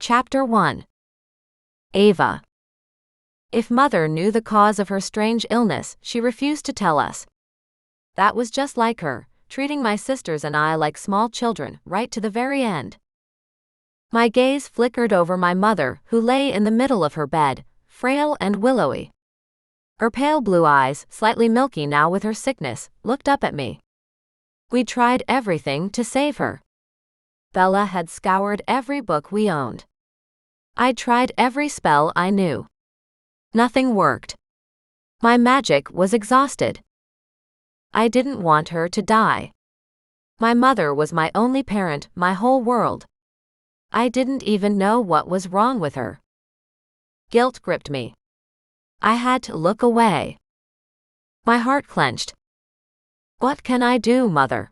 Chapter 1. Ava. If Mother knew the cause of her strange illness, she refused to tell us. That was just like her, treating my sisters and I like small children, right to the very end. My gaze flickered over my mother, who lay in the middle of her bed, frail and willowy. Her pale blue eyes, slightly milky now with her sickness, looked up at me. We'd tried everything to save her. Bella had scoured every book we owned. I'd tried every spell I knew. Nothing worked. My magic was exhausted. I didn't want her to die. My mother was my only parent, my whole world. I didn't even know what was wrong with her. Guilt gripped me. I had to look away. My heart clenched. What can I do, Mother?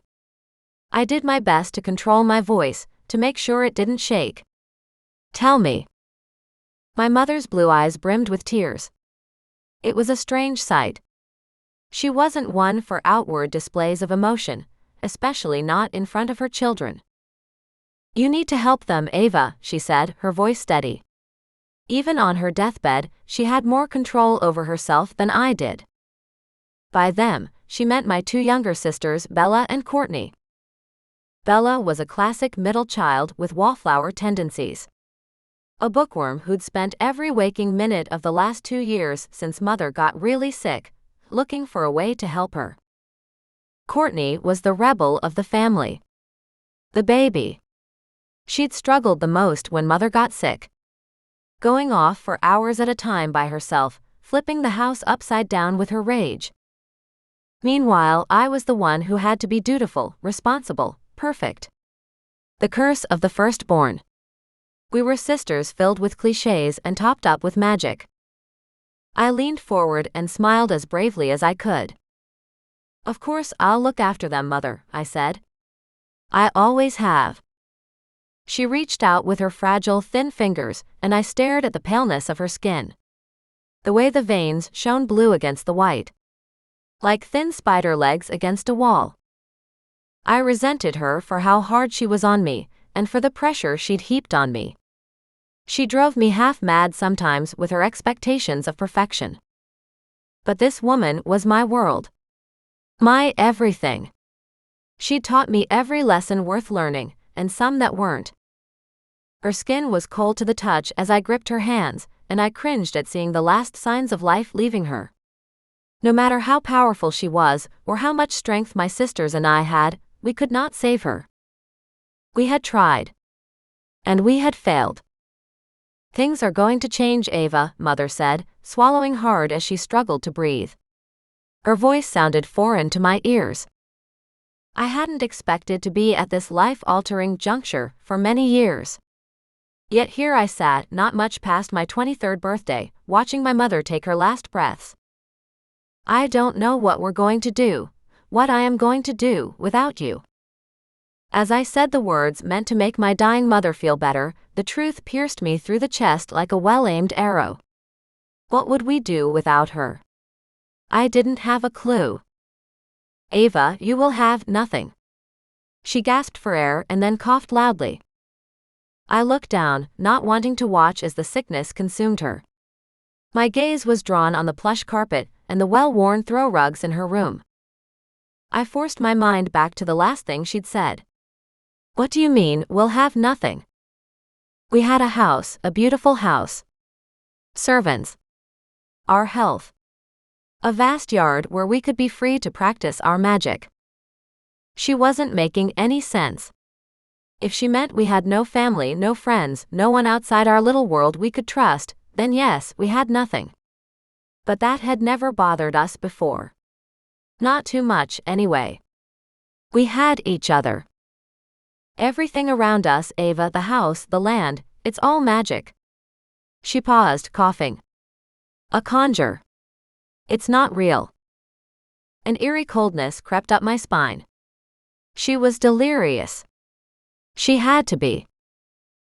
I did my best to control my voice, to make sure it didn't shake. Tell me. My mother's blue eyes brimmed with tears. It was a strange sight. She wasn't one for outward displays of emotion, especially not in front of her children. You need to help them, Ava, she said, her voice steady. Even on her deathbed, she had more control over herself than I did. By them, she meant my two younger sisters, Bella and Courtney. Bella was a classic middle child with wallflower tendencies. A bookworm who'd spent every waking minute of the last 2 years since Mother got really sick, looking for a way to help her. Courtney was the rebel of the family. The baby. She'd struggled the most when Mother got sick. Going off for hours at a time by herself, flipping the house upside down with her rage. Meanwhile, I was the one who had to be dutiful, responsible, perfect. The curse of the firstborn. We were sisters filled with clichés and topped up with magic. I leaned forward and smiled as bravely as I could. Of course I'll look after them, Mother, I said. I always have. She reached out with her fragile, thin fingers, and I stared at the paleness of her skin. The way the veins shone blue against the white. Like thin spider legs against a wall. I resented her for how hard she was on me, and for the pressure she'd heaped on me. She drove me half mad sometimes with her expectations of perfection. But this woman was my world. My everything. She'd taught me every lesson worth learning, and some that weren't. Her skin was cold to the touch as I gripped her hands, and I cringed at seeing the last signs of life leaving her. No matter how powerful she was, or how much strength my sisters and I had, we could not save her. We had tried. And we had failed. Things are going to change, Ava, Mother said, swallowing hard as she struggled to breathe. Her voice sounded foreign to my ears. I hadn't expected to be at this life-altering juncture for many years. Yet here I sat, not much past my 23rd birthday, watching my mother take her last breaths. I don't know what we're going to do, what I am going to do without you. As I said the words meant to make my dying mother feel better, the truth pierced me through the chest like a well-aimed arrow. What would we do without her? I didn't have a clue. Ava, you will have nothing. She gasped for air and then coughed loudly. I looked down, not wanting to watch as the sickness consumed her. My gaze was drawn on the plush carpet and the well-worn throw rugs in her room. I forced my mind back to the last thing she'd said. What do you mean, we'll have nothing? We had a house, a beautiful house. Servants. Our health. A vast yard where we could be free to practice our magic. She wasn't making any sense. If she meant we had no family, no friends, no one outside our little world we could trust, then yes, we had nothing. But that had never bothered us before. Not too much, anyway. We had each other. Everything around us, Ava, the house, the land, it's all magic. She paused, coughing. A conjure. It's not real. An eerie coldness crept up my spine. She was delirious. She had to be.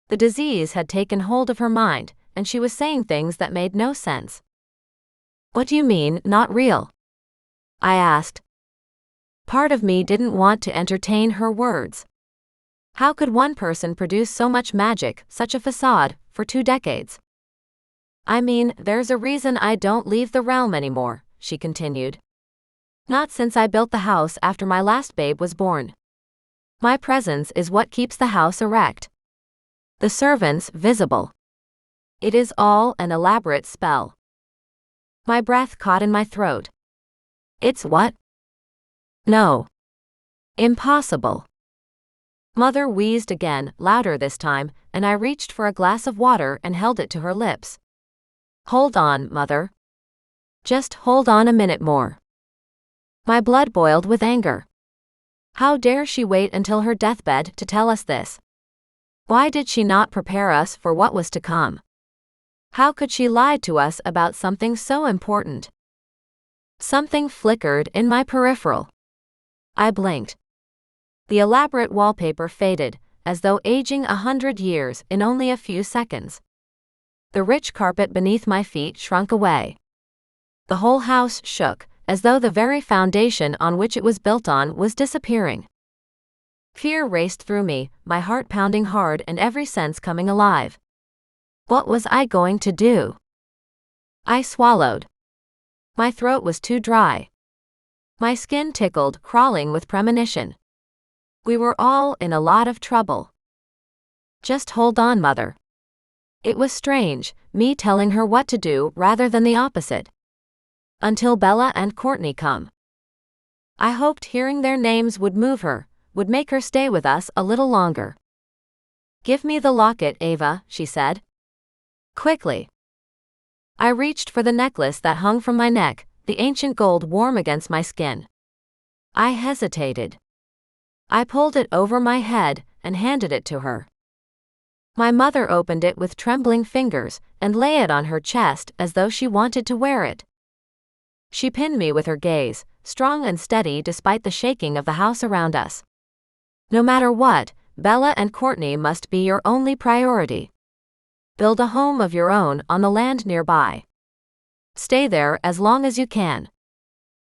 The disease had taken hold of her mind, and she was saying things that made no sense. What do you mean, not real? I asked. Part of me didn't want to entertain her words. How could one person produce so much magic, such a facade, for 2 decades? I mean, there's a reason I don't leave the realm anymore, she continued. Not since I built the house after my last babe was born. My presence is what keeps the house erect. The servants visible. It is all an elaborate spell. My breath caught in my throat. It's what? No. Impossible. Mother wheezed again, louder this time, and I reached for a glass of water and held it to her lips. Hold on, Mother. Just hold on a minute more. My blood boiled with anger. How dare she wait until her deathbed to tell us this? Why did she not prepare us for what was to come? How could she lie to us about something so important? Something flickered in my peripheral. I blinked. The elaborate wallpaper faded, as though aging 100 years in only a few seconds. The rich carpet beneath my feet shrunk away. The whole house shook, as though the very foundation on which it was built on was disappearing. Fear raced through me, my heart pounding hard and every sense coming alive. What was I going to do? I swallowed. My throat was too dry. My skin tickled, crawling with premonition. We were all in a lot of trouble. Just hold on, Mother. It was strange, me telling her what to do rather than the opposite. Until Bella and Courtney come. I hoped hearing their names would move her, would make her stay with us a little longer. Give me the locket, Ava, she said. Quickly. I reached for the necklace that hung from my neck, the ancient gold warm against my skin. I hesitated. I pulled it over my head and handed it to her. My mother opened it with trembling fingers and lay it on her chest as though she wanted to wear it. She pinned me with her gaze, strong and steady despite the shaking of the house around us. No matter what, Bella and Courtney must be your only priority. Build a home of your own on the land nearby. Stay there as long as you can.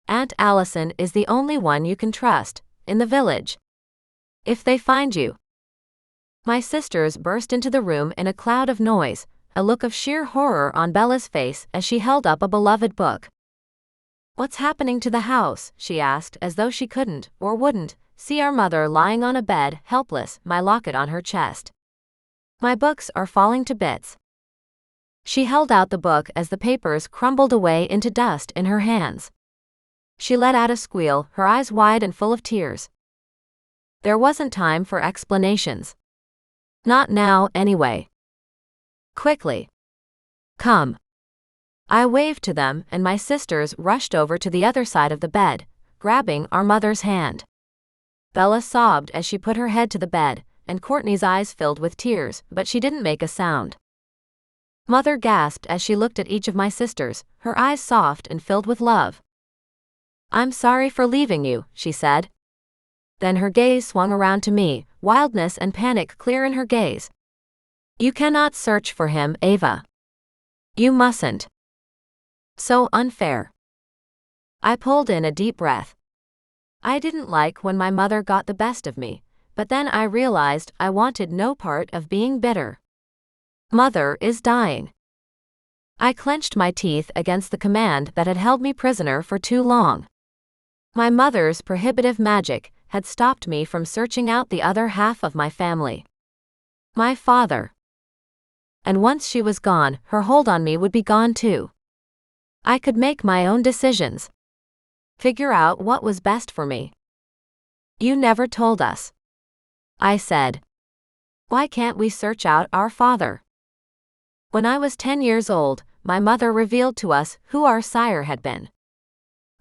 Aunt Allison is the only one you can trust, in the village. If they find you. My sisters burst into the room in a cloud of noise, a look of sheer horror on Bella's face as she held up a beloved book. What's happening to the house? She asked, as though she couldn't, or wouldn't, see our mother lying on a bed, helpless, my locket on her chest. My books are falling to bits. She held out the book as the papers crumbled away into dust in her hands. She let out a squeal, her eyes wide and full of tears. There wasn't time for explanations. Not now, anyway. Quickly. Come. I waved to them, and my sisters rushed over to the other side of the bed, grabbing our mother's hand. Bella sobbed as she put her head to the bed, and Courtney's eyes filled with tears, but she didn't make a sound. Mother gasped as she looked at each of my sisters, her eyes soft and filled with love. I'm sorry for leaving you, she said. Then her gaze swung around to me, wildness and panic clear in her gaze. You cannot search for him, Ava. You mustn't. So unfair. I pulled in a deep breath. I didn't like when my mother got the best of me, but then I realized I wanted no part of being bitter. Mother is dying. I clenched my teeth against the command that had held me prisoner for too long. My mother's prohibitive magic had stopped me from searching out the other half of my family. My father. And once she was gone, her hold on me would be gone too. I could make my own decisions. Figure out what was best for me. You never told us. I said. Why can't we search out our father? When I was 10 years old, my mother revealed to us who our sire had been.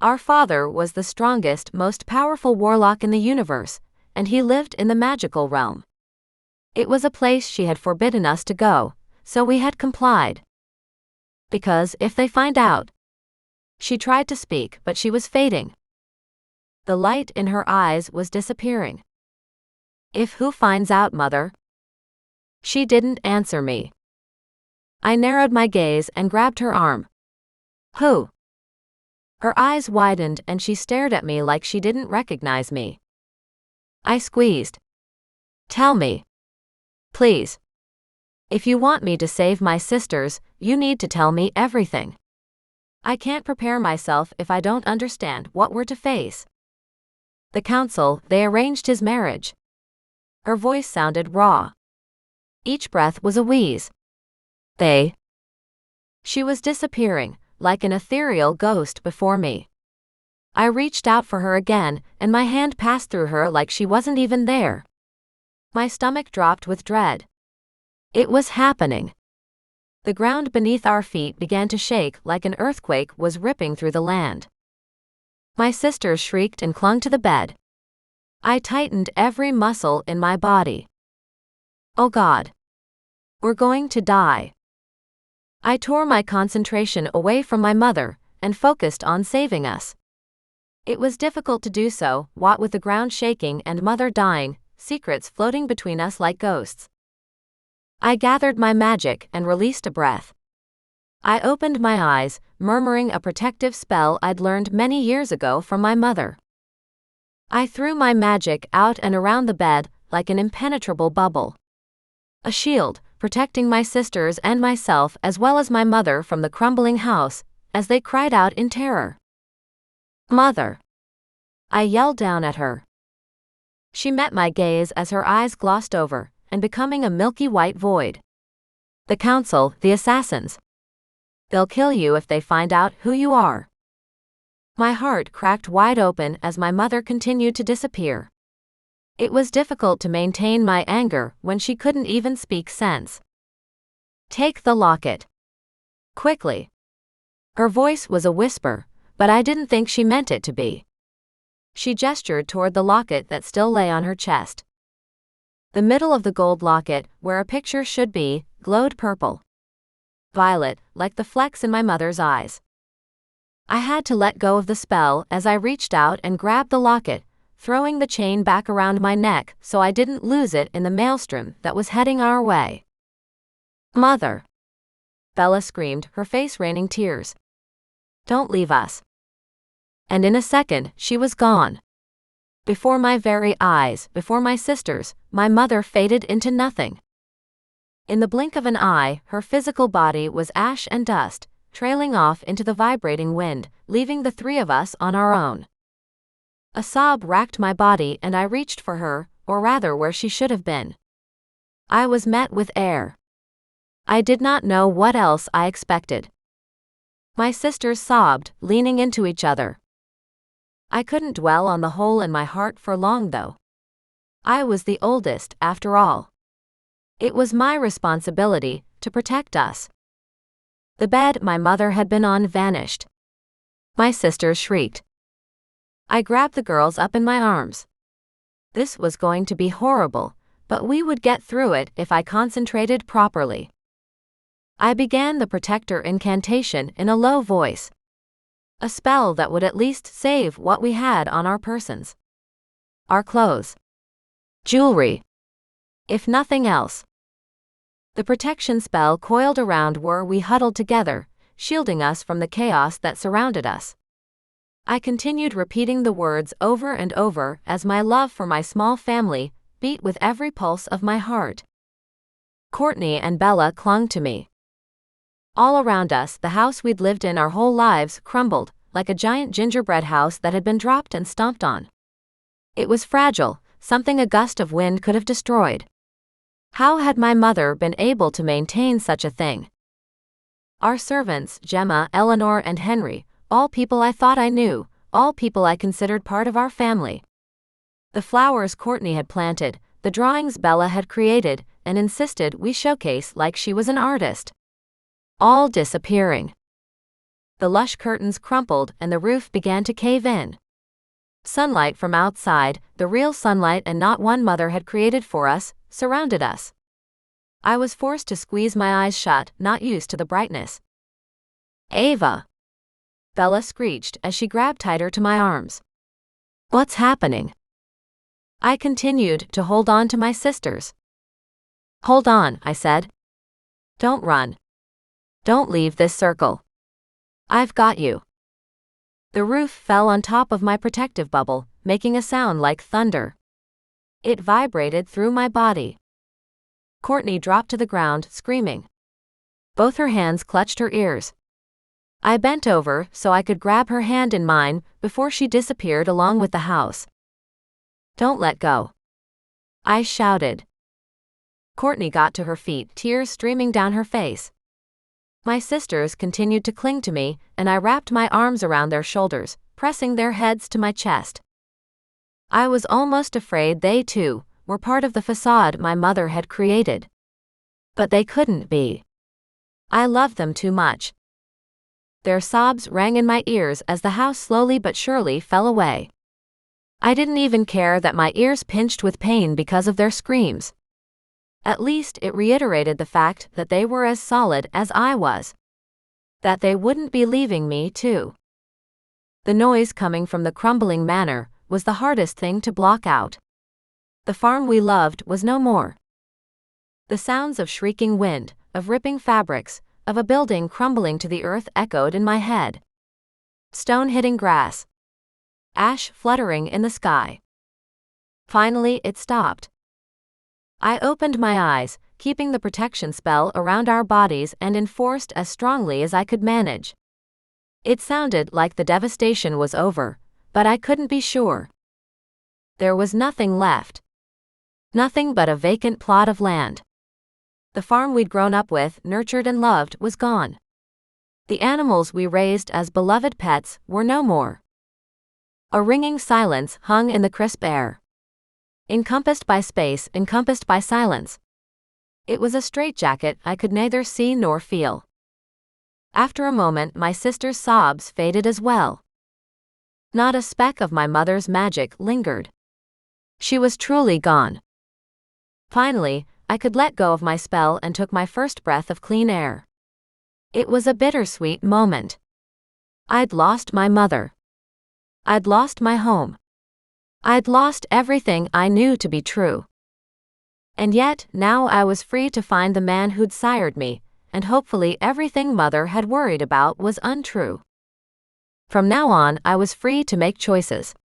Our father was the strongest, most powerful warlock in the universe, and he lived in the magical realm. It was a place she had forbidden us to go, so we had complied. Because if they find out. She tried to speak, but she was fading. The light in her eyes was disappearing. If who finds out, Mother? She didn't answer me. I narrowed my gaze and grabbed her arm. Who? Her eyes widened and she stared at me like she didn't recognize me. I squeezed. Tell me. Please. If you want me to save my sisters, you need to tell me everything. I can't prepare myself if I don't understand what we're to face. The council, they arranged his marriage. Her voice sounded raw. Each breath was a wheeze. They. She was disappearing, like an ethereal ghost before me. I reached out for her again, and my hand passed through her like she wasn't even there. My stomach dropped with dread. It was happening. The ground beneath our feet began to shake like an earthquake was ripping through the land. My sisters shrieked and clung to the bed. I tightened every muscle in my body. Oh God. We're going to die. I tore my concentration away from my mother and focused on saving us. It was difficult to do so, what with the ground shaking and mother dying, secrets floating between us like ghosts. I gathered my magic and released a breath. I opened my eyes, murmuring a protective spell I'd learned many years ago from my mother. I threw my magic out and around the bed like an impenetrable bubble. A shield, protecting my sisters and myself as well as my mother from the crumbling house, as they cried out in terror. Mother! I yelled down at her. She met my gaze as her eyes glossed over, and becoming a milky white void. The council, the assassins. They'll kill you if they find out who you are. My heart cracked wide open as my mother continued to disappear. It was difficult to maintain my anger when she couldn't even speak sense. Take the locket. Quickly. Her voice was a whisper, but I didn't think she meant it to be. She gestured toward the locket that still lay on her chest. The middle of the gold locket, where a picture should be, glowed purple. Violet, like the flecks in my mother's eyes. I had to let go of the spell as I reached out and grabbed the locket, throwing the chain back around my neck so I didn't lose it in the maelstrom that was heading our way. Mother! Bella screamed, her face raining tears. Don't leave us. And in a second, she was gone. Before my very eyes, before my sisters, my mother faded into nothing. In the blink of an eye, her physical body was ash and dust, trailing off into the vibrating wind, leaving the three of us on our own. A sob racked my body and I reached for her, or rather where she should have been. I was met with air. I did not know what else I expected. My sisters sobbed, leaning into each other. I couldn't dwell on the hole in my heart for long though. I was the oldest, after all. It was my responsibility to protect us. The bed my mother had been on vanished. My sisters shrieked. I grabbed the girls up in my arms. This was going to be horrible, but we would get through it if I concentrated properly. I began the protector incantation in a low voice. A spell that would at least save what we had on our persons. Our clothes. Jewelry. If nothing else. The protection spell coiled around where we huddled together, shielding us from the chaos that surrounded us. I continued repeating the words over and over as my love for my small family beat with every pulse of my heart. Courtney and Bella clung to me. All around us, the house we'd lived in our whole lives crumbled, like a giant gingerbread house that had been dropped and stomped on. It was fragile, something a gust of wind could have destroyed. How had my mother been able to maintain such a thing? Our servants, Gemma, Eleanor, and Henry, all people I thought I knew, all people I considered part of our family. The flowers Courtney had planted, the drawings Bella had created and insisted we showcase like she was an artist. All disappearing. The lush curtains crumpled and the roof began to cave in. Sunlight from outside, the real sunlight and not one mother had created for us, surrounded us. I was forced to squeeze my eyes shut, not used to the brightness. Ava! Bella screeched as she grabbed tighter to my arms. What's happening? I continued to hold on to my sisters. Hold on, I said. Don't run. Don't leave this circle. I've got you. The roof fell on top of my protective bubble, making a sound like thunder. It vibrated through my body. Courtney dropped to the ground, screaming. Both her hands clutched her ears. I bent over so I could grab her hand in mine before she disappeared along with the house. "Don't let go," I shouted. Courtney got to her feet, tears streaming down her face. My sisters continued to cling to me, and I wrapped my arms around their shoulders, pressing their heads to my chest. I was almost afraid they, too, were part of the facade my mother had created. But they couldn't be. I loved them too much. Their sobs rang in my ears as the house slowly but surely fell away. I didn't even care that my ears pinched with pain because of their screams. At least it reiterated the fact that they were as solid as I was. That they wouldn't be leaving me, too. The noise coming from the crumbling manor was the hardest thing to block out. The farm we loved was no more. The sounds of shrieking wind, of ripping fabrics, of a building crumbling to the earth echoed in my head. Stone hitting grass. Ash fluttering in the sky. Finally, it stopped. I opened my eyes, keeping the protection spell around our bodies and enforced as strongly as I could manage. It sounded like the devastation was over, but I couldn't be sure. There was nothing left. Nothing but a vacant plot of land. The farm we'd grown up with, nurtured and loved, was gone. The animals we raised as beloved pets were no more. A ringing silence hung in the crisp air. Encompassed by space, encompassed by silence. It was a straitjacket I could neither see nor feel. After a moment, my sister's sobs faded as well. Not a speck of my mother's magic lingered. She was truly gone. Finally, I could let go of my spell and took my first breath of clean air. It was a bittersweet moment. I'd lost my mother. I'd lost my home. I'd lost everything I knew to be true. And yet, now I was free to find the man who'd sired me, and hopefully everything Mother had worried about was untrue. From now on, I was free to make choices.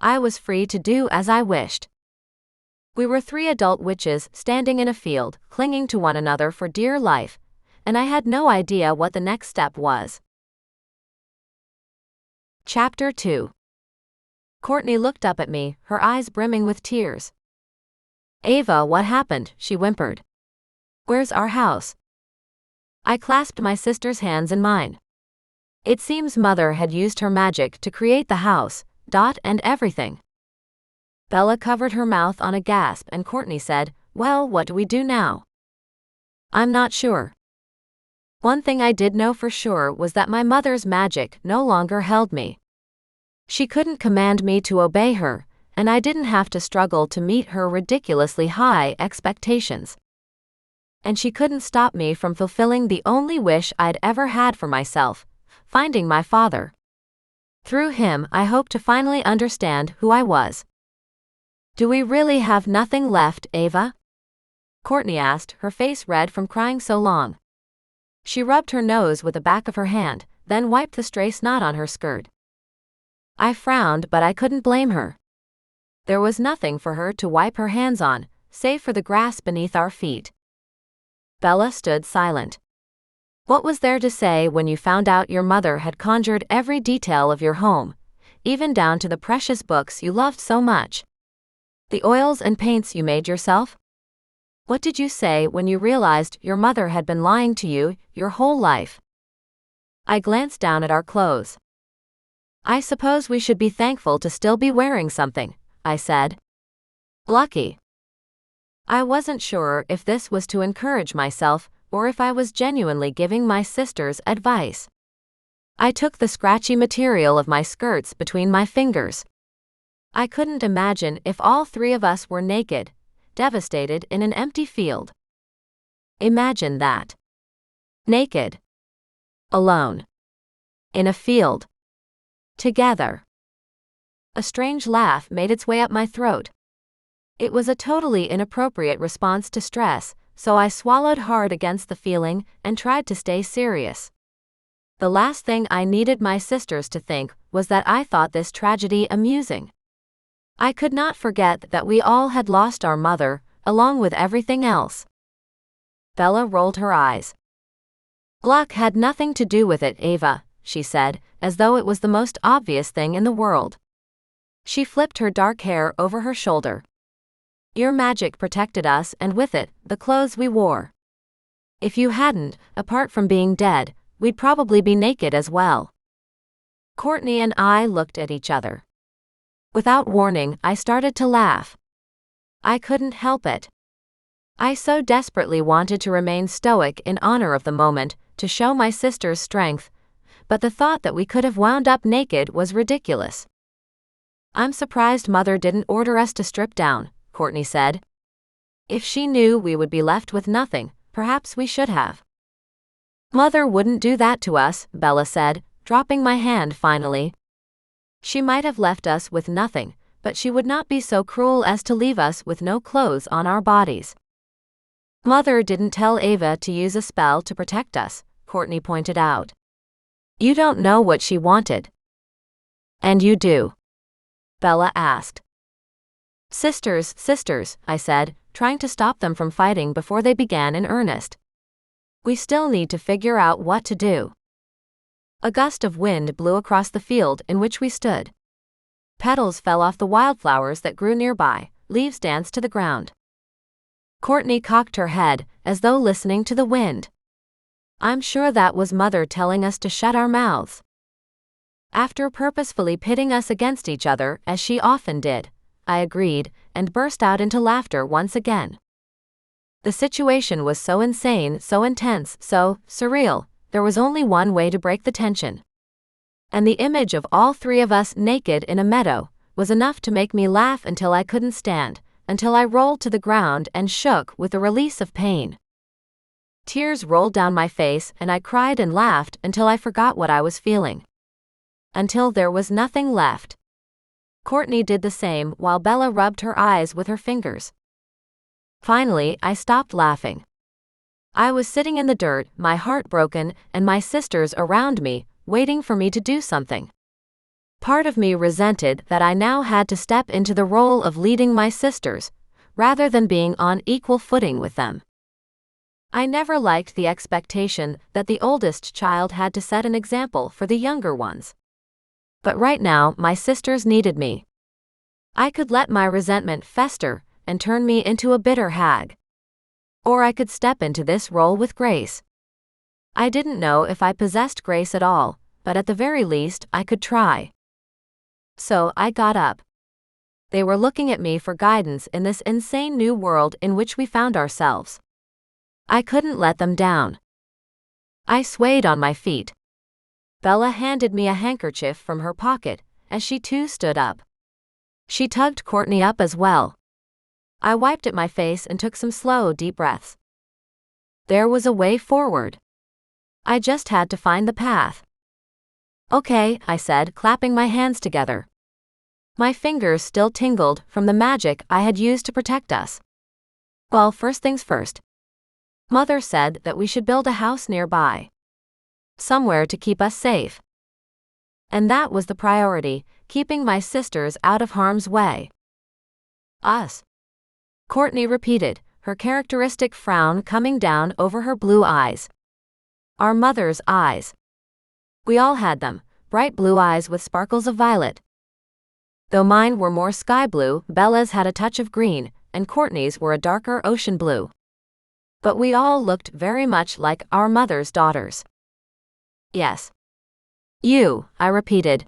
I was free to do as I wished. We were 3 adult witches standing in a field, clinging to one another for dear life, and I had no idea what the next step was. Chapter 2. Courtney looked up at me, her eyes brimming with tears. "Ava, what happened?" she whimpered. "Where's our house?" I clasped my sister's hands in mine. It seems Mother had used her magic to create the house, and everything. Bella covered her mouth on a gasp and Courtney said, "Well, what do we do now?" "I'm not sure." One thing I did know for sure was that my mother's magic no longer held me. She couldn't command me to obey her, and I didn't have to struggle to meet her ridiculously high expectations. And she couldn't stop me from fulfilling the only wish I'd ever had for myself, finding my father. Through him, I hoped to finally understand who I was. "Do we really have nothing left, Ava?" Courtney asked, her face red from crying so long. She rubbed her nose with the back of her hand, then wiped the stray snot on her skirt. I frowned, but I couldn't blame her. There was nothing for her to wipe her hands on, save for the grass beneath our feet. Bella stood silent. "What was there to say when you found out your mother had conjured every detail of your home, even down to the precious books you loved so much? The oils and paints you made yourself? What did you say when you realized your mother had been lying to you your whole life?" I glanced down at our clothes. "I suppose we should be thankful to still be wearing something," I said. "Lucky." I wasn't sure if this was to encourage myself or if I was genuinely giving my sisters advice. I took the scratchy material of my skirts between my fingers. I couldn't imagine if all 3 of us were naked, devastated in an empty field. Imagine that. Naked. Alone. In a field. Together. A strange laugh made its way up my throat. It was a totally inappropriate response to stress, so I swallowed hard against the feeling and tried to stay serious. The last thing I needed my sisters to think was that I thought this tragedy amusing. I could not forget that we all had lost our mother, along with everything else. Bella rolled her eyes. Luck had nothing to do with it, Ava, she said, as though it was the most obvious thing in the world. She flipped her dark hair over her shoulder. Your magic protected us, and with it, the clothes we wore. If you hadn't, apart from being dead, we'd probably be naked as well. Courtney and I looked at each other. Without warning, I started to laugh. I couldn't help it. I so desperately wanted to remain stoic in honor of the moment, to show my sister's strength, but the thought that we could have wound up naked was ridiculous. I'm surprised Mother didn't order us to strip down, Courtney said. If she knew we would be left with nothing, perhaps we should have. Mother wouldn't do that to us, Bella said, dropping my hand finally. She might have left us with nothing, but she would not be so cruel as to leave us with no clothes on our bodies. Mother didn't tell Ava to use a spell to protect us, Courtney pointed out. You don't know what she wanted. And you do? Bella asked. Sisters, I said, trying to stop them from fighting before they began in earnest. We still need to figure out what to do. A gust of wind blew across the field in which we stood. Petals fell off the wildflowers that grew nearby, leaves danced to the ground. Courtney cocked her head, as though listening to the wind. I'm sure that was Mother telling us to shut our mouths. After purposefully pitting us against each other, as she often did, I agreed, and burst out into laughter once again. The situation was so insane, so intense, so surreal, there was only one way to break the tension. And the image of all three of us naked in a meadow was enough to make me laugh until I couldn't stand, until I rolled to the ground and shook with the release of pain. Tears rolled down my face and I cried and laughed until I forgot what I was feeling. Until there was nothing left. Courtney did the same while Bella rubbed her eyes with her fingers. Finally, I stopped laughing. I was sitting in the dirt, my heart broken, and my sisters around me, waiting for me to do something. Part of me resented that I now had to step into the role of leading my sisters, rather than being on equal footing with them. I never liked the expectation that the oldest child had to set an example for the younger ones. But right now, my sisters needed me. I could let my resentment fester and turn me into a bitter hag. Or I could step into this role with grace. I didn't know if I possessed grace at all, but at the very least, I could try. So I got up. They were looking at me for guidance in this insane new world in which we found ourselves. I couldn't let them down. I swayed on my feet. Bella handed me a handkerchief from her pocket, as she too stood up. She tugged Courtney up as well. I wiped at my face and took some slow, deep breaths. There was a way forward. I just had to find the path. Okay, I said, clapping my hands together. My fingers still tingled from the magic I had used to protect us. Well, first things first. Mother said that we should build a house nearby. Somewhere to keep us safe. And that was the priority, keeping my sisters out of harm's way. Us. Courtney repeated, her characteristic frown coming down over her blue eyes. Our mother's eyes. We all had them, bright blue eyes with sparkles of violet. Though mine were more sky blue, Bella's had a touch of green, and Courtney's were a darker ocean blue. But we all looked very much like our mother's daughters. Yes. You, I repeated.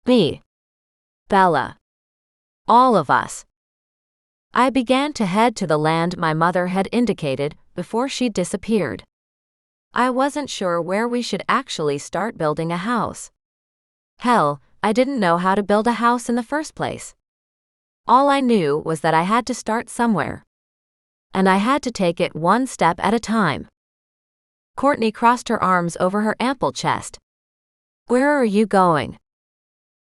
Me. Bella. All of us. I began to head to the land my mother had indicated before she disappeared. I wasn't sure where we should actually start building a house. Hell, I didn't know how to build a house in the first place. All I knew was that I had to start somewhere. And I had to take it one step at a time. Courtney crossed her arms over her ample chest. Where are you going?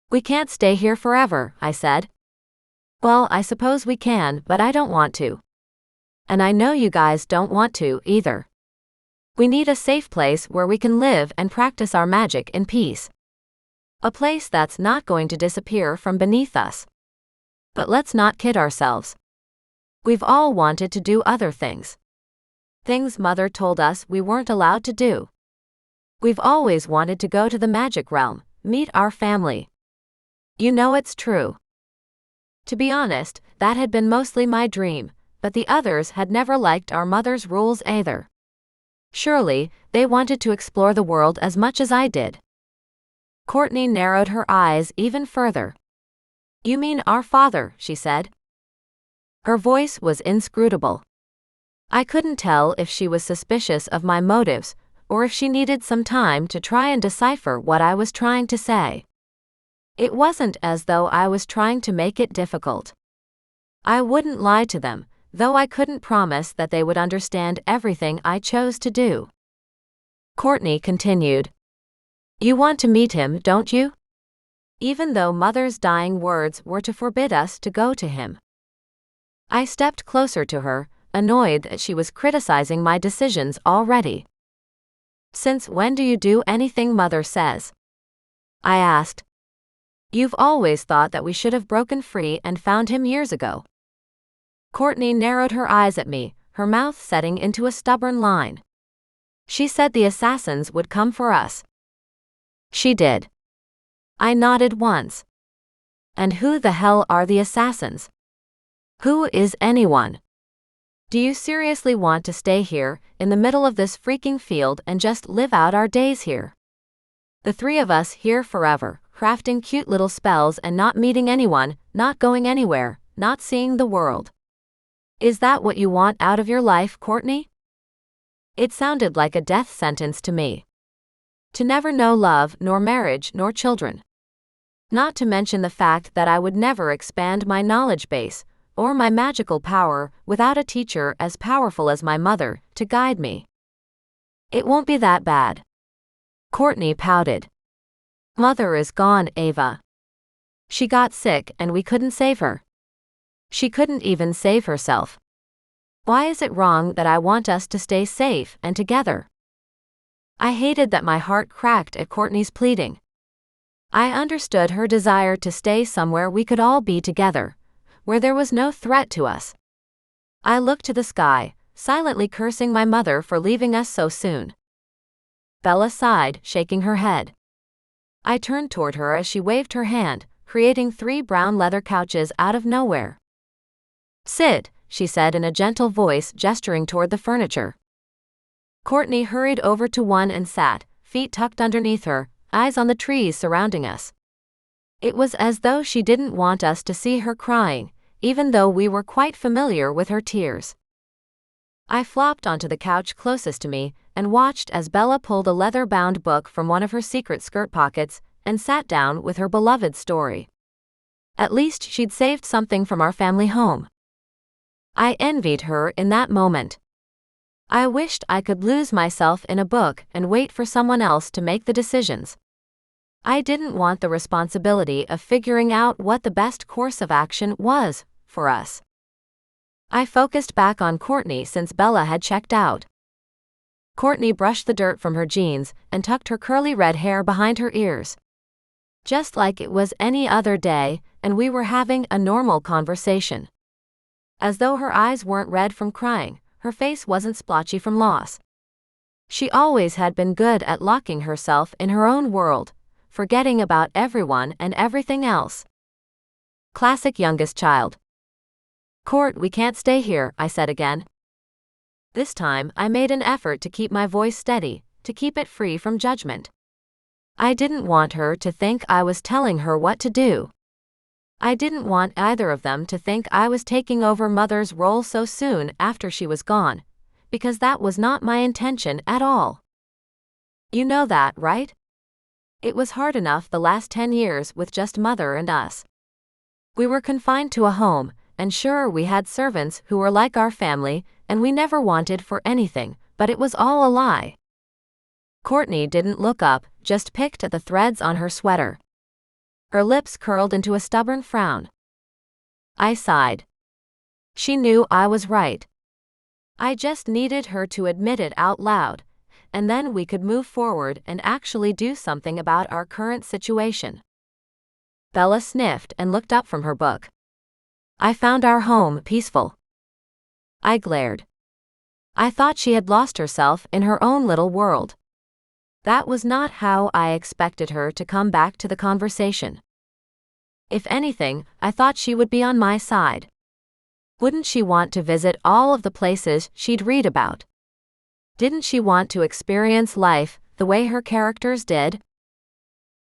We can't stay here forever, I said. Well, I suppose we can, but I don't want to. And I know you guys don't want to, either. We need a safe place where we can live and practice our magic in peace. A place that's not going to disappear from beneath us. But let's not kid ourselves. We've all wanted to do other things. Things Mother told us we weren't allowed to do. We've always wanted to go to the magic realm, meet our family. You know it's true. To be honest, that had been mostly my dream, but the others had never liked our mother's rules either. Surely, they wanted to explore the world as much as I did. Courtney narrowed her eyes even further. You mean our father, she said. Her voice was inscrutable. I couldn't tell if she was suspicious of my motives, or if she needed some time to try and decipher what I was trying to say. It wasn't as though I was trying to make it difficult. I wouldn't lie to them, though I couldn't promise that they would understand everything I chose to do. Courtney continued. You want to meet him, don't you? Even though Mother's dying words were to forbid us to go to him. I stepped closer to her, annoyed that she was criticizing my decisions already. Since when do you do anything Mother says? I asked. You've always thought that we should have broken free and found him years ago. Courtney narrowed her eyes at me, her mouth setting into a stubborn line. She said the assassins would come for us. She did. I nodded once. And who the hell are the assassins? Who is anyone? Do you seriously want to stay here, in the middle of this freaking field and just live out our days here? The three of us here forever, crafting cute little spells and not meeting anyone, not going anywhere, not seeing the world. Is that what you want out of your life, Courtney? It sounded like a death sentence to me. To never know love, nor marriage, nor children. Not to mention the fact that I would never expand my knowledge base, or my magical power, without a teacher as powerful as my mother, to guide me. It won't be that bad. Courtney pouted. Mother is gone, Ava. She got sick and we couldn't save her. She couldn't even save herself. Why is it wrong that I want us to stay safe and together? I hated that my heart cracked at Courtney's pleading. I understood her desire to stay somewhere we could all be together, where there was no threat to us. I looked to the sky, silently cursing my mother for leaving us so soon. Bella sighed, shaking her head. I turned toward her as she waved her hand, creating 3 brown leather couches out of nowhere. Sit, she said in a gentle voice, gesturing toward the furniture. Courtney hurried over to one and sat, feet tucked underneath her, eyes on the trees surrounding us. It was as though she didn't want us to see her crying, even though we were quite familiar with her tears. I flopped onto the couch closest to me and watched as Bella pulled a leather-bound book from one of her secret skirt pockets and sat down with her beloved story. At least she'd saved something from our family home. I envied her in that moment. I wished I could lose myself in a book and wait for someone else to make the decisions. I didn't want the responsibility of figuring out what the best course of action was for us. I focused back on Courtney since Bella had checked out. Courtney brushed the dirt from her jeans and tucked her curly red hair behind her ears. Just like it was any other day, and we were having a normal conversation. As though her eyes weren't red from crying, her face wasn't splotchy from loss. She always had been good at locking herself in her own world, forgetting about everyone and everything else. Classic youngest child. Court, we can't stay here, I said again. This time, I made an effort to keep my voice steady, to keep it free from judgment. I didn't want her to think I was telling her what to do. I didn't want either of them to think I was taking over Mother's role so soon after she was gone, because that was not my intention at all. You know that, right? It was hard enough the last 10 years with just Mother and us. We were confined to a home, and sure, we had servants who were like our family, and we never wanted for anything, but it was all a lie. Courtney didn't look up, just picked at the threads on her sweater. Her lips curled into a stubborn frown. I sighed. She knew I was right. I just needed her to admit it out loud, and then we could move forward and actually do something about our current situation. Bella sniffed and looked up from her book. I found our home peaceful. I glared. I thought she had lost herself in her own little world. That was not how I expected her to come back to the conversation. If anything, I thought she would be on my side. Wouldn't she want to visit all of the places she'd read about? Didn't she want to experience life the way her characters did?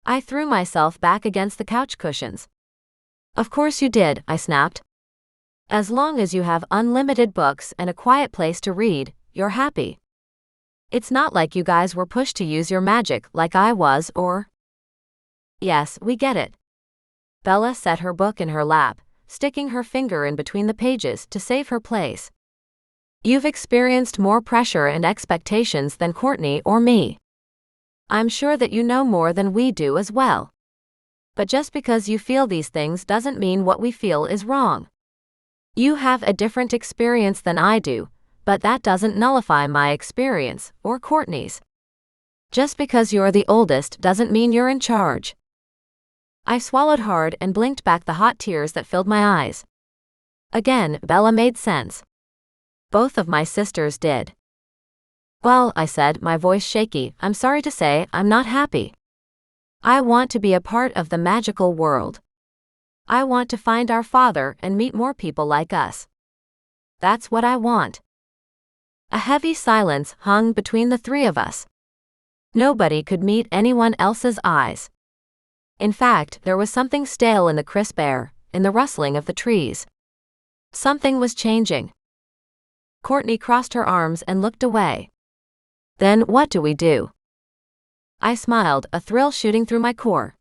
I threw myself back against the couch cushions. Of course you did, I snapped. As long as you have unlimited books and a quiet place to read, you're happy. It's not like you guys were pushed to use your magic like I was, or... Yes, we get it. Bella set her book in her lap, sticking her finger in between the pages to save her place. You've experienced more pressure and expectations than Courtney or me. I'm sure that you know more than we do as well. But just because you feel these things doesn't mean what we feel is wrong. You have a different experience than I do, but that doesn't nullify my experience, or Courtney's. Just because you're the oldest doesn't mean you're in charge. I swallowed hard and blinked back the hot tears that filled my eyes. Again, Bella made sense. Both of my sisters did. Well, I said, my voice shaky, I'm sorry to say, I'm not happy. I want to be a part of the magical world. I want to find our father and meet more people like us. That's what I want. A heavy silence hung between the three of us. Nobody could meet anyone else's eyes. In fact, there was something stale in the crisp air, in the rustling of the trees. Something was changing. Courtney crossed her arms and looked away. Then what do we do? I smiled, a thrill shooting through my core.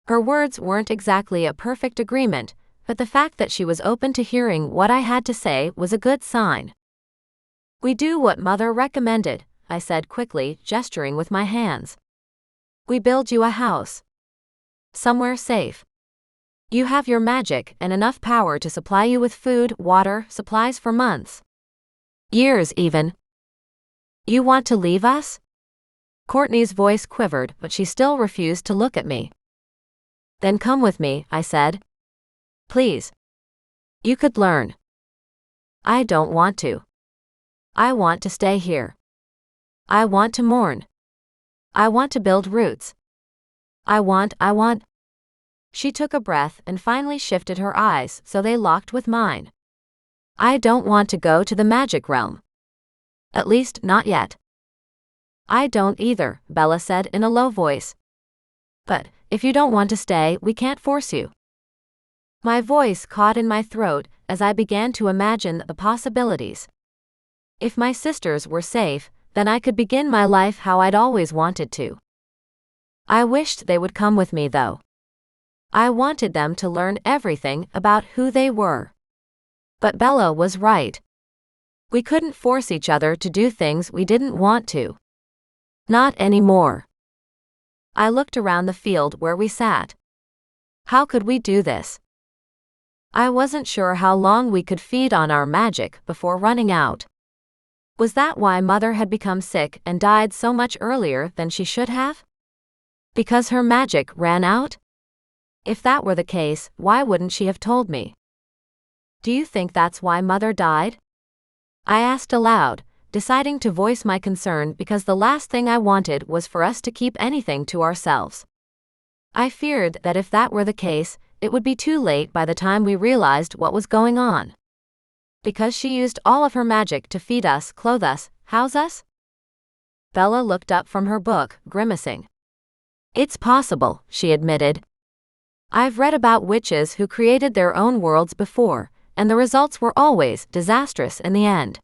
Her words weren't exactly a perfect agreement, but the fact that she was open to hearing what I had to say was a good sign. We do what Mother recommended, I said quickly, gesturing with my hands. We build you a house. Somewhere safe. You have your magic and enough power to supply you with food, water, supplies for months. Years even. You want to leave us? Courtney's voice quivered, but she still refused to look at me. Then come with me, I said. Please. You could learn. I don't want to. I want to stay here. I want to mourn. I want to build roots. I want. She took a breath and finally shifted her eyes so they locked with mine. I don't want to go to the magic realm. At least, not yet. I don't either, Bella said in a low voice. But, if you don't want to stay, we can't force you. My voice caught in my throat as I began to imagine the possibilities. If my sisters were safe, then I could begin my life how I'd always wanted to. I wished they would come with me though. I wanted them to learn everything about who they were. But Bella was right. We couldn't force each other to do things we didn't want to. Not anymore. I looked around the field where we sat. How could we do this? I wasn't sure how long we could feed on our magic before running out. Was that why Mother had become sick and died so much earlier than she should have? Because her magic ran out? If that were the case, why wouldn't she have told me? Do you think that's why Mother died? I asked aloud, deciding to voice my concern because the last thing I wanted was for us to keep anything to ourselves. I feared that if that were the case, it would be too late by the time we realized what was going on. Because she used all of her magic to feed us, clothe us, house us? Bella looked up from her book, grimacing. It's possible, she admitted. I've read about witches who created their own worlds before, and the results were always disastrous in the end.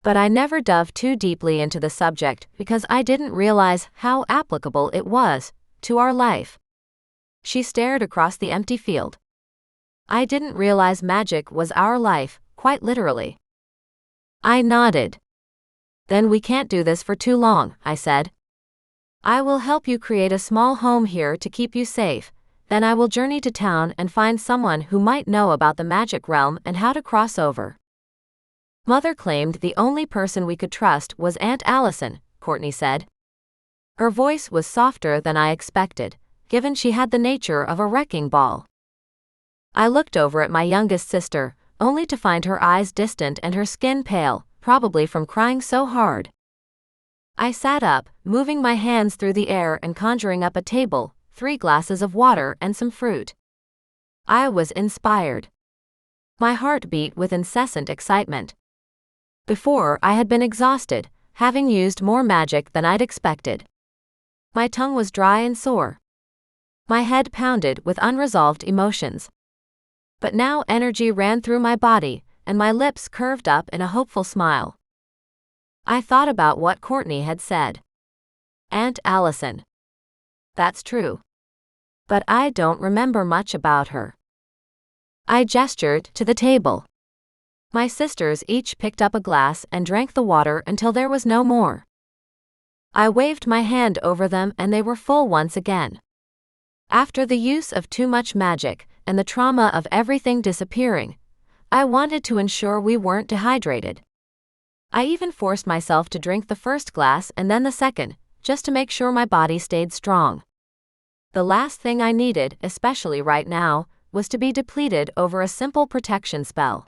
But I never dove too deeply into the subject because I didn't realize how applicable it was to our life. She stared across the empty field. I didn't realize magic was our life, quite literally. I nodded. Then we can't do this for too long, I said. I will help you create a small home here to keep you safe. Then I will journey to town and find someone who might know about the magic realm and how to cross over. Mother claimed the only person we could trust was Aunt Allison, Courtney said. Her voice was softer than I expected, given she had the nature of a wrecking ball. I looked over at my youngest sister, only to find her eyes distant and her skin pale, probably from crying so hard. I sat up, moving my hands through the air and conjuring up a table, 3 glasses of water and some fruit. I was inspired. My heart beat with incessant excitement. Before, I had been exhausted, having used more magic than I'd expected. My tongue was dry and sore. My head pounded with unresolved emotions. But now energy ran through my body, and my lips curved up in a hopeful smile. I thought about what Courtney had said. Aunt Allison. That's true. But I don't remember much about her. I gestured to the table. My sisters each picked up a glass and drank the water until there was no more. I waved my hand over them and they were full once again. After the use of too much magic, and the trauma of everything disappearing, I wanted to ensure we weren't dehydrated. I even forced myself to drink the first glass and then the second, just to make sure my body stayed strong. The last thing I needed, especially right now, was to be depleted over a simple protection spell.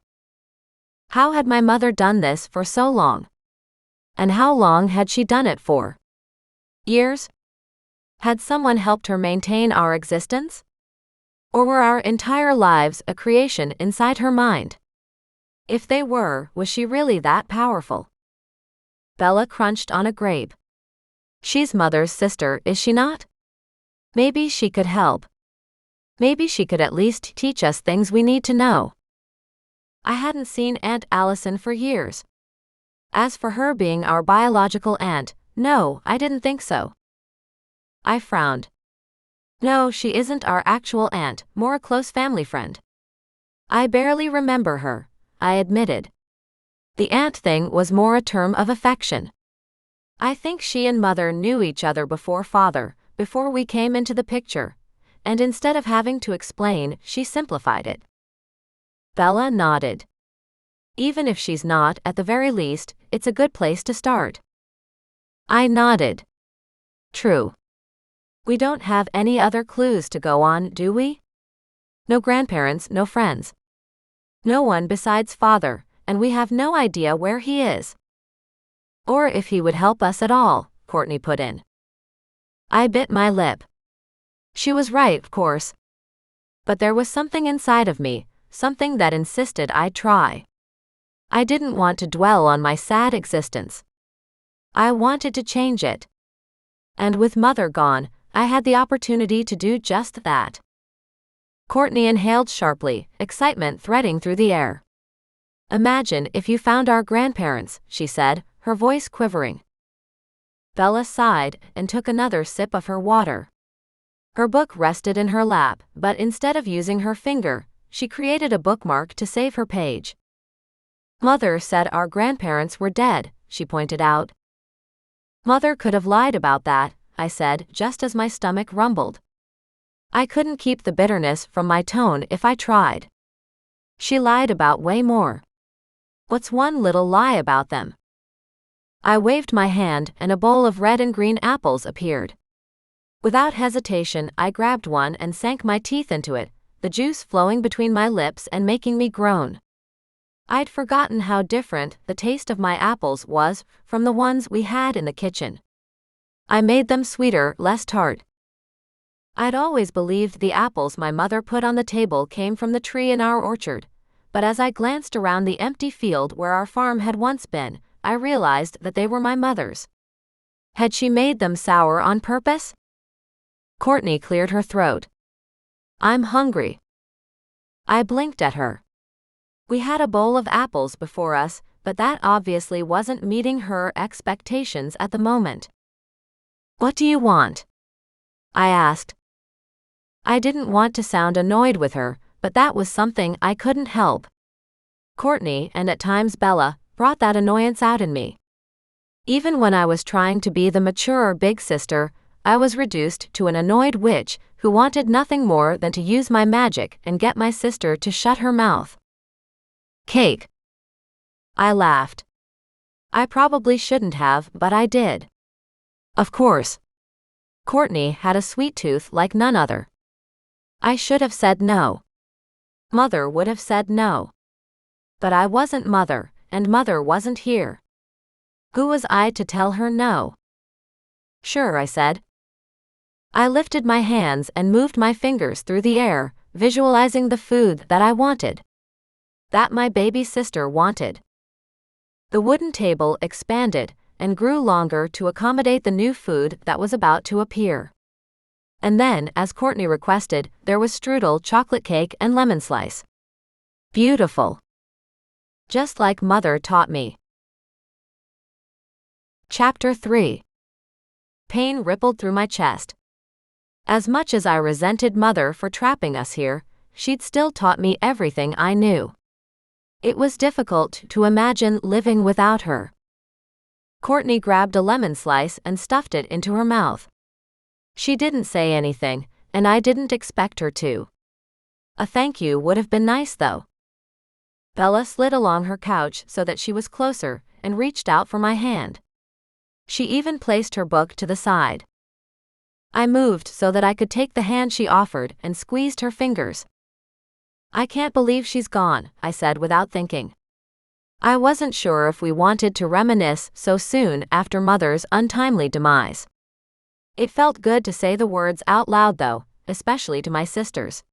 How had my mother done this for so long? And how long had she done it for? Years? Had someone helped her maintain our existence? Or were our entire lives a creation inside her mind? If they were, was she really that powerful? Bella crunched on a grape. She's Mother's sister, is she not? Maybe she could help. Maybe she could at least teach us things we need to know. I hadn't seen Aunt Allison for years. As for her being our biological aunt, no, I didn't think so. I frowned. No, she isn't our actual aunt, more a close family friend. I barely remember her, I admitted. The aunt thing was more a term of affection. I think she and Mother knew each other before Father, before we came into the picture, and instead of having to explain, she simplified it. Bella nodded. Even if she's not, at the very least, it's a good place to start. I nodded. True. We don't have any other clues to go on, do we? No grandparents, no friends. No one besides Father, and we have no idea where he is. Or if he would help us at all, Courtney put in. I bit my lip. She was right, of course. But there was something inside of me, something that insisted I'd try. I didn't want to dwell on my sad existence. I wanted to change it. And with Mother gone, I had the opportunity to do just that. Courtney inhaled sharply, excitement threading through the air. Imagine if you found our grandparents, she said, her voice quivering. Bella sighed and took another sip of her water. Her book rested in her lap, but instead of using her finger, she created a bookmark to save her page. Mother said our grandparents were dead, she pointed out. Mother could have lied about that, I said, just as my stomach rumbled. I couldn't keep the bitterness from my tone if I tried. She lied about way more. What's one little lie about them? I waved my hand and a bowl of red and green apples appeared. Without hesitation, I grabbed one and sank my teeth into it, the juice flowing between my lips and making me groan. I'd forgotten how different the taste of my apples was from the ones we had in the kitchen. I made them sweeter, less tart. I'd always believed the apples my mother put on the table came from the tree in our orchard, but as I glanced around the empty field where our farm had once been, I realized that they were my mother's. Had she made them sour on purpose? Courtney cleared her throat. I'm hungry. I blinked at her. We had a bowl of apples before us, but that obviously wasn't meeting her expectations at the moment. What do you want? I asked. I didn't want to sound annoyed with her, but that was something I couldn't help. Courtney, and at times Bella, brought that annoyance out in me. Even when I was trying to be the mature big sister, I was reduced to an annoyed witch who wanted nothing more than to use my magic and get my sister to shut her mouth. Cake. I laughed. I probably shouldn't have, but I did. Of course. Courtney had a sweet tooth like none other. I should have said no. Mother would have said no. But I wasn't Mother, and Mother wasn't here. Who was I to tell her no? Sure, I said. I lifted my hands and moved my fingers through the air, visualizing the food that I wanted. That my baby sister wanted. The wooden table expanded and grew longer to accommodate the new food that was about to appear. And then, as Courtney requested, there was strudel, chocolate cake, and lemon slice. Beautiful. Just like Mother taught me. Chapter 3. Pain rippled through my chest. As much as I resented Mother for trapping us here, she'd still taught me everything I knew. It was difficult to imagine living without her. Courtney grabbed a lemon slice and stuffed it into her mouth. She didn't say anything, and I didn't expect her to. A thank you would have been nice, though. Bella slid along her couch so that she was closer and reached out for my hand. She even placed her book to the side. I moved so that I could take the hand she offered and squeezed her fingers. I can't believe she's gone, I said without thinking. I wasn't sure if we wanted to reminisce so soon after Mother's untimely demise. It felt good to say the words out loud though, especially to my sisters.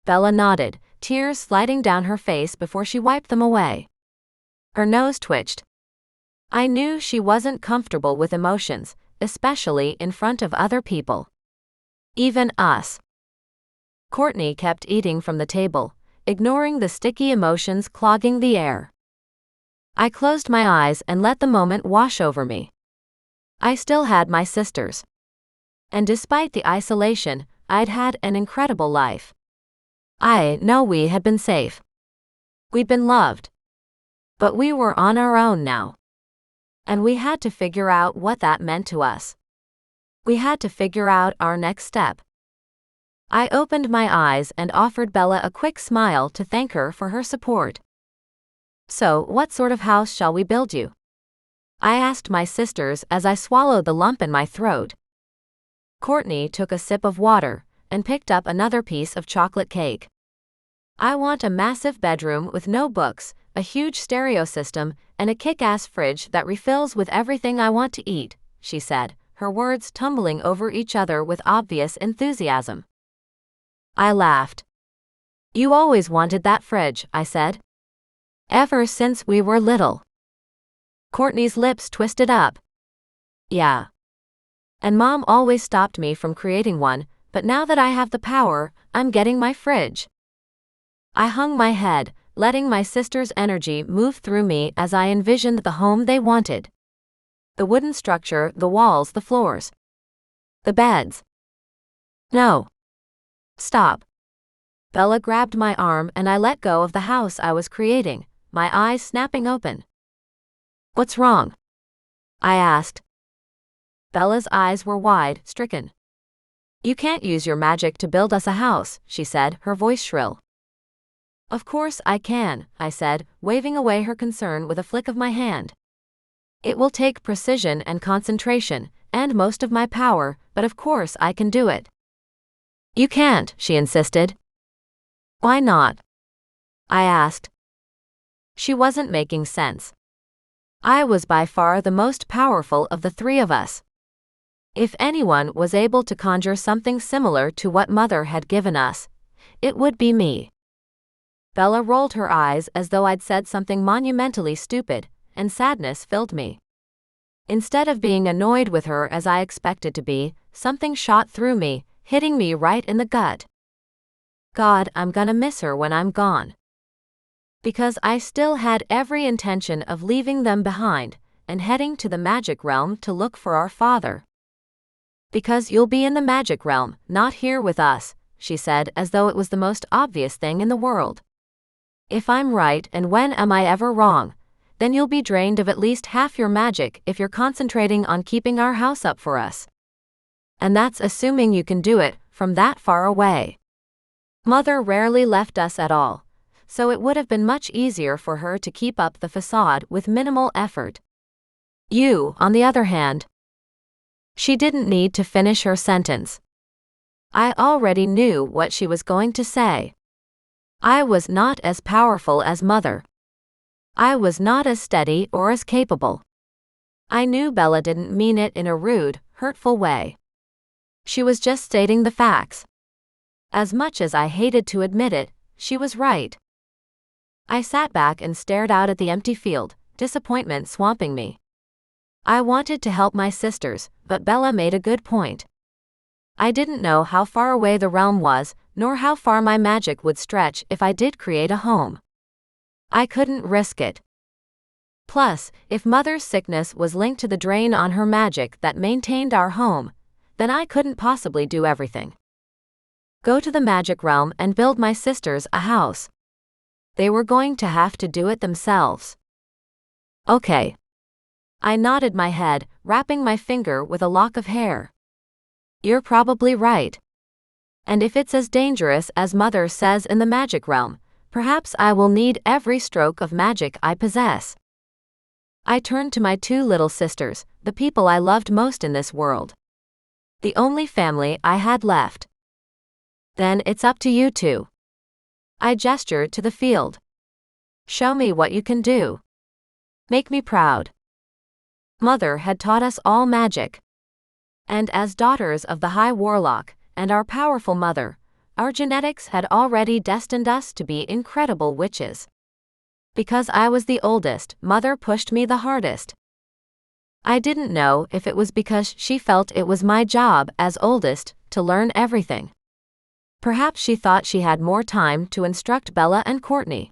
Bella nodded, tears sliding down her face before she wiped them away. Her nose twitched. I knew she wasn't comfortable with emotions, especially in front of other people. Even us. Courtney kept eating from the table, ignoring the sticky emotions clogging the air. I closed my eyes and let the moment wash over me. I still had my sisters. And despite the isolation, I'd had an incredible life. I know we had been safe. We'd been loved. But we were on our own now. And we had to figure out what that meant to us. We had to figure out our next step. I opened my eyes and offered Bella a quick smile to thank her for her support. So, what sort of house shall we build you? I asked my sisters as I swallowed the lump in my throat. Courtney took a sip of water and picked up another piece of chocolate cake. I want a massive bedroom with no books, a huge stereo system, and a kick-ass fridge that refills with everything I want to eat, she said, her words tumbling over each other with obvious enthusiasm. I laughed. You always wanted that fridge, I said. Ever since we were little. Courtney's lips twisted up. Yeah. And Mom always stopped me from creating one, but now that I have the power, I'm getting my fridge. I hung my head, letting my sister's energy move through me as I envisioned the home they wanted. The wooden structure, the walls, the floors. The beds. No. Stop. Bella grabbed my arm and I let go of the house I was creating, my eyes snapping open. What's wrong? I asked. Bella's eyes were wide, stricken. You can't use your magic to build us a house, she said, her voice shrill. Of course I can, I said, waving away her concern with a flick of my hand. It will take precision and concentration, and most of my power, but of course I can do it. You can't, she insisted. Why not? I asked. She wasn't making sense. I was by far the most powerful of the three of us. If anyone was able to conjure something similar to what Mother had given us, it would be me. Bella rolled her eyes as though I'd said something monumentally stupid, and sadness filled me. Instead of being annoyed with her as I expected to be, something shot through me, hitting me right in the gut. God, I'm gonna miss her when I'm gone. Because I still had every intention of leaving them behind and heading to the magic realm to look for our father. Because you'll be in the magic realm, not here with us, she said as though it was the most obvious thing in the world. If I'm right, and when am I ever wrong, then you'll be drained of at least half your magic if you're concentrating on keeping our house up for us. And that's assuming you can do it from that far away. Mother rarely left us at all, so it would have been much easier for her to keep up the facade with minimal effort. You, on the other hand. She didn't need to finish her sentence. I already knew what she was going to say. I was not as powerful as Mother. I was not as steady or as capable. I knew Bella didn't mean it in a rude, hurtful way. She was just stating the facts. As much as I hated to admit it, she was right. I sat back and stared out at the empty field, disappointment swamping me. I wanted to help my sisters, but Bella made a good point. I didn't know how far away the realm was, nor how far my magic would stretch if I did create a home. I couldn't risk it. Plus, if Mother's sickness was linked to the drain on her magic that maintained our home, then I couldn't possibly do everything. Go to the magic realm and build my sisters a house. They were going to have to do it themselves. Okay. I nodded my head, wrapping my finger with a lock of hair. You're probably right. And if it's as dangerous as Mother says in the magic realm, perhaps I will need every stroke of magic I possess. I turned to my two little sisters, the people I loved most in this world. The only family I had left. Then it's up to you two. I gestured to the field. Show me what you can do. Make me proud. Mother had taught us all magic. And as daughters of the High Warlock, and our powerful mother, our genetics had already destined us to be incredible witches. Because I was the oldest, Mother pushed me the hardest. I didn't know if it was because she felt it was my job as oldest to learn everything. Perhaps she thought she had more time to instruct Bella and Courtney.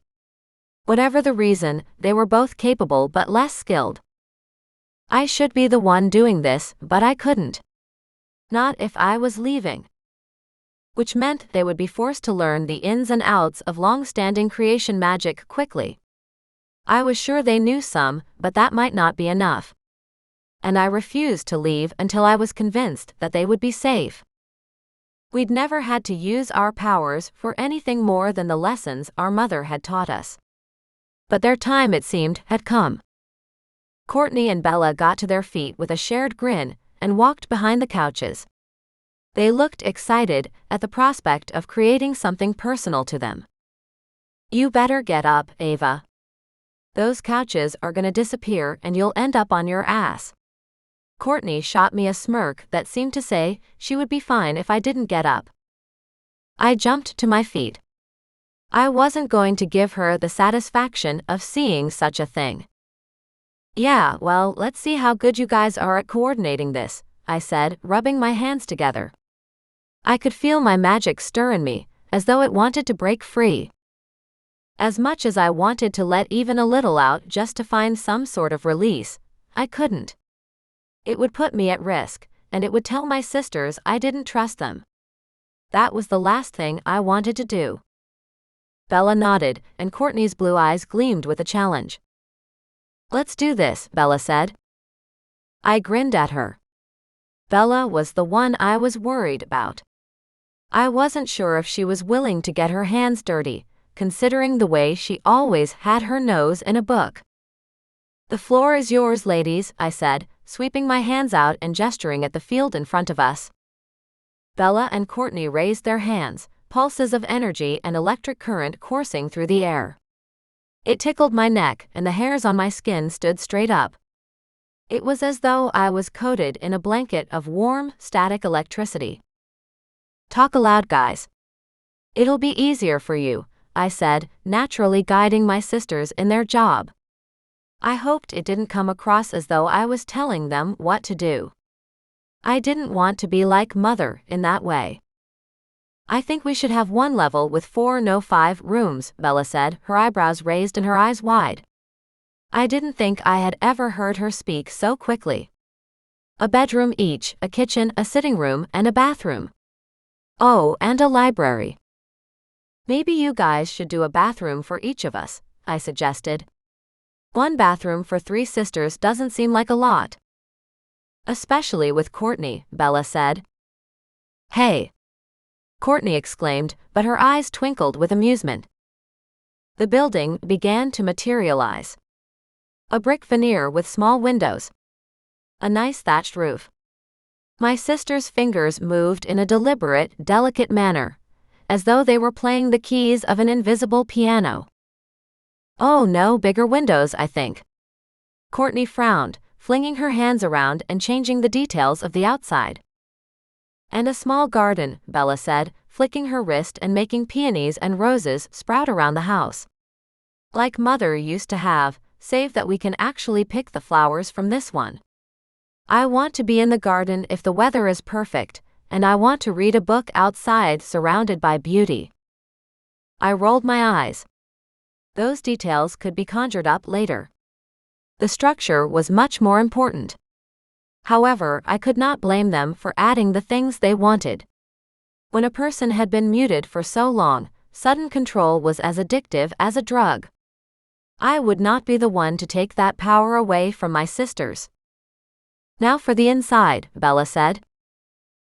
Whatever the reason, they were both capable but less skilled. I should be the one doing this, but I couldn't. Not if I was leaving. Which meant they would be forced to learn the ins and outs of long-standing creation magic quickly. I was sure they knew some, but that might not be enough. And I refused to leave until I was convinced that they would be safe. We'd never had to use our powers for anything more than the lessons our mother had taught us. But their time, it seemed, had come. Courtney and Bella got to their feet with a shared grin and walked behind the couches. They looked excited at the prospect of creating something personal to them. You better get up, Ava. Those couches are gonna disappear and you'll end up on your ass. Courtney shot me a smirk that seemed to say she would be fine if I didn't get up. I jumped to my feet. I wasn't going to give her the satisfaction of seeing such a thing. Yeah, well, let's see how good you guys are at coordinating this, I said, rubbing my hands together. I could feel my magic stir in me, as though it wanted to break free. As much as I wanted to let even a little out just to find some sort of release, I couldn't. It would put me at risk, and it would tell my sisters I didn't trust them. That was the last thing I wanted to do. Bella nodded, and Courtney's blue eyes gleamed with a challenge. Let's do this, Bella said. I grinned at her. Bella was the one I was worried about. I wasn't sure if she was willing to get her hands dirty, considering the way she always had her nose in a book. The floor is yours, ladies, I said, sweeping my hands out and gesturing at the field in front of us. Bella and Courtney raised their hands, pulses of energy and electric current coursing through the air. It tickled my neck, and the hairs on my skin stood straight up. It was as though I was coated in a blanket of warm, static electricity. Talk aloud, guys. It'll be easier for you, I said, naturally guiding my sisters in their job. I hoped it didn't come across as though I was telling them what to do. I didn't want to be like Mother in that way. I think we should have one level with 4, no 5 rooms, Bella said, her eyebrows raised and her eyes wide. I didn't think I had ever heard her speak so quickly. A bedroom each, a kitchen, a sitting room, and a bathroom. Oh, and a library. Maybe you guys should do a bathroom for each of us, I suggested. One bathroom for 3 sisters doesn't seem like a lot. Especially with Courtney, Bella said. Hey! Courtney exclaimed, but her eyes twinkled with amusement. The building began to materialize. A brick veneer with small windows. A nice thatched roof. My sister's fingers moved in a deliberate, delicate manner, as though they were playing the keys of an invisible piano. "Oh no, bigger windows, I think." Courtney frowned, flinging her hands around and changing the details of the outside. "And a small garden," Bella said, flicking her wrist and making peonies and roses sprout around the house. "Like Mother used to have, save that we can actually pick the flowers from this one. I want to be in the garden if the weather is perfect, and I want to read a book outside surrounded by beauty." I rolled my eyes. Those details could be conjured up later. The structure was much more important. However, I could not blame them for adding the things they wanted. When a person had been muted for so long, sudden control was as addictive as a drug. I would not be the one to take that power away from my sisters. "Now for the inside," Bella said.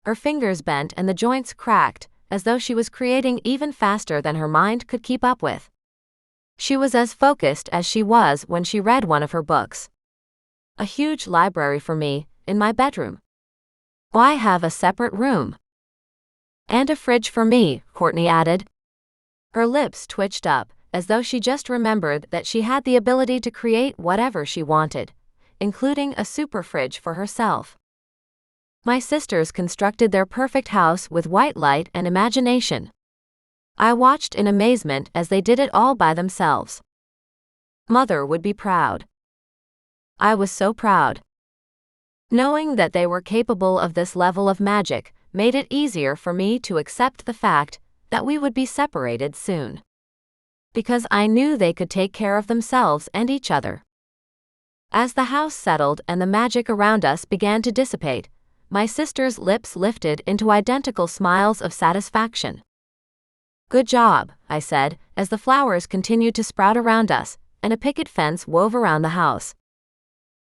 Her fingers bent and the joints cracked, as though she was creating even faster than her mind could keep up with. She was as focused as she was when she read one of her books. "A huge library for me, in my bedroom. I have a separate room. And a fridge for me," Courtney added. Her lips twitched up, as though she just remembered that she had the ability to create whatever she wanted, including a super fridge for herself. My sisters constructed their perfect house with white light and imagination. I watched in amazement as they did it all by themselves. Mother would be proud. I was so proud. Knowing that they were capable of this level of magic made it easier for me to accept the fact that we would be separated soon. Because I knew they could take care of themselves and each other. As the house settled and the magic around us began to dissipate, my sisters' lips lifted into identical smiles of satisfaction. "Good job," I said, as the flowers continued to sprout around us, and a picket fence wove around the house.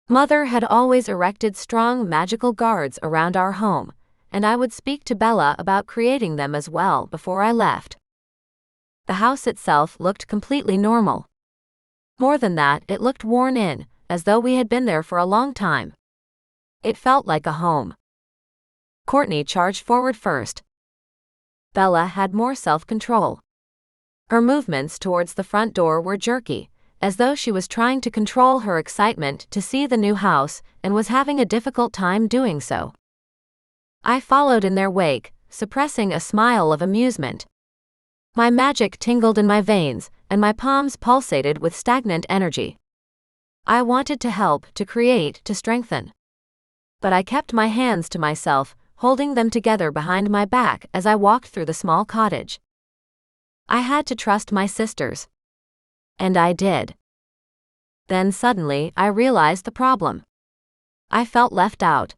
Mother had always erected strong magical guards around our home, and I would speak to Bella about creating them as well before I left. The house itself looked completely normal. More than that, it looked worn in, as though we had been there for a long time. It felt like a home. Courtney charged forward first. Bella had more self-control. Her movements towards the front door were jerky, as though she was trying to control her excitement to see the new house and was having a difficult time doing so. I followed in their wake, suppressing a smile of amusement. My magic tingled in my veins, and my palms pulsated with stagnant energy. I wanted to help, to create, to strengthen. But I kept my hands to myself, holding them together behind my back as I walked through the small cottage. I had to trust my sisters. And I did. Then suddenly, I realized the problem. I felt left out.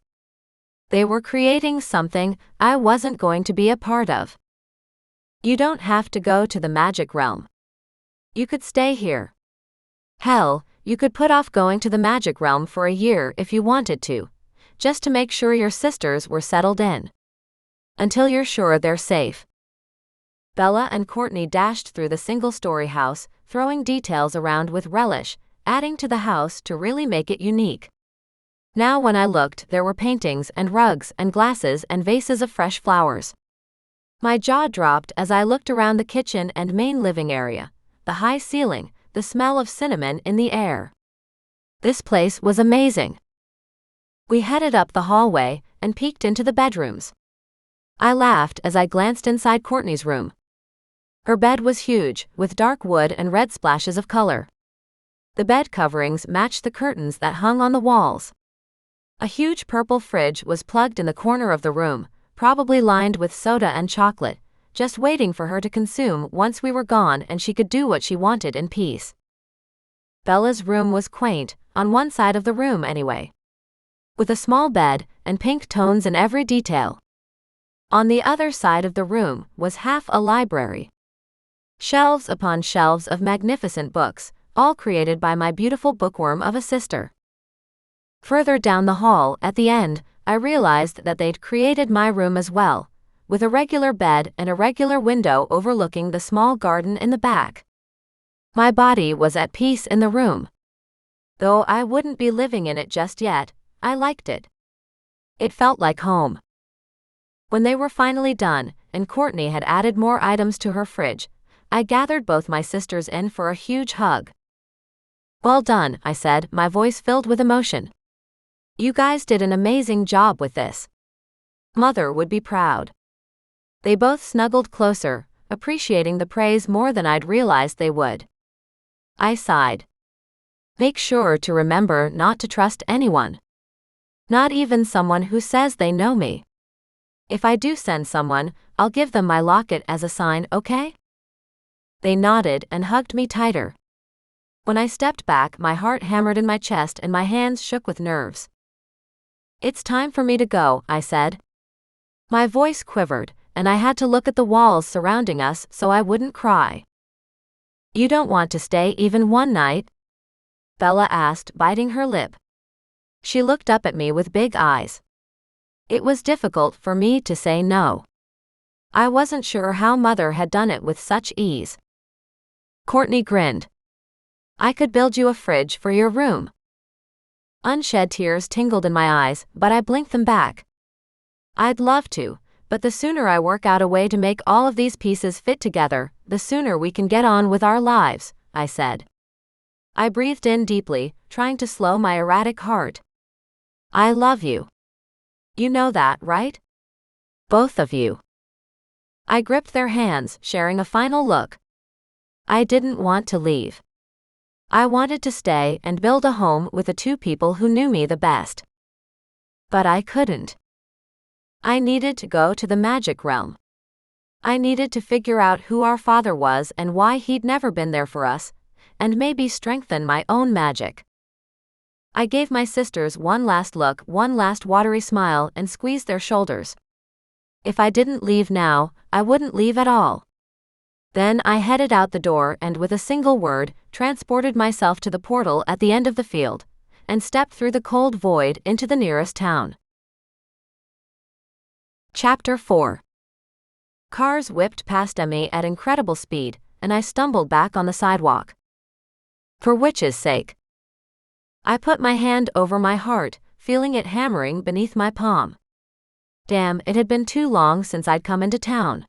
They were creating something I wasn't going to be a part of. "You don't have to go to the magic realm. You could stay here. Hell, you could put off going to the magic realm for a year if you wanted to, just to make sure your sisters were settled in. Until you're sure they're safe." Bella and Courtney dashed through the single-story house, throwing details around with relish, adding to the house to really make it unique. Now when I looked, there were paintings and rugs and glasses and vases of fresh flowers. My jaw dropped as I looked around the kitchen and main living area, the high ceiling, the smell of cinnamon in the air. This place was amazing. We headed up the hallway and peeked into the bedrooms. I laughed as I glanced inside Courtney's room. Her bed was huge, with dark wood and red splashes of color. The bed coverings matched the curtains that hung on the walls. A huge purple fridge was plugged in the corner of the room, probably lined with soda and chocolate, just waiting for her to consume once we were gone and she could do what she wanted in peace. Bella's room was quaint, on one side of the room anyway. With a small bed and pink tones in every detail. On the other side of the room was half a library. Shelves upon shelves of magnificent books, all created by my beautiful bookworm of a sister. Further down the hall, at the end, I realized that they'd created my room as well, with a regular bed and a regular window overlooking the small garden in the back. My body was at peace in the room. Though I wouldn't be living in it just yet, I liked it. It felt like home. When they were finally done, and Courtney had added more items to her fridge, I gathered both my sisters in for a huge hug. "Well done," I said, my voice filled with emotion. "You guys did an amazing job with this. Mother would be proud." They both snuggled closer, appreciating the praise more than I'd realized they would. I sighed. "Make sure to remember not to trust anyone. Not even someone who says they know me. If I do send someone, I'll give them my locket as a sign, okay?" They nodded and hugged me tighter. When I stepped back, my heart hammered in my chest and my hands shook with nerves. "It's time for me to go," I said. My voice quivered, and I had to look at the walls surrounding us so I wouldn't cry. "You don't want to stay even one night?" Bella asked, biting her lip. She looked up at me with big eyes. It was difficult for me to say no. I wasn't sure how Mother had done it with such ease. Courtney grinned. "I could build you a fridge for your room." Unshed tears tingled in my eyes, but I blinked them back. "I'd love to, but the sooner I work out a way to make all of these pieces fit together, the sooner we can get on with our lives," I said. I breathed in deeply, trying to slow my erratic heart. "I love you. You know that, right? Both of you." I gripped their hands, sharing a final look. I didn't want to leave. I wanted to stay and build a home with the two people who knew me the best. But I couldn't. I needed to go to the magic realm. I needed to figure out who our father was and why he'd never been there for us, and maybe strengthen my own magic. I gave my sisters one last look, one last watery smile, and squeezed their shoulders. If I didn't leave now, I wouldn't leave at all. Then I headed out the door and with a single word, transported myself to the portal at the end of the field, and stepped through the cold void into the nearest town. Chapter 4. Cars whipped past me at incredible speed, and I stumbled back on the sidewalk. For witch's sake. I put my hand over my heart, feeling it hammering beneath my palm. Damn, it had been too long since I'd come into town.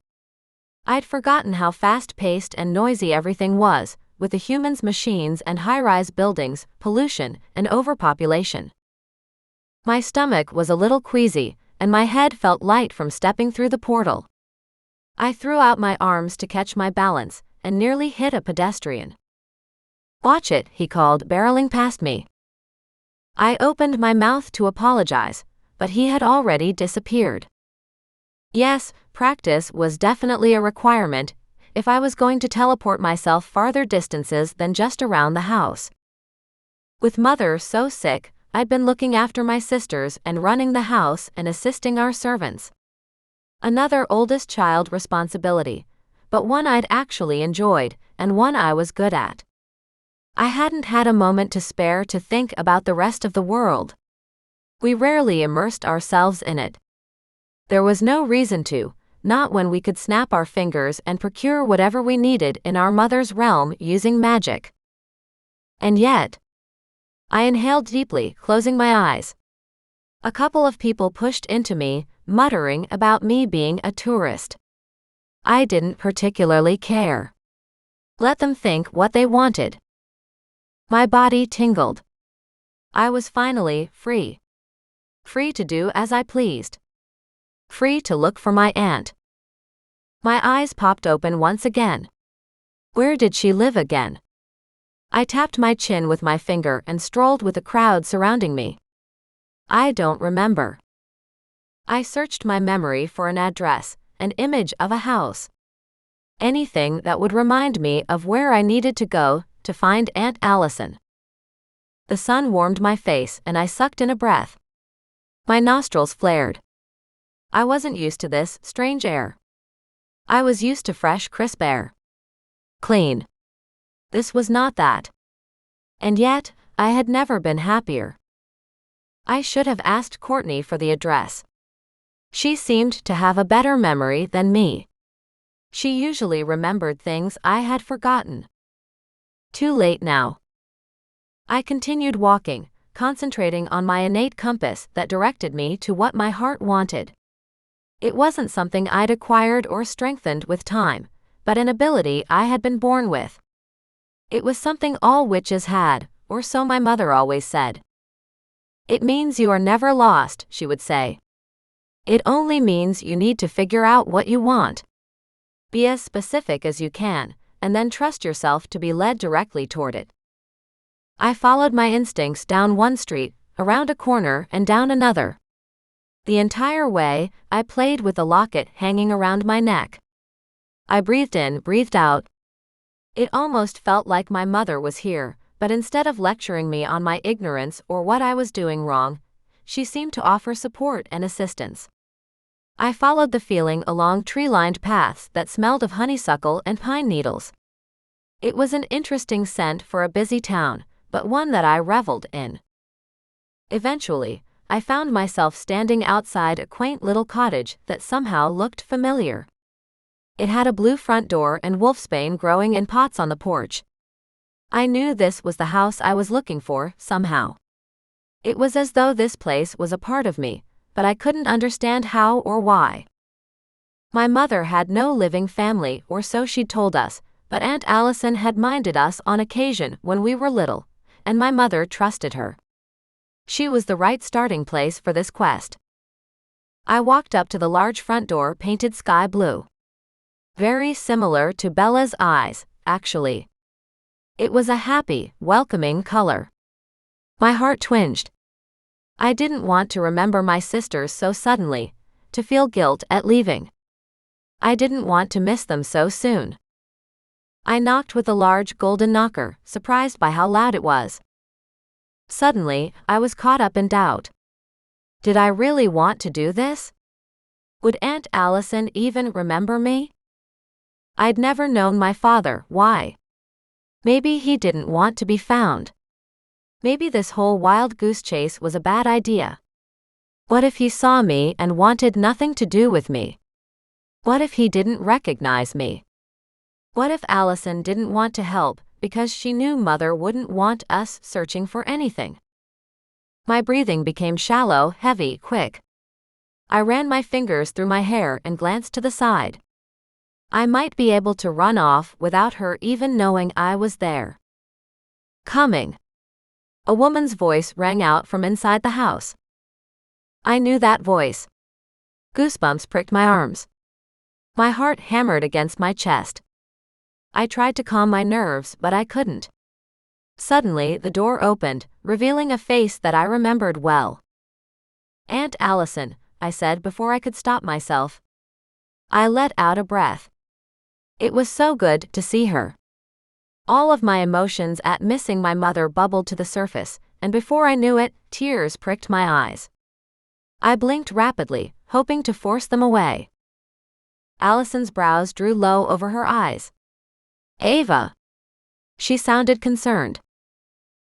I'd forgotten how fast-paced and noisy everything was, with the humans, machines, and high-rise buildings, pollution, and overpopulation. My stomach was a little queasy, and my head felt light from stepping through the portal. I threw out my arms to catch my balance, and nearly hit a pedestrian. "Watch it," he called, barreling past me. I opened my mouth to apologize, but he had already disappeared. Yes, practice was definitely a requirement if I was going to teleport myself farther distances than just around the house. With Mother so sick, I'd been looking after my sisters and running the house and assisting our servants. Another oldest child responsibility, but one I'd actually enjoyed, and one I was good at. I hadn't had a moment to spare to think about the rest of the world. We rarely immersed ourselves in it. There was no reason to, not when we could snap our fingers and procure whatever we needed in our Mother's realm using magic. And yet, I inhaled deeply, closing my eyes. A couple of people pushed into me, muttering about me being a tourist. I didn't particularly care. Let them think what they wanted. My body tingled. I was finally free. Free to do as I pleased. Free to look for my aunt. My eyes popped open once again. Where did she live again? I tapped my chin with my finger and strolled with the crowd surrounding me. I don't remember. I searched my memory for an address, an image of a house. Anything that would remind me of where I needed to go to find Aunt Allison. The sun warmed my face and I sucked in a breath. My nostrils flared. I wasn't used to this strange air. I was used to fresh, crisp air. Clean. This was not that. And yet, I had never been happier. I should have asked Courtney for the address. She seemed to have a better memory than me. She usually remembered things I had forgotten. Too late now. I continued walking, concentrating on my innate compass that directed me to what my heart wanted. It wasn't something I'd acquired or strengthened with time, but an ability I had been born with. It was something all witches had, or so my mother always said. "It means you are never lost," she would say. "It only means you need to figure out what you want. Be as specific as you can, and then trust yourself to be led directly toward it." I followed my instincts down one street, around a corner, and down another. The entire way, I played with the locket hanging around my neck. I breathed in, breathed out. It almost felt like my mother was here, but instead of lecturing me on my ignorance or what I was doing wrong, she seemed to offer support and assistance. I followed the feeling along tree-lined paths that smelled of honeysuckle and pine needles. It was an interesting scent for a busy town, but one that I reveled in. Eventually, I found myself standing outside a quaint little cottage that somehow looked familiar. It had a blue front door and wolfsbane growing in pots on the porch. I knew this was the house I was looking for, somehow. It was as though this place was a part of me, but I couldn't understand how or why. My mother had no living family, or so she'd told us, but Aunt Allison had minded us on occasion when we were little, and my mother trusted her. She was the right starting place for this quest. I walked up to the large front door painted sky blue. Very similar to Bella's eyes, actually. It was a happy, welcoming color. My heart twinged. I didn't want to remember my sisters so suddenly, to feel guilt at leaving. I didn't want to miss them so soon. I knocked with a large golden knocker, surprised by how loud it was. Suddenly, I was caught up in doubt. Did I really want to do this? Would Aunt Allison even remember me? I'd never known my father. Why? Maybe he didn't want to be found. Maybe this whole wild goose chase was a bad idea. What if he saw me and wanted nothing to do with me? What if he didn't recognize me? What if Allison didn't want to help because she knew Mother wouldn't want us searching for anything? My breathing became shallow, heavy, quick. I ran my fingers through my hair and glanced to the side. I might be able to run off without her even knowing I was there. Coming. A woman's voice rang out from inside the house. I knew that voice. Goosebumps pricked my arms. My heart hammered against my chest. I tried to calm my nerves, but I couldn't. Suddenly, the door opened, revealing a face that I remembered well. "Aunt Allison," I said before I could stop myself. I let out a breath. It was so good to see her. All of my emotions at missing my mother bubbled to the surface, and before I knew it, tears pricked my eyes. I blinked rapidly, hoping to force them away. Allison's brows drew low over her eyes. "Ava." She sounded concerned.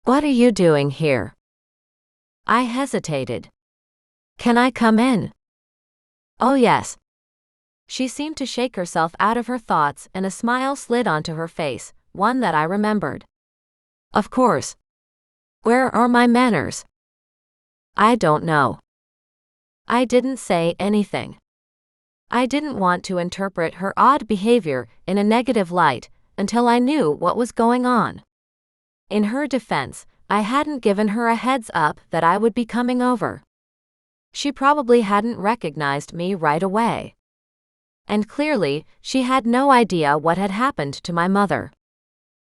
"What are you doing here?" I hesitated. "Can I come in?" "Oh yes." She seemed to shake herself out of her thoughts and a smile slid onto her face, one that I remembered. "Of course. Where are my manners?" "I don't know." I didn't say anything. I didn't want to interpret her odd behavior in a negative light until I knew what was going on. In her defense, I hadn't given her a heads up that I would be coming over. She probably hadn't recognized me right away. And clearly, she had no idea what had happened to my mother.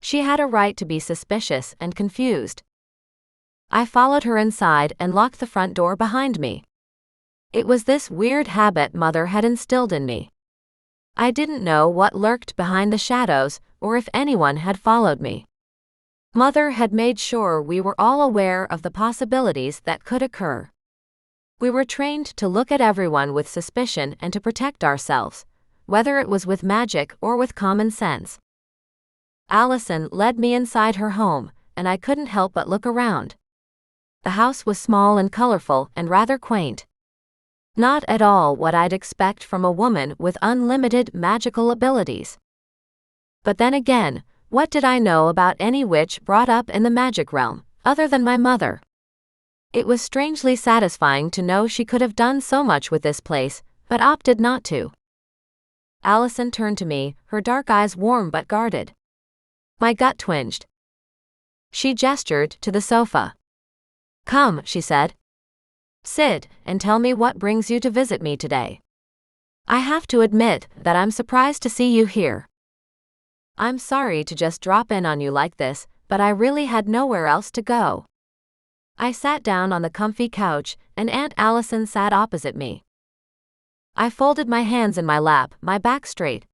She had a right to be suspicious and confused. I followed her inside and locked the front door behind me. It was this weird habit Mother had instilled in me. I didn't know what lurked behind the shadows or if anyone had followed me. Mother had made sure we were all aware of the possibilities that could occur. We were trained to look at everyone with suspicion and to protect ourselves, whether it was with magic or with common sense. Allison led me inside her home, and I couldn't help but look around. The house was small and colorful and rather quaint. Not at all what I'd expect from a woman with unlimited magical abilities. But then again, what did I know about any witch brought up in the magic realm, other than my mother? It was strangely satisfying to know she could have done so much with this place, but opted not to. Allison turned to me, her dark eyes warm but guarded. My gut twinged. She gestured to the sofa. Come, she said. Sit, and tell me what brings you to visit me today. I have to admit that I'm surprised to see you here. I'm sorry to just drop in on you like this, but I really had nowhere else to go. I sat down on the comfy couch, and Aunt Allison sat opposite me. I folded my hands in my lap, my back straight.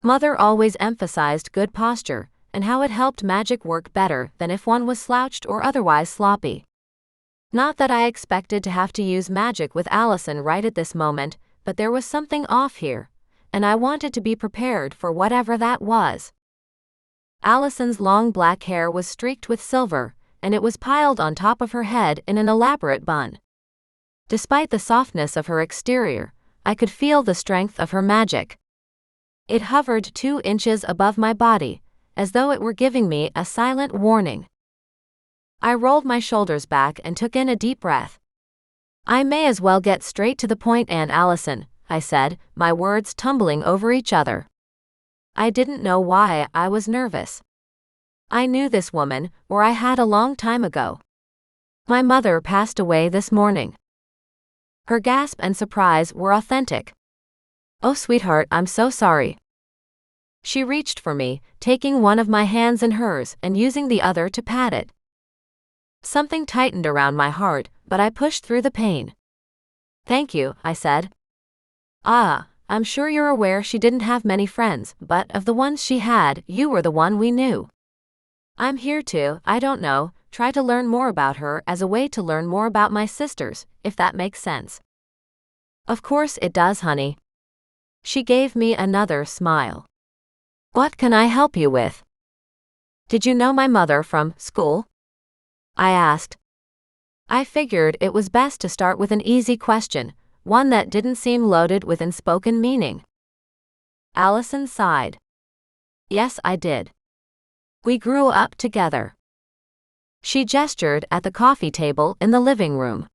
Mother always emphasized good posture, and how it helped magic work better than if one was slouched or otherwise sloppy. Not that I expected to have to use magic with Allison right at this moment, but there was something off here, and I wanted to be prepared for whatever that was. Allison's long black hair was streaked with silver, and it was piled on top of her head in an elaborate bun. Despite the softness of her exterior, I could feel the strength of her magic. It hovered 2 inches above my body, as though it were giving me a silent warning. I rolled my shoulders back and took in a deep breath. I may as well get straight to the point, Aunt Allison, I said, my words tumbling over each other. I didn't know why I was nervous. I knew this woman, or I had a long time ago. My mother passed away this morning. Her gasp and surprise were authentic. Oh, sweetheart, I'm so sorry. She reached for me, taking one of my hands in hers and using the other to pat it. Something tightened around my heart, but I pushed through the pain. Thank you, I said. I'm sure you're aware she didn't have many friends, but of the ones she had, you were the one we knew. I'm here to, I don't know, try to learn more about her as a way to learn more about my sisters, if that makes sense. Of course it does, honey. She gave me another smile. What can I help you with? Did you know my mother from school? I asked. I figured it was best to start with an easy question, one that didn't seem loaded with unspoken meaning. Allison sighed. Yes, I did. We grew up together. She gestured at the coffee table in the living room.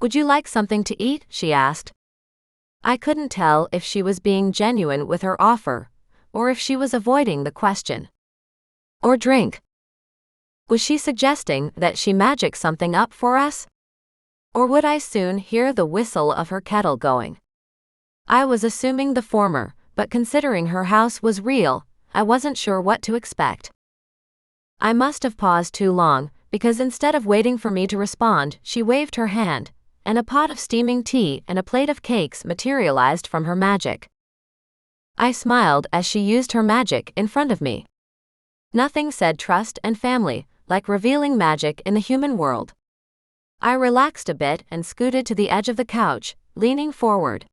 Would you like something to eat? She asked. I couldn't tell if she was being genuine with her offer, or if she was avoiding the question. Or drink. Was she suggesting that she magic something up for us? Or would I soon hear the whistle of her kettle going? I was assuming the former, but considering her house was real, I wasn't sure what to expect. I must have paused too long, because instead of waiting for me to respond, she waved her hand, and a pot of steaming tea and a plate of cakes materialized from her magic. I smiled as she used her magic in front of me. Nothing said trust and family like revealing magic in the human world. I relaxed a bit and scooted to the edge of the couch, leaning forward.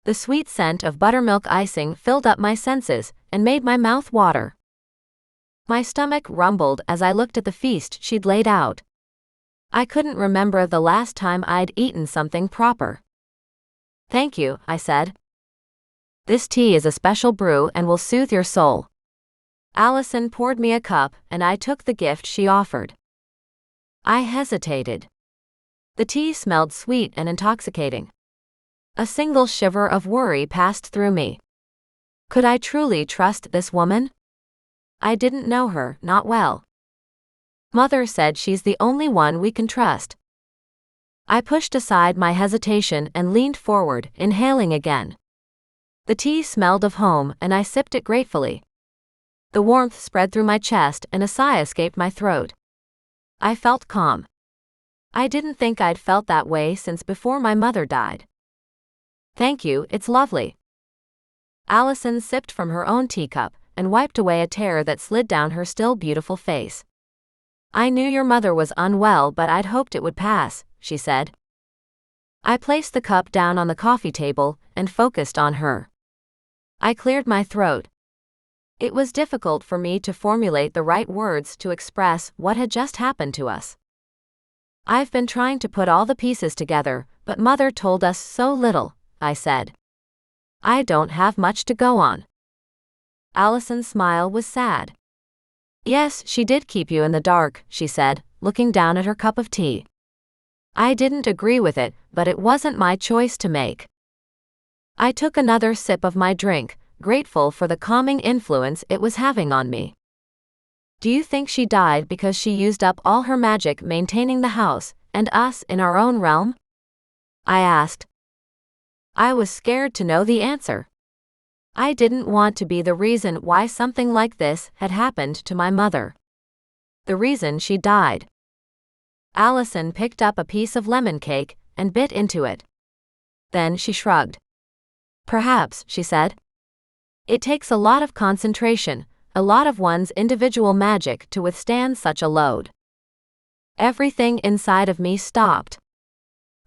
The sweet scent of buttermilk icing filled up my senses and made my mouth water. My stomach rumbled as I looked at the feast she'd laid out. I couldn't remember the last time I'd eaten something proper. Thank you, I said. This tea is a special brew and will soothe your soul. Allison poured me a cup, and I took the gift she offered. I hesitated. The tea smelled sweet and intoxicating. A single shiver of worry passed through me. Could I truly trust this woman? I didn't know her, not well. Mother said she's the only one we can trust. I pushed aside my hesitation and leaned forward, inhaling again. The tea smelled of home, and I sipped it gratefully. The warmth spread through my chest and a sigh escaped my throat. I felt calm. I didn't think I'd felt that way since before my mother died. Thank you, it's lovely. Allison sipped from her own teacup and wiped away a tear that slid down her still beautiful face. I knew your mother was unwell, but I'd hoped it would pass, she said. I placed the cup down on the coffee table and focused on her. I cleared my throat. It was difficult for me to formulate the right words to express what had just happened to us. I've been trying to put all the pieces together, but Mother told us so little, I said. I don't have much to go on. Allison's smile was sad. Yes, she did keep you in the dark, she said, looking down at her cup of tea. I didn't agree with it, but it wasn't my choice to make. I took another sip of my drink, grateful for the calming influence it was having on me. Do you think she died because she used up all her magic maintaining the house, and us in our own realm? I asked. I was scared to know the answer. I didn't want to be the reason why something like this had happened to my mother. The reason she died. Allison picked up a piece of lemon cake and bit into it. Then she shrugged. Perhaps, she said. It takes a lot of concentration, a lot of one's individual magic to withstand such a load. Everything inside of me stopped.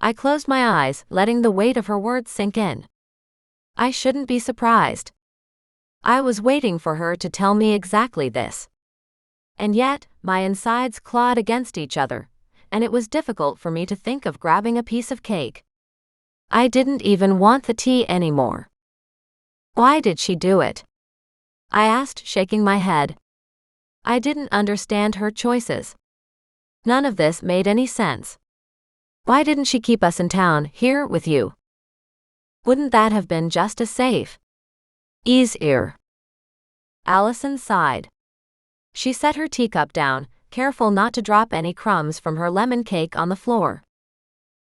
I closed my eyes, letting the weight of her words sink in. I shouldn't be surprised. I was waiting for her to tell me exactly this. And yet, my insides clawed against each other, and it was difficult for me to think of grabbing a piece of cake. I didn't even want the tea anymore. Why did she do it? I asked, shaking my head. I didn't understand her choices. None of this made any sense. Why didn't she keep us in town, here with you? Wouldn't that have been just as safe? Easier. Allison sighed. She set her teacup down, careful not to drop any crumbs from her lemon cake on the floor.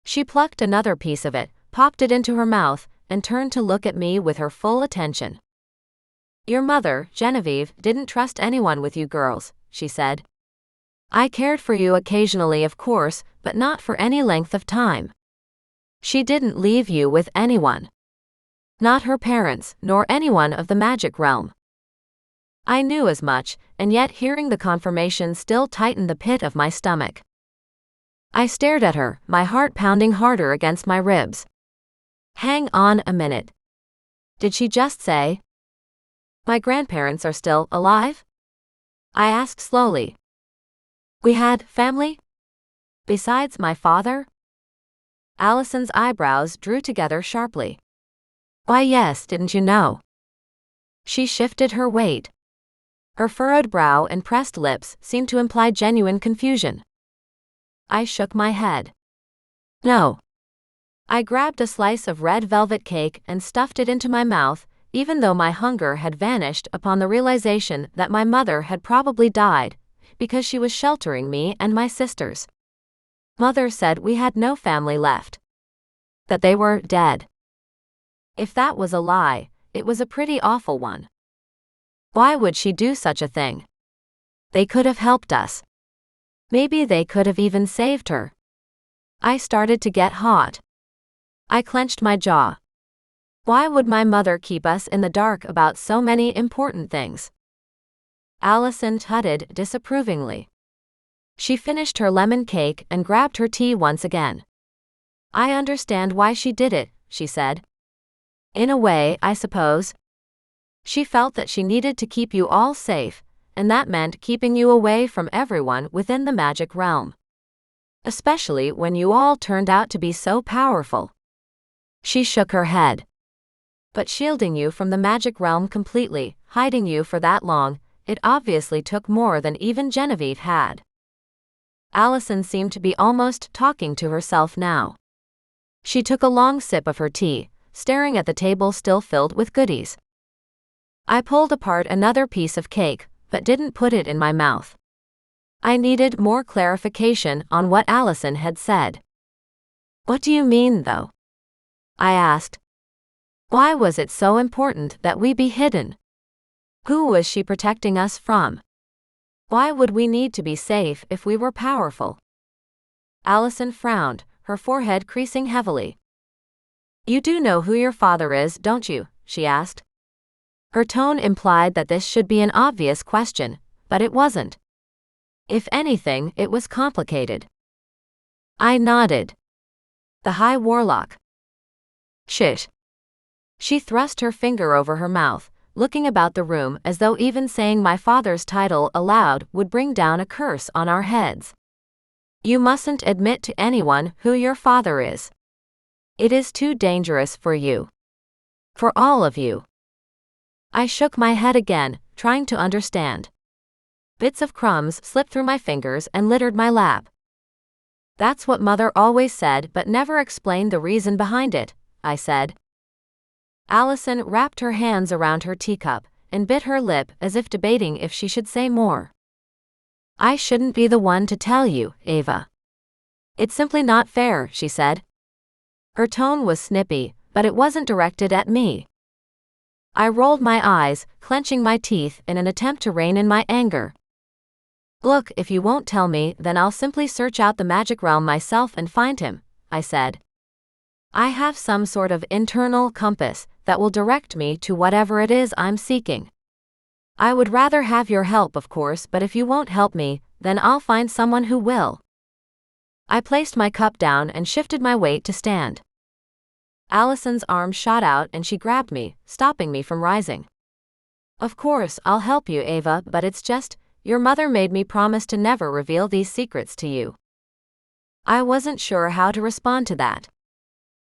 She plucked another piece of it, popped it into her mouth, and turned to look at me with her full attention. Your mother, Genevieve, didn't trust anyone with you girls, she said. I cared for you occasionally, of course, but not for any length of time. She didn't leave you with anyone. Not her parents, nor anyone of the magic realm. I knew as much, and yet hearing the confirmation still tightened the pit of my stomach. I stared at her, my heart pounding harder against my ribs. Hang on a minute. Did she just say, my grandparents are still alive? I asked slowly. We had family? Besides my father? Allison's eyebrows drew together sharply. Why yes, didn't you know? She shifted her weight. Her furrowed brow and pressed lips seemed to imply genuine confusion. I shook my head. No. I grabbed a slice of red velvet cake and stuffed it into my mouth, even though my hunger had vanished upon the realization that my mother had probably died, because she was sheltering me and my sisters. Mother said we had no family left. That they were dead. If that was a lie, it was a pretty awful one. Why would she do such a thing? They could have helped us. Maybe they could have even saved her. I started to get hot. I clenched my jaw. Why would my mother keep us in the dark about so many important things? Allison tutted disapprovingly. She finished her lemon cake and grabbed her tea once again. I understand why she did it, she said. In a way, I suppose. She felt that she needed to keep you all safe, and that meant keeping you away from everyone within the magic realm. Especially when you all turned out to be so powerful. She shook her head. But shielding you from the magic realm completely, hiding you for that long, it obviously took more than even Genevieve had. Allison seemed to be almost talking to herself now. She took a long sip of her tea, staring at the table still filled with goodies. I pulled apart another piece of cake, but didn't put it in my mouth. I needed more clarification on what Allison had said. What do you mean, though? I asked. Why was it so important that we be hidden? Who was she protecting us from? Why would we need to be safe if we were powerful? Allison frowned, her forehead creasing heavily. You do know who your father is, don't you? She asked. Her tone implied that this should be an obvious question, but it wasn't. If anything, it was complicated. I nodded. The High Warlock. Shit. She thrust her finger over her mouth, looking about the room as though even saying my father's title aloud would bring down a curse on our heads. You mustn't admit to anyone who your father is. It is too dangerous for you. For all of you. I shook my head again, trying to understand. Bits of crumbs slipped through my fingers and littered my lap. That's what Mother always said but never explained the reason behind it, I said. Allison wrapped her hands around her teacup and bit her lip as if debating if she should say more. I shouldn't be the one to tell you, Ava. It's simply not fair, she said. Her tone was snippy, but it wasn't directed at me. I rolled my eyes, clenching my teeth in an attempt to rein in my anger. Look, if you won't tell me, then I'll simply search out the magic realm myself and find him, I said. I have some sort of internal compass that will direct me to whatever it is I'm seeking. I would rather have your help, of course, but if you won't help me, then I'll find someone who will. I placed my cup down and shifted my weight to stand. Allison's arm shot out and she grabbed me, stopping me from rising. Of course, I'll help you, Ava, but it's just, your mother made me promise to never reveal these secrets to you. I wasn't sure how to respond to that.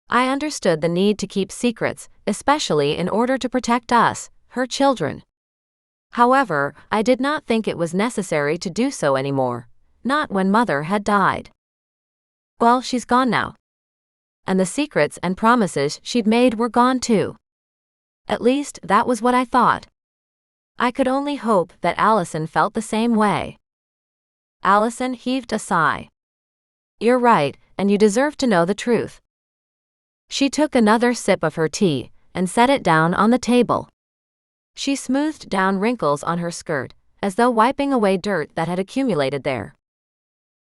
I understood the need to keep secrets, especially in order to protect us, her children. However, I did not think it was necessary to do so anymore, not when Mother had died. Well, she's gone now. And the secrets and promises she'd made were gone too. At least, that was what I thought. I could only hope that Allison felt the same way. Allison heaved a sigh. You're right, and you deserve to know the truth. She took another sip of her tea and set it down on the table. She smoothed down wrinkles on her skirt, as though wiping away dirt that had accumulated there.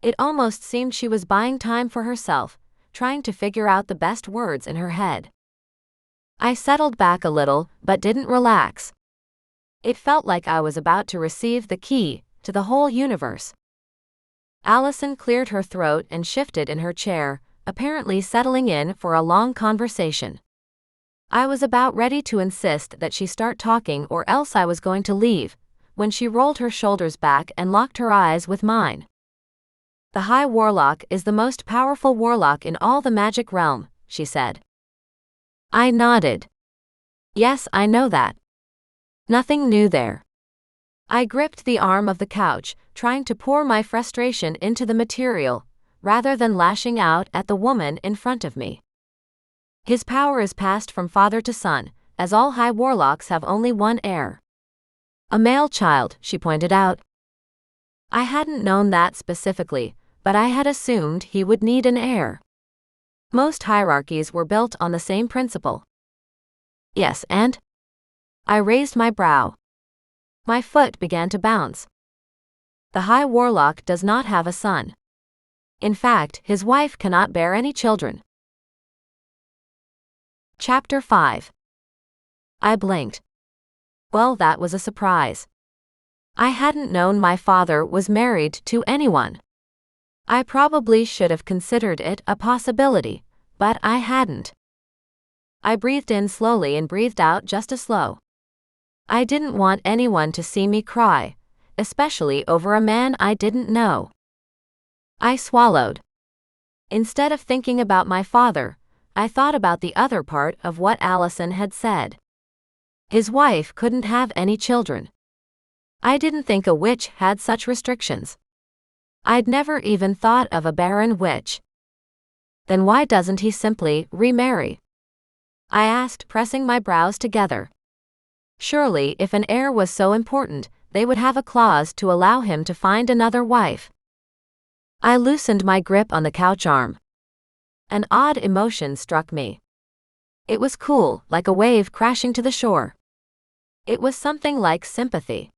It almost seemed she was buying time for herself, trying to figure out the best words in her head. I settled back a little, but didn't relax. It felt like I was about to receive the key to the whole universe. Allison cleared her throat and shifted in her chair, apparently settling in for a long conversation. I was about ready to insist that she start talking or else I was going to leave, when she rolled her shoulders back and locked her eyes with mine. The High Warlock is the most powerful warlock in all the magic realm, she said. I nodded. Yes, I know that. Nothing new there. I gripped the arm of the couch, trying to pour my frustration into the material, rather than lashing out at the woman in front of me. His power is passed from father to son, as all high warlocks have only one heir. A male child, she pointed out. I hadn't known that specifically, but I had assumed he would need an heir. Most hierarchies were built on the same principle. Yes, and? I raised my brow. My foot began to bounce. The High Warlock does not have a son. In fact, his wife cannot bear any children. Chapter 5. I blinked. Well, that was a surprise. I hadn't known my father was married to anyone. I probably should have considered it a possibility, but I hadn't. I breathed in slowly and breathed out just as slow. I didn't want anyone to see me cry, especially over a man I didn't know. I swallowed. Instead of thinking about my father, I thought about the other part of what Allison had said. His wife couldn't have any children. I didn't think a witch had such restrictions. I'd never even thought of a barren witch. Then why doesn't he simply remarry? I asked, pressing my brows together. Surely, if an heir was so important, they would have a clause to allow him to find another wife. I loosened my grip on the couch arm. An odd emotion struck me. It was cool, like a wave crashing to the shore. It was something like sympathy.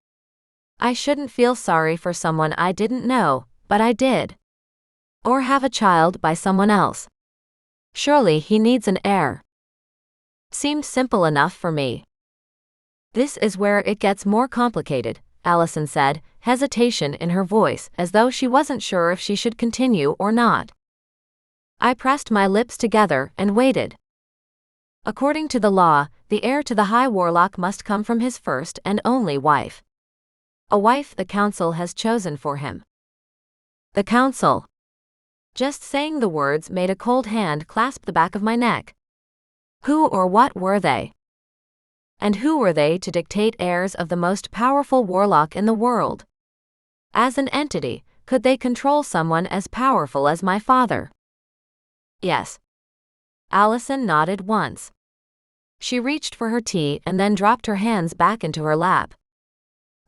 I shouldn't feel sorry for someone I didn't know, but I did. Or have a child by someone else. Surely he needs an heir. Seemed simple enough for me. This is where it gets more complicated, Allison said, hesitation in her voice, as though she wasn't sure if she should continue or not. I pressed my lips together and waited. According to the law, the heir to the High Warlock must come from his first and only wife. A wife the council has chosen for him. The council. Just saying the words made a cold hand clasp the back of my neck. Who or what were they? And who were they to dictate heirs of the most powerful warlock in the world? As an entity, could they control someone as powerful as my father? Yes. Allison nodded once. She reached for her tea and then dropped her hands back into her lap.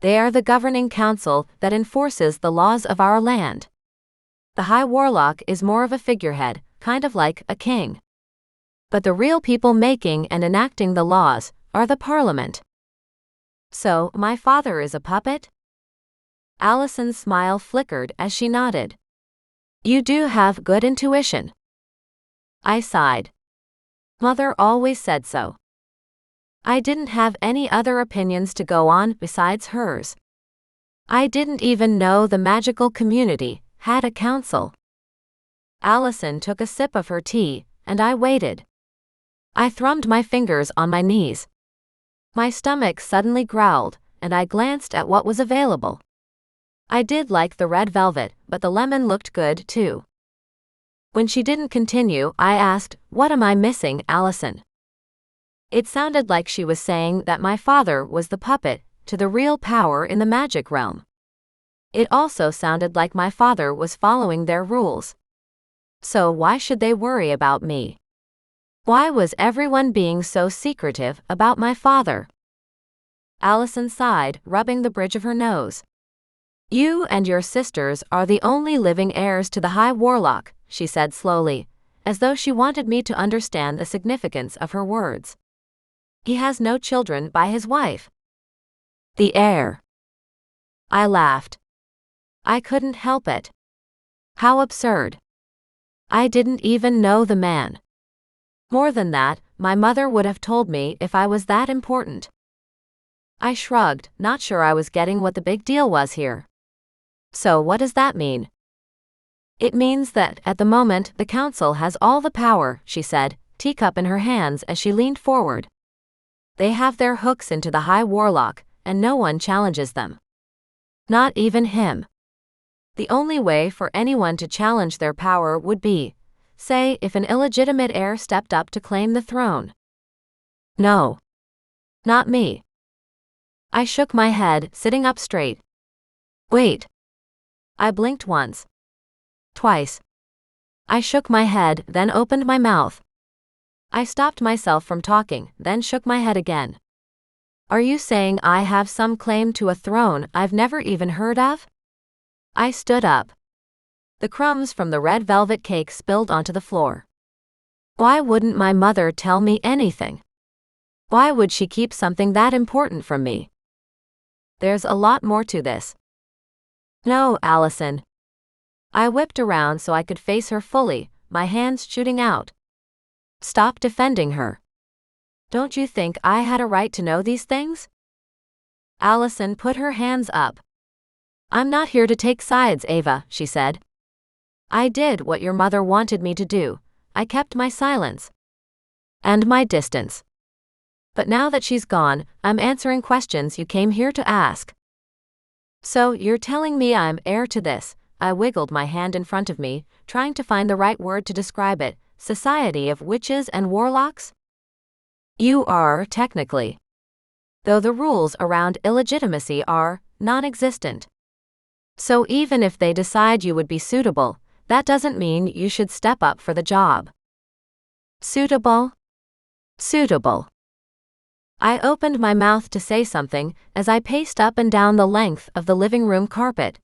They are the governing council that enforces the laws of our land. The High Warlock is more of a figurehead, kind of like a king. But the real people making and enacting the laws are the Parliament. So, my father is a puppet? Allison's smile flickered as she nodded. You do have good intuition. I sighed. Mother always said so. I didn't have any other opinions to go on besides hers. I didn't even know the magical community had a council. Allison took a sip of her tea, and I waited. I thrummed my fingers on my knees. My stomach suddenly growled, and I glanced at what was available. I did like the red velvet, but the lemon looked good too. When she didn't continue, I asked, "What am I missing, Allison?" It sounded like she was saying that my father was the puppet to the real power in the magic realm. It also sounded like my father was following their rules. So why should they worry about me? Why was everyone being so secretive about my father? Allison sighed, rubbing the bridge of her nose. You and your sisters are the only living heirs to the High Warlock, she said slowly, as though she wanted me to understand the significance of her words. He has no children by his wife. The heir. I laughed. I couldn't help it. How absurd. I didn't even know the man. More than that, my mother would have told me if I was that important. I shrugged, not sure I was getting what the big deal was here. So what does that mean? It means that, at the moment, the council has all the power, she said, teacup in her hands as she leaned forward. They have their hooks into the High Warlock, and no one challenges them. Not even him. The only way for anyone to challenge their power would be, say, if an illegitimate heir stepped up to claim the throne. No. Not me. I shook my head, sitting up straight. Wait. I blinked once. Twice. I shook my head, then opened my mouth. I stopped myself from talking, then shook my head again. Are you saying I have some claim to a throne I've never even heard of? I stood up. The crumbs from the red velvet cake spilled onto the floor. Why wouldn't my mother tell me anything? Why would she keep something that important from me? There's a lot more to this. No, Allison. I whipped around so I could face her fully, my hands shooting out. Stop defending her. Don't you think I had a right to know these things? Allison put her hands up. I'm not here to take sides, Ava, she said. I did what your mother wanted me to do. I kept my silence. And my distance. But now that she's gone, I'm answering questions you came here to ask. So you're telling me I'm heir to this? I wiggled my hand in front of me, trying to find the right word to describe it. Society of witches and warlocks? You are, technically. Though the rules around illegitimacy are non-existent. So even if they decide you would be suitable, that doesn't mean you should step up for the job. Suitable? Suitable. I opened my mouth to say something as I paced up and down the length of the living room carpet.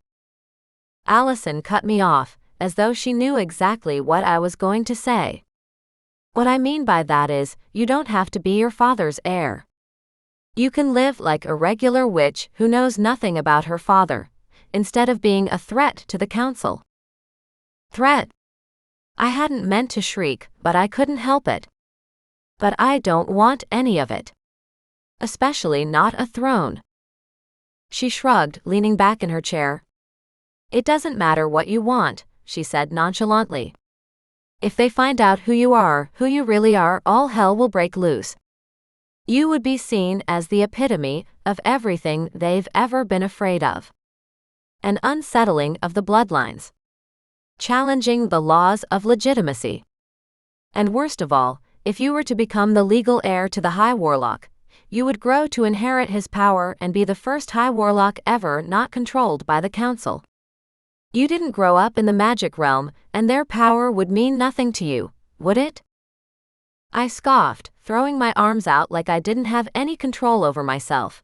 Allison cut me off, as though she knew exactly what I was going to say. What I mean by that is, you don't have to be your father's heir. You can live like a regular witch who knows nothing about her father, instead of being a threat to the council. Threat? I hadn't meant to shriek, but I couldn't help it. But I don't want any of it. Especially not a throne. She shrugged, leaning back in her chair. It doesn't matter what you want, she said nonchalantly. If they find out who you really are, all hell will break loose. You would be seen as the epitome of everything they've ever been afraid of. An unsettling of the bloodlines. Challenging the laws of legitimacy. And worst of all, if you were to become the legal heir to the High Warlock, you would grow to inherit his power and be the first High Warlock ever not controlled by the council. You didn't grow up in the magic realm, and their power would mean nothing to you, would it? I scoffed, throwing my arms out like I didn't have any control over myself.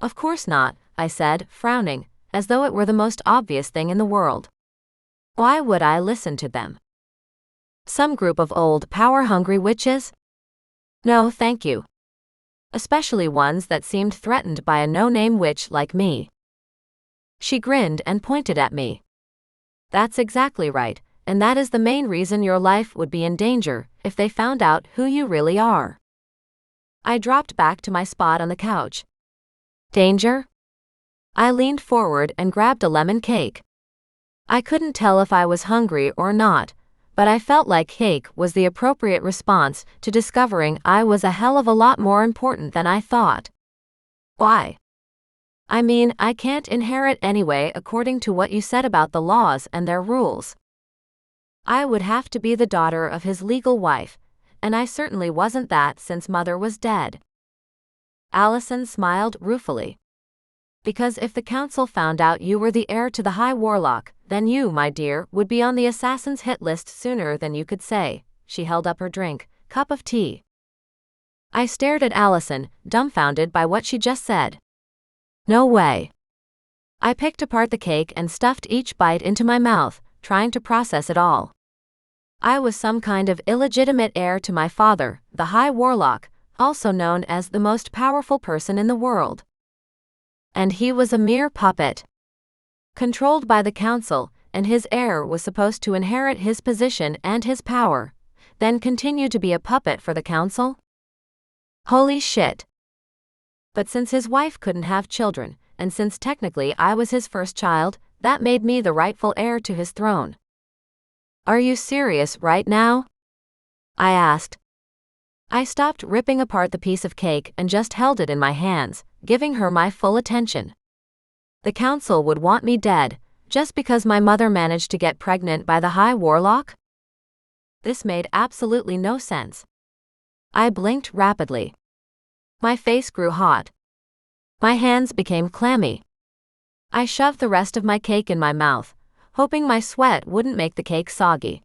Of course not, I said, frowning, as though it were the most obvious thing in the world. Why would I listen to them? Some group of old, power-hungry witches? No, thank you. Especially ones that seemed threatened by a no-name witch like me. She grinned and pointed at me. That's exactly right, and that is the main reason your life would be in danger if they found out who you really are. I dropped back to my spot on the couch. Danger? I leaned forward and grabbed a lemon cake. I couldn't tell if I was hungry or not, but I felt like cake was the appropriate response to discovering I was a hell of a lot more important than I thought. Why? I mean, I can't inherit anyway according to what you said about the laws and their rules. I would have to be the daughter of his legal wife, and I certainly wasn't that since Mother was dead. Allison smiled ruefully. Because if the council found out you were the heir to the High Warlock, then you, my dear, would be on the assassin's hit list sooner than you could say. She held up her cup of tea. I stared at Allison, dumbfounded by what she just said. No way. I picked apart the cake and stuffed each bite into my mouth, trying to process it all. I was some kind of illegitimate heir to my father, the High Warlock, also known as the most powerful person in the world. And he was a mere puppet. Controlled by the council, and his heir was supposed to inherit his position and his power, then continue to be a puppet for the council? Holy shit. But since his wife couldn't have children, and since technically I was his first child, that made me the rightful heir to his throne. Are you serious right now? I asked. I stopped ripping apart the piece of cake and just held it in my hands, giving her my full attention. The council would want me dead, just because my mother managed to get pregnant by the High Warlock? This made absolutely no sense. I blinked rapidly. My face grew hot. My hands became clammy. I shoved the rest of my cake in my mouth, hoping my sweat wouldn't make the cake soggy.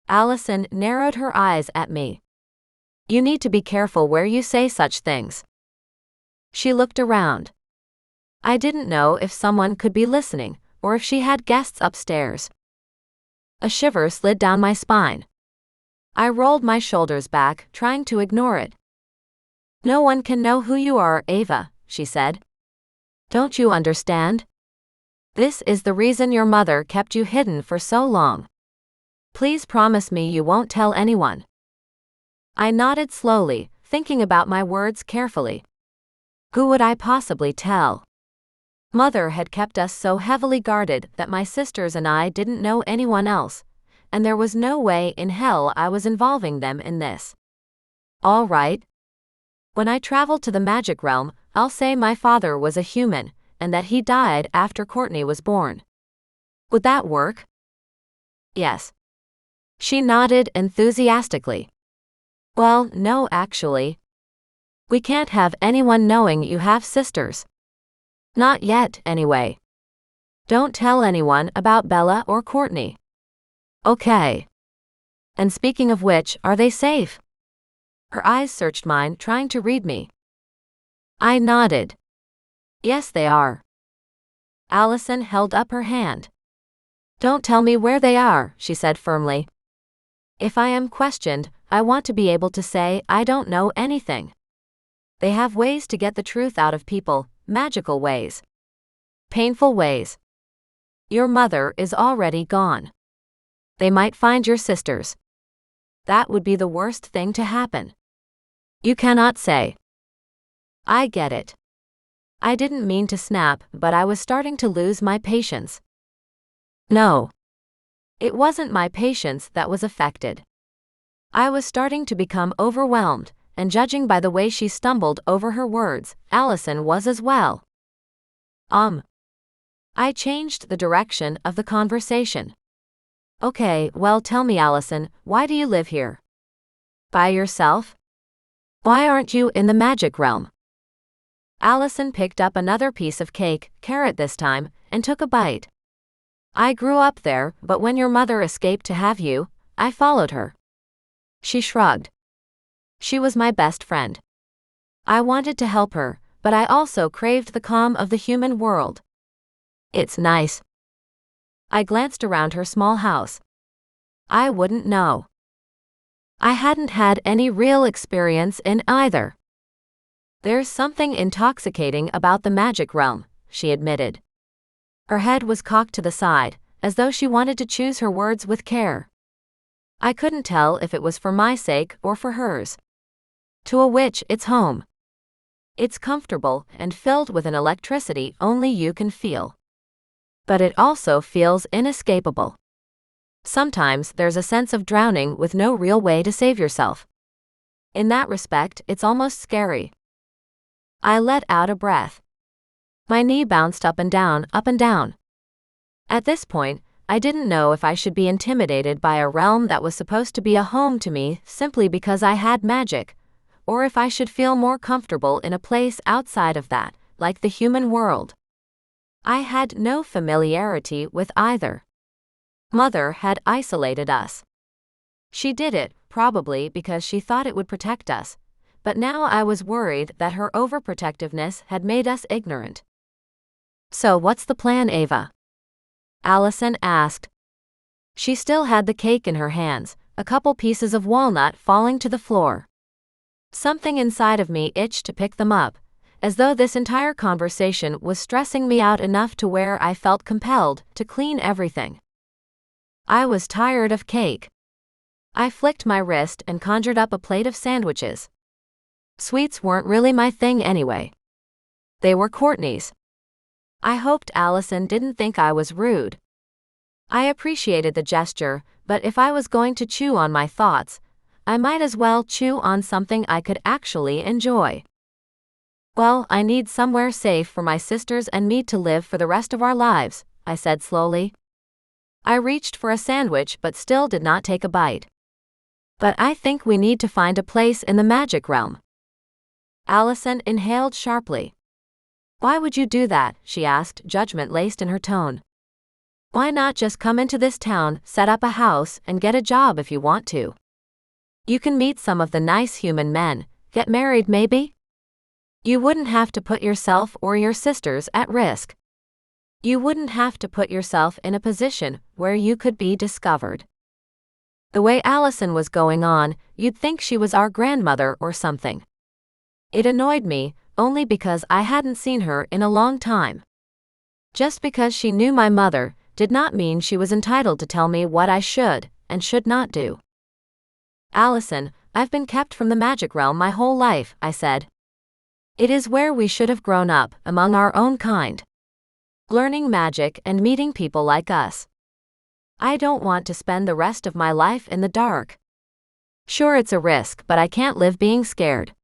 Allison narrowed her eyes at me. You need to be careful where you say such things. She looked around. I didn't know if someone could be listening, or if she had guests upstairs. A shiver slid down my spine. I rolled my shoulders back, trying to ignore it. No one can know who you are, Ava, she said. Don't you understand? This is the reason your mother kept you hidden for so long. Please promise me you won't tell anyone. I nodded slowly, thinking about my words carefully. Who would I possibly tell? Mother had kept us so heavily guarded that my sisters and I didn't know anyone else, and there was no way in hell I was involving them in this. All right. When I travel to the magic realm, I'll say my father was a human, and that he died after Courtney was born. Would that work? Yes. She nodded enthusiastically. Well, no, actually. We can't have anyone knowing you have sisters. Not yet, anyway. Don't tell anyone about Bella or Courtney. Okay. And speaking of which, are they safe? Her eyes searched mine, trying to read me. I nodded. Yes, they are. Allison held up her hand. Don't tell me where they are, she said firmly. If I am questioned, I want to be able to say I don't know anything. They have ways to get the truth out of people, magical ways. Painful ways. Your mother is already gone. They might find your sisters. That would be the worst thing to happen. You cannot say. I get it. I didn't mean to snap, but I was starting to lose my patience. No. It wasn't my patience that was affected. I was starting to become overwhelmed, and judging by the way she stumbled over her words, Allison was as well. I changed the direction of the conversation. Okay, well, tell me, Allison, why do you live here? By yourself? Why aren't you in the magic realm? Allison picked up another piece of cake, carrot this time, and took a bite. I grew up there, but when your mother escaped to have you, I followed her. She shrugged. She was my best friend. I wanted to help her, but I also craved the calm of the human world. It's nice. I glanced around her small house. I wouldn't know. I hadn't had any real experience in either. There's something intoxicating about the magic realm, she admitted. Her head was cocked to the side, as though she wanted to choose her words with care. I couldn't tell if it was for my sake or for hers. To a witch, it's home. It's comfortable and filled with an electricity only you can feel. But it also feels inescapable. Sometimes there's a sense of drowning with no real way to save yourself. In that respect, it's almost scary. I let out a breath. My knee bounced up and down, up and down. At this point, I didn't know if I should be intimidated by a realm that was supposed to be a home to me simply because I had magic, or if I should feel more comfortable in a place outside of that, like the human world. I had no familiarity with either. Mother had isolated us. She did it, probably because she thought it would protect us, but now I was worried that her overprotectiveness had made us ignorant. So what's the plan, Ava? Allison asked. She still had the cake in her hands, a couple pieces of walnut falling to the floor. Something inside of me itched to pick them up, as though this entire conversation was stressing me out enough to where I felt compelled to clean everything. I was tired of cake. I flicked my wrist and conjured up a plate of sandwiches. Sweets weren't really my thing anyway. They were Courtney's. I hoped Allison didn't think I was rude. I appreciated the gesture, but if I was going to chew on my thoughts, I might as well chew on something I could actually enjoy. Well, I need somewhere safe for my sisters and me to live for the rest of our lives, I said slowly. I reached for a sandwich but still did not take a bite. But I think we need to find a place in the magic realm. Allison inhaled sharply. Why would you do that? She asked, judgment laced in her tone. Why not just come into this town, set up a house, and get a job if you want to? You can meet some of the nice human men, get married maybe? You wouldn't have to put yourself or your sisters at risk. You wouldn't have to put yourself in a position where you could be discovered. The way Allison was going on, you'd think she was our grandmother or something. It annoyed me, only because I hadn't seen her in a long time. Just because she knew my mother did not mean she was entitled to tell me what I should and should not do. Allison, I've been kept from the magic realm my whole life, I said. It is where we should have grown up, among our own kind. Learning magic and meeting people like us. I don't want to spend the rest of my life in the dark. Sure, it's a risk, but I can't live being scared.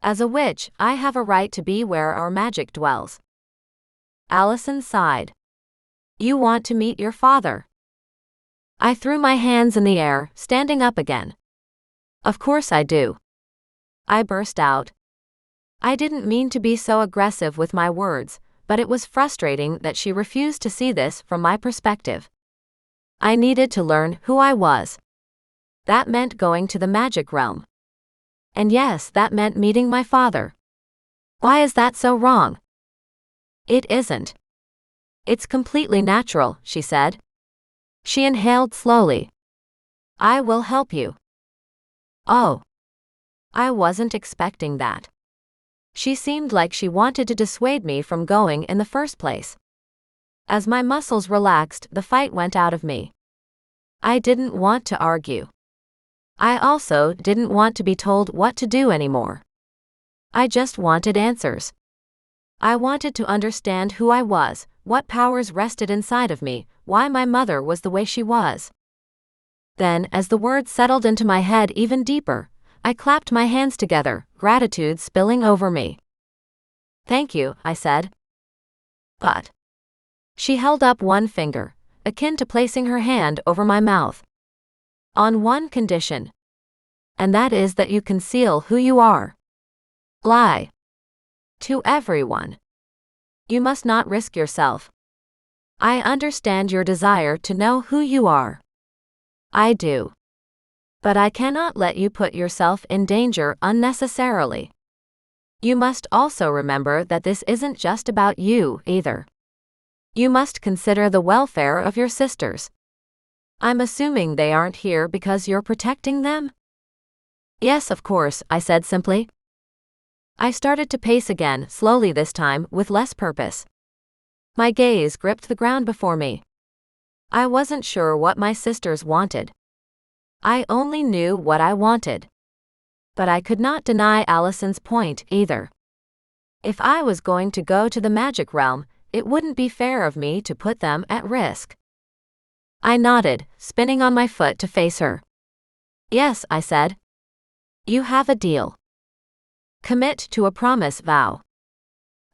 As a witch, I have a right to be where our magic dwells. Allison sighed. You want to meet your father? I threw my hands in the air, standing up again. Of course I do. I burst out. I didn't mean to be so aggressive with my words, but it was frustrating that she refused to see this from my perspective. I needed to learn who I was. That meant going to the magic realm. And yes, that meant meeting my father. Why is that so wrong? It isn't. It's completely natural, she said. She inhaled slowly. I will help you. Oh. I wasn't expecting that. She seemed like she wanted to dissuade me from going in the first place. As my muscles relaxed, the fight went out of me. I didn't want to argue. I also didn't want to be told what to do anymore. I just wanted answers. I wanted to understand who I was, what powers rested inside of me, why my mother was the way she was. Then, as the words settled into my head even deeper, I clapped my hands together, gratitude spilling over me. Thank you, I said. But. She held up one finger, akin to placing her hand over my mouth. On one condition. And that is that you conceal who you are. Lie. To everyone. You must not risk yourself. I understand your desire to know who you are. I do. But I cannot let you put yourself in danger unnecessarily. You must also remember that this isn't just about you, either. You must consider the welfare of your sisters. I'm assuming they aren't here because you're protecting them? Yes, of course, I said simply. I started to pace again, slowly this time, with less purpose. My gaze gripped the ground before me. I wasn't sure what my sisters wanted. I only knew what I wanted. But I could not deny Allison's point either. If I was going to go to the magic realm, it wouldn't be fair of me to put them at risk. I nodded, spinning on my foot to face her. Yes, I said. You have a deal. Commit to a promise vow.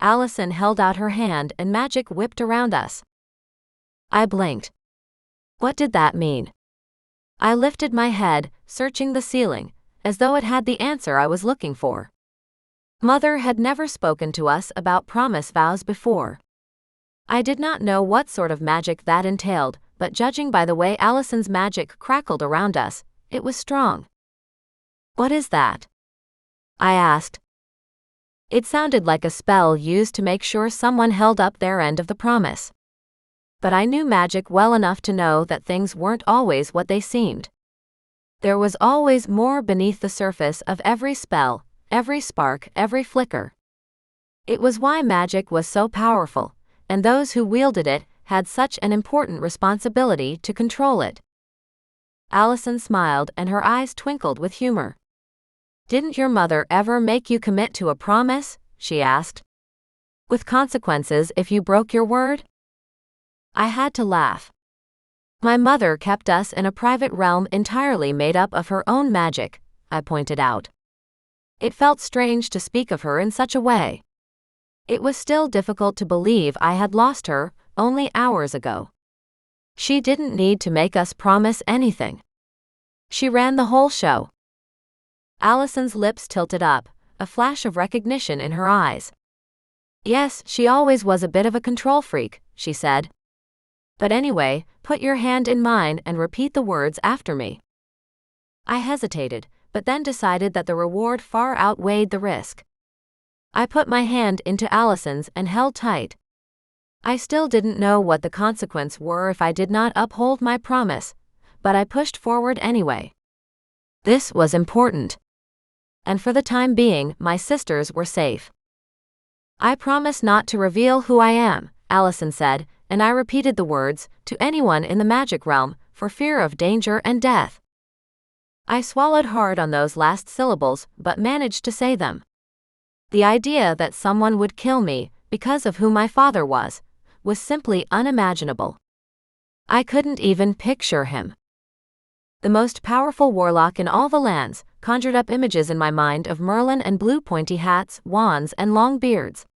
Allison held out her hand and magic whipped around us. I blinked. What did that mean? I lifted my head, searching the ceiling, as though it had the answer I was looking for. Mother had never spoken to us about promise vows before. I did not know what sort of magic that entailed, but judging by the way Allison's magic crackled around us, it was strong. What is that? I asked. It sounded like a spell used to make sure someone held up their end of the promise. But I knew magic well enough to know that things weren't always what they seemed. There was always more beneath the surface of every spell, every spark, every flicker. It was why magic was so powerful, and those who wielded it had such an important responsibility to control it. Allison smiled and her eyes twinkled with humor. Didn't your mother ever make you commit to a promise? She asked. With consequences if you broke your word? I had to laugh. My mother kept us in a private realm entirely made up of her own magic, I pointed out. It felt strange to speak of her in such a way. It was still difficult to believe I had lost her only hours ago. She didn't need to make us promise anything. She ran the whole show. Allison's lips tilted up, a flash of recognition in her eyes. Yes, she always was a bit of a control freak, she said. But anyway, put your hand in mine and repeat the words after me. I hesitated, but then decided that the reward far outweighed the risk. I put my hand into Allison's and held tight. I still didn't know what the consequences were if I did not uphold my promise, but I pushed forward anyway. This was important. And for the time being, my sisters were safe. I promise not to reveal who I am, Allison said, and I repeated the words, to anyone in the magic realm, for fear of danger and death. I swallowed hard on those last syllables, but managed to say them. The idea that someone would kill me, because of who my father was simply unimaginable. I couldn't even picture him. The most powerful warlock in all the lands conjured up images in my mind of Merlin and blue pointy hats, wands, and long beards.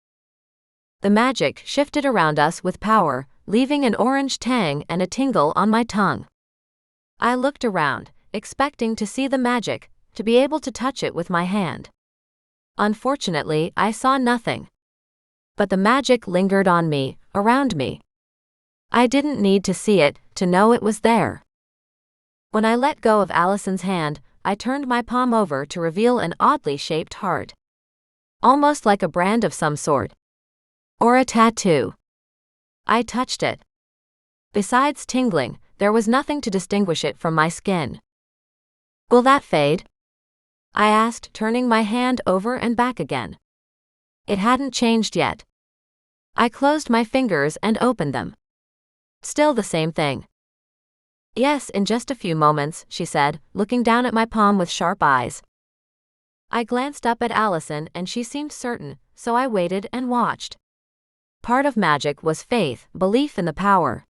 The magic shifted around us with power, leaving an orange tang and a tingle on my tongue. I looked around, expecting to see the magic, to be able to touch it with my hand. Unfortunately, I saw nothing. But the magic lingered on me, around me. I didn't need to see it to know it was there. When I let go of Allison's hand, I turned my palm over to reveal an oddly shaped heart. Almost like a brand of some sort. Or a tattoo. I touched it. Besides tingling, there was nothing to distinguish it from my skin. Will that fade? I asked, turning my hand over and back again. It hadn't changed yet. I closed my fingers and opened them. Still the same thing. Yes, in just a few moments, she said, looking down at my palm with sharp eyes. I glanced up at Allison and she seemed certain, so I waited and watched. Part of magic was faith, belief in the power.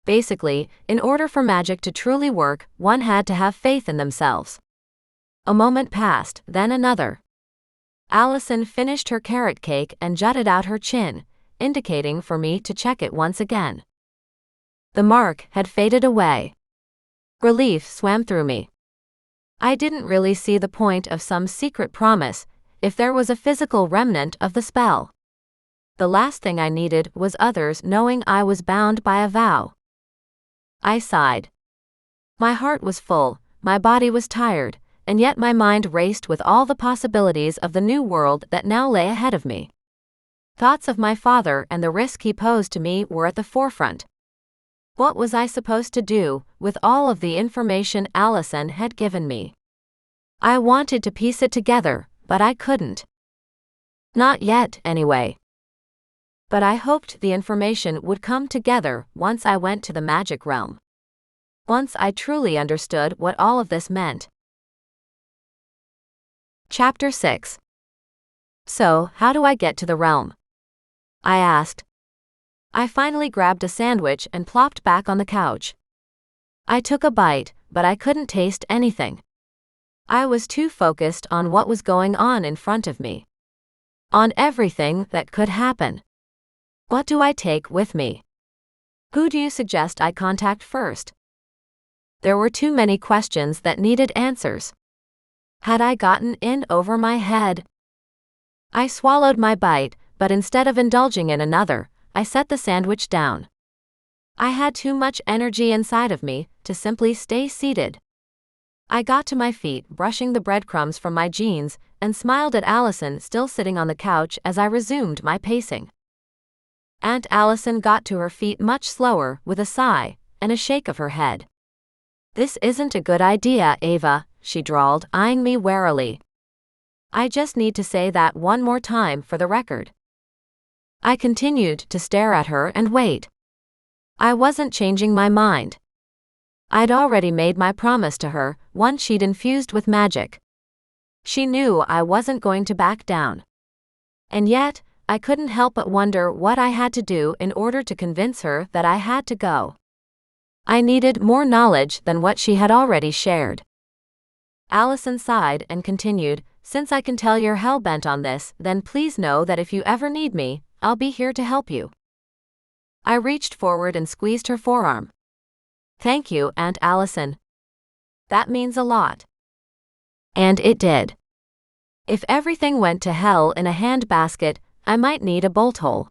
Basically, in order for magic to truly work, one had to have faith in themselves. A moment passed, then another. Allison finished her carrot cake and jutted out her chin, indicating for me to check it once again. The mark had faded away. Relief swam through me. I didn't really see the point of some secret promise, if there was a physical remnant of the spell. The last thing I needed was others knowing I was bound by a vow. I sighed. My heart was full, my body was tired, and yet my mind raced with all the possibilities of the new world that now lay ahead of me. Thoughts of my father and the risk he posed to me were at the forefront. What was I supposed to do with all of the information Allison had given me? I wanted to piece it together, but I couldn't. Not yet, anyway. But I hoped the information would come together once I went to the magic realm. Once I truly understood what all of this meant. Chapter 6. So, how do I get to the realm? I asked. I finally grabbed a sandwich and plopped back on the couch. I took a bite, but I couldn't taste anything. I was too focused on what was going on in front of me. On everything that could happen. What do I take with me? Who do you suggest I contact first? There were too many questions that needed answers. Had I gotten in over my head? I swallowed my bite, but instead of indulging in another, I set the sandwich down. I had too much energy inside of me to simply stay seated. I got to my feet, brushing the breadcrumbs from my jeans, and smiled at Allison still sitting on the couch as I resumed my pacing. Aunt Allison got to her feet much slower, with a sigh and a shake of her head. "This isn't a good idea, Ava," she drawled, eyeing me warily. "I just need to say that one more time for the record." I continued to stare at her and wait. I wasn't changing my mind. I'd already made my promise to her, one she'd infused with magic. She knew I wasn't going to back down. And yet, I couldn't help but wonder what I had to do in order to convince her that I had to go. I needed more knowledge than what she had already shared. Allison sighed and continued, "Since I can tell you're hell-bent on this, then please know that if you ever need me, I'll be here to help you." I reached forward and squeezed her forearm. "Thank you, Aunt Allison. That means a lot." And it did. If everything went to hell in a handbasket, I might need a bolt hole.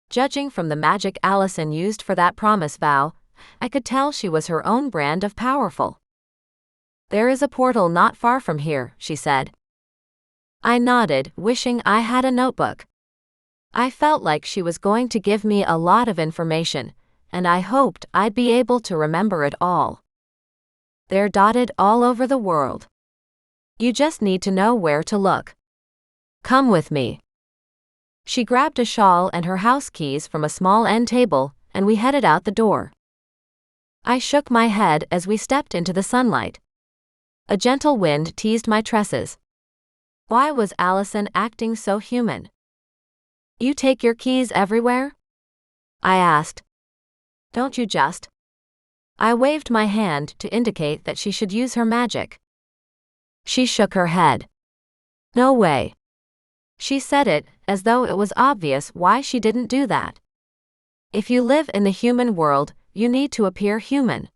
Judging from the magic Allison used for that promise vow, I could tell she was her own brand of powerful. "There is a portal not far from here," she said. I nodded, wishing I had a notebook. I felt like she was going to give me a lot of information, and I hoped I'd be able to remember it all. They're dotted all over the world. You just need to know where to look. Come with me. She grabbed a shawl and her house keys from a small end table, and we headed out the door. I shook my head as we stepped into the sunlight. A gentle wind teased my tresses. Why was Allison acting so human? "You take your keys everywhere?" I asked. "Don't you just?" I waved my hand to indicate that she should use her magic. She shook her head. "No way." She said it as though it was obvious why she didn't do that. If you live in the human world, you need to appear human.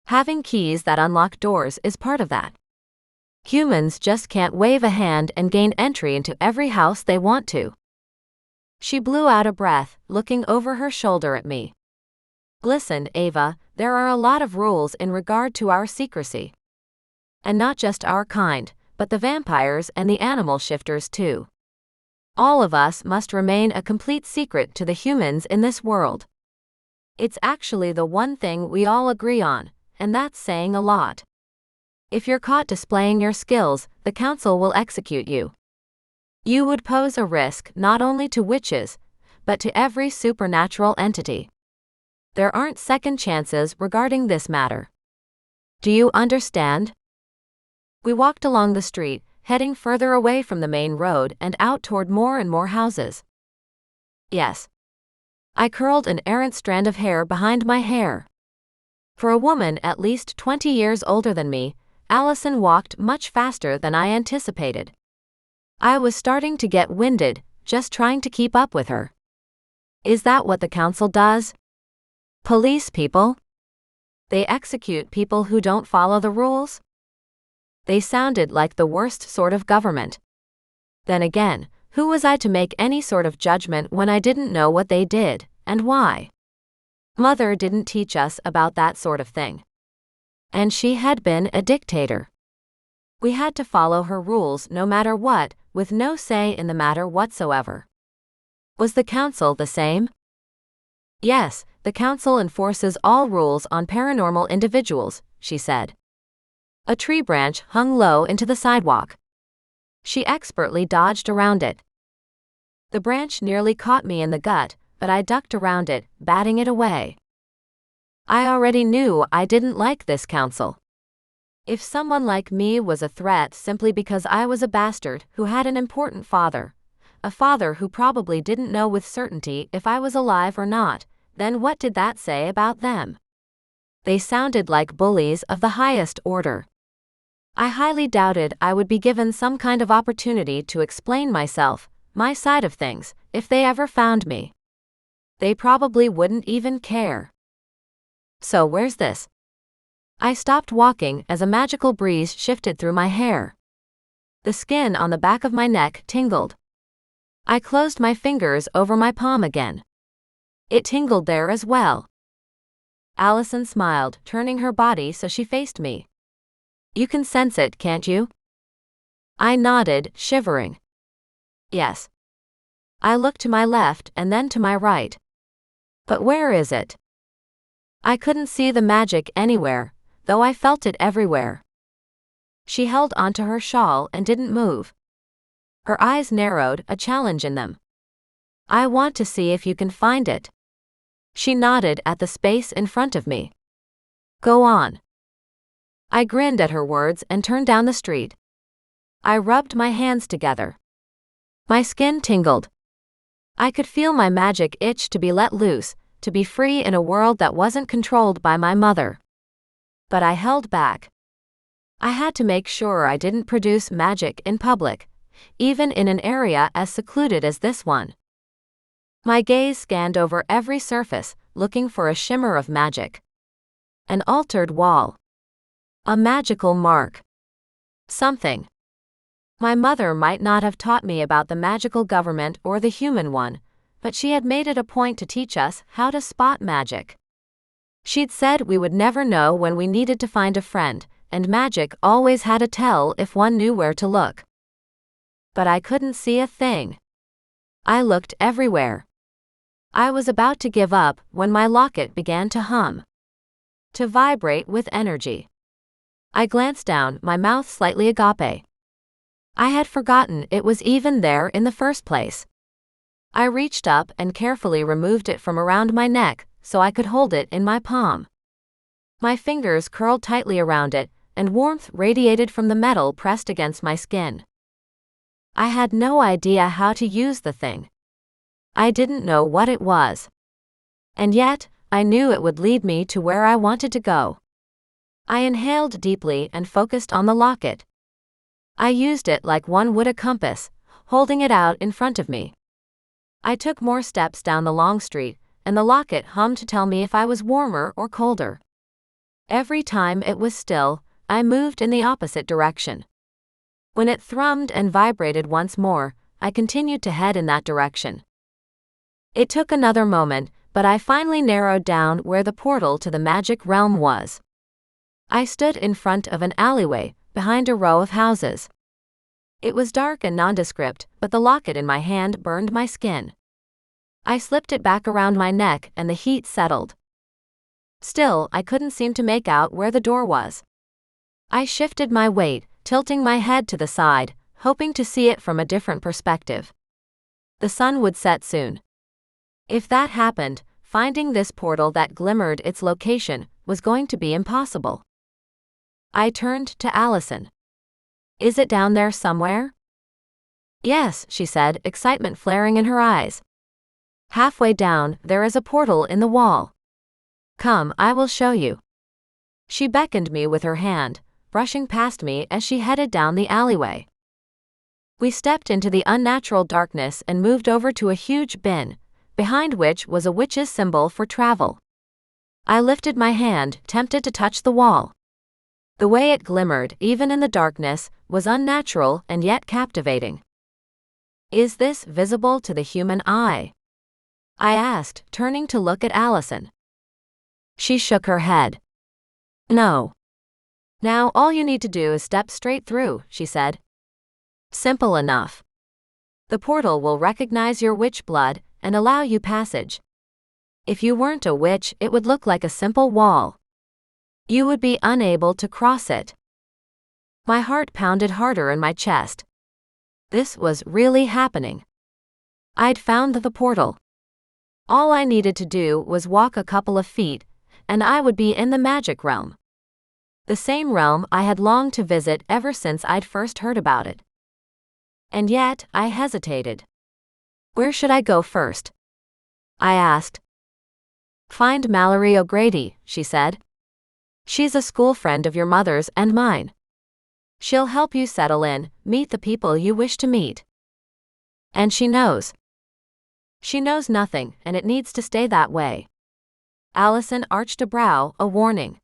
Having keys that unlock doors is part of that. Humans just can't wave a hand and gain entry into every house they want to. She blew out a breath, looking over her shoulder at me. "Listen, Ava, there are a lot of rules in regard to our secrecy. And not just our kind, but the vampires and the animal shifters too. All of us must remain a complete secret to the humans in this world. It's actually the one thing we all agree on, and that's saying a lot. If you're caught displaying your skills, the council will execute you. You would pose a risk not only to witches, but to every supernatural entity. There aren't second chances regarding this matter. Do you understand?" We walked along the street, heading further away from the main road and out toward more and more houses. "Yes." I curled an errant strand of hair behind my hair. For a woman at least 20 years older than me, Allison walked much faster than I anticipated. I was starting to get winded, just trying to keep up with her. Is that what the council does? Police people? They execute people who don't follow the rules? They sounded like the worst sort of government. Then again, who was I to make any sort of judgment when I didn't know what they did, and why? Mother didn't teach us about that sort of thing. And she had been a dictator. We had to follow her rules no matter what, with no say in the matter whatsoever. Was the council the same? Yes, the council enforces all rules on paranormal individuals, she said. A tree branch hung low into the sidewalk. She expertly dodged around it. The branch nearly caught me in the gut, but I ducked around it, batting it away. I already knew I didn't like this council. If someone like me was a threat simply because I was a bastard who had an important father, a father who probably didn't know with certainty if I was alive or not, then what did that say about them? They sounded like bullies of the highest order. I highly doubted I would be given some kind of opportunity to explain myself, my side of things, if they ever found me. They probably wouldn't even care. So where's this? I stopped walking as a magical breeze shifted through my hair. The skin on the back of my neck tingled. I closed my fingers over my palm again. It tingled there as well. Allison smiled, turning her body so she faced me. You can sense it, can't you? I nodded, shivering. Yes. I looked to my left and then to my right. But where is it? I couldn't see the magic anywhere, though I felt it everywhere. She held onto her shawl and didn't move. Her eyes narrowed, a challenge in them. I want to see if you can find it. She nodded at the space in front of me. Go on. I grinned at her words and turned down the street. I rubbed my hands together. My skin tingled. I could feel my magic itch to be let loose, to be free in a world that wasn't controlled by my mother. But I held back. I had to make sure I didn't produce magic in public, even in an area as secluded as this one. My gaze scanned over every surface, looking for a shimmer of magic. An altered wall. A magical mark. Something. My mother might not have taught me about the magical government or the human one, but she had made it a point to teach us how to spot magic. She'd said we would never know when we needed to find a friend, and magic always had a tell if one knew where to look. But I couldn't see a thing. I looked everywhere. I was about to give up when my locket began to hum. To vibrate with energy. I glanced down, my mouth slightly agape. I had forgotten it was even there in the first place. I reached up and carefully removed it from around my neck, so I could hold it in my palm. My fingers curled tightly around it, and warmth radiated from the metal pressed against my skin. I had no idea how to use the thing. I didn't know what it was. And yet, I knew it would lead me to where I wanted to go. I inhaled deeply and focused on the locket. I used it like one would a compass, holding it out in front of me. I took more steps down the long street, and the locket hummed to tell me if I was warmer or colder. Every time it was still, I moved in the opposite direction. When it thrummed and vibrated once more, I continued to head in that direction. It took another moment, but I finally narrowed down where the portal to the magic realm was. I stood in front of an alleyway, behind a row of houses. It was dark and nondescript, but the locket in my hand burned my skin. I slipped it back around my neck and the heat settled. Still, I couldn't seem to make out where the door was. I shifted my weight, tilting my head to the side, hoping to see it from a different perspective. The sun would set soon. If that happened, finding this portal that glimmered its location was going to be impossible. I turned to Allison. Is it down there somewhere? Yes, she said, excitement flaring in her eyes. Halfway down, there is a portal in the wall. Come, I will show you. She beckoned me with her hand, brushing past me as she headed down the alleyway. We stepped into the unnatural darkness and moved over to a huge bin, behind which was a witch's symbol for travel. I lifted my hand, tempted to touch the wall. The way it glimmered, even in the darkness, was unnatural and yet captivating. Is this visible to the human eye? I asked, turning to look at Allison. She shook her head. No. Now all you need to do is step straight through, she said. Simple enough. The portal will recognize your witch blood and allow you passage. If you weren't a witch, it would look like a simple wall. You would be unable to cross it. My heart pounded harder in my chest. This was really happening. I'd found the portal. All I needed to do was walk a couple of feet, and I would be in the magic realm. The same realm I had longed to visit ever since I'd first heard about it. And yet, I hesitated. Where should I go first? I asked. Find Mallory O'Grady, she said. She's a school friend of your mother's and mine. She'll help you settle in, meet the people you wish to meet. And she knows. She knows nothing, and it needs to stay that way. Allison arched a brow, a warning.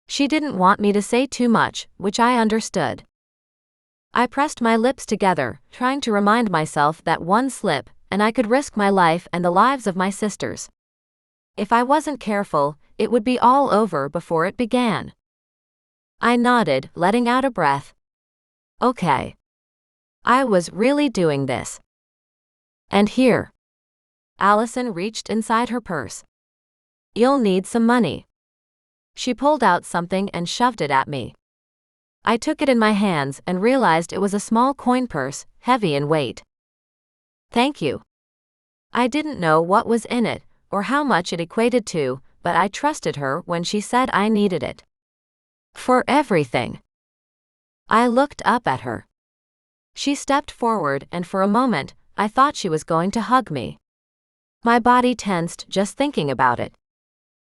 She didn't want me to say too much, which I understood. I pressed my lips together, trying to remind myself that one slip, and I could risk my life and the lives of my sisters. If I wasn't careful, it would be all over before it began. I nodded, letting out a breath. Okay. I was really doing this. And here. Allison reached inside her purse. You'll need some money. She pulled out something and shoved it at me. I took it in my hands and realized it was a small coin purse, heavy in weight. Thank you. I didn't know what was in it, or how much it equated to, but I trusted her when she said I needed it. For everything. I looked up at her. She stepped forward, and for a moment, I thought she was going to hug me. My body tensed just thinking about it.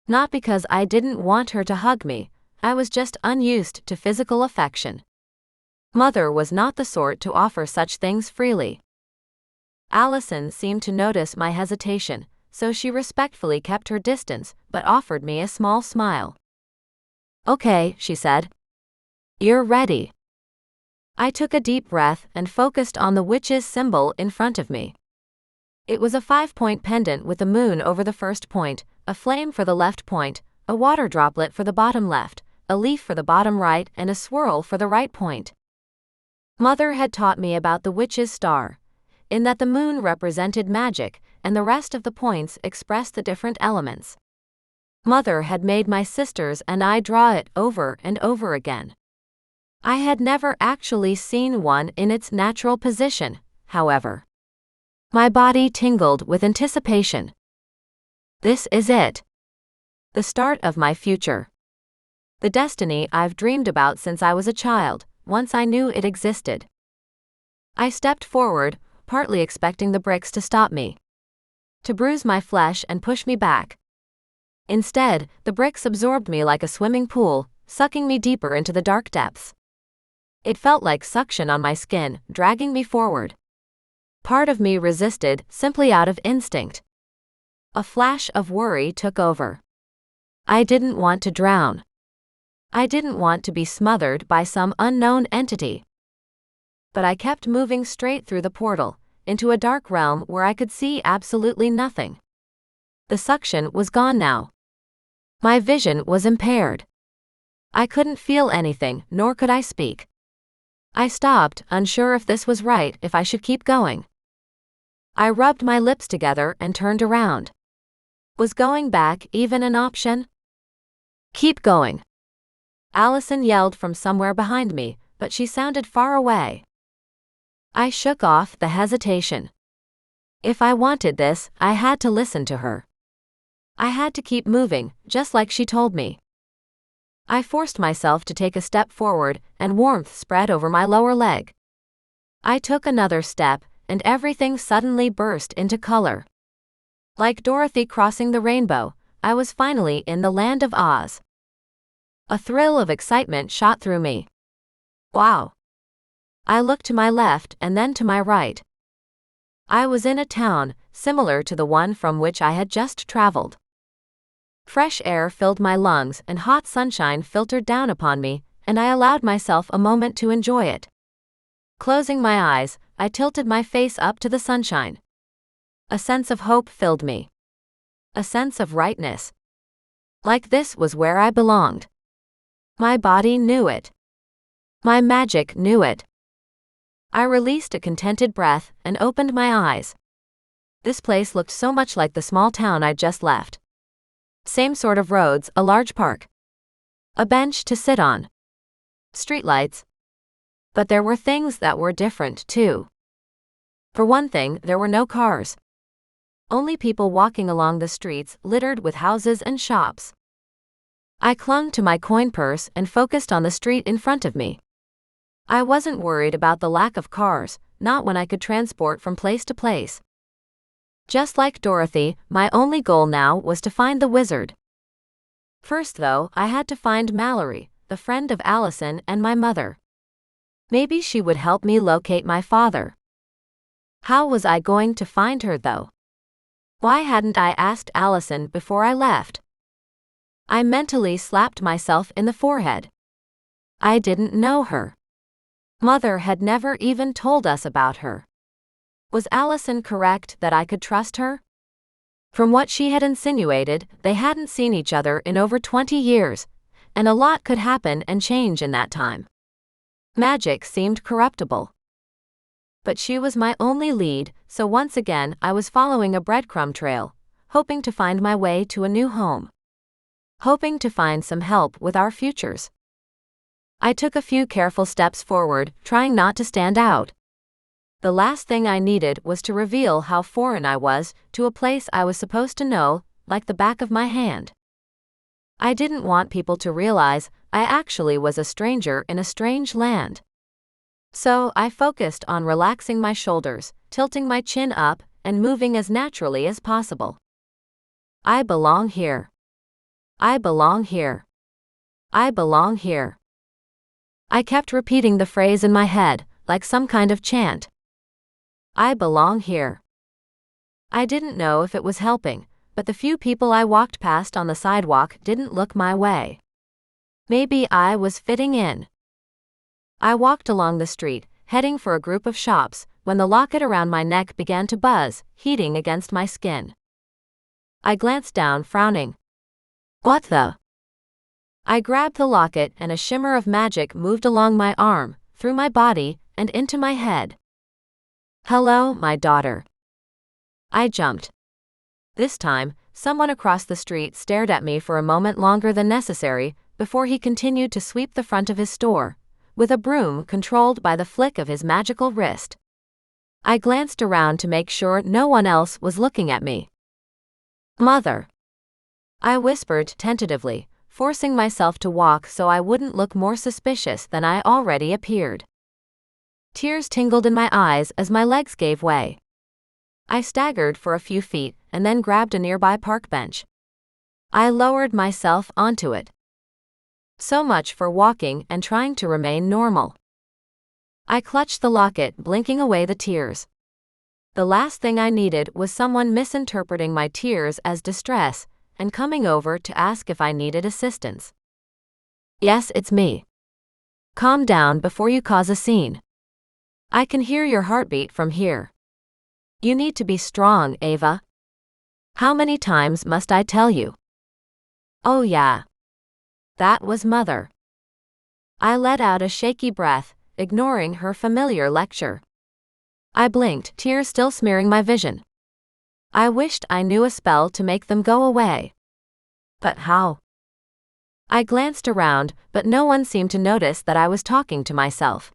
Not because I didn't want her to hug me, I was just unused to physical affection. Mother was not the sort to offer such things freely. Allison seemed to notice my hesitation, so she respectfully kept her distance but offered me a small smile. Okay, she said. You're ready. I took a deep breath and focused on the witch's symbol in front of me. It was a 5-point pendant with a moon over the first point, a flame for the left point, a water droplet for the bottom left, a leaf for the bottom right, and a swirl for the right point. Mother had taught me about the witch's star, in that the moon represented magic, and the rest of the points expressed the different elements. Mother had made my sisters and I draw it over and over again. I had never actually seen one in its natural position, however. My body tingled with anticipation. This is it. The start of my future. The destiny I've dreamed about since I was a child, once I knew it existed. I stepped forward, partly expecting the bricks to stop me, to bruise my flesh and push me back. Instead, the bricks absorbed me like a swimming pool, sucking me deeper into the dark depths. It felt like suction on my skin, dragging me forward. Part of me resisted, simply out of instinct. A flash of worry took over. I didn't want to drown. I didn't want to be smothered by some unknown entity. But I kept moving straight through the portal, into a dark realm where I could see absolutely nothing. The suction was gone now. My vision was impaired. I couldn't feel anything, nor could I speak. I stopped, unsure if this was right, if I should keep going. I rubbed my lips together and turned around. Was going back even an option? Keep going. Allison yelled from somewhere behind me, but she sounded far away. I shook off the hesitation. If I wanted this, I had to listen to her. I had to keep moving, just like she told me. I forced myself to take a step forward, and warmth spread over my lower leg. I took another step, and everything suddenly burst into color. Like Dorothy crossing the rainbow, I was finally in the land of Oz. A thrill of excitement shot through me. Wow! I looked to my left and then to my right. I was in a town, similar to the one from which I had just traveled. Fresh air filled my lungs and hot sunshine filtered down upon me, and I allowed myself a moment to enjoy it. Closing my eyes, I tilted my face up to the sunshine. A sense of hope filled me. A sense of rightness. Like this was where I belonged. My body knew it. My magic knew it. I released a contented breath and opened my eyes. This place looked so much like the small town I'd just left. Same sort of roads, a large park. A bench to sit on. Streetlights. But there were things that were different, too. For one thing, there were no cars. Only people walking along the streets littered with houses and shops. I clung to my coin purse and focused on the street in front of me. I wasn't worried about the lack of cars, not when I could transport from place to place. Just like Dorothy, my only goal now was to find the wizard. First, though, I had to find Mallory, the friend of Allison and my mother. Maybe she would help me locate my father. How was I going to find her, though? Why hadn't I asked Allison before I left? I mentally slapped myself in the forehead. I didn't know her. Mother had never even told us about her. Was Allison correct that I could trust her? From what she had insinuated, they hadn't seen each other in over 20 years, and a lot could happen and change in that time. Magic seemed corruptible. But she was my only lead, so once again I was following a breadcrumb trail, hoping to find my way to a new home. Hoping to find some help with our futures. I took a few careful steps forward, trying not to stand out. The last thing I needed was to reveal how foreign I was to a place I was supposed to know, like the back of my hand. I didn't want people to realize I actually was a stranger in a strange land. So I focused on relaxing my shoulders, tilting my chin up, and moving as naturally as possible. I belong here. I belong here. I belong here. I kept repeating the phrase in my head, like some kind of chant. I belong here. I didn't know if it was helping, but the few people I walked past on the sidewalk didn't look my way. Maybe I was fitting in. I walked along the street, heading for a group of shops, when the locket around my neck began to buzz, heating against my skin. I glanced down, frowning. What the? I grabbed the locket and a shimmer of magic moved along my arm, through my body, and into my head. Hello, my daughter. I jumped. This time, someone across the street stared at me for a moment longer than necessary, before he continued to sweep the front of his store, with a broom controlled by the flick of his magical wrist. I glanced around to make sure no one else was looking at me. Mother. I whispered tentatively, forcing myself to walk so I wouldn't look more suspicious than I already appeared. Tears tingled in my eyes as my legs gave way. I staggered for a few feet and then grabbed a nearby park bench. I lowered myself onto it. So much for walking and trying to remain normal. I clutched the locket, blinking away the tears. The last thing I needed was someone misinterpreting my tears as distress and coming over to ask if I needed assistance. Yes, it's me. Calm down before you cause a scene. I can hear your heartbeat from here. You need to be strong, Ava. How many times must I tell you? Oh yeah. That was Mother. I let out a shaky breath, ignoring her familiar lecture. I blinked, tears still smearing my vision. I wished I knew a spell to make them go away. But how? I glanced around, but no one seemed to notice that I was talking to myself.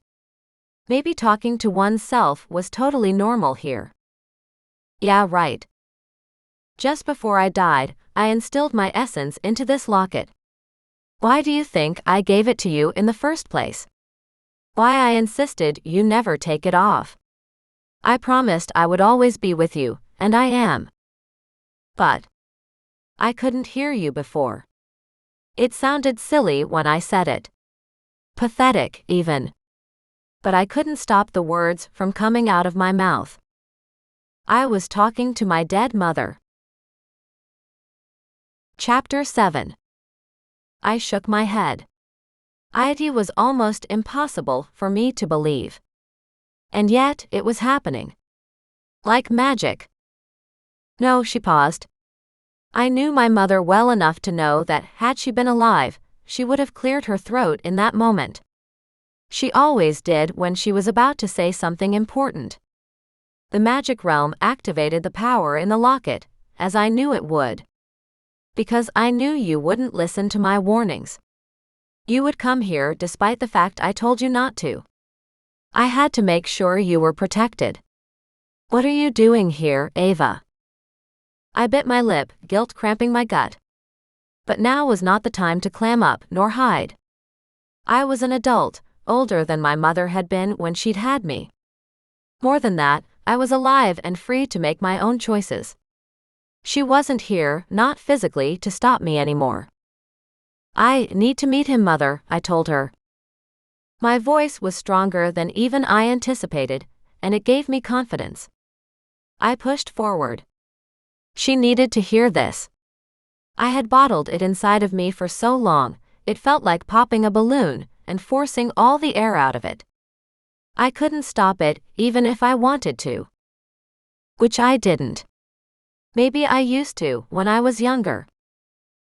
Maybe talking to oneself was totally normal here. Yeah, right. Just before I died, I instilled my essence into this locket. Why do you think I gave it to you in the first place? Why I insisted you never take it off. I promised I would always be with you, and I am. But I couldn't hear you before. It sounded silly when I said it. Pathetic, even. But I couldn't stop the words from coming out of my mouth. I was talking to my dead mother. Chapter 7. I shook my head. It was almost impossible for me to believe. And yet, it was happening. Like magic. No, she paused. I knew my mother well enough to know that, had she been alive, she would have cleared her throat in that moment. She always did when she was about to say something important. The magic realm activated the power in the locket, as I knew it would. Because I knew you wouldn't listen to my warnings. You would come here despite the fact I told you not to. I had to make sure you were protected. What are you doing here, Ava? I bit my lip, guilt cramping my gut. But now was not the time to clam up nor hide. I was an adult, older than my mother had been when she'd had me. More than that, I was alive and free to make my own choices. She wasn't here, not physically, to stop me anymore. I need to meet him, Mother, I told her. My voice was stronger than even I anticipated, and it gave me confidence. I pushed forward. She needed to hear this. I had bottled it inside of me for so long, it felt like popping a balloon and forcing all the air out of it. I couldn't stop it, even if I wanted to. Which I didn't. Maybe I used to, when I was younger.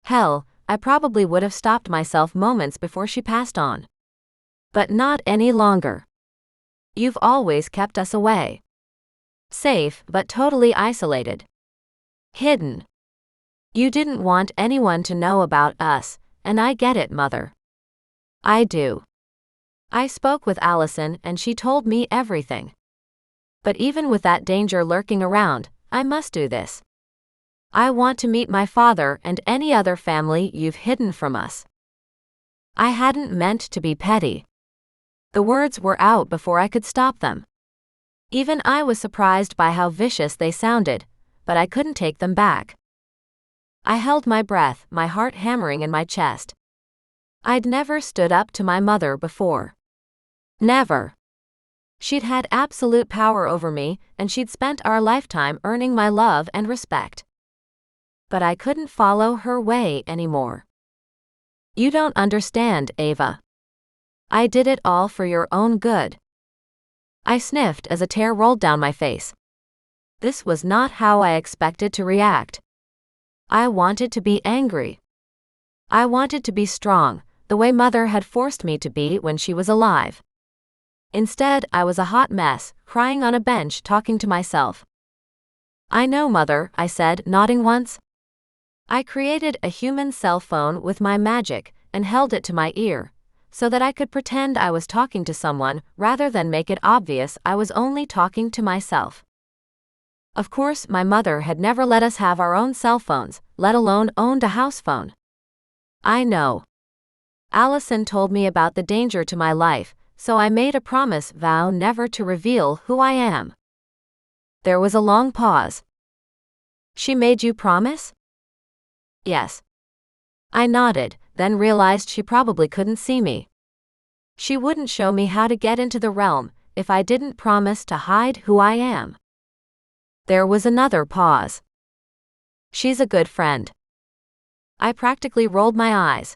Hell, I probably would have stopped myself moments before she passed on. But not any longer. You've always kept us away. Safe, but totally isolated. Hidden. You didn't want anyone to know about us, and I get it, Mother. I do. I spoke with Allison and she told me everything. But even with that danger lurking around, I must do this. I want to meet my father and any other family you've hidden from us. I hadn't meant to be petty. The words were out before I could stop them. Even I was surprised by how vicious they sounded, but I couldn't take them back. I held my breath, my heart hammering in my chest. I'd never stood up to my mother before. Never. She'd had absolute power over me, and she'd spent our lifetime earning my love and respect. But I couldn't follow her way anymore. You don't understand, Ava. I did it all for your own good. I sniffed as a tear rolled down my face. This was not how I expected to react. I wanted to be angry. I wanted to be strong, the way Mother had forced me to be when she was alive. Instead, I was a hot mess, crying on a bench talking to myself. I know, Mother, I said, nodding once. I created a human cell phone with my magic and held it to my ear, so that I could pretend I was talking to someone rather than make it obvious I was only talking to myself. Of course, my mother had never let us have our own cell phones, let alone owned a house phone. I know. Allison told me about the danger to my life, so I made a vow never to reveal who I am. There was a long pause. She made you promise? Yes. I nodded, then realized she probably couldn't see me. She wouldn't show me how to get into the realm if I didn't promise to hide who I am. There was another pause. She's a good friend. I practically rolled my eyes.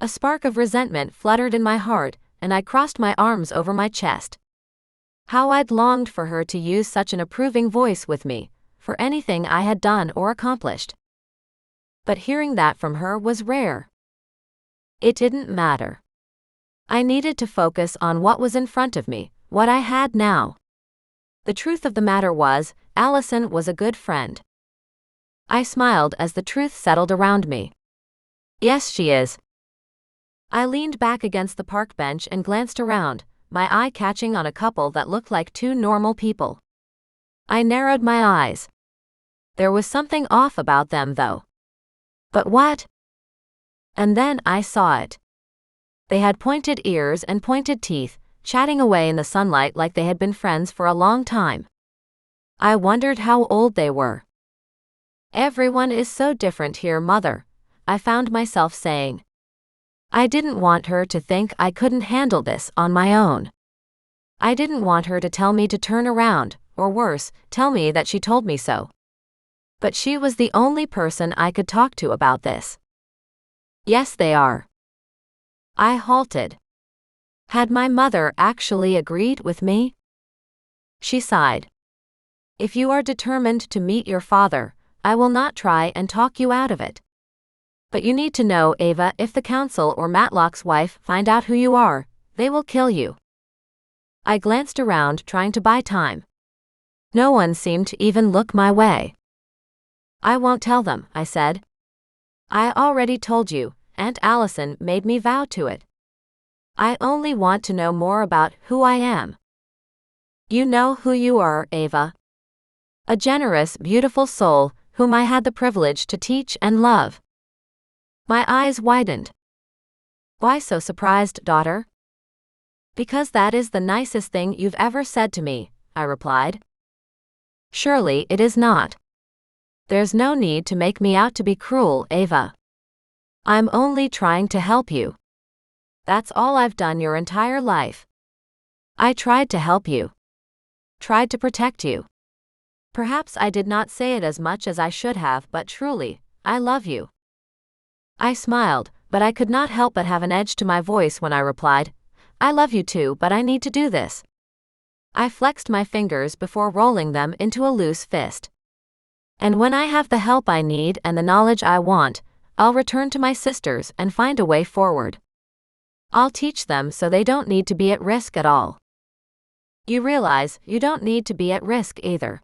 A spark of resentment fluttered in my heart, and I crossed my arms over my chest. How I'd longed for her to use such an approving voice with me, for anything I had done or accomplished. But hearing that from her was rare. It didn't matter. I needed to focus on what was in front of me, what I had now. The truth of the matter was, Allison was a good friend. I smiled as the truth settled around me. Yes, she is. I leaned back against the park bench and glanced around, my eye catching on a couple that looked like two normal people. I narrowed my eyes. There was something off about them, though. But what? And then I saw it. They had pointed ears and pointed teeth, chatting away in the sunlight like they had been friends for a long time. I wondered how old they were. Everyone is so different here, Mother, I found myself saying. I didn't want her to think I couldn't handle this on my own. I didn't want her to tell me to turn around, or worse, tell me that she told me so. But she was the only person I could talk to about this. Yes, they are. I halted. Had my mother actually agreed with me? She sighed. If you are determined to meet your father, I will not try and talk you out of it. But you need to know, Ava, if the council or Matlock's wife find out who you are, they will kill you. I glanced around, trying to buy time. No one seemed to even look my way. I won't tell them, I said. I already told you, Aunt Allison made me vow to it. I only want to know more about who I am. You know who you are, Ava. A generous, beautiful soul, whom I had the privilege to teach and love. My eyes widened. Why so surprised, daughter? Because that is the nicest thing you've ever said to me, I replied. Surely it is not. There's no need to make me out to be cruel, Ava. I'm only trying to help you. That's all I've done your entire life. I tried to help you. Tried to protect you. Perhaps I did not say it as much as I should have, but truly, I love you. I smiled, but I could not help but have an edge to my voice when I replied, I love you too, but I need to do this. I flexed my fingers before rolling them into a loose fist. And when I have the help I need and the knowledge I want, I'll return to my sisters and find a way forward. I'll teach them so they don't need to be at risk at all. You realize you don't need to be at risk either.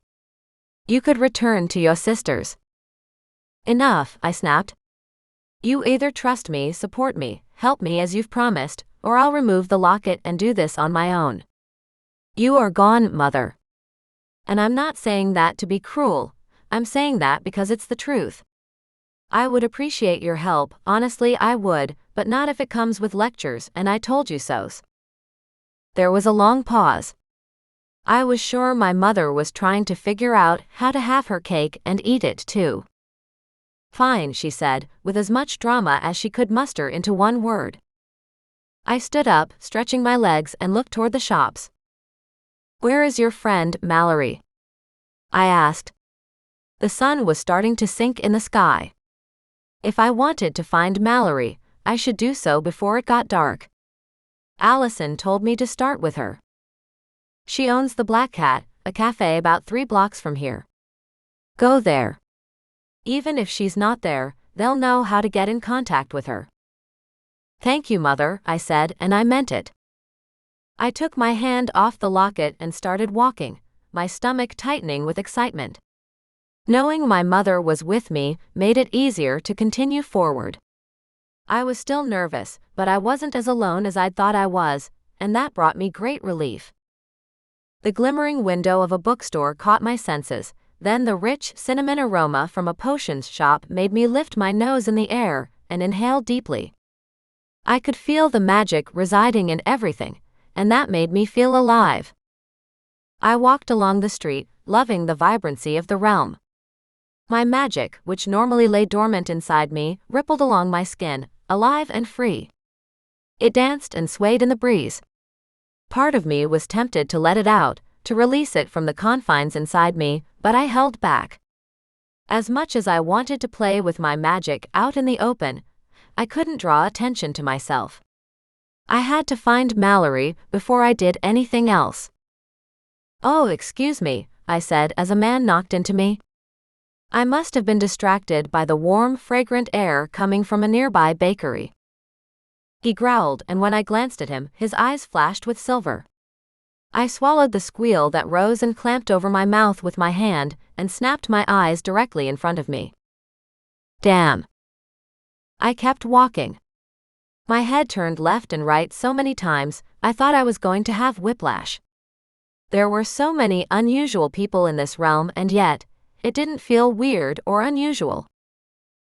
You could return to your sisters. Enough, I snapped. You either trust me, support me, help me as you've promised, or I'll remove the locket and do this on my own. You are gone, Mother. And I'm not saying that to be cruel, I'm saying that because it's the truth. I would appreciate your help, honestly I would, but not if it comes with lectures and I told you so's. There was a long pause. I was sure my mother was trying to figure out how to have her cake and eat it too. Fine, she said, with as much drama as she could muster into one word. I stood up, stretching my legs, and looked toward the shops. Where is your friend, Mallory? I asked. The sun was starting to sink in the sky. If I wanted to find Mallory, I should do so before it got dark. Allison told me to start with her. She owns the Black Cat, a cafe about 3 blocks from here. Go there. Even if she's not there, they'll know how to get in contact with her. Thank you, Mother, I said, and I meant it. I took my hand off the locket and started walking, my stomach tightening with excitement. Knowing my mother was with me made it easier to continue forward. I was still nervous, but I wasn't as alone as I'd thought I was, and that brought me great relief. The glimmering window of a bookstore caught my senses, then the rich cinnamon aroma from a potions shop made me lift my nose in the air and inhale deeply. I could feel the magic residing in everything, and that made me feel alive. I walked along the street, loving the vibrancy of the realm. My magic, which normally lay dormant inside me, rippled along my skin, alive and free. It danced and swayed in the breeze. Part of me was tempted to let it out, to release it from the confines inside me, but I held back. As much as I wanted to play with my magic out in the open, I couldn't draw attention to myself. I had to find Mallory before I did anything else. Oh, excuse me, I said as a man knocked into me. I must have been distracted by the warm, fragrant air coming from a nearby bakery. He growled, and when I glanced at him, his eyes flashed with silver. I swallowed the squeal that rose and clamped over my mouth with my hand, and snapped my eyes directly in front of me. Damn. I kept walking. My head turned left and right so many times, I thought I was going to have whiplash. There were so many unusual people in this realm, and yet, it didn't feel weird or unusual.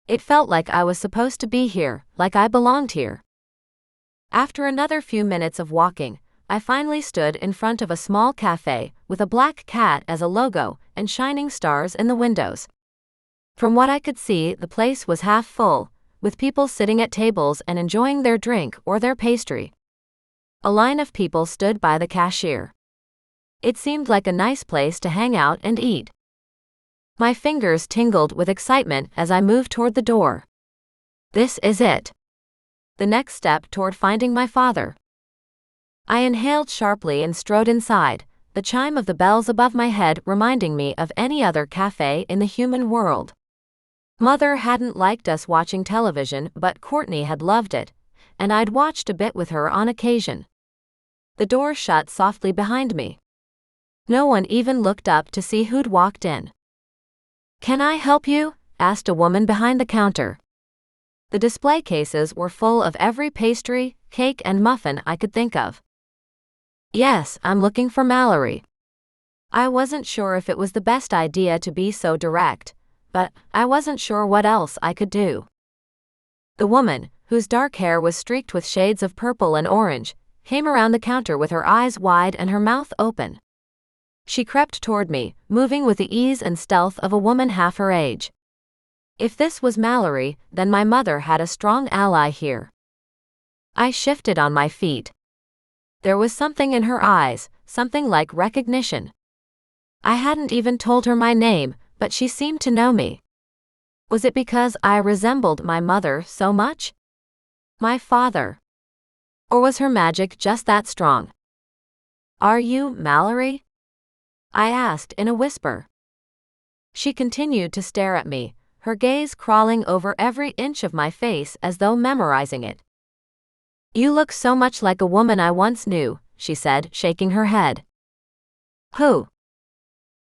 It felt like I was supposed to be here, like I belonged here. After another few minutes of walking, I finally stood in front of a small cafe with a black cat as a logo and shining stars in the windows. From what I could see, the place was half full, with people sitting at tables and enjoying their drink or their pastry. A line of people stood by the cashier. It seemed like a nice place to hang out and eat. My fingers tingled with excitement as I moved toward the door. This is it. The next step toward finding my father. I inhaled sharply and strode inside, the chime of the bells above my head reminding me of any other cafe in the human world. Mother hadn't liked us watching television, but Courtney had loved it, and I'd watched a bit with her on occasion. The door shut softly behind me. No one even looked up to see who'd walked in. "Can I help you?" asked a woman behind the counter. The display cases were full of every pastry, cake, and muffin I could think of. "Yes, I'm looking for Mallory." I wasn't sure if it was the best idea to be so direct, but I wasn't sure what else I could do. The woman, whose dark hair was streaked with shades of purple and orange, came around the counter with her eyes wide and her mouth open. She crept toward me, moving with the ease and stealth of a woman half her age. If this was Mallory, then my mother had a strong ally here. I shifted on my feet. There was something in her eyes, something like recognition. I hadn't even told her my name, but she seemed to know me. Was it because I resembled my mother so much? My father? Or was her magic just that strong? "Are you Mallory?" I asked in a whisper. She continued to stare at me, her gaze crawling over every inch of my face as though memorizing it. "You look so much like a woman I once knew," she said, shaking her head. "Who?"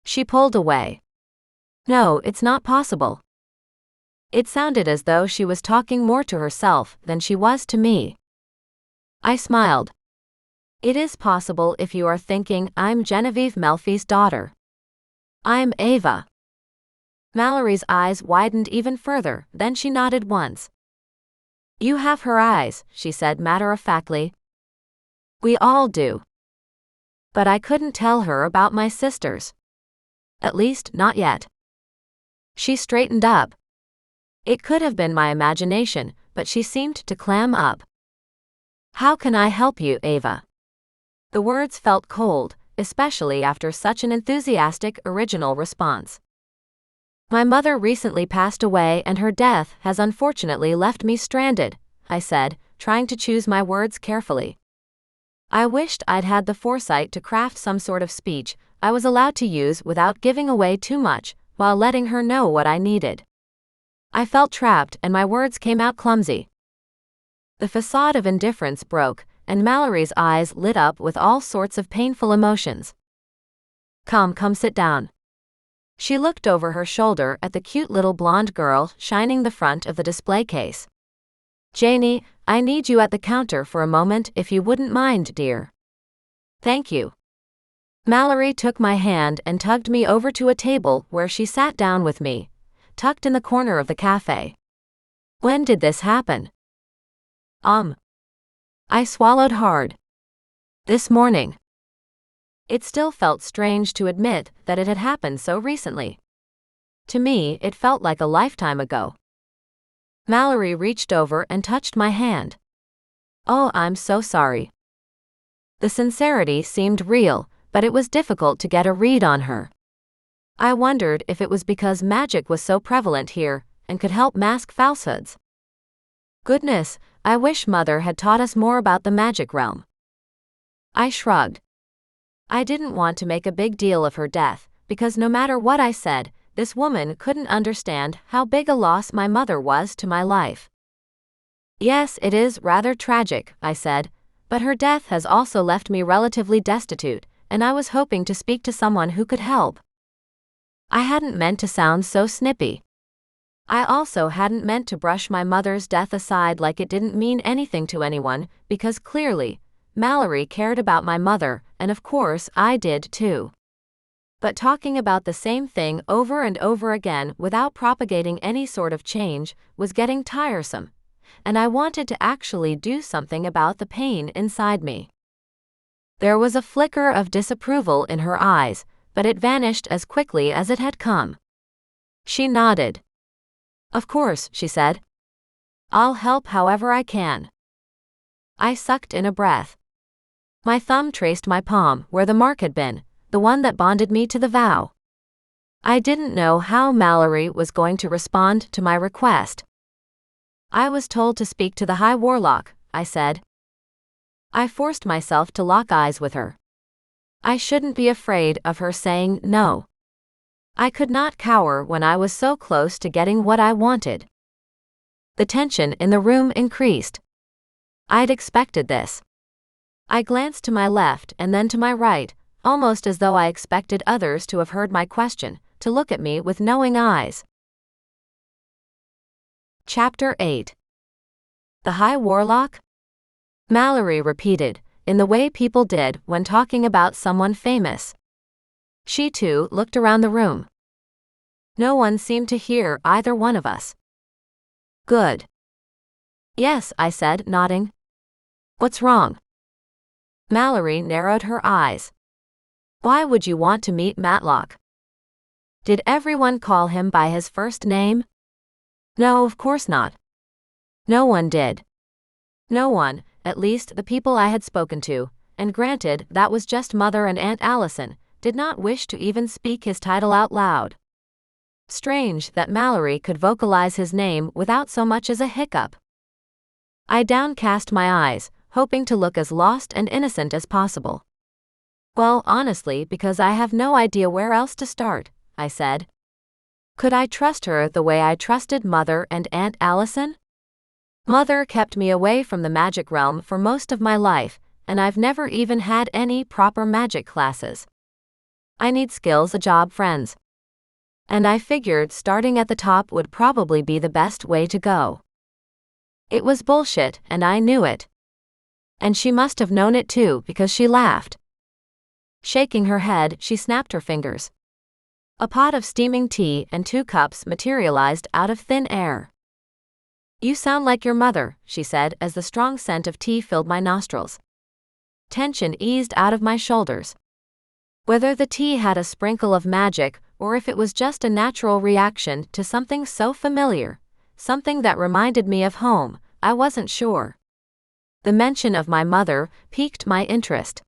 She pulled away. "No, it's not possible." It sounded as though she was talking more to herself than she was to me. I smiled. "It is possible if you are thinking I'm Genevieve Melfi's daughter. I'm Ava." Mallory's eyes widened even further, then she nodded once. "You have her eyes," she said matter-of-factly. "We all do." But I couldn't tell her about my sisters. At least, not yet. She straightened up. It could have been my imagination, but she seemed to clam up. "How can I help you, Ava?" The words felt cold, especially after such an enthusiastic, original response. "My mother recently passed away and her death has unfortunately left me stranded," I said, trying to choose my words carefully. I wished I'd had the foresight to craft some sort of speech I was allowed to use without giving away too much, while letting her know what I needed. I felt trapped and my words came out clumsy. The facade of indifference broke, and Mallory's eyes lit up with all sorts of painful emotions. Come sit down." She looked over her shoulder at the cute little blonde girl shining the front of the display case. "Janie, I need you at the counter for a moment if you wouldn't mind, dear." "Thank you." Mallory took my hand and tugged me over to a table where she sat down with me, tucked in the corner of the cafe. "When did this happen?" I swallowed hard. "This morning." It still felt strange to admit that it had happened so recently. To me, it felt like a lifetime ago. Mallory reached over and touched my hand. "Oh, I'm so sorry." The sincerity seemed real, but it was difficult to get a read on her. I wondered if it was because magic was so prevalent here and could help mask falsehoods. Goodness, I wish Mother had taught us more about the magic realm. I shrugged. I didn't want to make a big deal of her death, because no matter what I said, this woman couldn't understand how big a loss my mother was to my life. "Yes, it is rather tragic," I said, "but her death has also left me relatively destitute, and I was hoping to speak to someone who could help." I hadn't meant to sound so snippy. I also hadn't meant to brush my mother's death aside like it didn't mean anything to anyone, because clearly, Mallory cared about my mother, and of course I did too. But talking about the same thing over and over again without propagating any sort of change was getting tiresome, and I wanted to actually do something about the pain inside me. There was a flicker of disapproval in her eyes, but it vanished as quickly as it had come. She nodded. "Of course," she said. "I'll help however I can." I sucked in a breath. My thumb traced my palm where the mark had been, the one that bonded me to the vow. I didn't know how Mallory was going to respond to my request. "I was told to speak to the High Warlock," I said. I forced myself to lock eyes with her. I shouldn't be afraid of her saying no. I could not cower when I was so close to getting what I wanted. The tension in the room increased. I'd expected this. I glanced to my left and then to my right, almost as though I expected others to have heard my question, to look at me with knowing eyes. Chapter 8. The High Warlock? Mallory repeated, in the way people did when talking about someone famous. She too looked around the room. No one seemed to hear either one of us. Good. Yes, I said, nodding. What's wrong? Mallory narrowed her eyes. Why would you want to meet Matlock? Did everyone call him by his first name? No, of course not. No one did. No one, at least the people I had spoken to, and granted that was just Mother and Aunt Allison, did not wish to even speak his title out loud. Strange that Mallory could vocalize his name without so much as a hiccup. I downcast my eyes, hoping to look as lost and innocent as possible. Well, honestly, because I have no idea where else to start, I said. Could I trust her the way I trusted Mother and Aunt Allison? Mother kept me away from the magic realm for most of my life, and I've never even had any proper magic classes. I need skills, a job, friends. And I figured starting at the top would probably be the best way to go. It was bullshit, and I knew it. And she must have known it too, because she laughed. Shaking her head, she snapped her fingers. A pot of steaming tea and 2 cups materialized out of thin air. You sound like your mother, she said as the strong scent of tea filled my nostrils. Tension eased out of my shoulders. Whether the tea had a sprinkle of magic or if it was just a natural reaction to something so familiar, something that reminded me of home, I wasn't sure. The mention of my mother piqued my interest.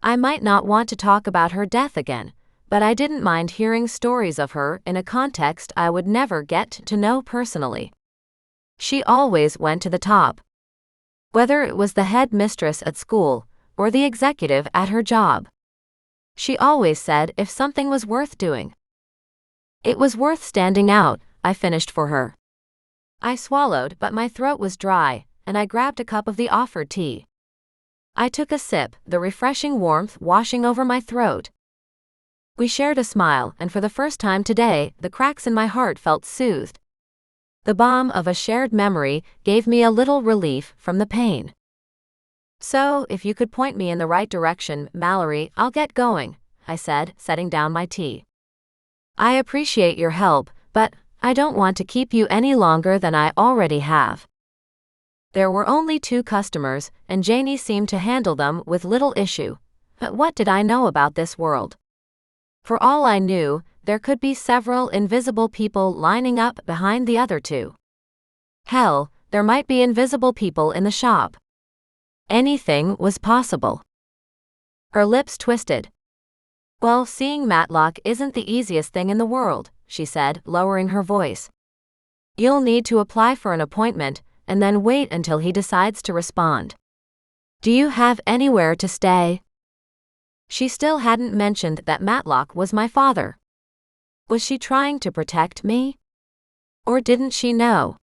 I might not want to talk about her death again, but I didn't mind hearing stories of her in a context I would never get to know personally. She always went to the top. Whether it was the head mistress at school or the executive at her job. She always said if something was worth doing, it was worth standing out, I finished for her. I swallowed, but my throat was dry, and I grabbed a cup of the offered tea. I took a sip, the refreshing warmth washing over my throat. We shared a smile, and for the first time today, the cracks in my heart felt soothed. The balm of a shared memory gave me a little relief from the pain. So, if you could point me in the right direction, Mallory, I'll get going, I said, setting down my tea. I appreciate your help, but I don't want to keep you any longer than I already have. There were only 2 customers, and Janie seemed to handle them with little issue. But what did I know about this world? For all I knew, there could be several invisible people lining up behind the other 2. Hell, there might be invisible people in the shop. Anything was possible. Her lips twisted. Well, seeing Matlock isn't the easiest thing in the world, she said, lowering her voice. You'll need to apply for an appointment, and then wait until he decides to respond. Do you have anywhere to stay? She still hadn't mentioned that Matlock was my father. Was she trying to protect me? Or didn't she know?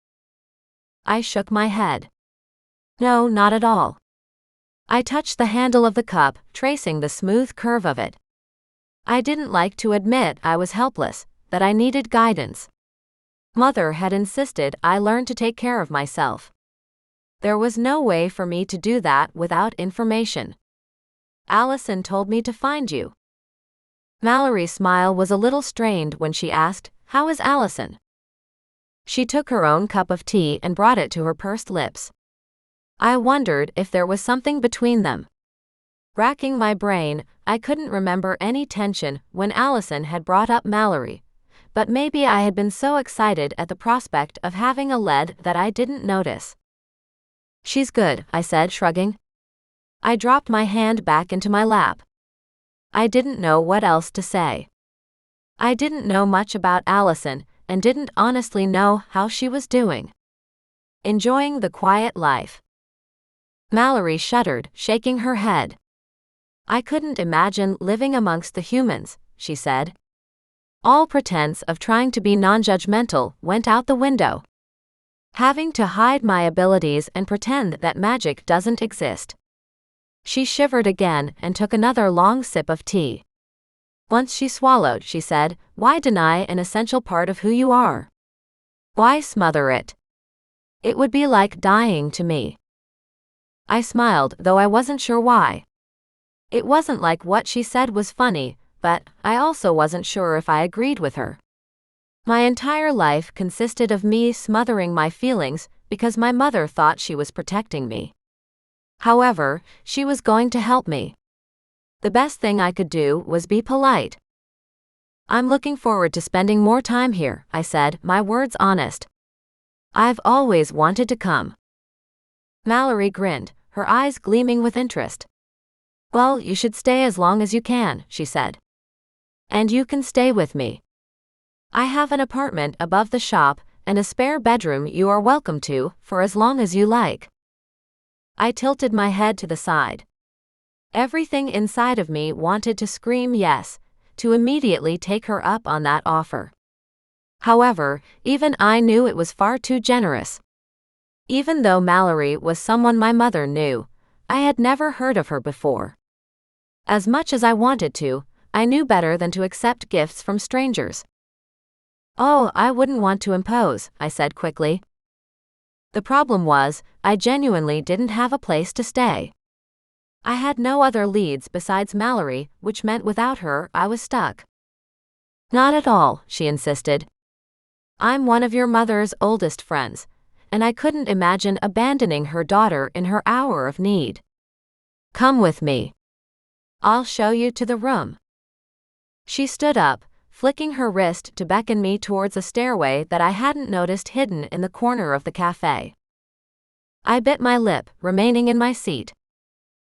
I shook my head. No, not at all. I touched the handle of the cup, tracing the smooth curve of it. I didn't like to admit I was helpless, that I needed guidance. Mother had insisted I learn to take care of myself. There was no way for me to do that without information. Allison told me to find you. Mallory's smile was a little strained when she asked, How is Allison? She took her own cup of tea and brought it to her pursed lips. I wondered if there was something between them. Racking my brain, I couldn't remember any tension when Allison had brought up Mallory, but maybe I had been so excited at the prospect of having a lead that I didn't notice. She's good, I said, shrugging. I dropped my hand back into my lap. I didn't know what else to say. I didn't know much about Allison and didn't honestly know how she was doing. Enjoying the quiet life. Mallory shuddered, shaking her head. I couldn't imagine living amongst the humans, she said. All pretense of trying to be non-judgmental went out the window. Having to hide my abilities and pretend that magic doesn't exist. She shivered again and took another long sip of tea. Once she swallowed, she said, "Why deny an essential part of who you are? Why smother it? It would be like dying to me." I smiled, though I wasn't sure why. It wasn't like what she said was funny, but I also wasn't sure if I agreed with her. My entire life consisted of me smothering my feelings because my mother thought she was protecting me. However, she was going to help me. The best thing I could do was be polite. "I'm looking forward to spending more time here," I said, my words honest. "I've always wanted to come." Mallory grinned, her eyes gleaming with interest. "Well, you should stay as long as you can," she said. "And you can stay with me. I have an apartment above the shop and a spare bedroom you are welcome to for as long as you like." I tilted my head to the side. Everything inside of me wanted to scream yes, to immediately take her up on that offer. However, even I knew it was far too generous. Even though Mallory was someone my mother knew, I had never heard of her before. As much as I wanted to, I knew better than to accept gifts from strangers. "Oh, I wouldn't want to impose," I said quickly. The problem was, I genuinely didn't have a place to stay. I had no other leads besides Mallory, which meant without her, I was stuck. "Not at all," she insisted. "I'm one of your mother's oldest friends, and I couldn't imagine abandoning her daughter in her hour of need. Come with me. I'll show you to the room." She stood up, flicking her wrist to beckon me towards a stairway that I hadn't noticed hidden in the corner of the cafe. I bit my lip, remaining in my seat.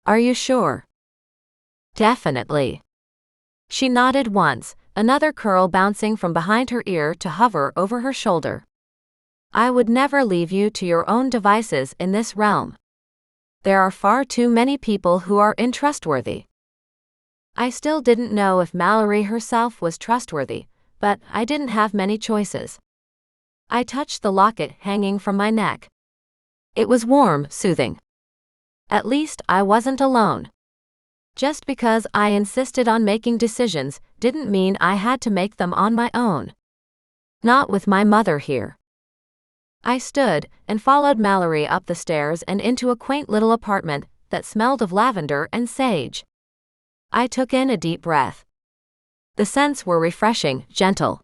"Are you sure?" "Definitely." She nodded once, another curl bouncing from behind her ear to hover over her shoulder. "I would never leave you to your own devices in this realm. There are far too many people who are untrustworthy." I still didn't know if Mallory herself was trustworthy, but I didn't have many choices. I touched the locket hanging from my neck. It was warm, soothing. At least I wasn't alone. Just because I insisted on making decisions didn't mean I had to make them on my own. Not with my mother here. I stood and followed Mallory up the stairs and into a quaint little apartment that smelled of lavender and sage. I took in a deep breath. The scents were refreshing, gentle.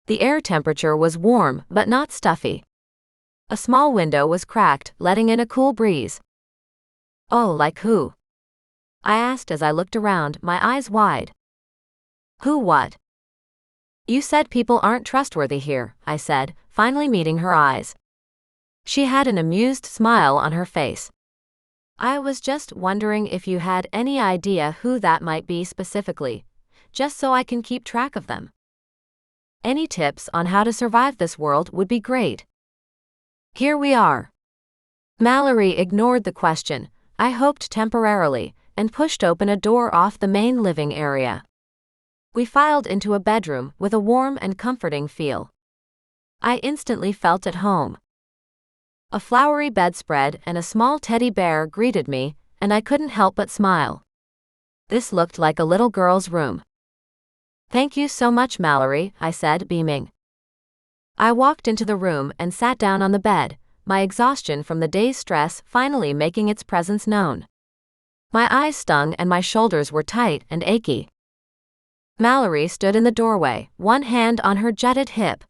The air temperature was warm but not stuffy. A small window was cracked, letting in a cool breeze. "Oh, like who?" I asked as I looked around, my eyes wide. "Who what?" "You said people aren't trustworthy here," I said, finally meeting her eyes. She had an amused smile on her face. "I was just wondering if you had any idea who that might be specifically, just so I can keep track of them. Any tips on how to survive this world would be great." "Here we are." Mallory ignored the question, I hoped temporarily, and pushed open a door off the main living area. We filed into a bedroom with a warm and comforting feel. I instantly felt at home. A flowery bedspread and a small teddy bear greeted me, and I couldn't help but smile. This looked like a little girl's room. "Thank you so much, Mallory," I said, beaming. I walked into the room and sat down on the bed, my exhaustion from the day's stress finally making its presence known. My eyes stung and my shoulders were tight and achy. Mallory stood in the doorway, one hand on her jutted hip.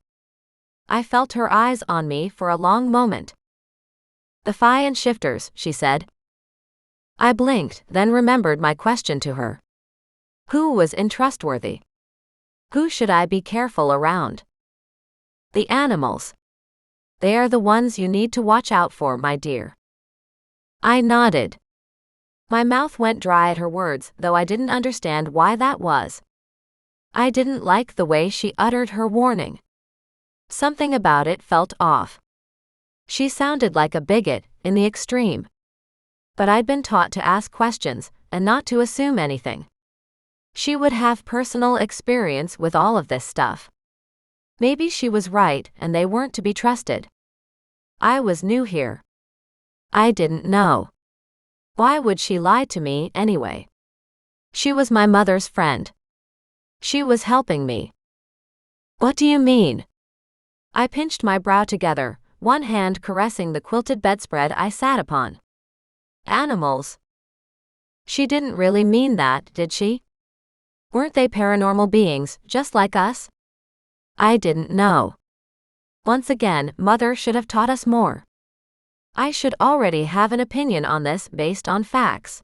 I felt her eyes on me for a long moment. "The Phi and Shifters," she said. I blinked, then remembered my question to her. Who was untrustworthy? Who should I be careful around? "The animals. They are the ones you need to watch out for, my dear." I nodded. My mouth went dry at her words, though I didn't understand why that was. I didn't like the way she uttered her warning. Something about it felt off. She sounded like a bigot, in the extreme. But I'd been taught to ask questions, and not to assume anything. She would have personal experience with all of this stuff. Maybe she was right and they weren't to be trusted. I was new here. I didn't know. Why would she lie to me anyway? She was my mother's friend. She was helping me. What do you mean? I pinched my brow together, one hand caressing the quilted bedspread I sat upon. Animals. She didn't really mean that, did she? Weren't they paranormal beings, just like us? I didn't know. Once again, Mother should have taught us more. I should already have an opinion on this based on facts.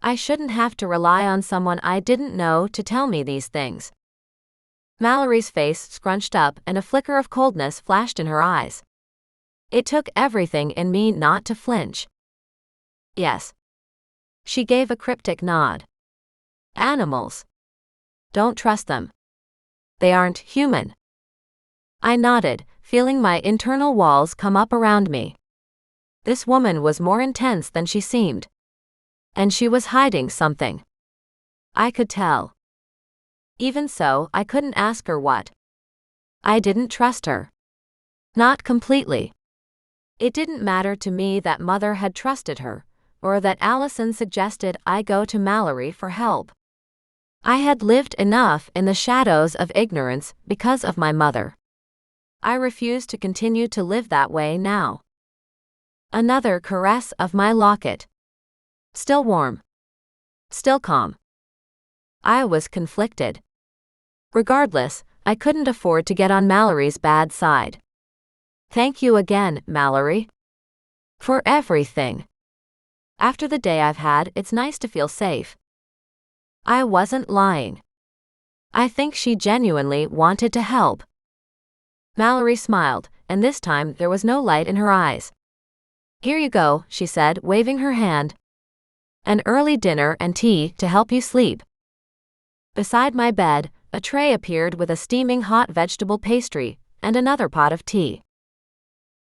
I shouldn't have to rely on someone I didn't know to tell me these things. Mallory's face scrunched up and a flicker of coldness flashed in her eyes. It took everything in me not to flinch. Yes. She gave a cryptic nod. Animals. Don't trust them. They aren't human. I nodded, feeling my internal walls come up around me. This woman was more intense than she seemed. And she was hiding something. I could tell. Even so, I couldn't ask her what. I didn't trust her. Not completely. It didn't matter to me that Mother had trusted her, or that Allison suggested I go to Mallory for help. I had lived enough in the shadows of ignorance because of my mother. I refused to continue to live that way now. Another caress of my locket. Still warm. Still calm. I was conflicted. Regardless, I couldn't afford to get on Mallory's bad side. Thank you again, Mallory. For everything. After the day I've had, it's nice to feel safe. I wasn't lying. I think she genuinely wanted to help. Mallory smiled, and this time there was no light in her eyes. Here you go, she said, waving her hand. An early dinner and tea to help you sleep. Beside my bed, a tray appeared with a steaming hot vegetable pastry and another pot of tea.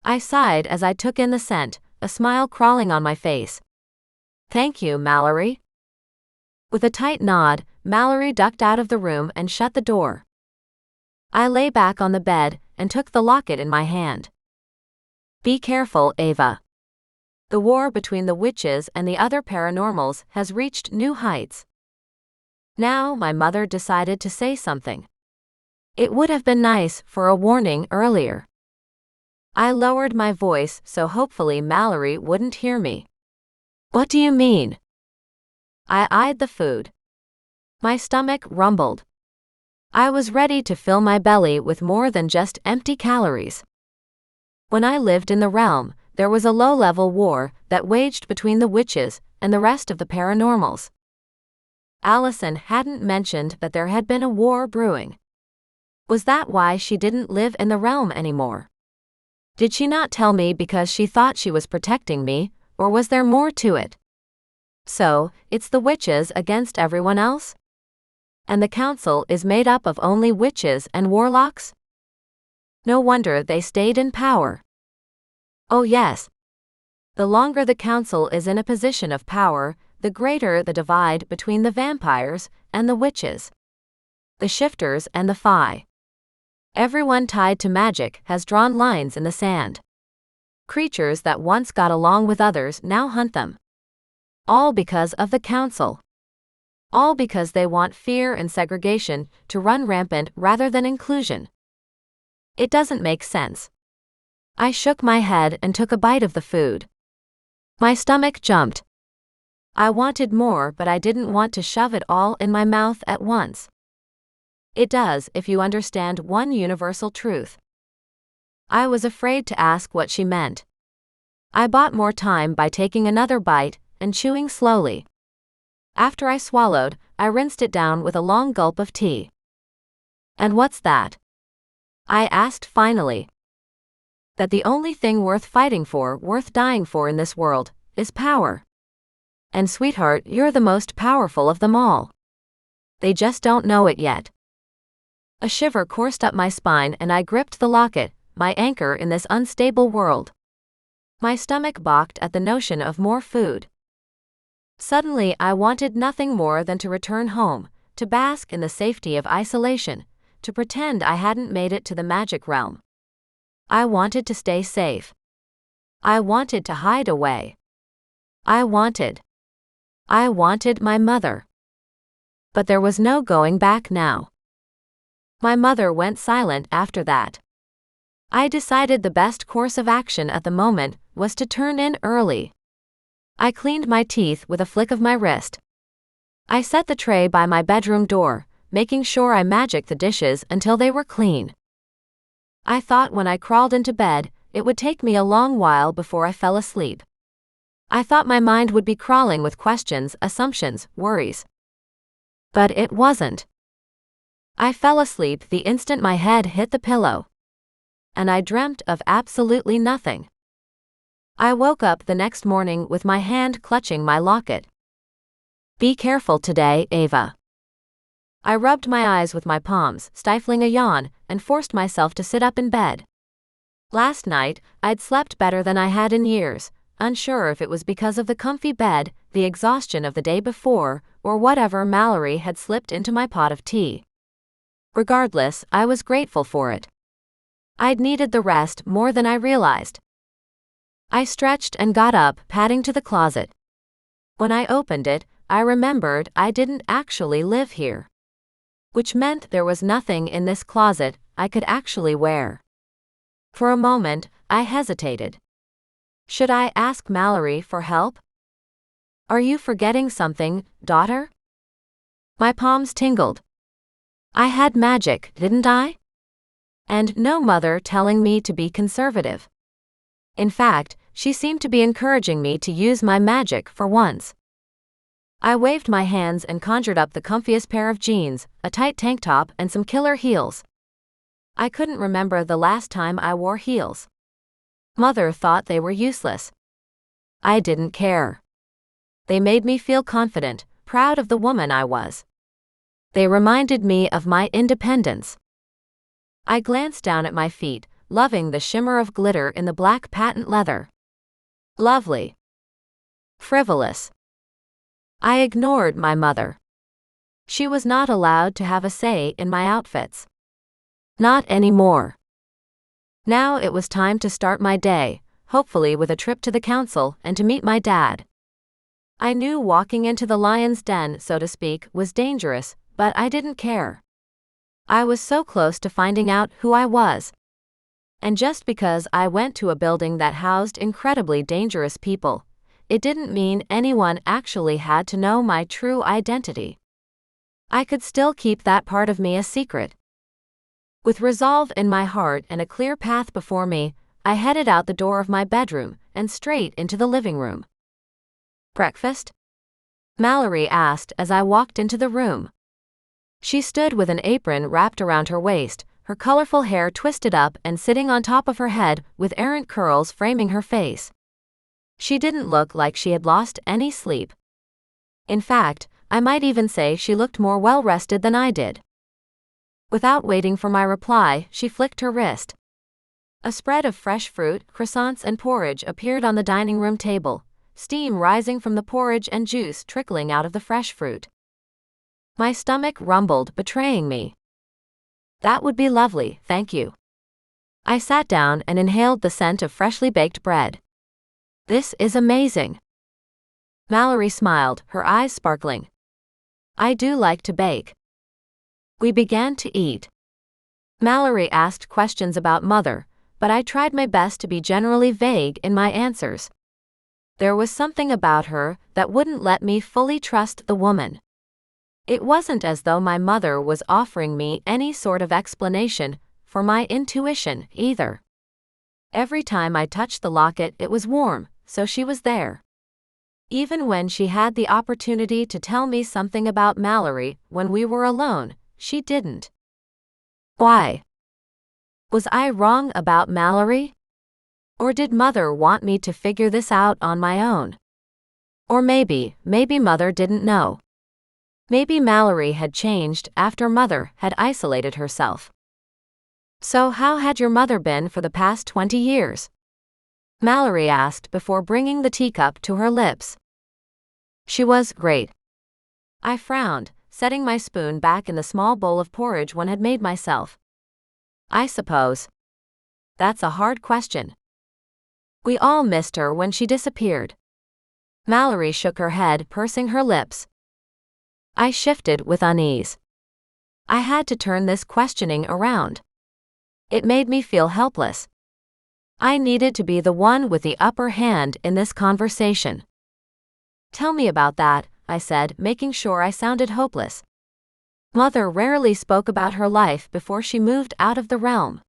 I sighed as I took in the scent, a smile crawling on my face. Thank you, Mallory. With a tight nod, Mallory ducked out of the room and shut the door. I lay back on the bed and took the locket in my hand. Be careful, Ava. The war between the witches and the other paranormals has reached new heights. Now my mother decided to say something. It would have been nice for a warning earlier. I lowered my voice so hopefully Mallory wouldn't hear me. What do you mean? I eyed the food. My stomach rumbled. I was ready to fill my belly with more than just empty calories. When I lived in the realm, there was a low-level war that waged between the witches and the rest of the paranormals. Allison hadn't mentioned that there had been a war brewing. Was that why she didn't live in the realm anymore? Did she not tell me because she thought she was protecting me, or was there more to it? So, it's the witches against everyone else? And the council is made up of only witches and warlocks? No wonder they stayed in power. Oh yes. The longer the council is in a position of power, the greater the divide between the vampires and the witches. The shifters and the fae. Everyone tied to magic has drawn lines in the sand. Creatures that once got along with others now hunt them. All because of the council. All because they want fear and segregation to run rampant rather than inclusion. It doesn't make sense. I shook my head and took a bite of the food. My stomach jumped. I wanted more, but I didn't want to shove it all in my mouth at once. It does if you understand one universal truth. I was afraid to ask what she meant. I bought more time by taking another bite and chewing slowly. After I swallowed, I rinsed it down with a long gulp of tea. And what's that? I asked finally. That the only thing worth fighting for, worth dying for in this world, is power. And sweetheart, you're the most powerful of them all. They just don't know it yet. A shiver coursed up my spine and I gripped the locket, my anchor in this unstable world. My stomach balked at the notion of more food. Suddenly I wanted nothing more than to return home, to bask in the safety of isolation, to pretend I hadn't made it to the magic realm. I wanted to stay safe. I wanted to hide away. I wanted my mother. But there was no going back now. My mother went silent after that. I decided the best course of action at the moment was to turn in early. I cleaned my teeth with a flick of my wrist. I set the tray by my bedroom door, making sure I magicked the dishes until they were clean. I thought when I crawled into bed, it would take me a long while before I fell asleep. I thought my mind would be crawling with questions, assumptions, worries. But it wasn't. I fell asleep the instant my head hit the pillow. And I dreamt of absolutely nothing. I woke up the next morning with my hand clutching my locket. Be careful today, Ava. I rubbed my eyes with my palms, stifling a yawn, and forced myself to sit up in bed. Last night, I'd slept better than I had in years, unsure if it was because of the comfy bed, the exhaustion of the day before, or whatever Mallory had slipped into my pot of tea. Regardless, I was grateful for it. I'd needed the rest more than I realized. I stretched and got up, padding to the closet. When I opened it, I remembered I didn't actually live here. Which meant there was nothing in this closet I could actually wear. For a moment, I hesitated. Should I ask Mallory for help? Are you forgetting something, daughter? My palms tingled. I had magic, didn't I? And no mother telling me to be conservative. In fact, she seemed to be encouraging me to use my magic for once. I waved my hands and conjured up the comfiest pair of jeans, a tight tank top, and some killer heels. I couldn't remember the last time I wore heels. Mother thought they were useless. I didn't care. They made me feel confident, proud of the woman I was. They reminded me of my independence. I glanced down at my feet, loving the shimmer of glitter in the black patent leather. Lovely. Frivolous. I ignored my mother. She was not allowed to have a say in my outfits. Not anymore. Now it was time to start my day, hopefully with a trip to the council and to meet my dad. I knew walking into the lion's den, so to speak, was dangerous, but I didn't care. I was so close to finding out who I was. And just because I went to a building that housed incredibly dangerous people, it didn't mean anyone actually had to know my true identity. I could still keep that part of me a secret. With resolve in my heart and a clear path before me, I headed out the door of my bedroom and straight into the living room. Breakfast? Mallory asked as I walked into the room. She stood with an apron wrapped around her waist, her colorful hair twisted up and sitting on top of her head with errant curls framing her face. She didn't look like she had lost any sleep. In fact, I might even say she looked more well-rested than I did. Without waiting for my reply, she flicked her wrist. A spread of fresh fruit, croissants and porridge appeared on the dining room table, steam rising from the porridge and juice trickling out of the fresh fruit. My stomach rumbled, betraying me. That would be lovely, thank you. I sat down and inhaled the scent of freshly baked bread. This is amazing. Mallory smiled, her eyes sparkling. I do like to bake. We began to eat. Mallory asked questions about Mother, but I tried my best to be generally vague in my answers. There was something about her that wouldn't let me fully trust the woman. It wasn't as though my mother was offering me any sort of explanation for my intuition, either. Every time I touched the locket, it was warm, so she was there. Even when she had the opportunity to tell me something about Mallory when we were alone, she didn't. Why? Was I wrong about Mallory? Or did Mother want me to figure this out on my own? Or maybe Mother didn't know. Maybe Mallory had changed after Mother had isolated herself. So how had your mother been for the past 20 years? Mallory asked before bringing the teacup to her lips. She was great. I frowned, setting my spoon back in the small bowl of porridge one had made myself. I suppose. That's a hard question. We all missed her when she disappeared. Mallory shook her head, pursing her lips. I shifted with unease. I had to turn this questioning around. It made me feel helpless. I needed to be the one with the upper hand in this conversation. Tell me about that, I said, making sure I sounded hopeless. Mother rarely spoke about her life before she moved out of the realm.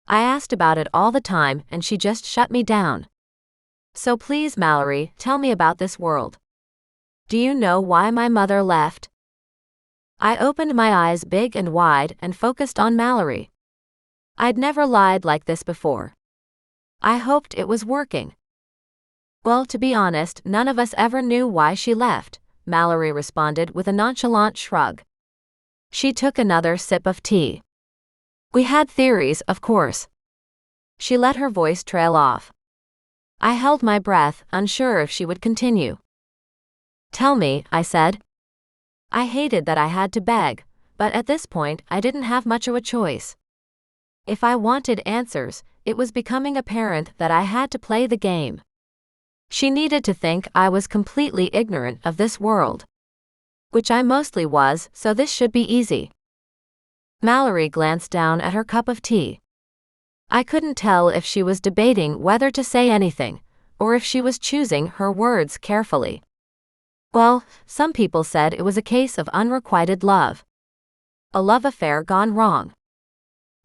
I asked about it all the time and she just shut me down. So please, Mallory, tell me about this world. Do you know why my mother left? I opened my eyes big and wide and focused on Mallory. I'd never lied like this before. I hoped it was working. Well, to be honest, none of us ever knew why she left, Mallory responded with a nonchalant shrug. She took another sip of tea. We had theories, of course. She let her voice trail off. I held my breath, unsure if she would continue. Tell me, I said. I hated that I had to beg, but at this point I didn't have much of a choice. If I wanted answers, it was becoming apparent that I had to play the game. She needed to think I was completely ignorant of this world. Which I mostly was, so this should be easy. Mallory glanced down at her cup of tea. I couldn't tell if she was debating whether to say anything, or if she was choosing her words carefully. Well, some people said it was a case of unrequited love. A love affair gone wrong.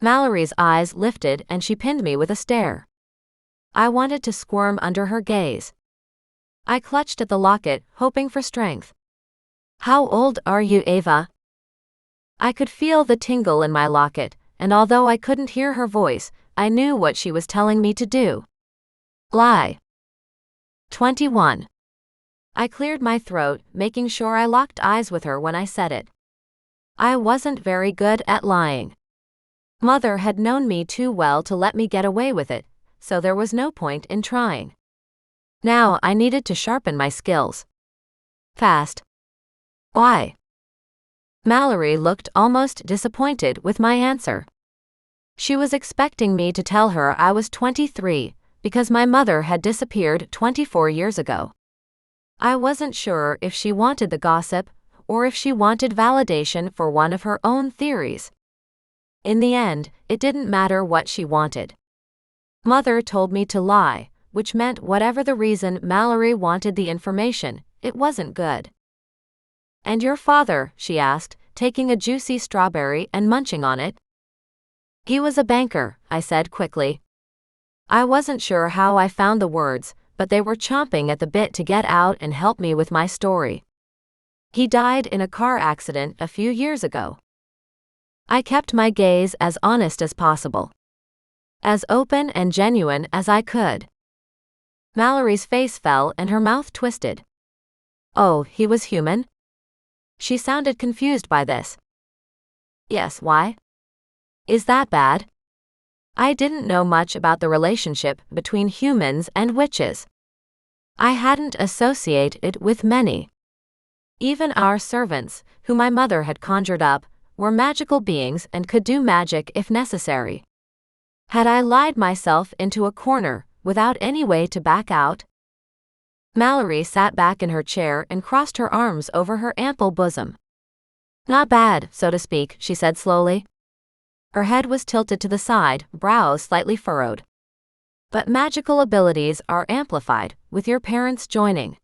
Mallory's eyes lifted and she pinned me with a stare. I wanted to squirm under her gaze. I clutched at the locket, hoping for strength. How old are you, Ava? I could feel the tingle in my locket, and although I couldn't hear her voice, I knew what she was telling me to do. Lie. 21. I cleared my throat, making sure I locked eyes with her when I said it. I wasn't very good at lying. Mother had known me too well to let me get away with it, so there was no point in trying. Now I needed to sharpen my skills. Fast. Why? Mallory looked almost disappointed with my answer. She was expecting me to tell her I was 23, because my mother had disappeared 24 years ago. I wasn't sure if she wanted the gossip, or if she wanted validation for one of her own theories. In the end, it didn't matter what she wanted. Mother told me to lie, which meant whatever the reason Mallory wanted the information, it wasn't good. And your father, she asked, taking a juicy strawberry and munching on it. He was a banker, I said quickly. I wasn't sure how I found the words, but they were chomping at the bit to get out and help me with my story. He died in a car accident a few years ago. I kept my gaze as honest as possible. As open and genuine as I could. Mallory's face fell and her mouth twisted. Oh, he was human? She sounded confused by this. Yes, why? Is that bad? I didn't know much about the relationship between humans and witches. I hadn't associated with many. Even our servants, who my mother had conjured up, were magical beings and could do magic if necessary. Had I lied myself into a corner, without any way to back out? Mallory sat back in her chair and crossed her arms over her ample bosom. Not bad, so to speak, she said slowly. Her head was tilted to the side, brows slightly furrowed. But magical abilities are amplified, with your parents joining.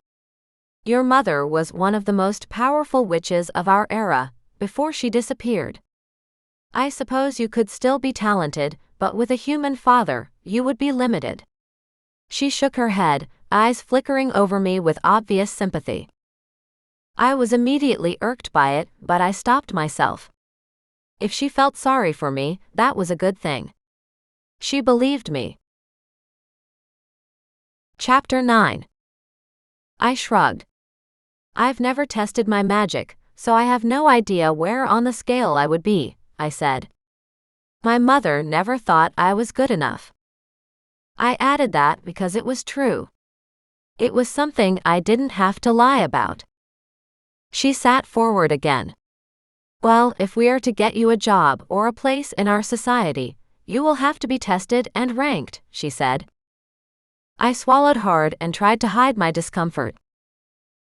Your mother was one of the most powerful witches of our era, before she disappeared. I suppose you could still be talented, but with a human father, you would be limited. She shook her head, eyes flickering over me with obvious sympathy. I was immediately irked by it, but I stopped myself. If she felt sorry for me, that was a good thing. She believed me. Chapter 9. I shrugged. I've never tested my magic, so I have no idea where on the scale I would be, I said. My mother never thought I was good enough. I added that because it was true. It was something I didn't have to lie about. She sat forward again. Well, if we are to get you a job or a place in our society, you will have to be tested and ranked, she said. I swallowed hard and tried to hide my discomfort.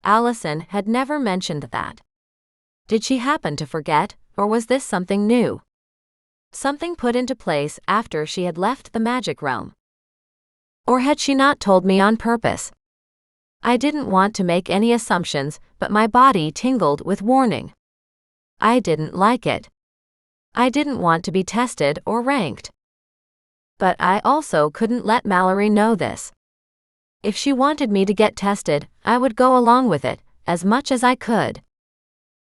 Allison had never mentioned that. Did she happen to forget, or was this something new? Something put into place after she had left the magic realm? Or had she not told me on purpose? I didn't want to make any assumptions, but my body tingled with warning. I didn't like it. I didn't want to be tested or ranked. But I also couldn't let Mallory know this. If she wanted me to get tested, I would go along with it, as much as I could.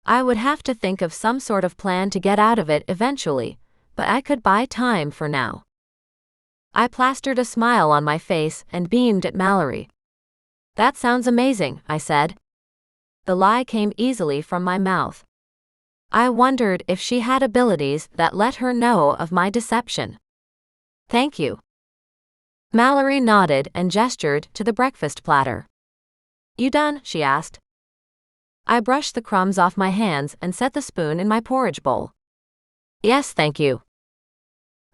I would have to think of some sort of plan to get out of it eventually, but I could buy time for now. I plastered a smile on my face and beamed at Mallory. That sounds amazing, I said. The lie came easily from my mouth. I wondered if she had abilities that let her know of my deception. Thank you. Mallory nodded and gestured to the breakfast platter. You done? She asked. I brushed the crumbs off my hands and set the spoon in my porridge bowl. Yes, thank you.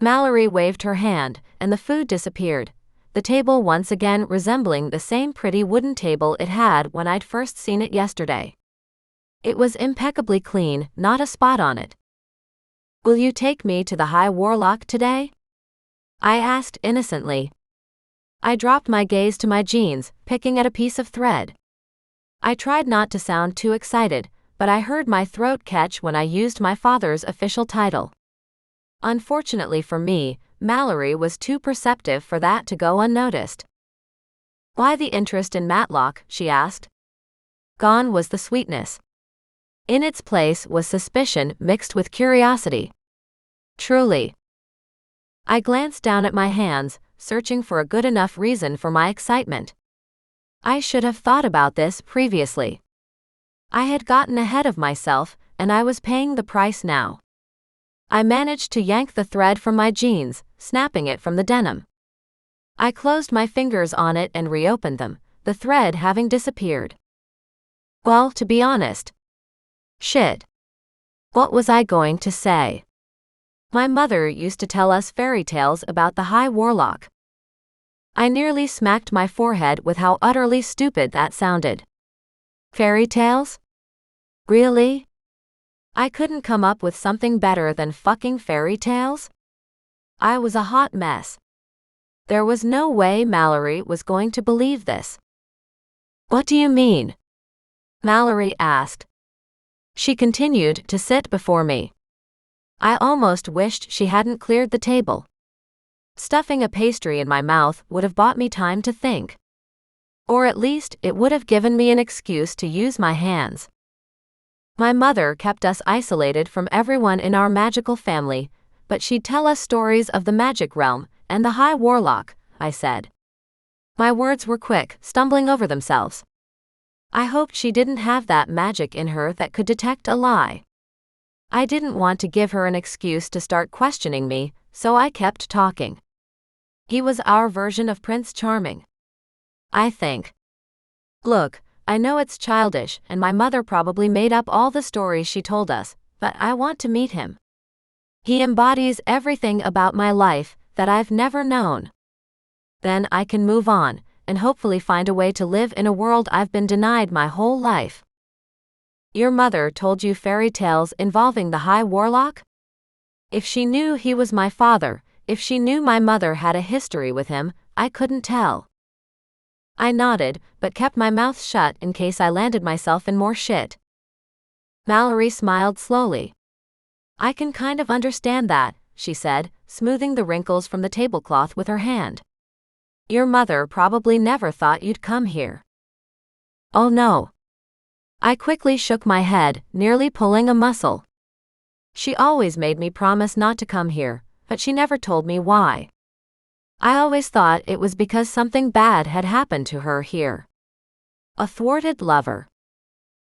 Mallory waved her hand, and the food disappeared, the table once again resembling the same pretty wooden table it had when I'd first seen it yesterday. It was impeccably clean, not a spot on it. Will you take me to the High Warlock today? I asked innocently. I dropped my gaze to my jeans, picking at a piece of thread. I tried not to sound too excited, but I heard my throat catch when I used my father's official title. Unfortunately for me, Mallory was too perceptive for that to go unnoticed. Why the interest in Matlock? She asked. Gone was the sweetness. In its place was suspicion mixed with curiosity. Truly. I glanced down at my hands, searching for a good enough reason for my excitement. I should have thought about this previously. I had gotten ahead of myself, and I was paying the price now. I managed to yank the thread from my jeans, snapping it from the denim. I closed my fingers on it and reopened them, the thread having disappeared. Well, to be honest. Shit. What was I going to say? My mother used to tell us fairy tales about the High Warlock. I nearly smacked my forehead with how utterly stupid that sounded. Fairy tales? Really? I couldn't come up with something better than fucking fairy tales? I was a hot mess. There was no way Mallory was going to believe this. What do you mean? Mallory asked. She continued to sit before me. I almost wished she hadn't cleared the table. Stuffing a pastry in my mouth would have bought me time to think. Or at least it would have given me an excuse to use my hands. My mother kept us isolated from everyone in our magical family, but she'd tell us stories of the magic realm and the High Warlock, I said. My words were quick, stumbling over themselves. I hoped she didn't have that magic in her that could detect a lie. I didn't want to give her an excuse to start questioning me, so I kept talking. He was our version of Prince Charming. I think. Look, I know it's childish and my mother probably made up all the stories she told us, but I want to meet him. He embodies everything about my life that I've never known. Then I can move on, and hopefully find a way to live in a world I've been denied my whole life. Your mother told you fairy tales involving the High Warlock? If she knew he was my father, if she knew my mother had a history with him, I couldn't tell. I nodded, but kept my mouth shut in case I landed myself in more shit. Mallory smiled slowly. I can kind of understand that, she said, smoothing the wrinkles from the tablecloth with her hand. Your mother probably never thought you'd come here. Oh no. I quickly shook my head, nearly pulling a muscle. She always made me promise not to come here, but she never told me why. I always thought it was because something bad had happened to her here. A thwarted lover.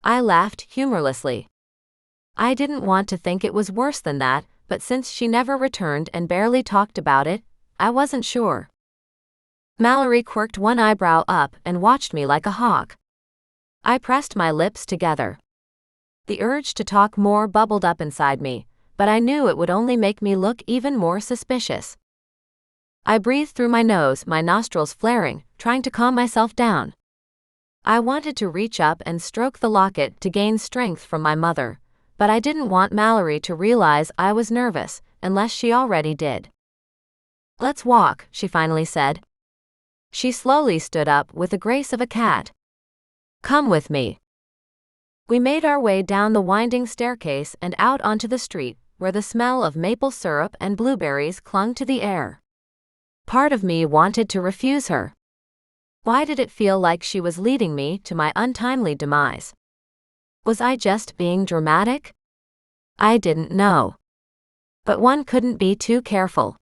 I laughed humorlessly. I didn't want to think it was worse than that, but since she never returned and barely talked about it, I wasn't sure. Mallory quirked one eyebrow up and watched me like a hawk. I pressed my lips together. The urge to talk more bubbled up inside me, but I knew it would only make me look even more suspicious. I breathed through my nose, my nostrils flaring, trying to calm myself down. I wanted to reach up and stroke the locket to gain strength from my mother, but I didn't want Mallory to realize I was nervous, unless she already did. "Let's walk," she finally said. She slowly stood up with the grace of a cat. "Come with me." We made our way down the winding staircase and out onto the street, where the smell of maple syrup and blueberries clung to the air. Part of me wanted to refuse her. Why did it feel like she was leading me to my untimely demise? Was I just being dramatic? I didn't know. But one couldn't be too careful.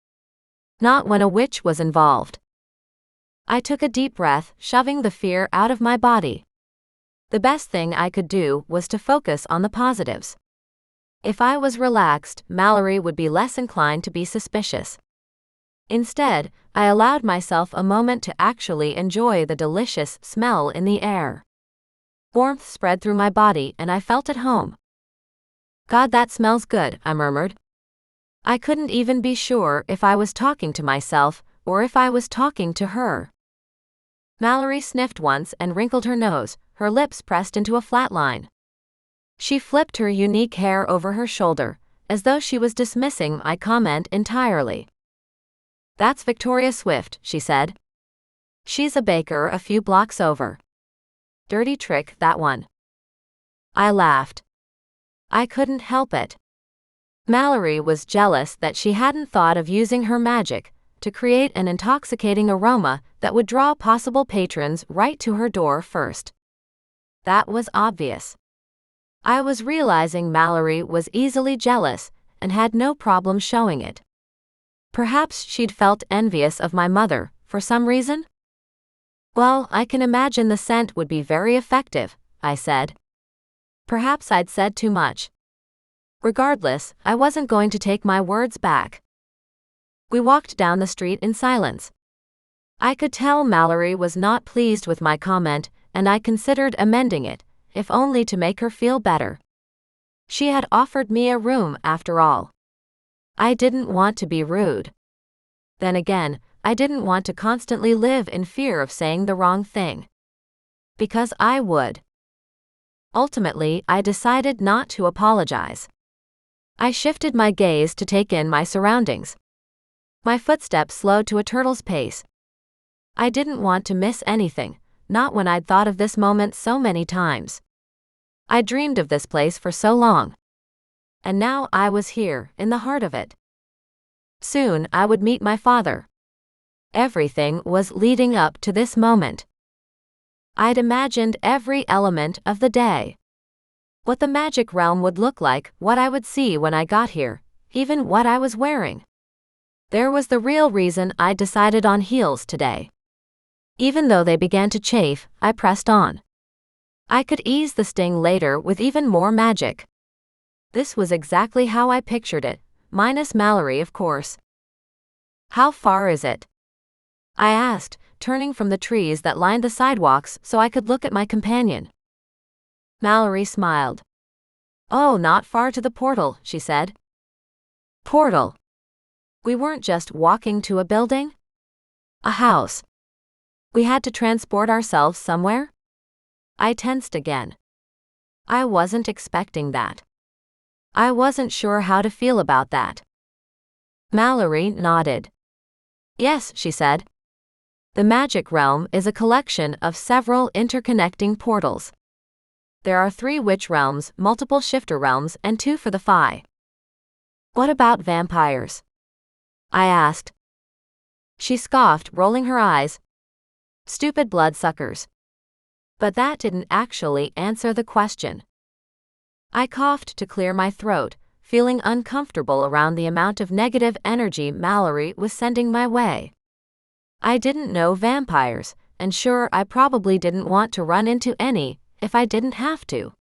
Not when a witch was involved. I took a deep breath, shoving the fear out of my body. The best thing I could do was to focus on the positives. If I was relaxed, Mallory would be less inclined to be suspicious. Instead, I allowed myself a moment to actually enjoy the delicious smell in the air. Warmth spread through my body and I felt at home. "God, that smells good," I murmured. I couldn't even be sure if I was talking to myself or if I was talking to her. Mallory sniffed once and wrinkled her nose, her lips pressed into a flat line. She flipped her unique hair over her shoulder, as though she was dismissing my comment entirely. "That's Victoria Swift," she said. "She's a baker a few blocks over. Dirty trick, that one." I laughed. I couldn't help it. Mallory was jealous that she hadn't thought of using her magic to create an intoxicating aroma that would draw possible patrons right to her door first. That was obvious. I was realizing Mallory was easily jealous and had no problem showing it. Perhaps she'd felt envious of my mother, for some reason? "Well, I can imagine the scent would be very effective," I said. Perhaps I'd said too much. Regardless, I wasn't going to take my words back. We walked down the street in silence. I could tell Mallory was not pleased with my comment, and I considered amending it, if only to make her feel better. She had offered me a room after all. I didn't want to be rude. Then again, I didn't want to constantly live in fear of saying the wrong thing. Because I would. Ultimately, I decided not to apologize. I shifted my gaze to take in my surroundings. My footsteps slowed to a turtle's pace. I didn't want to miss anything, not when I'd thought of this moment so many times. I dreamed of this place for so long. And now I was here, in the heart of it. Soon I would meet my father. Everything was leading up to this moment. I'd imagined every element of the day. What the magic realm would look like, what I would see when I got here, even what I was wearing. There was the real reason I decided on heels today. Even though they began to chafe, I pressed on. I could ease the sting later with even more magic. This was exactly how I pictured it, minus Mallory, of course. "How far is it?" I asked, turning from the trees that lined the sidewalks so I could look at my companion. Mallory smiled. "Oh, not far to the portal," she said. Portal. We weren't just walking to a building? A house. We had to transport ourselves somewhere? I tensed again. I wasn't expecting that. I wasn't sure how to feel about that. Mallory nodded. "Yes," she said. "The magic realm is a collection of several interconnecting portals. There are 3 witch realms, multiple shifter realms, and 2 for the Fae." "What about vampires?" I asked. She scoffed, rolling her eyes. "Stupid bloodsuckers." But that didn't actually answer the question. I coughed to clear my throat, feeling uncomfortable around the amount of negative energy Mallory was sending my way. I didn't know vampires, and sure, I probably didn't want to run into any if I didn't have to.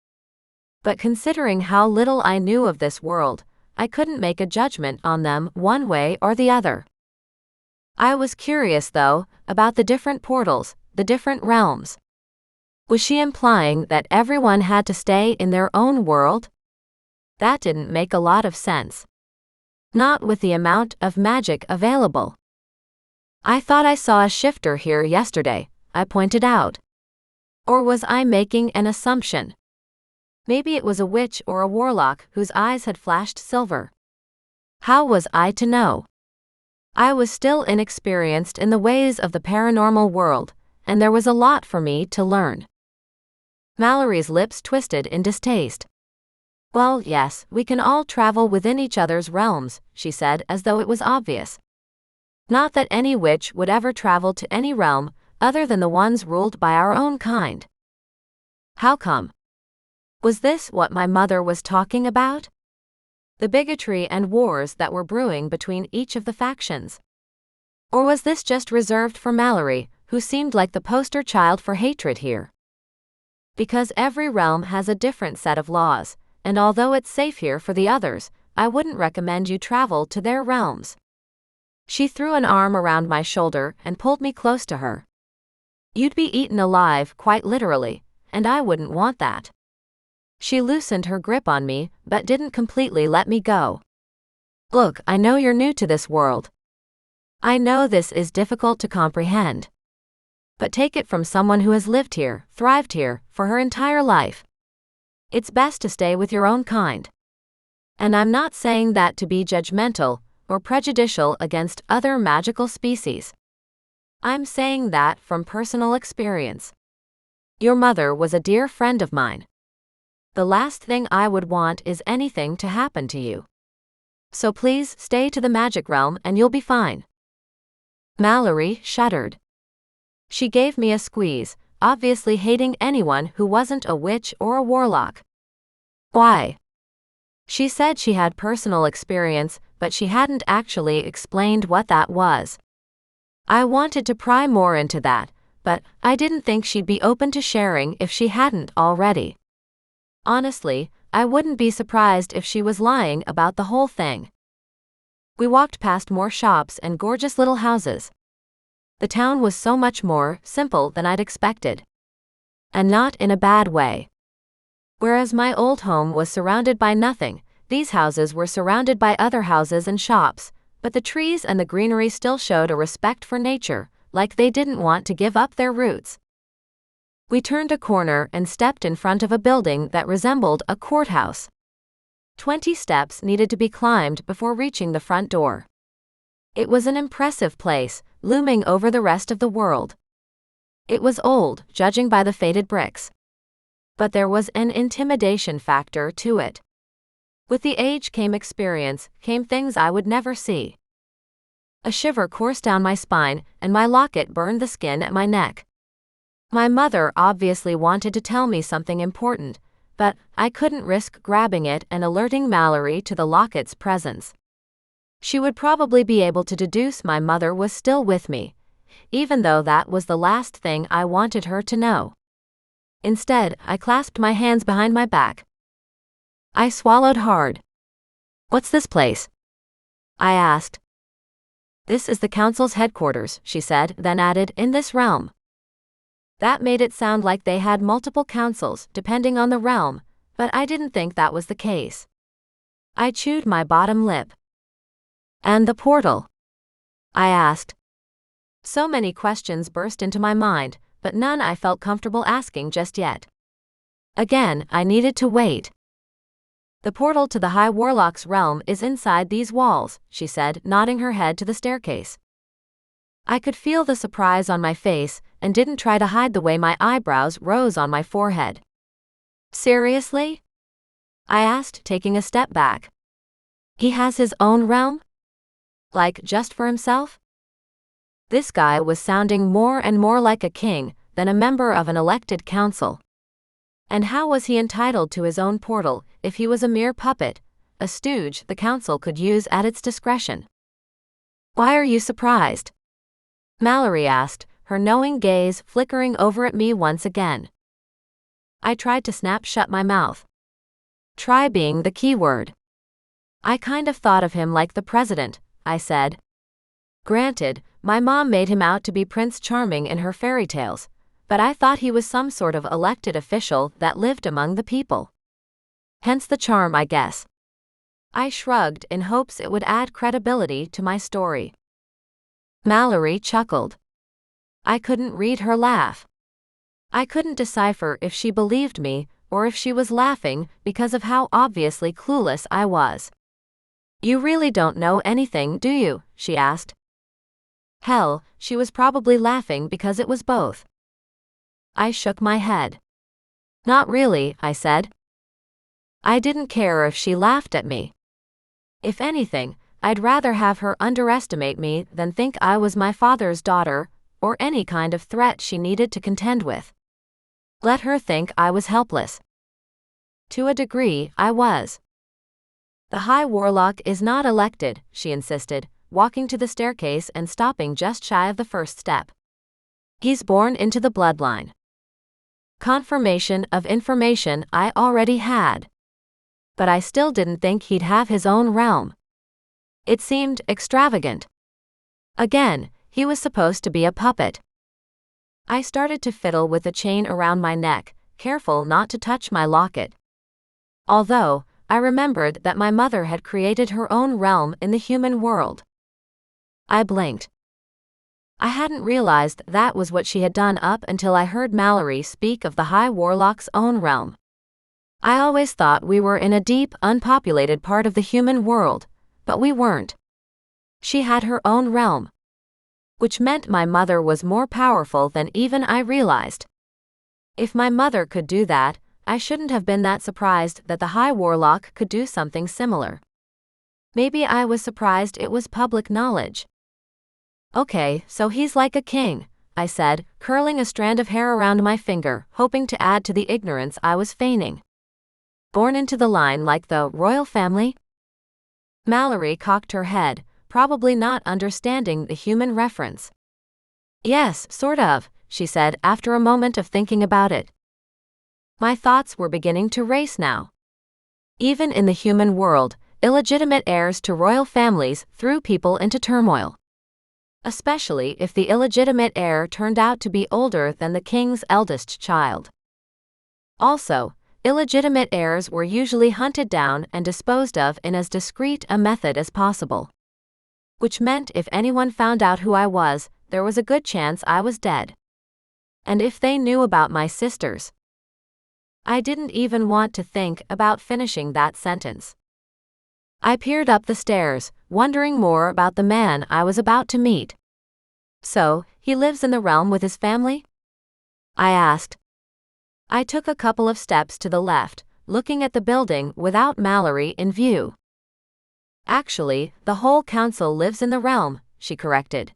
But considering how little I knew of this world, I couldn't make a judgment on them one way or the other. I was curious, though, about the different portals, the different realms. Was she implying that everyone had to stay in their own world? That didn't make a lot of sense. Not with the amount of magic available. I thought I saw a shifter here yesterday, I pointed out. Or was I making an assumption? Maybe it was a witch or a warlock whose eyes had flashed silver. How was I to know? I was still inexperienced in the ways of the paranormal world, and there was a lot for me to learn. Mallory's lips twisted in distaste. Well, yes, we can all travel within each other's realms, she said as though it was obvious. Not that any witch would ever travel to any realm other than the ones ruled by our own kind. How come? Was this what my mother was talking about? The bigotry and wars that were brewing between each of the factions? Or was this just reserved for Mallory, who seemed like the poster child for hatred here? Because every realm has a different set of laws, and although it's safe here for the others, I wouldn't recommend you travel to their realms. She threw an arm around my shoulder and pulled me close to her. You'd be eaten alive, quite literally, and I wouldn't want that. She loosened her grip on me, but didn't completely let me go. Look, I know you're new to this world. I know this is difficult to comprehend. But take it from someone who has lived here, thrived here, for her entire life. It's best to stay with your own kind. And I'm not saying that to be judgmental or prejudicial against other magical species. I'm saying that from personal experience. Your mother was a dear friend of mine. The last thing I would want is anything to happen to you. So please stay to the magic realm and you'll be fine. Mallory shuddered. She gave me a squeeze, obviously hating anyone who wasn't a witch or a warlock. Why? She said she had personal experience, but she hadn't actually explained what that was. I wanted to pry more into that, but I didn't think she'd be open to sharing if she hadn't already. Honestly, I wouldn't be surprised if she was lying about the whole thing. We walked past more shops and gorgeous little houses. The town was so much more simple than I'd expected. And not in a bad way. Whereas my old home was surrounded by nothing, these houses were surrounded by other houses and shops, but the trees and the greenery still showed a respect for nature, like they didn't want to give up their roots. We turned a corner and stepped in front of a building that resembled a courthouse. 20 steps needed to be climbed before reaching the front door. It was an impressive place, looming over the rest of the world. It was old, judging by the faded bricks. But there was an intimidation factor to it. With the age came experience, came things I would never see. A shiver coursed down my spine, and my locket burned the skin at my neck. My mother obviously wanted to tell me something important, but I couldn't risk grabbing it and alerting Mallory to the locket's presence. She would probably be able to deduce my mother was still with me, even though that was the last thing I wanted her to know. Instead, I clasped my hands behind my back. I swallowed hard. What's this place? I asked. This is the council's headquarters, she said, then added, in this realm. That made it sound like they had multiple councils, depending on the realm, but I didn't think that was the case. I chewed my bottom lip. And the portal? I asked. So many questions burst into my mind, but none I felt comfortable asking just yet. Again, I needed to wait. The portal to the High Warlock's realm is inside these walls, she said, nodding her head to the staircase. I could feel the surprise on my face, and didn't try to hide the way my eyebrows rose on my forehead. Seriously? I asked, taking a step back. He has his own realm? Like, just for himself? This guy was sounding more and more like a king than a member of an elected council. And how was he entitled to his own portal if he was a mere puppet, a stooge the council could use at its discretion? Why are you surprised? Mallory asked, her knowing gaze flickering over at me once again. I tried to snap shut my mouth. Try being the key word. I kind of thought of him like the president, I said. Granted, my mom made him out to be Prince Charming in her fairy tales, but I thought he was some sort of elected official that lived among the people. Hence the charm, I guess. I shrugged in hopes it would add credibility to my story. Mallory chuckled. I couldn't read her laugh. I couldn't decipher if she believed me or if she was laughing because of how obviously clueless I was. You really don't know anything, do you? She asked. Hell, she was probably laughing because it was both. I shook my head. Not really, I said. I didn't care if she laughed at me. If anything, I'd rather have her underestimate me than think I was my father's daughter, or any kind of threat she needed to contend with. Let her think I was helpless. To a degree, I was. The High Warlock is not elected, she insisted, walking to the staircase and stopping just shy of the first step. He's born into the bloodline. Confirmation of information I already had. But I still didn't think he'd have his own realm. It seemed extravagant. Again, he was supposed to be a puppet. I started to fiddle with the chain around my neck, careful not to touch my locket. Although, I remembered that my mother had created her own realm in the human world. I blinked. I hadn't realized that was what she had done up until I heard Mallory speak of the High Warlock's own realm. I always thought we were in a deep, unpopulated part of the human world, but we weren't. She had her own realm. Which meant my mother was more powerful than even I realized. If my mother could do that, I shouldn't have been that surprised that the High Warlock could do something similar. Maybe I was surprised it was public knowledge. Okay, so he's like a king, I said, curling a strand of hair around my finger, hoping to add to the ignorance I was feigning. Born into the line like the royal family? Mallory cocked her head, probably not understanding the human reference. Yes, sort of, she said after a moment of thinking about it. My thoughts were beginning to race now. Even in the human world, illegitimate heirs to royal families threw people into turmoil. Especially if the illegitimate heir turned out to be older than the king's eldest child. Also, illegitimate heirs were usually hunted down and disposed of in as discreet a method as possible. Which meant if anyone found out who I was, there was a good chance I was dead. And if they knew about my sisters. I didn't even want to think about finishing that sentence. I peered up the stairs, wondering more about the man I was about to meet. So, he lives in the realm with his family? I asked. I took a couple of steps to the left, looking at the building without Mallory in view. Actually, the whole council lives in the realm, she corrected.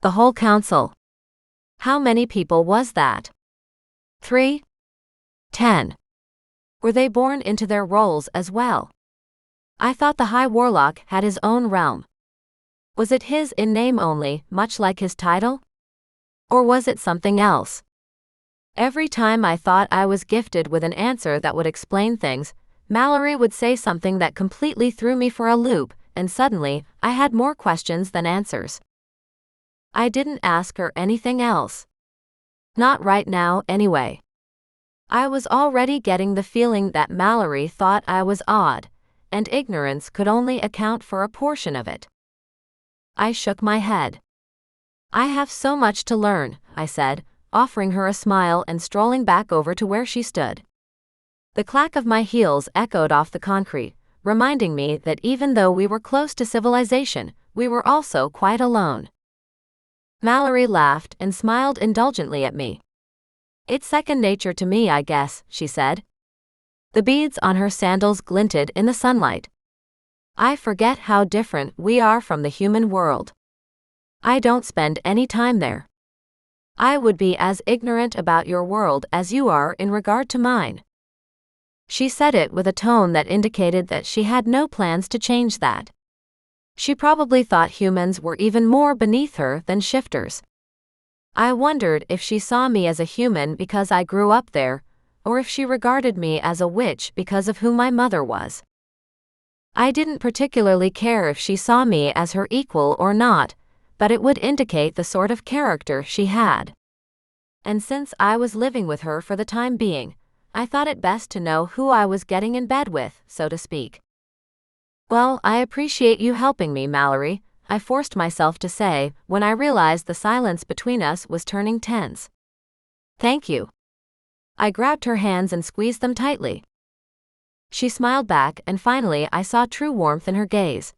The whole council. How many people was that? 3? 10. Were they born into their roles as well? I thought the High Warlock had his own realm. Was it his in name only, much like his title? Or was it something else? Every time I thought I was gifted with an answer that would explain things, Mallory would say something that completely threw me for a loop, and suddenly, I had more questions than answers. I didn't ask her anything else. Not right now, anyway. I was already getting the feeling that Mallory thought I was odd, and ignorance could only account for a portion of it. I shook my head. I have so much to learn, I said, offering her a smile and strolling back over to where she stood. The clack of my heels echoed off the concrete, reminding me that even though we were close to civilization, we were also quite alone. Mallory laughed and smiled indulgently at me. It's second nature to me, I guess, she said. The beads on her sandals glinted in the sunlight. I forget how different we are from the human world. I don't spend any time there. I would be as ignorant about your world as you are in regard to mine. She said it with a tone that indicated that she had no plans to change that. She probably thought humans were even more beneath her than shifters. I wondered if she saw me as a human because I grew up there, or if she regarded me as a witch because of who my mother was. I didn't particularly care if she saw me as her equal or not, but it would indicate the sort of character she had. and since I was living with her for the time being, I thought it best to know who I was getting in bed with, so to speak. "Well, I appreciate you helping me, Mallory," I forced myself to say when I realized the silence between us was turning tense. "Thank you." I grabbed her hands and squeezed them tightly. She smiled back, and finally I saw true warmth in her gaze.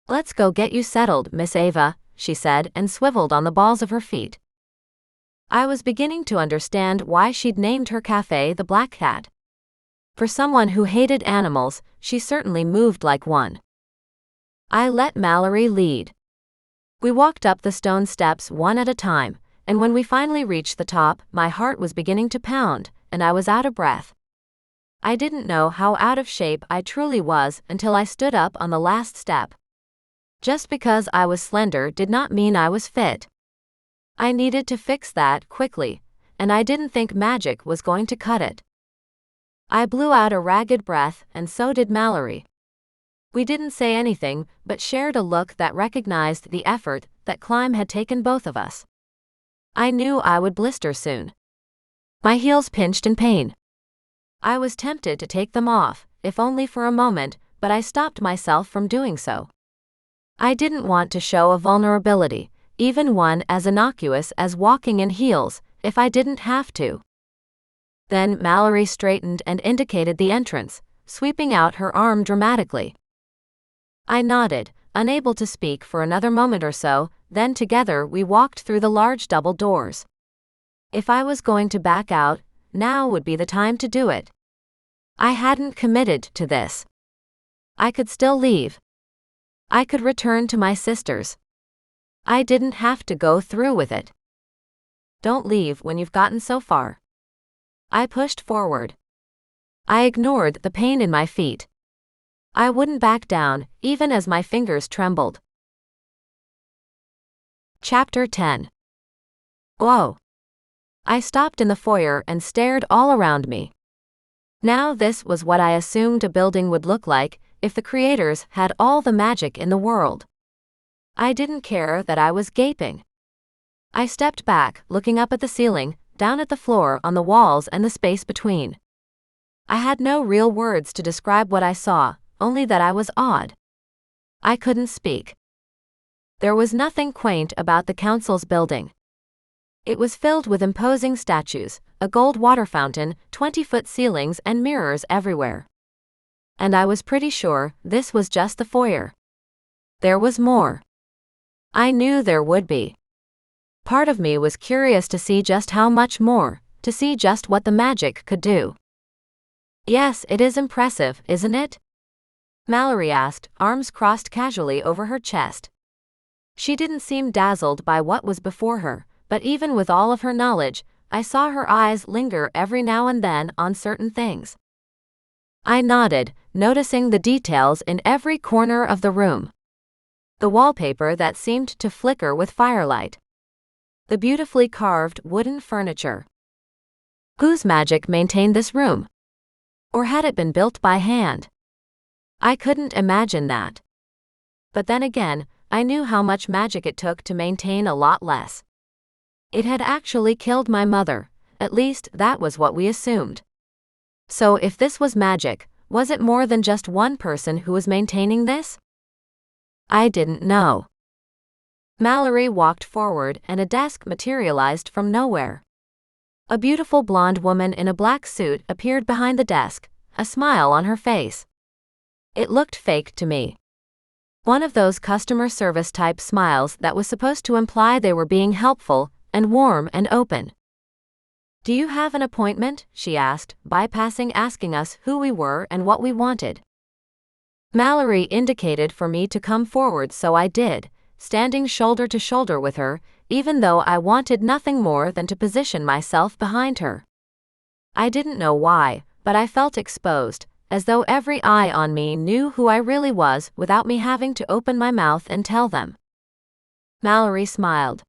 "Let's go get you settled, Miss Ava," she said, and swiveled on the balls of her feet. I was beginning to understand why she'd named her cafe the Black Cat. For someone who hated animals, she certainly moved like one. I let Mallory lead. We walked up the stone steps one at a time, and when we finally reached the top, my heart was beginning to pound, and I was out of breath. I didn't know how out of shape I truly was until I stood up on the last step. Just because I was slender did not mean I was fit. I needed to fix that quickly, and I didn't think magic was going to cut it. I blew out a ragged breath, and so did Mallory. We didn't say anything, but shared a look that recognized the effort that climb had taken both of us. I knew I would blister soon. My heels pinched in pain. I was tempted to take them off, if only for a moment, but I stopped myself from doing so. I didn't want to show a vulnerability, even one as innocuous as walking in heels, if I didn't have to. Then Mallory straightened and indicated the entrance, sweeping out her arm dramatically. I nodded, unable to speak for another moment or so, then together we walked through the large double doors. If I was going to back out, now would be the time to do it. I hadn't committed to this. I could still leave. I could return to my sisters. I didn't have to go through with it. "Don't leave when you've gotten so far." I pushed forward. I ignored the pain in my feet. I wouldn't back down, even as my fingers trembled. Chapter 10. Whoa. I stopped in the foyer and stared all around me. Now this was what I assumed a building would look like if the creators had all the magic in the world. I didn't care that I was gaping. I stepped back, looking up at the ceiling, down at the floor, on the walls, and the space between. I had no real words to describe what I saw, only that I was awed. I couldn't speak. There was nothing quaint about the council's building. It was filled with imposing statues, a gold water fountain, 20-foot ceilings, and mirrors everywhere. And I was pretty sure this was just the foyer. There was more. I knew there would be. Part of me was curious to see just how much more, to see just what the magic could do. "Yes, it is impressive, isn't it?" Mallory asked, arms crossed casually over her chest. She didn't seem dazzled by what was before her, but even with all of her knowledge, I saw her eyes linger every now and then on certain things. I nodded, noticing the details in every corner of the room. The wallpaper that seemed to flicker with firelight. The beautifully carved wooden furniture. Whose magic maintained this room? Or had it been built by hand? I couldn't imagine that. But then again, I knew how much magic it took to maintain a lot less. It had actually killed my mother, at least that was what we assumed. So if this was magic, was it more than just one person who was maintaining this? I didn't know. Mallory walked forward and a desk materialized from nowhere. A beautiful blonde woman in a black suit appeared behind the desk, a smile on her face. It looked fake to me. One of those customer service type smiles that was supposed to imply they were being helpful and warm and open. "Do you have an appointment?" she asked, bypassing asking us who we were and what we wanted. Mallory indicated for me to come forward, so I did, standing shoulder to shoulder with her, even though I wanted nothing more than to position myself behind her. I didn't know why, but I felt exposed, as though every eye on me knew who I really was without me having to open my mouth and tell them. Mallory smiled.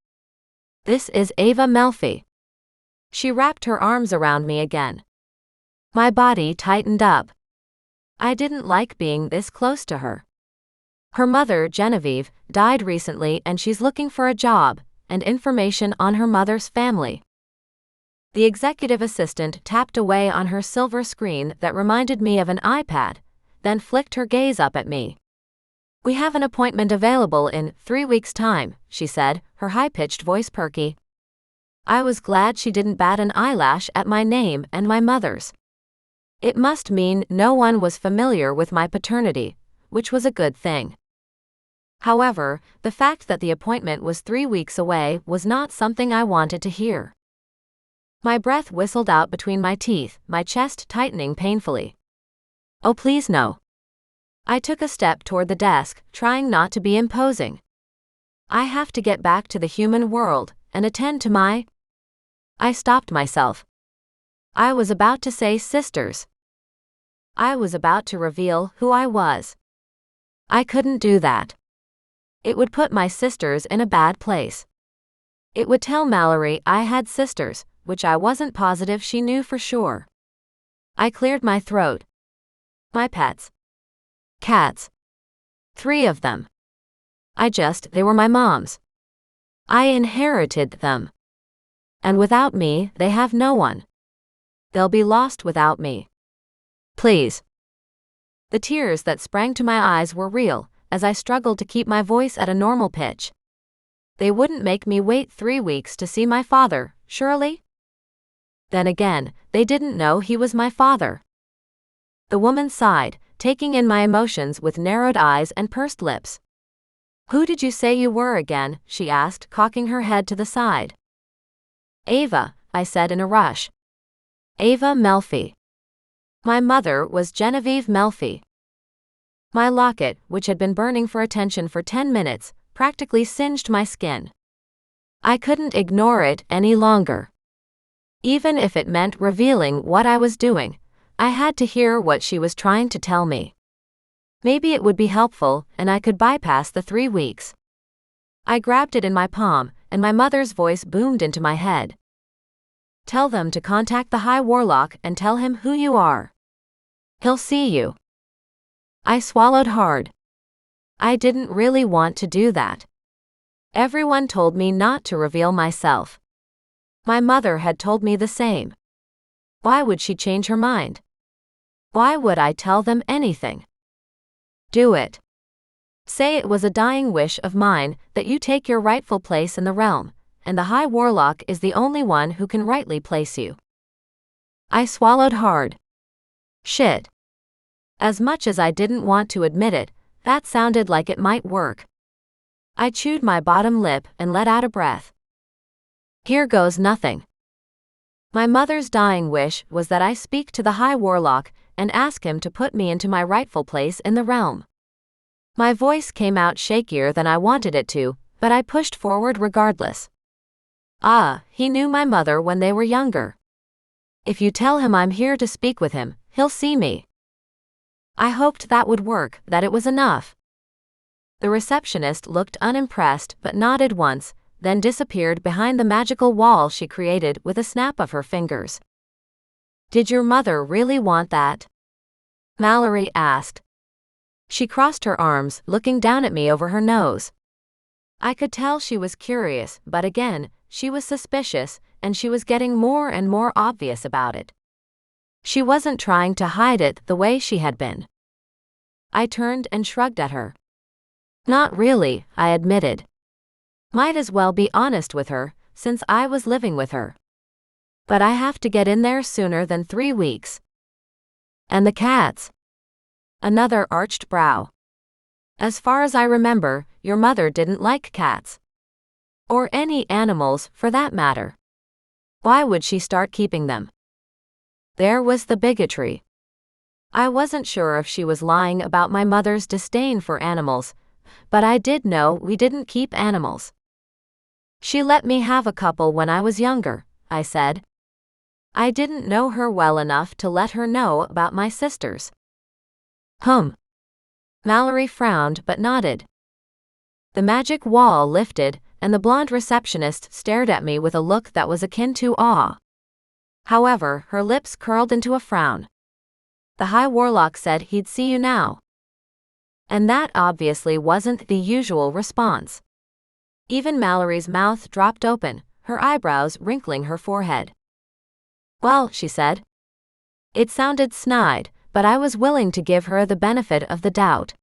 "This is Ava Melfi." She wrapped her arms around me again. My body tightened up. I didn't like being this close to her. Her mother, Genevieve, died recently and she's looking for a job and information on her mother's family. The executive assistant tapped away on her silver screen that reminded me of an iPad, then flicked her gaze up at me. "We have an appointment available in 3 weeks' time," she said, her high-pitched voice perky. I was glad she didn't bat an eyelash at my name and my mother's. It must mean no one was familiar with my paternity, which was a good thing. However, the fact that the appointment was 3 weeks away was not something I wanted to hear. My breath whistled out between my teeth, my chest tightening painfully. "Oh, please no." I took a step toward the desk, trying not to be imposing. "I have to get back to the human world and attend to my—" I stopped myself. I was about to say sisters. I was about to reveal who I was. I couldn't do that. It would put my sisters in a bad place. It would tell Mallory I had sisters, which I wasn't positive she knew for sure. I cleared my throat. My pets. Cats. 3 of them. They were my mom's. I inherited them. And without me, they have no one. They'll be lost without me. Please." The tears that sprang to my eyes were real, as I struggled to keep my voice at a normal pitch. They wouldn't make me wait 3 weeks to see my father, surely? Then again, they didn't know he was my father. The woman sighed, taking in my emotions with narrowed eyes and pursed lips. "Who did you say you were again?" she asked, cocking her head to the side. "Ava," I said in a rush. "Ava Melfi. My mother was Genevieve Melfi." My locket, which had been burning for attention for 10 minutes, practically singed my skin. I couldn't ignore it any longer. Even if it meant revealing what I was doing, I had to hear what she was trying to tell me. Maybe it would be helpful, and I could bypass the 3 weeks. I grabbed it in my palm, and my mother's voice boomed into my head. "Tell them to contact the High Warlock and tell him who you are. He'll see you." I swallowed hard. I didn't really want to do that. Everyone told me not to reveal myself. My mother had told me the same. Why would she change her mind? Why would I tell them anything? Do it. Say it was a dying wish of mine that you take your rightful place in the realm, and the High Warlock is the only one who can rightly place you. I swallowed hard. Shit. As much as I didn't want to admit it, that sounded like it might work. I chewed my bottom lip and let out a breath. Here goes nothing. My mother's dying wish was that I speak to the High Warlock and ask him to put me into my rightful place in the realm. My voice came out shakier than I wanted it to, but I pushed forward regardless. He knew my mother when they were younger. If you tell him I'm here to speak with him, he'll see me. I hoped that would work, that it was enough. The receptionist looked unimpressed but nodded once, then disappeared behind the magical wall she created with a snap of her fingers. "Did your mother really want that?" Mallory asked. She crossed her arms, looking down at me over her nose. I could tell she was curious, but again, she was suspicious, and she was getting more and more obvious about it. She wasn't trying to hide it the way she had been. I turned and shrugged at her. "Not really," I admitted. Might as well be honest with her, since I was living with her. But I have to get in there sooner than 3 weeks. "And the cats?" Another arched brow. "As far as I remember, your mother didn't like cats. Or any animals, for that matter. Why would she start keeping them?" There was the bigotry. I wasn't sure if she was lying about my mother's disdain for animals, but I did know we didn't keep animals. "She let me have a couple when I was younger," I said. I didn't know her well enough to let her know about my sisters. Mallory frowned but nodded. The magic wall lifted, and the blonde receptionist stared at me with a look that was akin to awe. However, her lips curled into a frown. "The High Warlock said he'd see you now." And that obviously wasn't the usual response. Even Mallory's mouth dropped open, her eyebrows wrinkling her forehead. Well, she said. It sounded snide, but I was willing to give her the benefit of the doubt.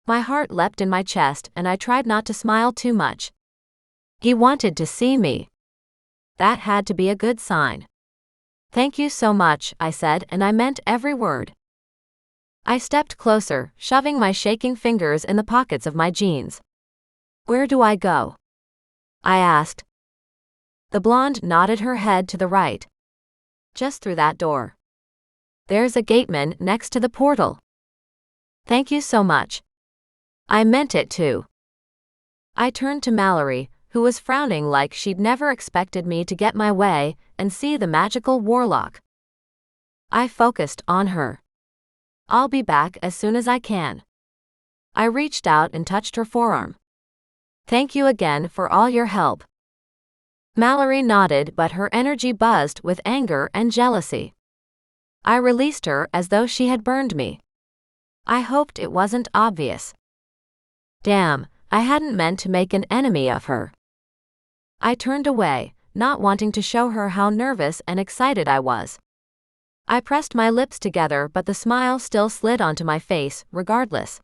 My heart leapt in my chest and I tried not to smile too much. He wanted to see me. That had to be a good sign. Thank you so much, I said, and I meant every word. I stepped closer, shoving my shaking fingers in the pockets of my jeans. Where do I go? I asked. The blonde nodded her head to the right. Just through that door. There's a gateman next to the portal. Thank you so much. I meant it too. I turned to Mallory, who was frowning like she'd never expected me to get my way and see the magical warlock. I focused on her. I'll be back as soon as I can. I reached out and touched her forearm. Thank you again for all your help. Mallory nodded, but her energy buzzed with anger and jealousy. I released her as though she had burned me. I hoped it wasn't obvious. Damn, I hadn't meant to make an enemy of her. I turned away, not wanting to show her how nervous and excited I was. I pressed my lips together, but the smile still slid onto my face, regardless.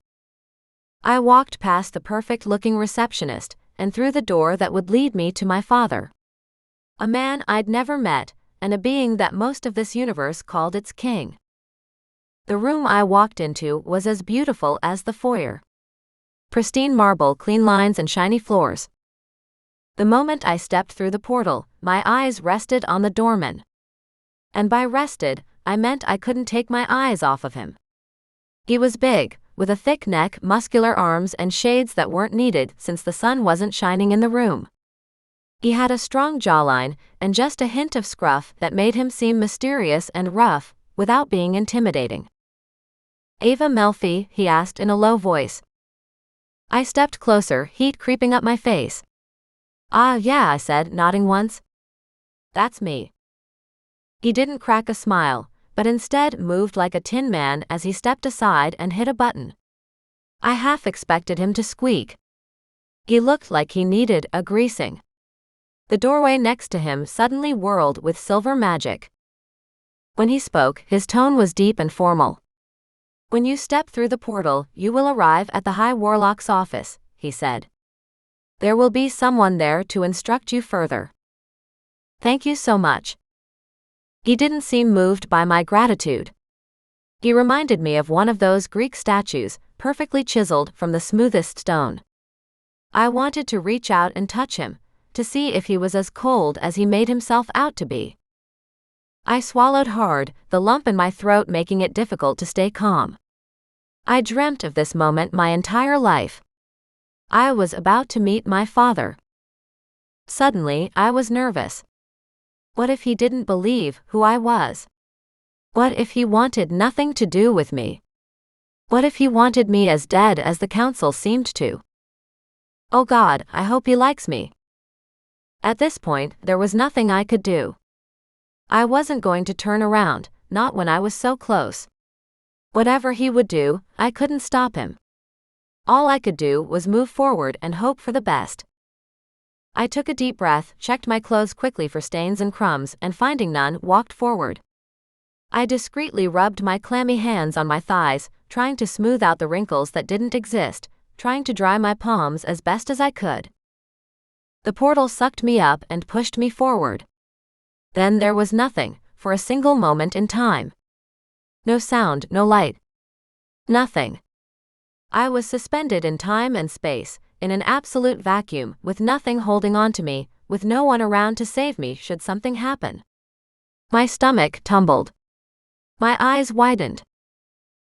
I walked past the perfect-looking receptionist and through the door that would lead me to my father. A man I'd never met, and a being that most of this universe called its king. The room I walked into was as beautiful as the foyer. Pristine marble, clean lines, and shiny floors. The moment I stepped through the portal, my eyes rested on the doorman. And by rested, I meant I couldn't take my eyes off of him. He was big, with a thick neck, muscular arms, and shades that weren't needed since the sun wasn't shining in the room. He had a strong jawline, and just a hint of scruff that made him seem mysterious and rough, without being intimidating. Ava Melfi, he asked in a low voice. I stepped closer, heat creeping up my face. Ah, yeah, I said, nodding once. That's me. He didn't crack a smile, but instead moved like a tin man as he stepped aside and hit a button. I half expected him to squeak. He looked like he needed a greasing. The doorway next to him suddenly whirled with silver magic. When he spoke, his tone was deep and formal. When you step through the portal, you will arrive at the High Warlock's office, he said. There will be someone there to instruct you further. Thank you so much. He didn't seem moved by my gratitude. He reminded me of one of those Greek statues, perfectly chiseled from the smoothest stone. I wanted to reach out and touch him, to see if he was as cold as he made himself out to be. I swallowed hard, the lump in my throat making it difficult to stay calm. I dreamt of this moment my entire life. I was about to meet my father. Suddenly, I was nervous. What if he didn't believe who I was? What if he wanted nothing to do with me? What if he wanted me as dead as the council seemed to? Oh God, I hope he likes me. At this point, there was nothing I could do. I wasn't going to turn around, not when I was so close. Whatever he would do, I couldn't stop him. All I could do was move forward and hope for the best. I took a deep breath, checked my clothes quickly for stains and crumbs, and finding none, walked forward. I discreetly rubbed my clammy hands on my thighs, trying to smooth out the wrinkles that didn't exist, trying to dry my palms as best as I could. The portal sucked me up and pushed me forward. Then there was nothing, for a single moment in time. No sound, no light. Nothing. I was suspended in time and space, in an absolute vacuum, with nothing holding on to me, with no one around to save me should something happen. My stomach tumbled. My eyes widened.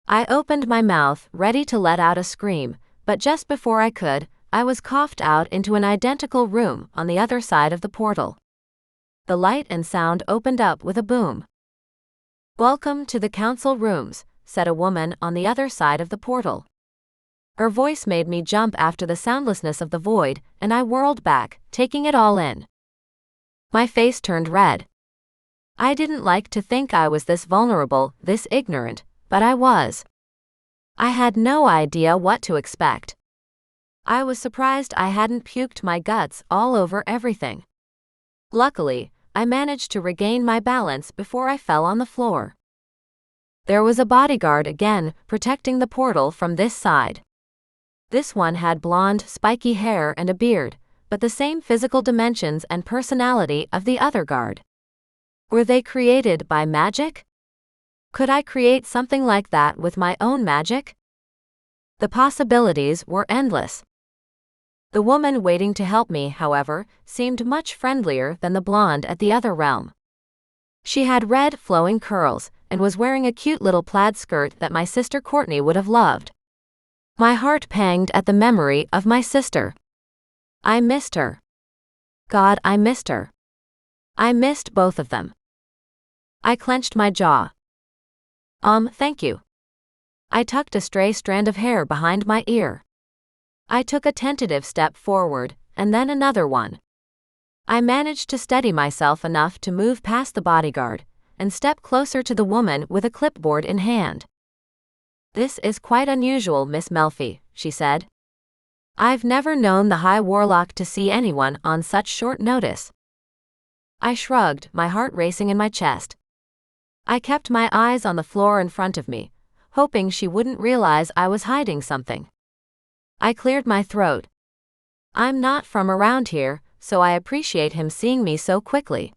I opened my mouth, ready to let out a scream, but just before I could, I was coughed out into an identical room on the other side of the portal. The light and sound opened up with a boom. Welcome to the council rooms, said a woman on the other side of the portal. Her voice made me jump after the soundlessness of the void, and I whirled back, taking it all in. My face turned red. I didn't like to think I was this vulnerable, this ignorant, but I was. I had no idea what to expect. I was surprised I hadn't puked my guts all over everything. Luckily, I managed to regain my balance before I fell on the floor. There was a bodyguard again, protecting the portal from this side. This one had blonde, spiky hair and a beard, but the same physical dimensions and personality of the other guard. Were they created by magic? Could I create something like that with my own magic? The possibilities were endless. The woman waiting to help me, however, seemed much friendlier than the blonde at the other realm. She had red, flowing curls, and was wearing a cute little plaid skirt that my sister Courtney would have loved. My heart panged at the memory of my sister. I missed her. God, I missed her. I missed both of them. I clenched my jaw. Thank you. I tucked a stray strand of hair behind my ear. I took a tentative step forward, and then another one. I managed to steady myself enough to move past the bodyguard, and step closer to the woman with a clipboard in hand. This is quite unusual, Miss Melfi, she said. I've never known the High Warlock to see anyone on such short notice. I shrugged, my heart racing in my chest. I kept my eyes on the floor in front of me, hoping she wouldn't realize I was hiding something. I cleared my throat. I'm not from around here, so I appreciate him seeing me so quickly.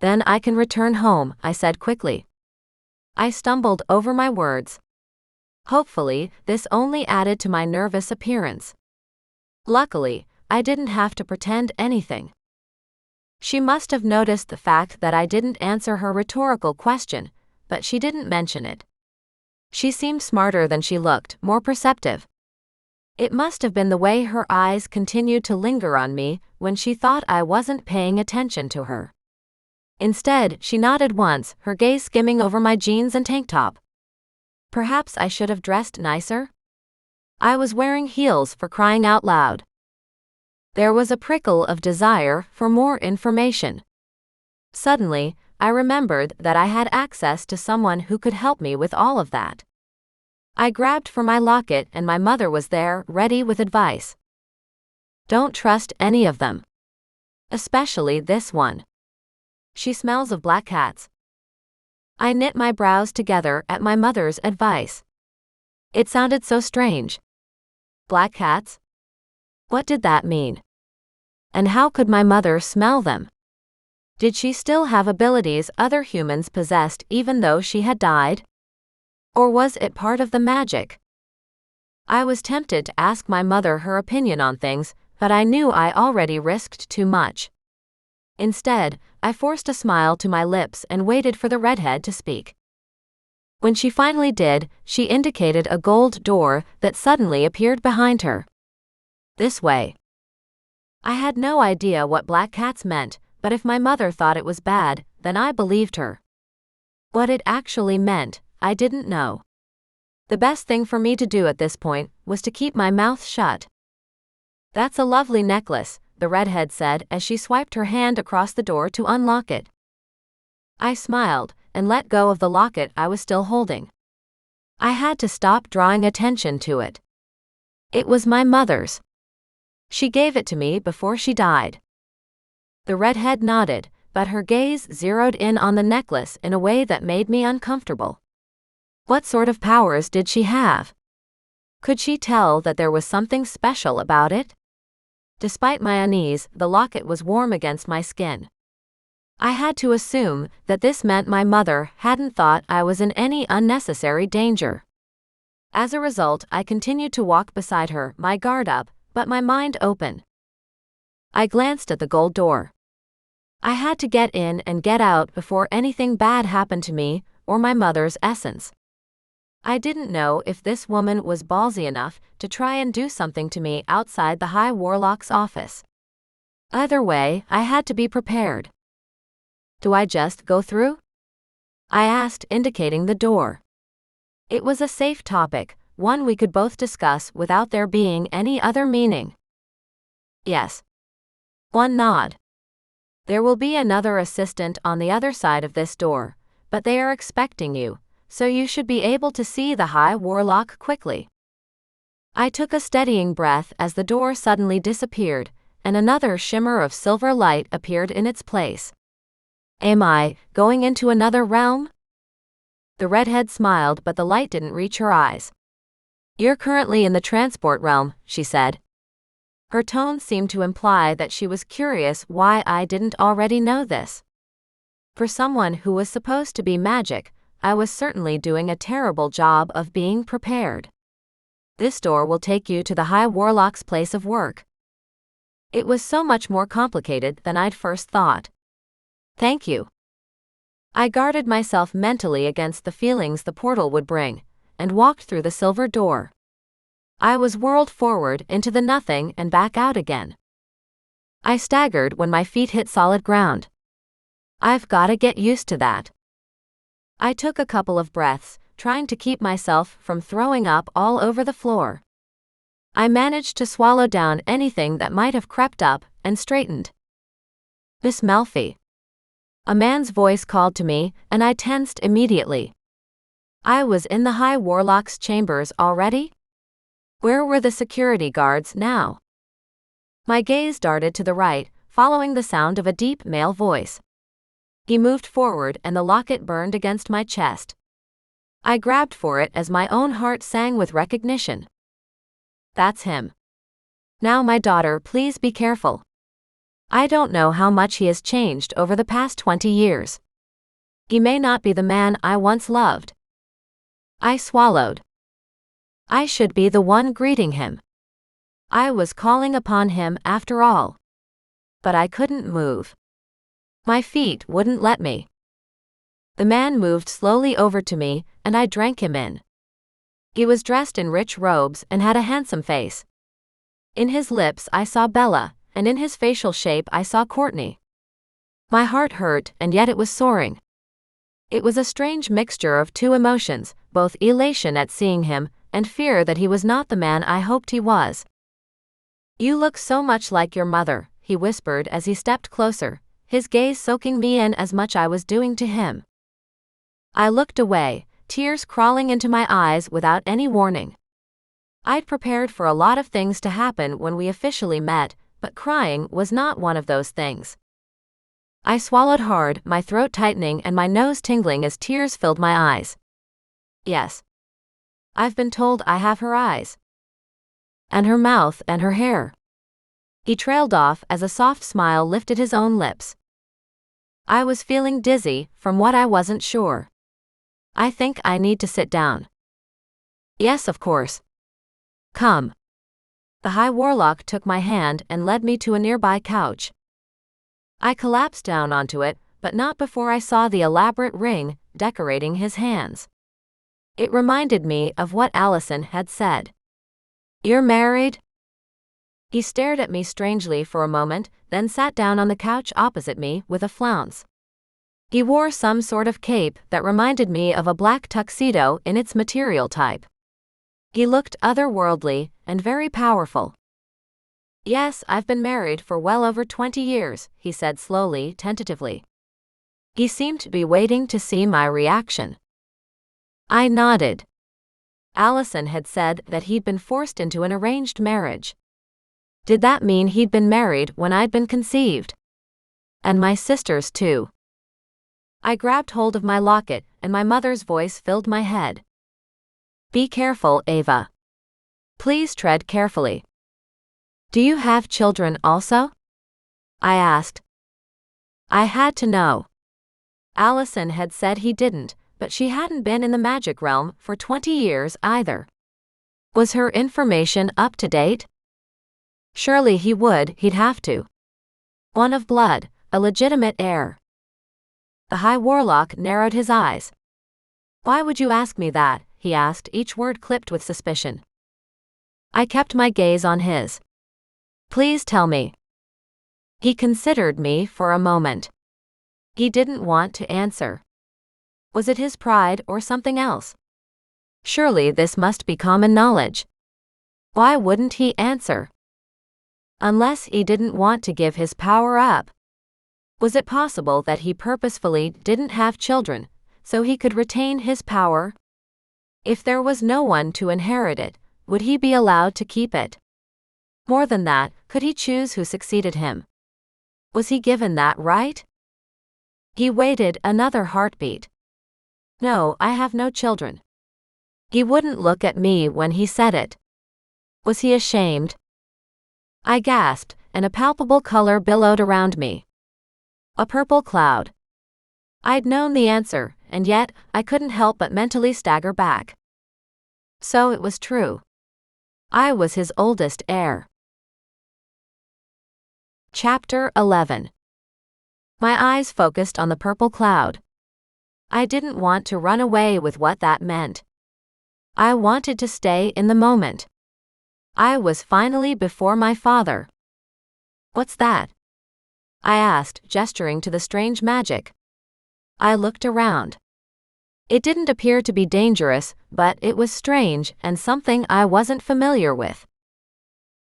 Then I can return home, I said quickly. I stumbled over my words. Hopefully, this only added to my nervous appearance. Luckily, I didn't have to pretend anything. She must have noticed the fact that I didn't answer her rhetorical question, but she didn't mention it. She seemed smarter than she looked, more perceptive. It must have been the way her eyes continued to linger on me when she thought I wasn't paying attention to her. Instead, she nodded once, her gaze skimming over my jeans and tank top. Perhaps I should have dressed nicer? I was wearing heels, for crying out loud. There was a prickle of desire for more information. Suddenly, I remembered that I had access to someone who could help me with all of that. I grabbed for my locket and my mother was there, ready with advice. Don't trust any of them. Especially this one. She smells of black cats. I knit my brows together at my mother's advice. It sounded so strange. Black cats? What did that mean? And how could my mother smell them? Did she still have abilities other humans possessed even though she had died? Or was it part of the magic? I was tempted to ask my mother her opinion on things, but I knew I already risked too much. Instead, I forced a smile to my lips and waited for the redhead to speak. When she finally did, she indicated a gold door that suddenly appeared behind her. This way. I had no idea what black cats meant, but if my mother thought it was bad, then I believed her. What it actually meant, I didn't know. The best thing for me to do at this point was to keep my mouth shut. That's a lovely necklace, the redhead said as she swiped her hand across the door to unlock it. I smiled and let go of the locket I was still holding. I had to stop drawing attention to it. It was my mother's. She gave it to me before she died. The redhead nodded, but her gaze zeroed in on the necklace in a way that made me uncomfortable. What sort of powers did she have? Could she tell that there was something special about it? Despite my unease, the locket was warm against my skin. I had to assume that this meant my mother hadn't thought I was in any unnecessary danger. As a result, I continued to walk beside her, my guard up, but my mind open. I glanced at the gold door. I had to get in and get out before anything bad happened to me or my mother's essence. I didn't know if this woman was ballsy enough to try and do something to me outside the High Warlock's office. Either way, I had to be prepared. Do I just go through? I asked, indicating the door. It was a safe topic, one we could both discuss without there being any other meaning. Yes. One nod. There will be another assistant on the other side of this door, but they are expecting you, so you should be able to see the High Warlock quickly. I took a steadying breath as the door suddenly disappeared, and another shimmer of silver light appeared in its place. Am I going into another realm? The redhead smiled, but the light didn't reach her eyes. You're currently in the transport realm, she said. Her tone seemed to imply that she was curious why I didn't already know this. For someone who was supposed to be magic, I was certainly doing a terrible job of being prepared. This door will take you to the High Warlock's place of work. It was so much more complicated than I'd first thought. Thank you. I guarded myself mentally against the feelings the portal would bring, and walked through the silver door. I was whirled forward into the nothing and back out again. I staggered when my feet hit solid ground. I've gotta get used to that. I took a couple of breaths, trying to keep myself from throwing up all over the floor. I managed to swallow down anything that might have crept up, and straightened. Miss Melfi. A man's voice called to me, and I tensed immediately. I was in the High Warlock's chambers already? Where were the security guards now? My gaze darted to the right, following the sound of a deep male voice. He moved forward and the locket burned against my chest. I grabbed for it as my own heart sang with recognition. That's him. Now my daughter, please be careful. I don't know how much he has changed over the past 20 years. He may not be the man I once loved. I swallowed. I should be the one greeting him. I was calling upon him after all. But I couldn't move. My feet wouldn't let me. The man moved slowly over to me, and I drank him in. He was dressed in rich robes and had a handsome face. In his lips I saw Bella, and in his facial shape I saw Courtney. My heart hurt, and yet it was soaring. It was a strange mixture of two emotions, both elation at seeing him, and fear that he was not the man I hoped he was. You look so much like your mother, he whispered as he stepped closer, his gaze soaking me in as much I was doing to him. I looked away, tears crawling into my eyes without any warning. I'd prepared for a lot of things to happen when we officially met, but crying was not one of those things. I swallowed hard, my throat tightening and my nose tingling as tears filled my eyes. Yes. I've been told I have her eyes. And her mouth and her hair. He trailed off as a soft smile lifted his own lips. I was feeling dizzy, from what I wasn't sure. I think I need to sit down. Yes, of course. Come. The High Warlock took my hand and led me to a nearby couch. I collapsed down onto it, but not before I saw the elaborate ring decorating his hands. It reminded me of what Allison had said. You're married? He stared at me strangely for a moment, then sat down on the couch opposite me with a flounce. He wore some sort of cape that reminded me of a black tuxedo in its material type. He looked otherworldly and very powerful. Yes, I've been married for well over 20 years, he said slowly, tentatively. He seemed to be waiting to see my reaction. I nodded. Allison had said that he'd been forced into an arranged marriage. Did that mean he'd been married when I'd been conceived? And my sisters too. I grabbed hold of my locket, and my mother's voice filled my head. Be careful, Ava. Please tread carefully. Do you have children also? I asked. I had to know. Allison had said he didn't, but she hadn't been in the magic realm for 20 years either. Was her information up to date? Surely he'd have to. One of blood, a legitimate heir. The High Warlock narrowed his eyes. Why would you ask me that? He asked, each word clipped with suspicion. I kept my gaze on his. Please tell me. He considered me for a moment. He didn't want to answer. Was it his pride or something else? Surely this must be common knowledge. Why wouldn't he answer? Unless he didn't want to give his power up. Was it possible that he purposefully didn't have children, so he could retain his power? If there was no one to inherit it, would he be allowed to keep it? More than that, could he choose who succeeded him? Was he given that right? He waited another heartbeat. No, I have no children. He wouldn't look at me when he said it. Was he ashamed? I gasped, and a palpable color billowed around me. A purple cloud. I'd known the answer, and yet I couldn't help but mentally stagger back. So it was true. I was his oldest heir. Chapter 11. My eyes focused on the purple cloud. I didn't want to run away with what that meant. I wanted to stay in the moment. I was finally before my father. What's that? I asked, gesturing to the strange magic. I looked around. It didn't appear to be dangerous, but it was strange and something I wasn't familiar with.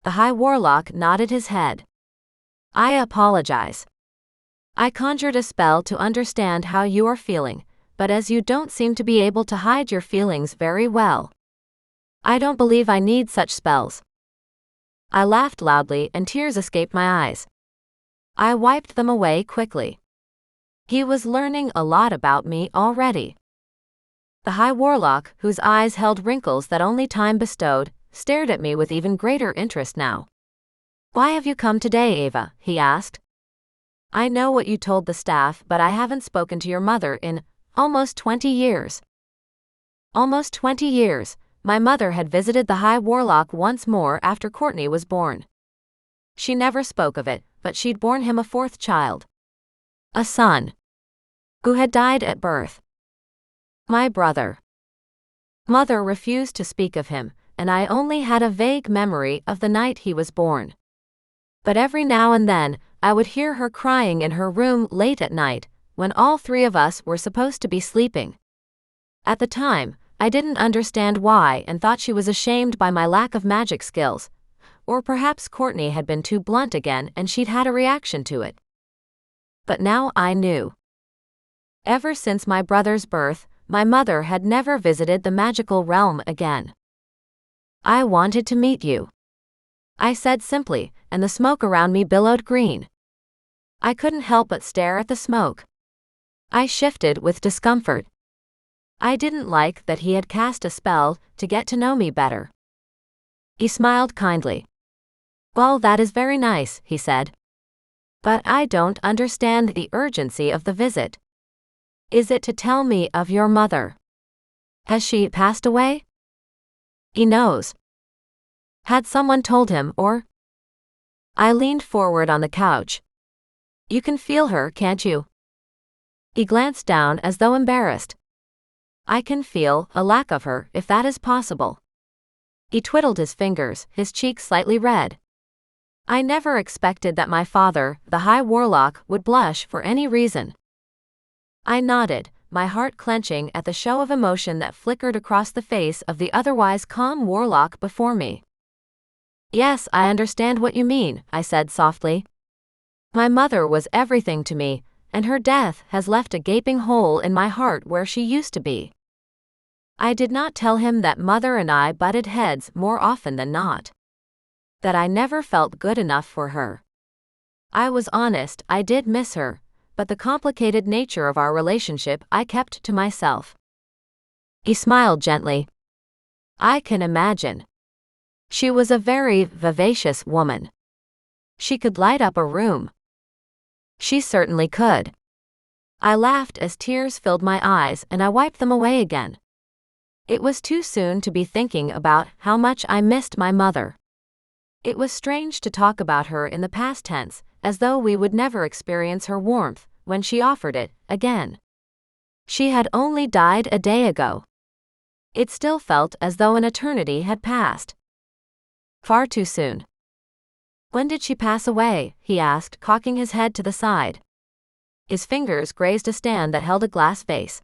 The High Warlock nodded his head. I apologize. I conjured a spell to understand how you are feeling, but as you don't seem to be able to hide your feelings very well. I don't believe I need such spells. I laughed loudly and tears escaped my eyes. I wiped them away quickly. He was learning a lot about me already. The High Warlock, whose eyes held wrinkles that only time bestowed, stared at me with even greater interest now. Why have you come today, Ava? He asked. I know what you told the staff, but I haven't spoken to your mother in almost 20 years. Almost 20 years. My mother had visited the High Warlock once more after Courtney was born. She never spoke of it, but she'd borne him a fourth child. A son. Who had died at birth. My brother. Mother refused to speak of him, and I only had a vague memory of the night he was born. But every now and then, I would hear her crying in her room late at night, when all three of us were supposed to be sleeping. At the time, I didn't understand why and thought she was ashamed by my lack of magic skills, or perhaps Courtney had been too blunt again and she'd had a reaction to it. But now I knew. Ever since my brother's birth, my mother had never visited the magical realm again. I wanted to meet you. I said simply, and the smoke around me billowed green. I couldn't help but stare at the smoke. I shifted with discomfort. I didn't like that he had cast a spell to get to know me better. He smiled kindly. Well, that is very nice, he said. But I don't understand the urgency of the visit. Is it to tell me of your mother? Has she passed away? He knows. Had someone told him, or? I leaned forward on the couch. You can feel her, can't you? He glanced down as though embarrassed. I can feel a lack of her, if that is possible. He twiddled his fingers, his cheeks slightly red. I never expected that my father, the High Warlock, would blush for any reason. I nodded, my heart clenching at the show of emotion that flickered across the face of the otherwise calm Warlock before me. Yes, I understand what you mean, I said softly. My mother was everything to me, and her death has left a gaping hole in my heart where she used to be. I did not tell him that Mother and I butted heads more often than not. That I never felt good enough for her. I was honest, I did miss her, but the complicated nature of our relationship I kept to myself. He smiled gently. I can imagine. She was a very vivacious woman. She could light up a room. She certainly could. I laughed as tears filled my eyes and I wiped them away again. It was too soon to be thinking about how much I missed my mother. It was strange to talk about her in the past tense, as though we would never experience her warmth when she offered it again. She had only died a day ago. It still felt as though an eternity had passed. Far too soon. When did she pass away? He asked, cocking his head to the side. His fingers grazed a stand that held a glass vase.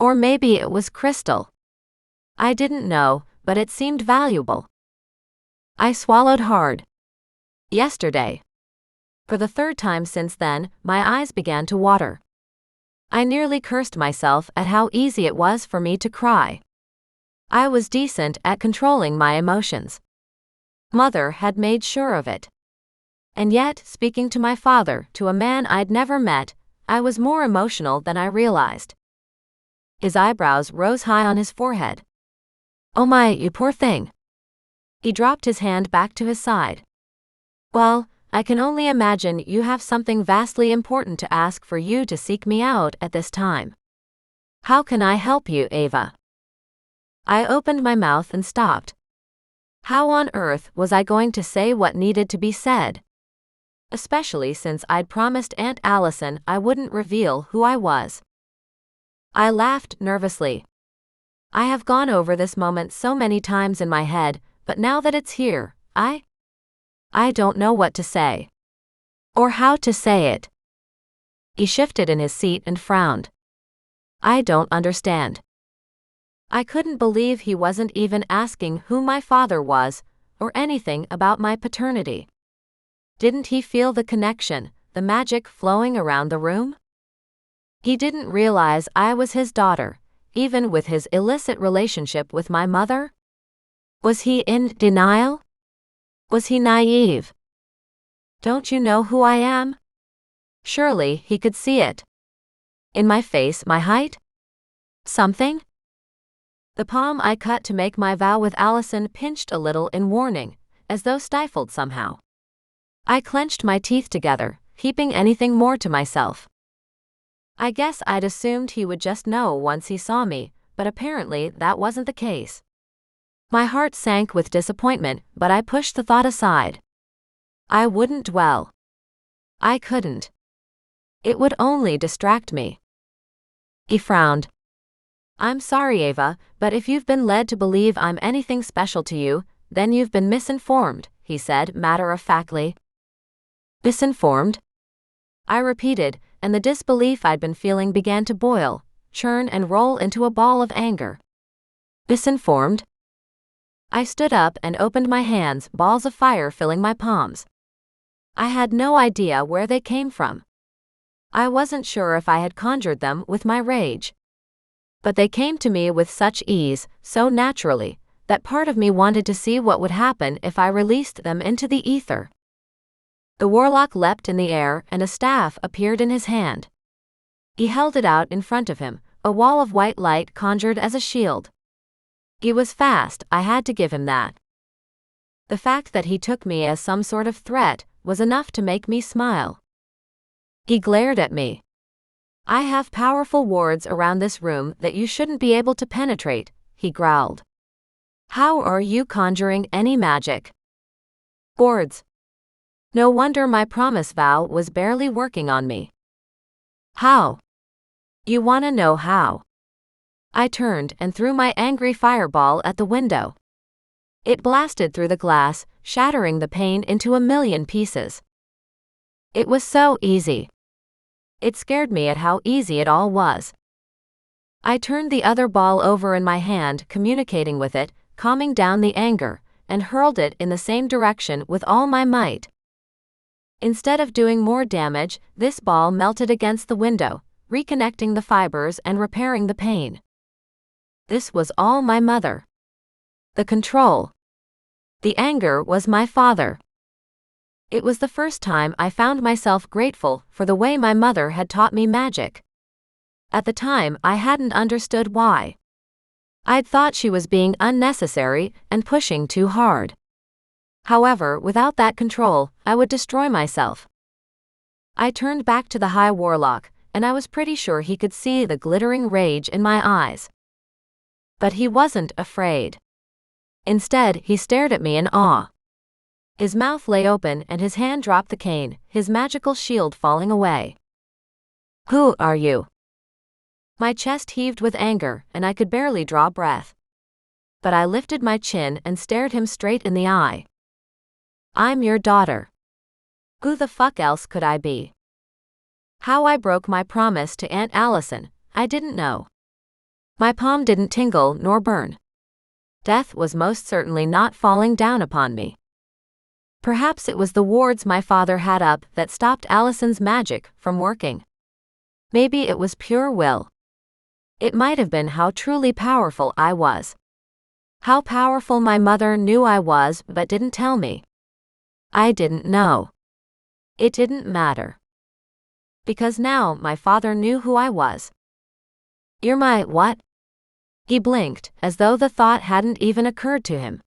Or maybe it was crystal. I didn't know, but it seemed valuable. I swallowed hard. Yesterday. For the third time since then, my eyes began to water. I nearly cursed myself at how easy it was for me to cry. I was decent at controlling my emotions. Mother had made sure of it. And yet, speaking to my father, to a man I'd never met, I was more emotional than I realized. His eyebrows rose high on his forehead. "Oh my, you poor thing." He dropped his hand back to his side. "Well, I can only imagine you have something vastly important to ask for you to seek me out at this time. How can I help you, Ava?" I opened my mouth and stopped. How on earth was I going to say what needed to be said? Especially since I'd promised Aunt Allison I wouldn't reveal who I was. I laughed nervously. I have gone over this moment so many times in my head, but now that it's here, I don't know what to say. Or how to say it. He shifted in his seat and frowned. "I don't understand." I couldn't believe he wasn't even asking who my father was, or anything about my paternity. Didn't he feel the connection, the magic flowing around the room? He didn't realize I was his daughter, even with his illicit relationship with my mother? Was he in denial? Was he naive? "Don't you know who I am?" Surely he could see it. In my face, my height? Something? The palm I cut to make my vow with Allison pinched a little in warning, as though stifled somehow. I clenched my teeth together, heaping anything more to myself. I guess I'd assumed he would just know once he saw me, but apparently that wasn't the case. My heart sank with disappointment, but I pushed the thought aside. I wouldn't dwell. I couldn't. It would only distract me. He frowned. "I'm sorry, Ava, but if you've been led to believe I'm anything special to you, then you've been misinformed," he said matter-of-factly. "Misinformed?" I repeated, and the disbelief I'd been feeling began to boil, churn and roll into a ball of anger. "Misinformed?" I stood up and opened my hands, balls of fire filling my palms. I had no idea where they came from. I wasn't sure if I had conjured them with my rage. But they came to me with such ease, so naturally, that part of me wanted to see what would happen if I released them into the ether. The warlock leapt in the air and a staff appeared in his hand. He held it out in front of him, a wall of white light conjured as a shield. He was fast, I had to give him that. The fact that he took me as some sort of threat was enough to make me smile. He glared at me. "I have powerful wards around this room that you shouldn't be able to penetrate," he growled. "How are you conjuring any magic?" "Wards." No wonder my promise vow was barely working on me. "How?" "You wanna know how?" I turned and threw my angry fireball at the window. It blasted through the glass, shattering the pane into a million pieces. It was so easy. It scared me at how easy it all was. I turned the other ball over in my hand, communicating with it, calming down the anger, and hurled it in the same direction with all my might. Instead of doing more damage, this ball melted against the window, reconnecting the fibers and repairing the pane. This was all my mother. The control. The anger was my father. It was the first time I found myself grateful for the way my mother had taught me magic. At the time, I hadn't understood why. I'd thought she was being unnecessary and pushing too hard. However, without that control, I would destroy myself. I turned back to the High Warlock, and I was pretty sure he could see the glittering rage in my eyes. But he wasn't afraid. Instead, he stared at me in awe. His mouth lay open and his hand dropped the cane, his magical shield falling away. "Who are you?" My chest heaved with anger, and I could barely draw breath. But I lifted my chin and stared him straight in the eye. "I'm your daughter. Who the fuck else could I be?" How I broke my promise to Aunt Allison, I didn't know. My palm didn't tingle nor burn. Death was most certainly not falling down upon me. Perhaps it was the wards my father had up that stopped Allison's magic from working. Maybe it was pure will. It might have been how truly powerful I was. How powerful my mother knew I was but didn't tell me. I didn't know. It didn't matter. because now my father knew who I was. "You're my what?" He blinked, as though the thought hadn't even occurred to him.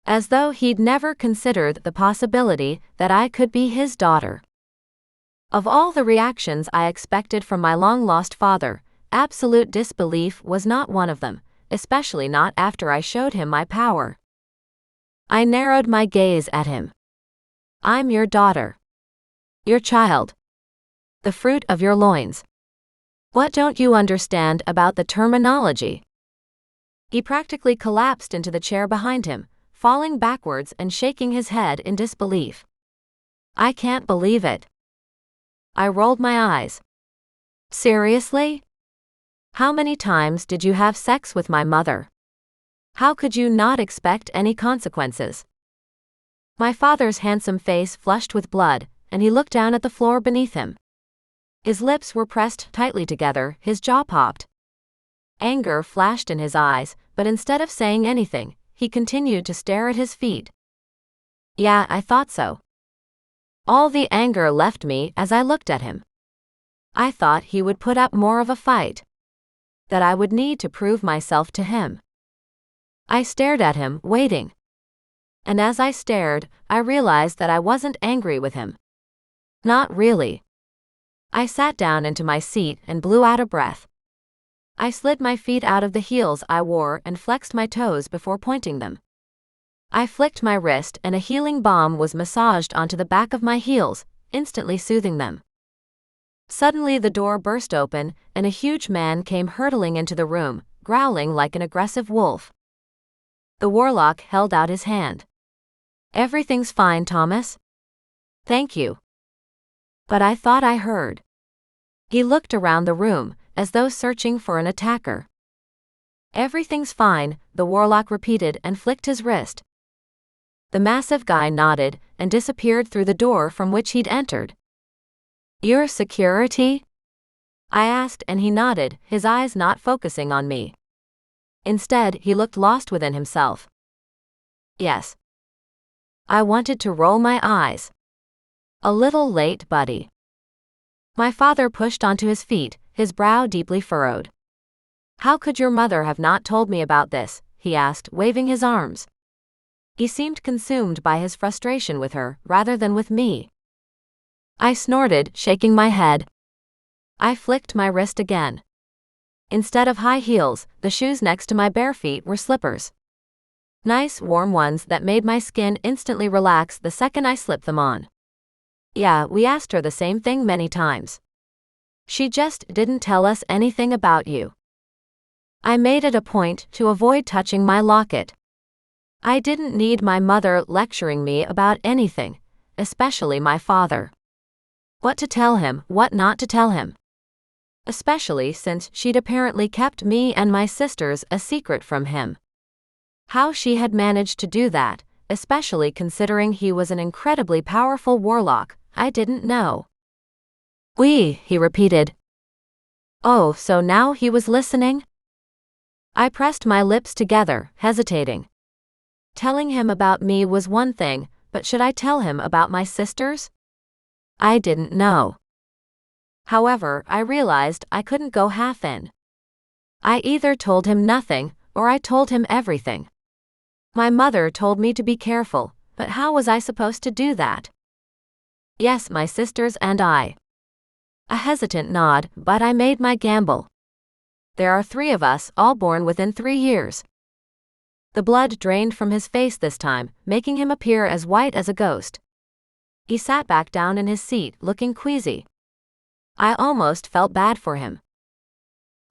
As though he'd never considered the possibility that I could be his daughter. Of all the reactions I expected from my long-lost father, absolute disbelief was not one of them, especially not after I showed him my power. I narrowed my gaze at him. "I'm your daughter. Your child. The fruit of your loins. What don't you understand about the terminology?" He practically collapsed into the chair behind him, falling backwards and shaking his head in disbelief. "I can't believe it." I rolled my eyes. "Seriously? How many times did you have sex with my mother? How could you not expect any consequences?" My father's handsome face flushed with blood, and he looked down at the floor beneath him. His lips were pressed tightly together, his jaw popped. Anger flashed in his eyes, but instead of saying anything, he continued to stare at his feet. "Yeah, I thought so." All the anger left me as I looked at him. I thought he would put up more of a fight. That I would need to prove myself to him. I stared at him, waiting. And as I stared, I realized that I wasn't angry with him. Not really. I sat down into my seat and blew out a breath. I slid my feet out of the heels I wore and flexed my toes before pointing them. I flicked my wrist and a healing balm was massaged onto the back of my heels, instantly soothing them. Suddenly the door burst open, and a huge man came hurtling into the room, growling like an aggressive wolf. The warlock held out his hand. "Everything's fine, Thomas. Thank you." But I thought I heard. He looked around the room, as though searching for an attacker. "Everything's fine," the warlock repeated and flicked his wrist. The massive guy nodded and disappeared through the door from which he'd entered. "Your security?" I asked, and he nodded, his eyes not focusing on me. Instead, he looked lost within himself. "Yes." I wanted to roll my eyes. "A little late, buddy." My father pushed onto his feet, his brow deeply furrowed. "How could your mother have not told me about this?" he asked, waving his arms. He seemed consumed by his frustration with her, rather than with me. I snorted, shaking my head. I flicked my wrist again. Instead of high heels, the shoes next to my bare feet were slippers. Nice, warm ones that made my skin instantly relax the second I slipped them on. Yeah, we asked her the same thing many times. She just didn't tell us anything about you. I made it a point to avoid touching my locket. I didn't need my mother lecturing me about anything, especially my father. What to tell him, what not to tell him. Especially since she'd apparently kept me and my sisters a secret from him. How she had managed to do that, especially considering he was an incredibly powerful warlock, I didn't know. He repeated. Oh, so now he was listening? I pressed my lips together, hesitating. Telling him about me was one thing, but should I tell him about my sisters? I didn't know. However, I realized I couldn't go half in. I either told him nothing, or I told him everything. My mother told me to be careful, but how was I supposed to do that? Yes, my sisters and I. A hesitant nod, but I made my gamble. There are 3 of us, all born within 3 years. The blood drained from his face this time, making him appear as white as a ghost. He sat back down in his seat, looking queasy. I almost felt bad for him.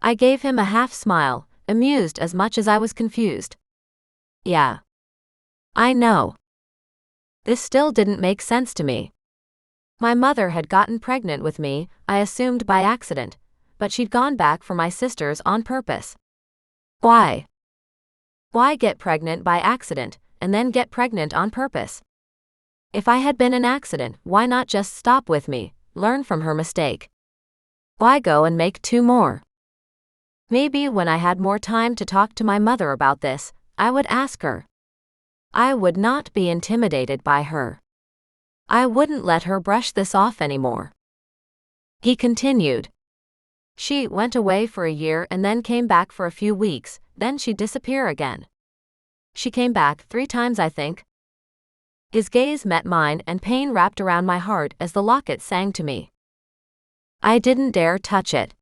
I gave him a half smile, amused as much as I was confused. Yeah. I know. This still didn't make sense to me. My mother had gotten pregnant with me, I assumed by accident, but she'd gone back for my sisters on purpose. Why? Why get pregnant by accident, and then get pregnant on purpose? If I had been an accident, why not just stop with me, learn from her mistake? Why go and make 2 more? Maybe when I had more time to talk to my mother about this, I would ask her. I would not be intimidated by her. I wouldn't let her brush this off anymore. He continued. She went away for a year and then came back for a few weeks, then she'd disappear again. She came back 3 times, I think. His gaze met mine and pain wrapped around my heart as the locket sang to me. I didn't dare touch it.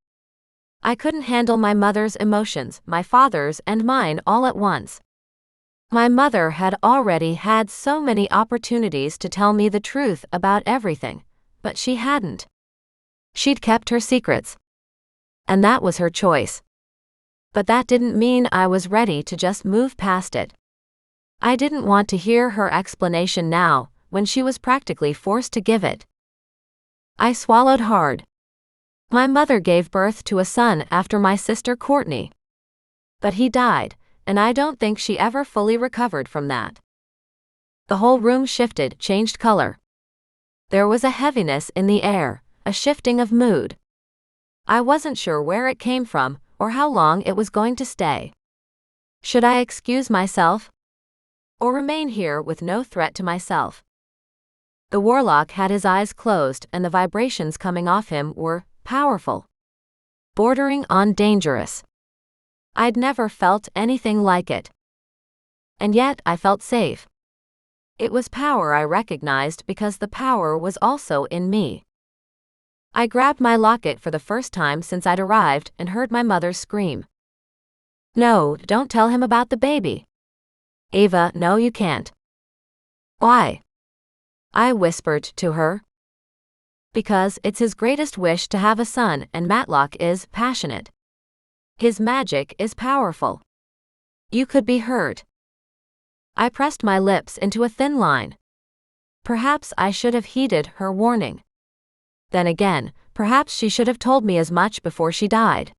I couldn't handle my mother's emotions, my father's and mine all at once. My mother had already had so many opportunities to tell me the truth about everything, but she hadn't. She'd kept her secrets. And that was her choice. But that didn't mean I was ready to just move past it. I didn't want to hear her explanation now, when she was practically forced to give it. I swallowed hard. My mother gave birth to a son after my sister Courtney. But he died, and I don't think she ever fully recovered from that. The whole room shifted, changed color. There was a heaviness in the air, a shifting of mood. I wasn't sure where it came from, or how long it was going to stay. Should I excuse myself? Or remain here with no threat to myself? The warlock had his eyes closed and the vibrations coming off him were powerful. Bordering on dangerous. I'd never felt anything like it. And yet I felt safe. It was power I recognized because the power was also in me. I grabbed my locket for the first time since I'd arrived and heard my mother scream. No, don't tell him about the baby. Ava, no you can't. Why? I whispered to her. Because it's his greatest wish to have a son and Matlock is passionate. His magic is powerful. You could be hurt. I pressed my lips into a thin line. Perhaps I should have heeded her warning. Then again, perhaps she should have told me as much before she died.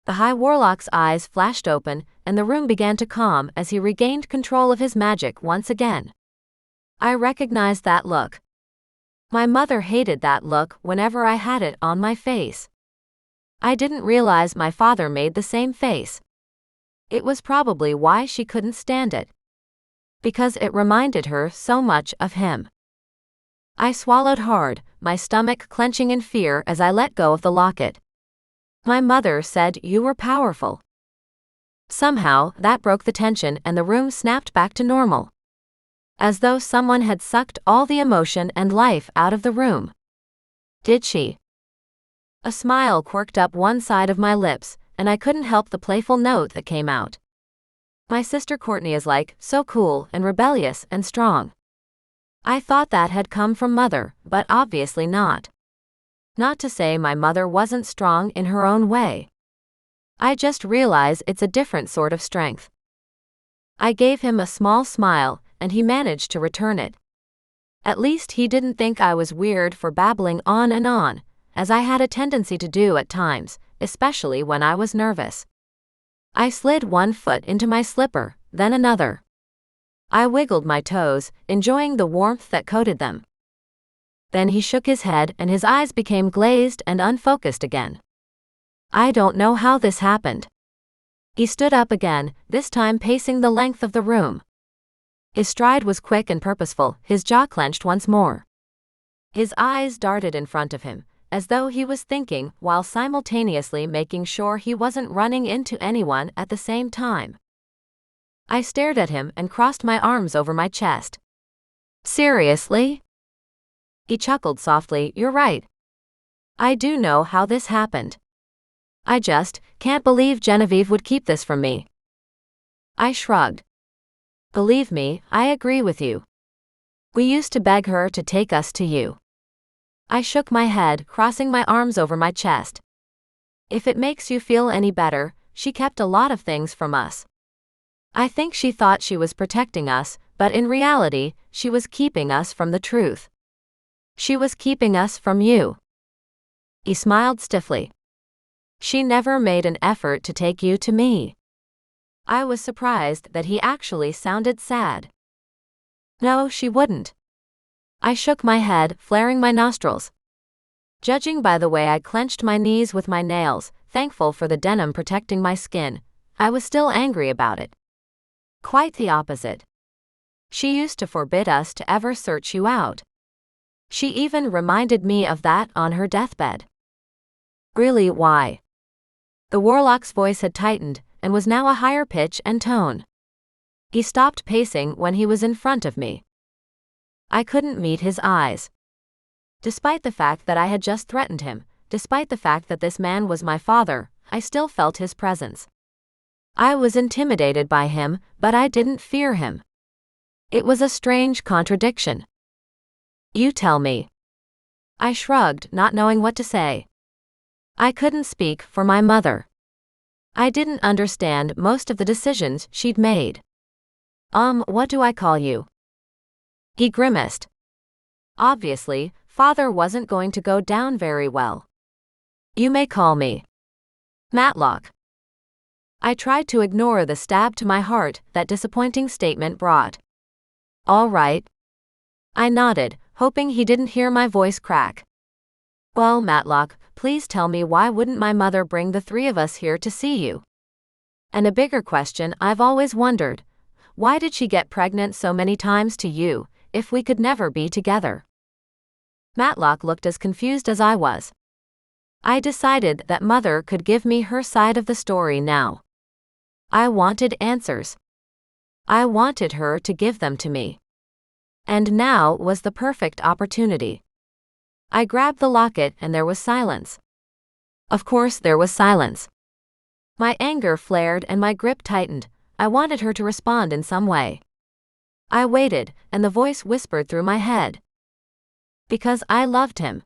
The High Warlock's eyes flashed open, and the room began to calm as he regained control of his magic once again. I recognized that look. My mother hated that look whenever I had it on my face. I didn't realize my father made the same face. It was probably why she couldn't stand it. Because it reminded her so much of him. I swallowed hard, my stomach clenching in fear as I let go of the locket. My mother said you were powerful. Somehow, that broke the tension and the room snapped back to normal. As though someone had sucked all the emotion and life out of the room. Did she? A smile quirked up one side of my lips, and I couldn't help the playful note that came out. My sister Courtney is like, so cool and rebellious and strong. I thought that had come from mother, but obviously not. Not to say my mother wasn't strong in her own way. I just realize it's a different sort of strength. I gave him a small smile, and he managed to return it. At least he didn't think I was weird for babbling on and on, as I had a tendency to do at times, especially when I was nervous. I slid one foot into my slipper, then another. I wiggled my toes, enjoying the warmth that coated them. Then he shook his head and his eyes became glazed and unfocused again. I don't know how this happened. He stood up again, this time pacing the length of the room. His stride was quick and purposeful, his jaw clenched once more. His eyes darted in front of him, as though he was thinking while simultaneously making sure he wasn't running into anyone at the same time. I stared at him and crossed my arms over my chest. Seriously? He chuckled softly, you're right. I do know how this happened. I just can't believe Genevieve would keep this from me. I shrugged. Believe me, I agree with you. We used to beg her to take us to you. I shook my head, crossing my arms over my chest. If it makes you feel any better, she kept a lot of things from us. I think she thought she was protecting us, but in reality, she was keeping us from the truth. She was keeping us from you. He smiled stiffly. She never made an effort to take you to me. I was surprised that he actually sounded sad. No, she wouldn't. I shook my head, flaring my nostrils. Judging by the way I clenched my knees with my nails, thankful for the denim protecting my skin, I was still angry about it. Quite the opposite. She used to forbid us to ever search you out. She even reminded me of that on her deathbed. Really, why? The warlock's voice had tightened, and was now a higher pitch and tone. He stopped pacing when he was in front of me. I couldn't meet his eyes. Despite the fact that I had just threatened him, despite the fact that this man was my father, I still felt his presence. I was intimidated by him, but I didn't fear him. It was a strange contradiction. You tell me. I shrugged, not knowing what to say. I couldn't speak for my mother. I didn't understand most of the decisions she'd made. What do I call you? He grimaced. Obviously, father wasn't going to go down very well. You may call me Matlock. I tried to ignore the stab to my heart that disappointing statement brought. All right. I nodded, hoping he didn't hear my voice crack. Well, Matlock, please tell me, why wouldn't my mother bring the three of us here to see you? And a bigger question I've always wondered, why did she get pregnant so many times to you, if we could never be together? Matlock looked as confused as I was. I decided that mother could give me her side of the story now. I wanted answers. I wanted her to give them to me. And now was the perfect opportunity. I grabbed the locket and there was silence. Of course there was silence. My anger flared and my grip tightened. I wanted her to respond in some way. I waited, and the voice whispered through my head. Because I loved him.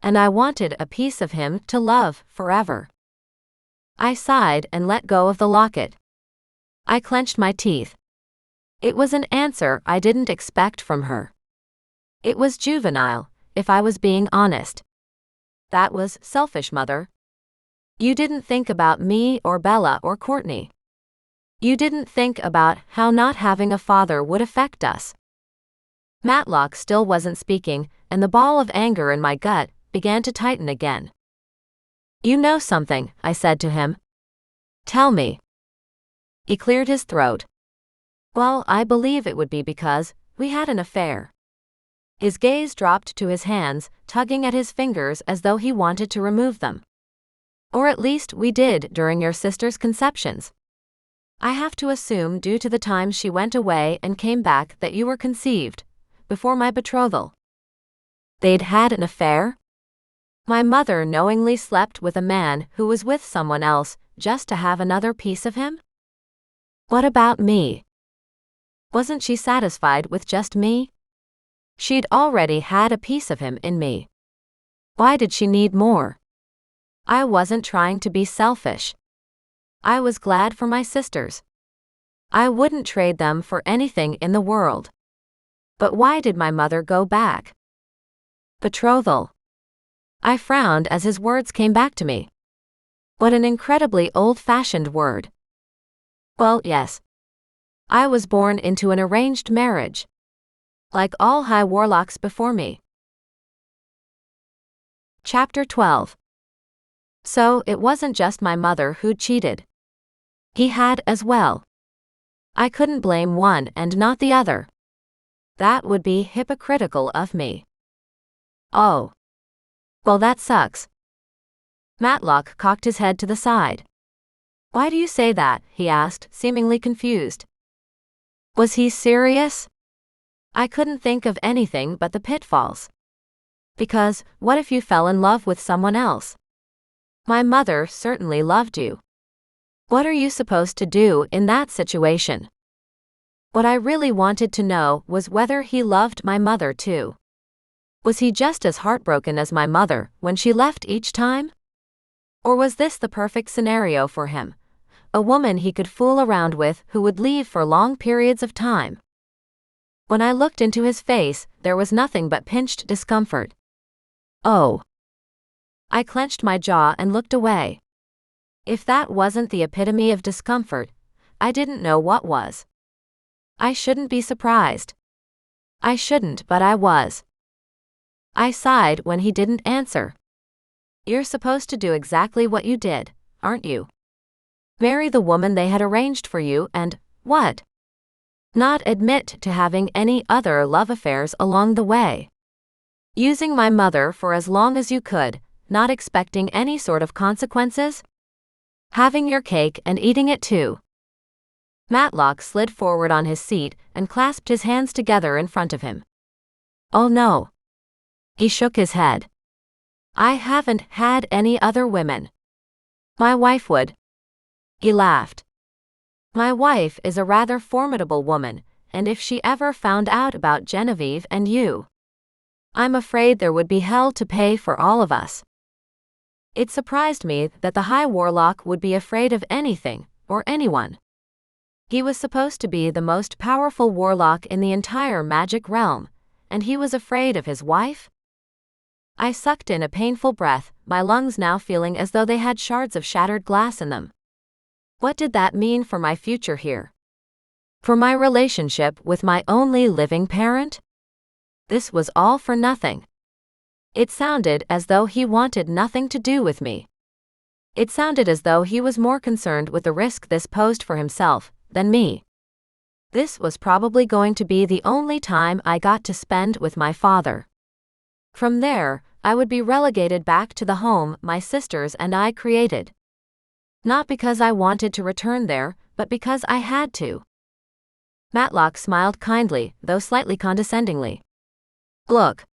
And I wanted a piece of him to love forever. I sighed and let go of the locket. I clenched my teeth. It was an answer I didn't expect from her. It was juvenile, if I was being honest. That was selfish, Mother. You didn't think about me or Bella or Courtney. You didn't think about how not having a father would affect us. Matlock still wasn't speaking, and the ball of anger in my gut began to tighten again. You know something, I said to him. Tell me. He cleared his throat. Well, I believe it would be because we had an affair. His gaze dropped to his hands, tugging at his fingers as though he wanted to remove them. Or at least we did during your sister's conceptions. I have to assume, due to the time she went away and came back, that you were conceived before my betrothal. They'd had an affair? My mother knowingly slept with a man who was with someone else just to have another piece of him? What about me? Wasn't she satisfied with just me? She'd already had a piece of him in me. Why did she need more? I wasn't trying to be selfish. I was glad for my sisters. I wouldn't trade them for anything in the world. But why did my mother go back? Betrothal. I frowned as his words came back to me. What an incredibly old-fashioned word. Well, yes. I was born into an arranged marriage. Like all high warlocks before me. Chapter 12. So, it wasn't just my mother who'd cheated. He had as well. I couldn't blame one and not the other. That would be hypocritical of me. Oh. Well, that sucks. Matlock cocked his head to the side. Why do you say that? He asked, seemingly confused. Was he serious? I couldn't think of anything but the pitfalls. Because, what if you fell in love with someone else? My mother certainly loved you. What are you supposed to do in that situation? What I really wanted to know was whether he loved my mother too. Was he just as heartbroken as my mother when she left each time? Or was this the perfect scenario for him? A woman he could fool around with who would leave for long periods of time. When I looked into his face, there was nothing but pinched discomfort. Oh. I clenched my jaw and looked away. If that wasn't the epitome of discomfort, I didn't know what was. I shouldn't be surprised. I shouldn't, but I was. I sighed when he didn't answer. You're supposed to do exactly what you did, aren't you? Marry the woman they had arranged for you and, what? Not admit to having any other love affairs along the way. Using my mother for as long as you could, not expecting any sort of consequences? Having your cake and eating it too. Matlock slid forward on his seat and clasped his hands together in front of him. Oh no. He shook his head. I haven't had any other women. My wife would. He laughed. My wife is a rather formidable woman, and if she ever found out about Genevieve and you, I'm afraid there would be hell to pay for all of us. It surprised me that the High Warlock would be afraid of anything, or anyone. He was supposed to be the most powerful warlock in the entire magic realm, and he was afraid of his wife? I sucked in a painful breath, my lungs now feeling as though they had shards of shattered glass in them. What did that mean for my future here? For my relationship with my only living parent? This was all for nothing. It sounded as though he wanted nothing to do with me. It sounded as though he was more concerned with the risk this posed for himself than me. This was probably going to be the only time I got to spend with my father. From there, I would be relegated back to the home my sisters and I created. Not because I wanted to return there, but because I had to. Matlock smiled kindly, though slightly condescendingly. Look,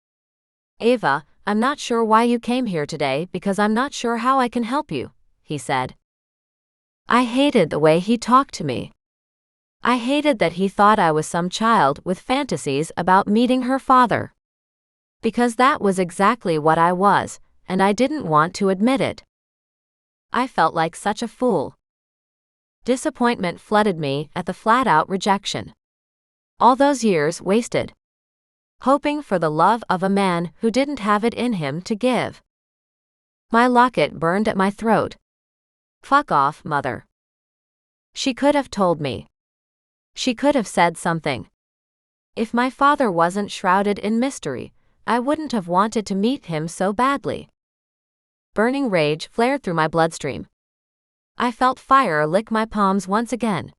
Ava, I'm not sure why you came here today because I'm not sure how I can help you, he said. I hated the way he talked to me. I hated that he thought I was some child with fantasies about meeting her father. Because that was exactly what I was, and I didn't want to admit it. I felt like such a fool. Disappointment flooded me at the flat-out rejection. All those years wasted. Hoping for the love of a man who didn't have it in him to give. My locket burned at my throat. Fuck off, Mother. She could have told me. She could have said something. If my father wasn't shrouded in mystery, I wouldn't have wanted to meet him so badly. Burning rage flared through my bloodstream. I felt fire lick my palms once again.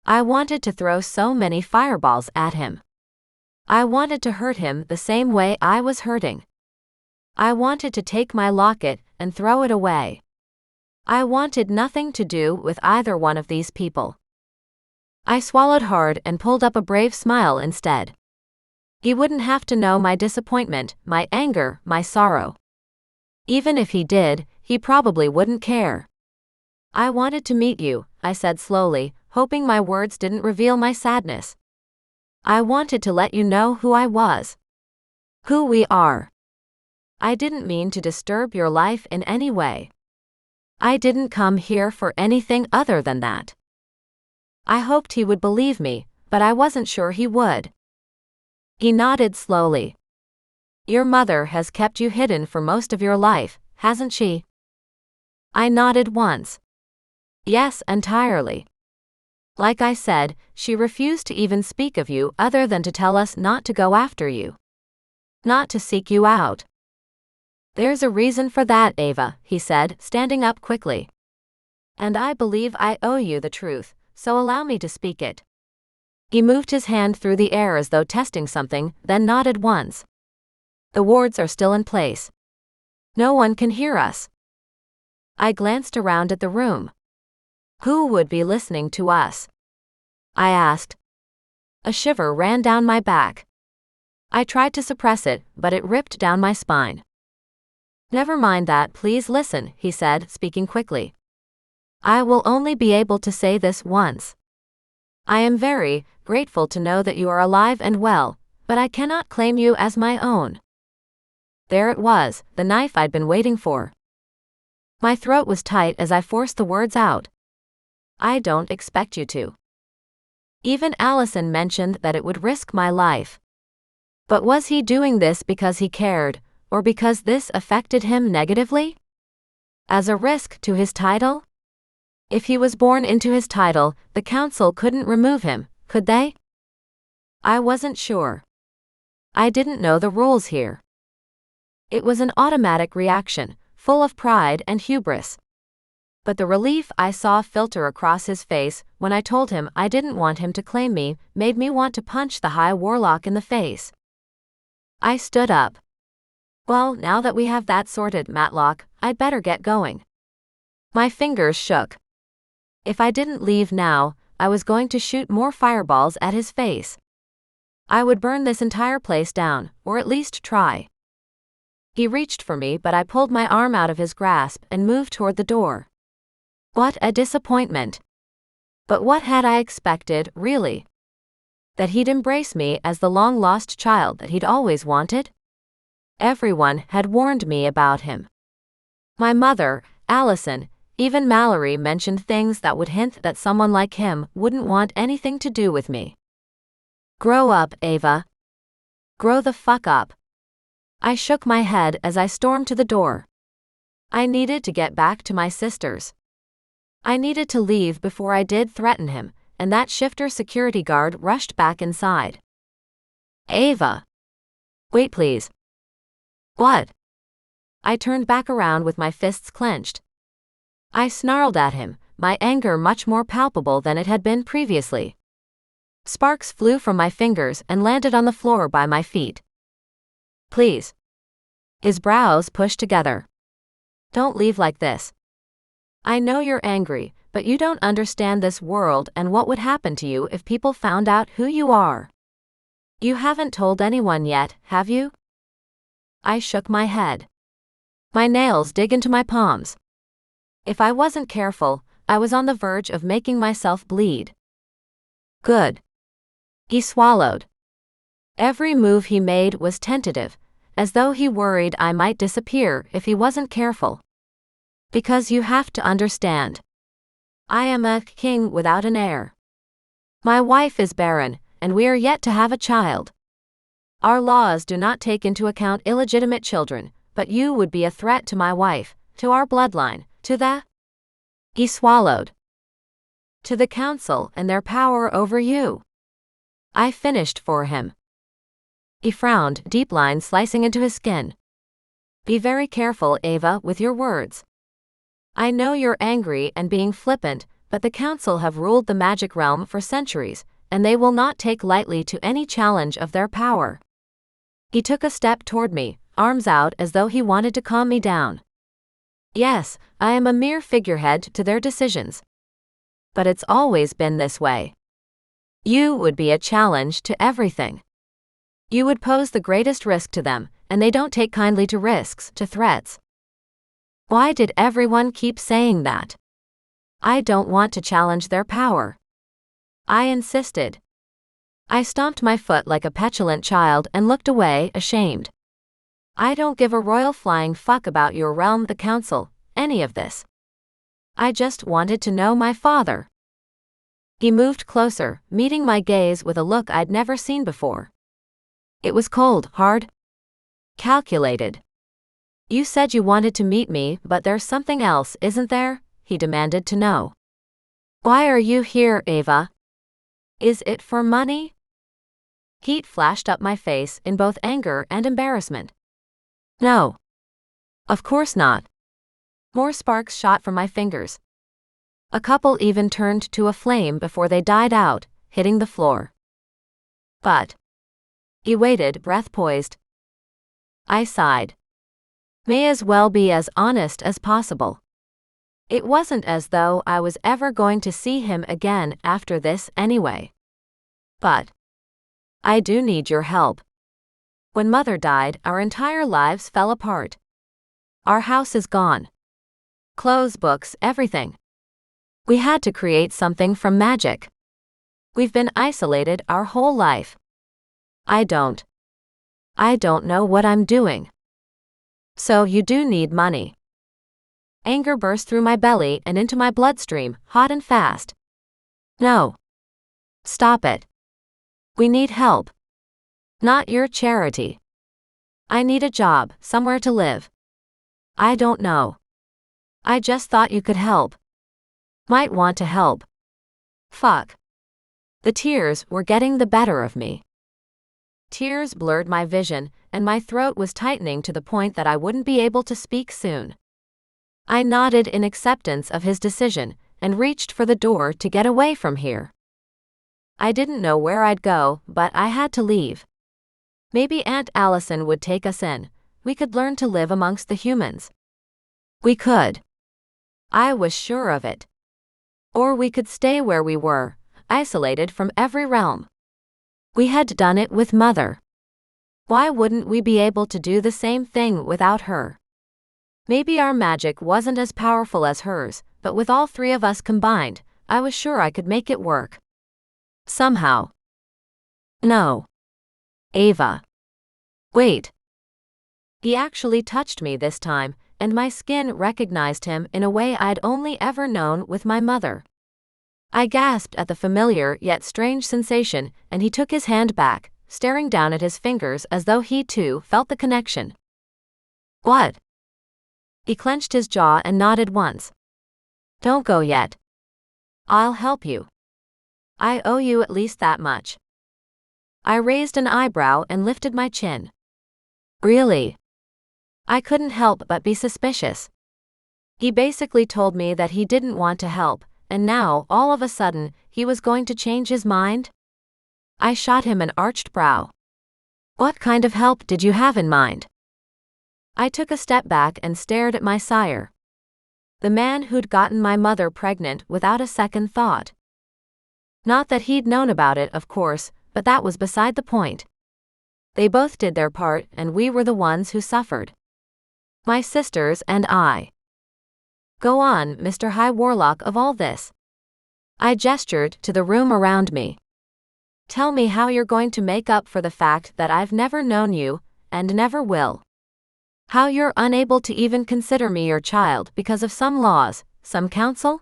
I wanted to throw so many fireballs at him. I wanted to hurt him the same way I was hurting. I wanted to take my locket and throw it away. I wanted nothing to do with either one of these people. I swallowed hard and pulled up a brave smile instead. He wouldn't have to know my disappointment, my anger, my sorrow. Even if he did, he probably wouldn't care. I wanted to meet you, I said slowly, hoping my words didn't reveal my sadness. I wanted to let you know who I was. Who we are. I didn't mean to disturb your life in any way. I didn't come here for anything other than that. I hoped he would believe me, but I wasn't sure he would. He nodded slowly. Your mother has kept you hidden for most of your life, hasn't she? I nodded once. Yes, entirely. Like I said, she refused to even speak of you other than to tell us not to go after you. Not to seek you out. There's a reason for that, Ava, he said, standing up quickly. And I believe I owe you the truth, so allow me to speak it. He moved his hand through the air as though testing something, then nodded once. The wards are still in place. No one can hear us. I glanced around at the room. Who would be listening to us? I asked. A shiver ran down my back. I tried to suppress it, but it ripped down my spine. Never mind that, please listen, he said, speaking quickly. I will only be able to say this once. I am very grateful to know that you are alive and well, but I cannot claim you as my own. There it was, the knife I'd been waiting for. My throat was tight as I forced the words out. I don't expect you to. Even Allison mentioned that it would risk my life. But was he doing this because he cared, or because this affected him negatively? As a risk to his title? If he was born into his title, the council couldn't remove him, could they? I wasn't sure. I didn't know the rules here. It was an automatic reaction, full of pride and hubris. But the relief I saw filter across his face when I told him I didn't want him to claim me made me want to punch the High Warlock in the face. I stood up. Well, now that we have that sorted, Matlock, I'd better get going. My fingers shook. If I didn't leave now, I was going to shoot more fireballs at his face. I would burn this entire place down, or at least try. He reached for me, but I pulled my arm out of his grasp and moved toward the door. What a disappointment. But what had I expected, really? That he'd embrace me as the long-lost child that he'd always wanted? Everyone had warned me about him. My mother, Allison, even Mallory mentioned things that would hint that someone like him wouldn't want anything to do with me. Grow up, Ava. Grow the fuck up. I shook my head as I stormed to the door. I needed to get back to my sisters. I needed to leave before I did threaten him, and that shifter security guard rushed back inside. Ava. Wait, please. What? I turned back around with my fists clenched. I snarled at him, my anger much more palpable than it had been previously. Sparks flew from my fingers and landed on the floor by my feet. Please. His brows pushed together. Don't leave like this. I know you're angry, but you don't understand this world and what would happen to you if people found out who you are. You haven't told anyone yet, have you? I shook my head. My nails dig into my palms. If I wasn't careful, I was on the verge of making myself bleed. Good. He swallowed. Every move he made was tentative, as though he worried I might disappear if he wasn't careful. Because you have to understand. I am a king without an heir. My wife is barren, and we are yet to have a child. Our laws do not take into account illegitimate children, but you would be a threat to my wife, to our bloodline, to the... He swallowed. To the council and their power over you. I finished for him. He frowned, deep lines slicing into his skin. Be very careful, Ava, with your words. I know you're angry and being flippant, but the council have ruled the magic realm for centuries, and they will not take lightly to any challenge of their power. He took a step toward me, arms out as though he wanted to calm me down. Yes, I am a mere figurehead to their decisions. But it's always been this way. You would be a challenge to everything. You would pose the greatest risk to them, and they don't take kindly to risks, to threats. Why did everyone keep saying that? I don't want to challenge their power. I insisted. I stomped my foot like a petulant child and looked away, ashamed. I don't give a royal flying fuck about your realm, the council, any of this. I just wanted to know my father. He moved closer, meeting my gaze with a look I'd never seen before. It was cold, hard, calculated. You said you wanted to meet me, but there's something else, isn't there? He demanded to know. Why are you here, Ava? Is it for money? Heat flashed up my face in both anger and embarrassment. No. Of course not. More sparks shot from my fingers. A couple even turned to a flame before they died out, hitting the floor. But. He waited, breath poised. I sighed. May as well be as honest as possible. It wasn't as though I was ever going to see him again after this anyway. But. I do need your help. When Mother died, our entire lives fell apart. Our house is gone. Clothes, books, everything. We had to create something from magic. We've been isolated our whole life. I don't know what I'm doing. So you do need money. Anger burst through my belly and into my bloodstream, hot and fast. No. Stop it. We need help. Not your charity. I need a job, somewhere to live. I don't know. I just thought you could help. Might want to help. Fuck. The tears were getting the better of me. Tears blurred my vision, and my throat was tightening to the point that I wouldn't be able to speak soon. I nodded in acceptance of his decision, and reached for the door to get away from here. I didn't know where I'd go, but I had to leave. Maybe Aunt Allison would take us in, we could learn to live amongst the humans. We could. I was sure of it. Or we could stay where we were, isolated from every realm. We had done it with Mother. Why wouldn't we be able to do the same thing without her? Maybe our magic wasn't as powerful as hers, but with all three of us combined, I was sure I could make it work. Somehow. No. Ava. Wait. He actually touched me this time, and my skin recognized him in a way I'd only ever known with my mother. I gasped at the familiar yet strange sensation, and he took his hand back, staring down at his fingers as though he too felt the connection. What? He clenched his jaw and nodded once. Don't go yet. I'll help you. I owe you at least that much. I raised an eyebrow and lifted my chin. Really? I couldn't help but be suspicious. He basically told me that he didn't want to help, and now, all of a sudden, he was going to change his mind? I shot him an arched brow. What kind of help did you have in mind? I took a step back and stared at my sire. The man who'd gotten my mother pregnant without a second thought. Not that he'd known about it, of course, but that was beside the point. They both did their part, and we were the ones who suffered. My sisters and I. Go on, Mr. High Warlock of all this. I gestured to the room around me. Tell me how you're going to make up for the fact that I've never known you, and never will. How you're unable to even consider me your child because of some laws, some council?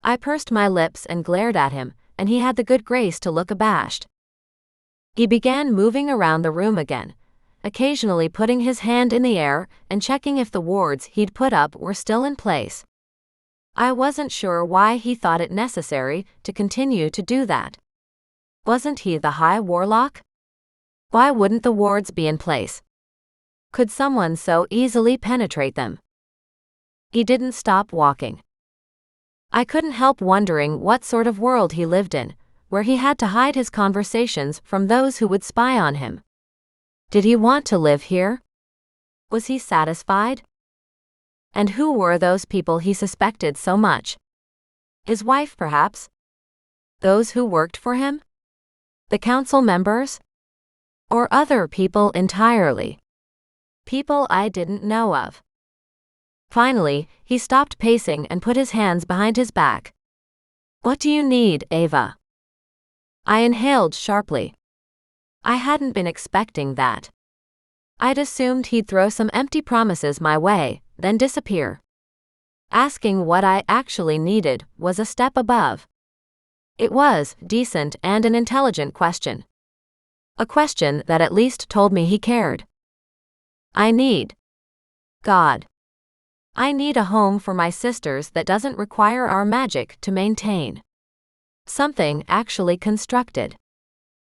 I pursed my lips and glared at him, and he had the good grace to look abashed. He began moving around the room again, occasionally putting his hand in the air and checking if the wards he'd put up were still in place. I wasn't sure why he thought it necessary to continue to do that. Wasn't he the High Warlock? Why wouldn't the wards be in place? Could someone so easily penetrate them? He didn't stop walking. I couldn't help wondering what sort of world he lived in, where he had to hide his conversations from those who would spy on him. Did he want to live here? Was he satisfied? And who were those people he suspected so much? His wife, perhaps? Those who worked for him? The council members? Or other people entirely? People I didn't know of. Finally, he stopped pacing and put his hands behind his back. What do you need, Ava? I inhaled sharply. I hadn't been expecting that. I'd assumed he'd throw some empty promises my way, then disappear. Asking what I actually needed was a step above. It was decent and an intelligent question. A question that at least told me he cared. I need God. I need a home for my sisters that doesn't require our magic to maintain. Something actually constructed.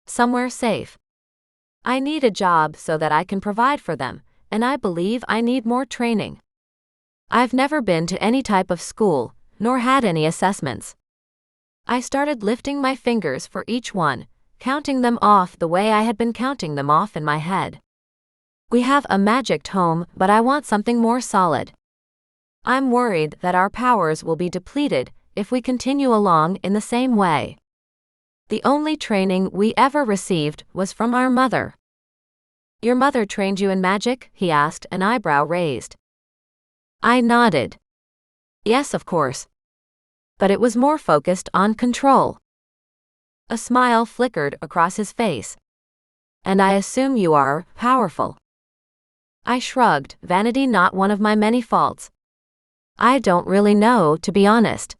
Somewhere safe. I need a job so that I can provide for them, and I believe I need more training. I've never been to any type of school, nor had any assessments. I started lifting my fingers for each one, counting them off the way I had been counting them off in my head. We have a magicked home, but I want something more solid. I'm worried that our powers will be depleted if we continue along in the same way. The only training we ever received was from our mother. Your mother trained you in magic? He asked, an eyebrow raised. I nodded. Yes, of course. But it was more focused on control. A smile flickered across his face. And I assume you are powerful. I shrugged, vanity not one of my many faults. I don't really know, to be honest.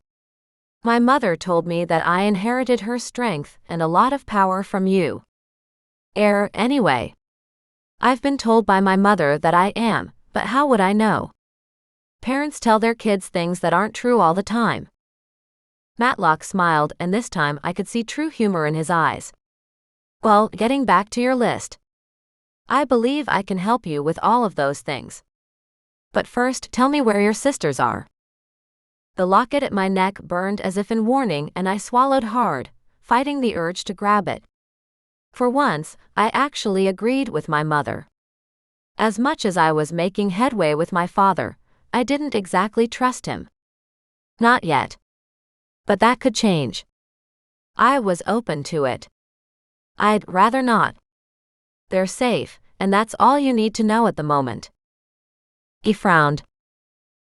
My mother told me that I inherited her strength and a lot of power from you. Anyway. I've been told by my mother that I am, but how would I know? Parents tell their kids things that aren't true all the time. Matlock smiled, and this time I could see true humor in his eyes. Well, getting back to your list. I believe I can help you with all of those things. But first, tell me where your sisters are. The locket at my neck burned as if in warning, and I swallowed hard, fighting the urge to grab it. For once, I actually agreed with my mother. As much as I was making headway with my father, I didn't exactly trust him. Not yet. But that could change. I was open to it. I'd rather not. They're safe, and that's all you need to know at the moment. He frowned.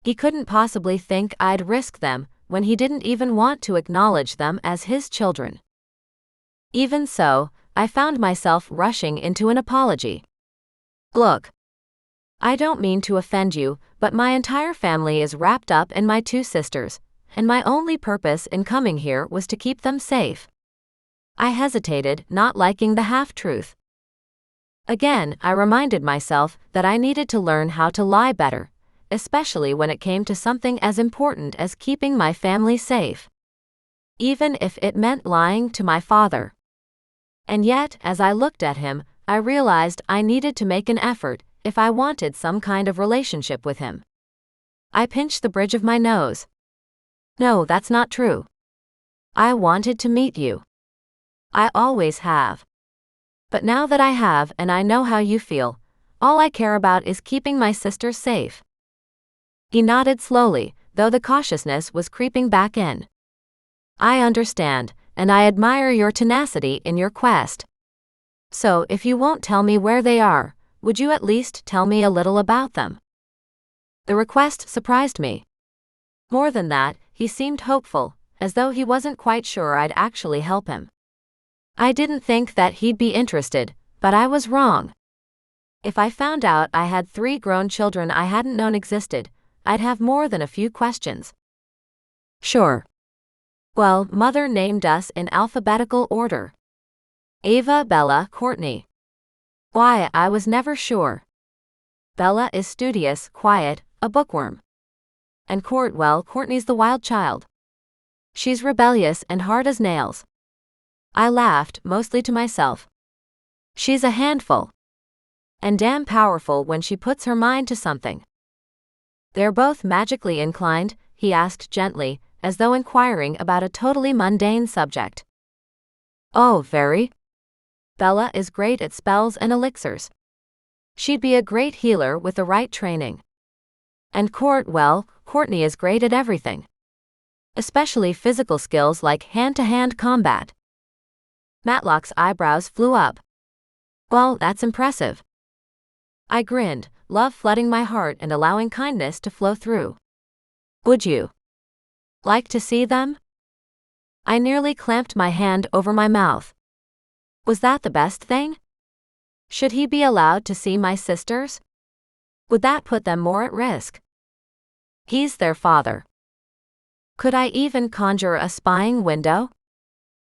He couldn't possibly think I'd risk them when he didn't even want to acknowledge them as his children. Even so, I found myself rushing into an apology. Look. I don't mean to offend you, but my entire family is wrapped up in my 2 sisters, and my only purpose in coming here was to keep them safe. I hesitated, not liking the half-truth. Again, I reminded myself that I needed to learn how to lie better, especially when it came to something as important as keeping my family safe. Even if it meant lying to my father. And yet, as I looked at him, I realized I needed to make an effort if I wanted some kind of relationship with him. I pinched the bridge of my nose. No, that's not true. I wanted to meet you. I always have. But now that I have and I know how you feel, all I care about is keeping my sisters safe. He nodded slowly, though the cautiousness was creeping back in. I understand, and I admire your tenacity in your quest. So, if you won't tell me where they are, would you at least tell me a little about them? The request surprised me. More than that, he seemed hopeful, as though he wasn't quite sure I'd actually help him. I didn't think that he'd be interested, but I was wrong. If I found out I had 3 grown children I hadn't known existed, I'd have more than a few questions. Sure. Well, Mother named us in alphabetical order. Ava, Bella, Courtney. Why, I was never sure. Bella is studious, quiet, a bookworm. And Courtney's the wild child. She's rebellious and hard as nails. I laughed, mostly to myself. She's a handful. And damn powerful when she puts her mind to something. They're both magically inclined, he asked gently, as though inquiring about a totally mundane subject. Oh, very. Bella is great at spells and elixirs. She'd be a great healer with the right training. And Courtney is great at everything. Especially physical skills like hand-to-hand combat. Matlock's eyebrows flew up. Well, that's impressive. I grinned, love flooding my heart and allowing kindness to flow through. Would you like to see them? I nearly clamped my hand over my mouth. Was that the best thing? Should he be allowed to see my sisters? Would that put them more at risk? He's their father. Could I even conjure a spying window?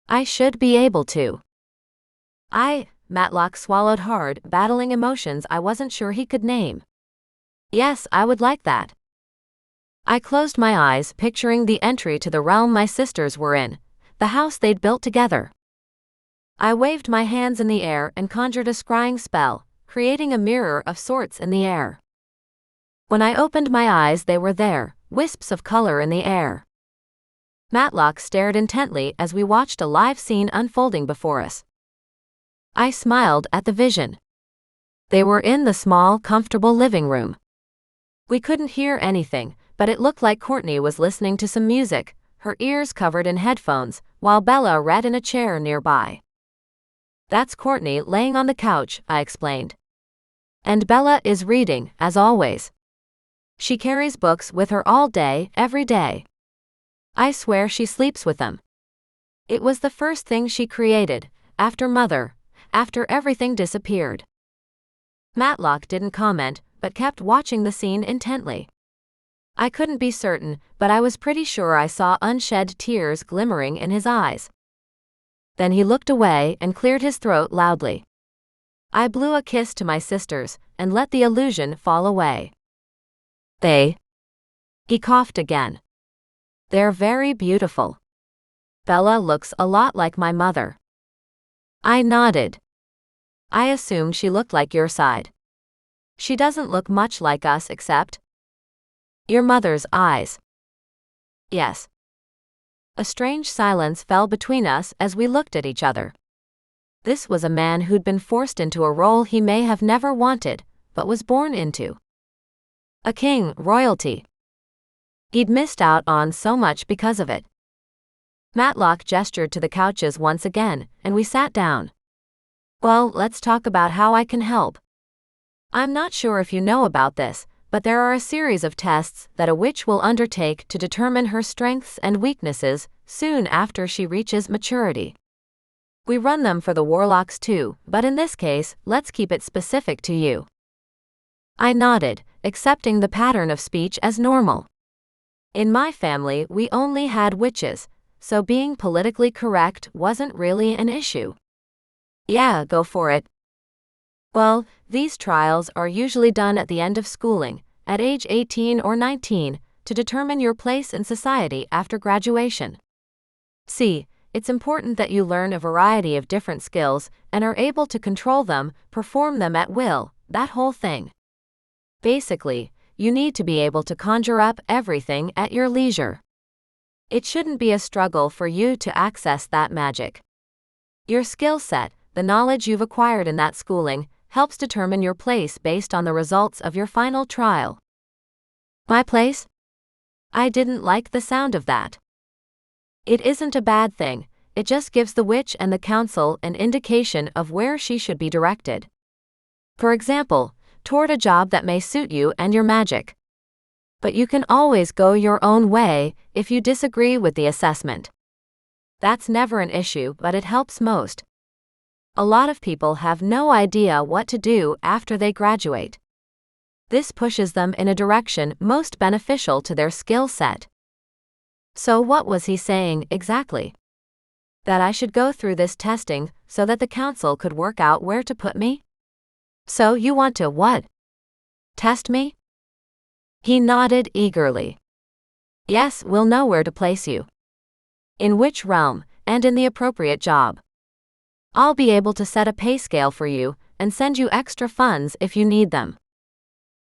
I should be able to. Matlock swallowed hard, battling emotions I wasn't sure he could name. Yes, I would like that. I closed my eyes, picturing the entry to the realm my sisters were in, the house they'd built together. I waved my hands in the air and conjured a scrying spell, creating a mirror of sorts in the air. When I opened my eyes, they were there, wisps of color in the air. Matlock stared intently as we watched a live scene unfolding before us. I smiled at the vision. They were in the small, comfortable living room. We couldn't hear anything, but it looked like Courtney was listening to some music, her ears covered in headphones, while Bella read in a chair nearby. That's Courtney laying on the couch, I explained. And Bella is reading, as always. She carries books with her all day, every day. I swear she sleeps with them. It was the first thing she created, after Mother, after everything disappeared. Matlock didn't comment, but kept watching the scene intently. I couldn't be certain, but I was pretty sure I saw unshed tears glimmering in his eyes. Then he looked away and cleared his throat loudly. I blew a kiss to my sisters and let the illusion fall away. He coughed again. They're very beautiful. Bella looks a lot like my mother. I nodded. I assumed she looked like your side. She doesn't look much like us except your mother's eyes. Yes. A strange silence fell between us as we looked at each other. This was a man who'd been forced into a role he may have never wanted, but was born into. A king, royalty. He'd missed out on so much because of it. Matlock gestured to the couches once again, and we sat down. Well, let's talk about how I can help. I'm not sure if you know about this, but there are a series of tests that a witch will undertake to determine her strengths and weaknesses soon after she reaches maturity. We run them for the warlocks too, but in this case, let's keep it specific to you. I nodded, accepting the pattern of speech as normal. In my family, we only had witches, so being politically correct wasn't really an issue. Yeah, go for it. Well, these trials are usually done at the end of schooling, at age 18 or 19, to determine your place in society after graduation. See, it's important that you learn a variety of different skills and are able to control them, perform them at will, that whole thing. Basically, you need to be able to conjure up everything at your leisure. It shouldn't be a struggle for you to access that magic. Your skill set, the knowledge you've acquired in that schooling, helps determine your place based on the results of your final trial. My place? I didn't like the sound of that. It isn't a bad thing, it just gives the witch and the council an indication of where she should be directed. For example, toward a job that may suit you and your magic. But you can always go your own way if you disagree with the assessment. That's never an issue, but it helps most. A lot of people have no idea what to do after they graduate. This pushes them in a direction most beneficial to their skill set. So what was he saying exactly? That I should go through this testing so that the council could work out where to put me? So you want to what? Test me? He nodded eagerly. Yes, we'll know where to place you. In which realm, and in the appropriate job. I'll be able to set a pay scale for you and send you extra funds if you need them.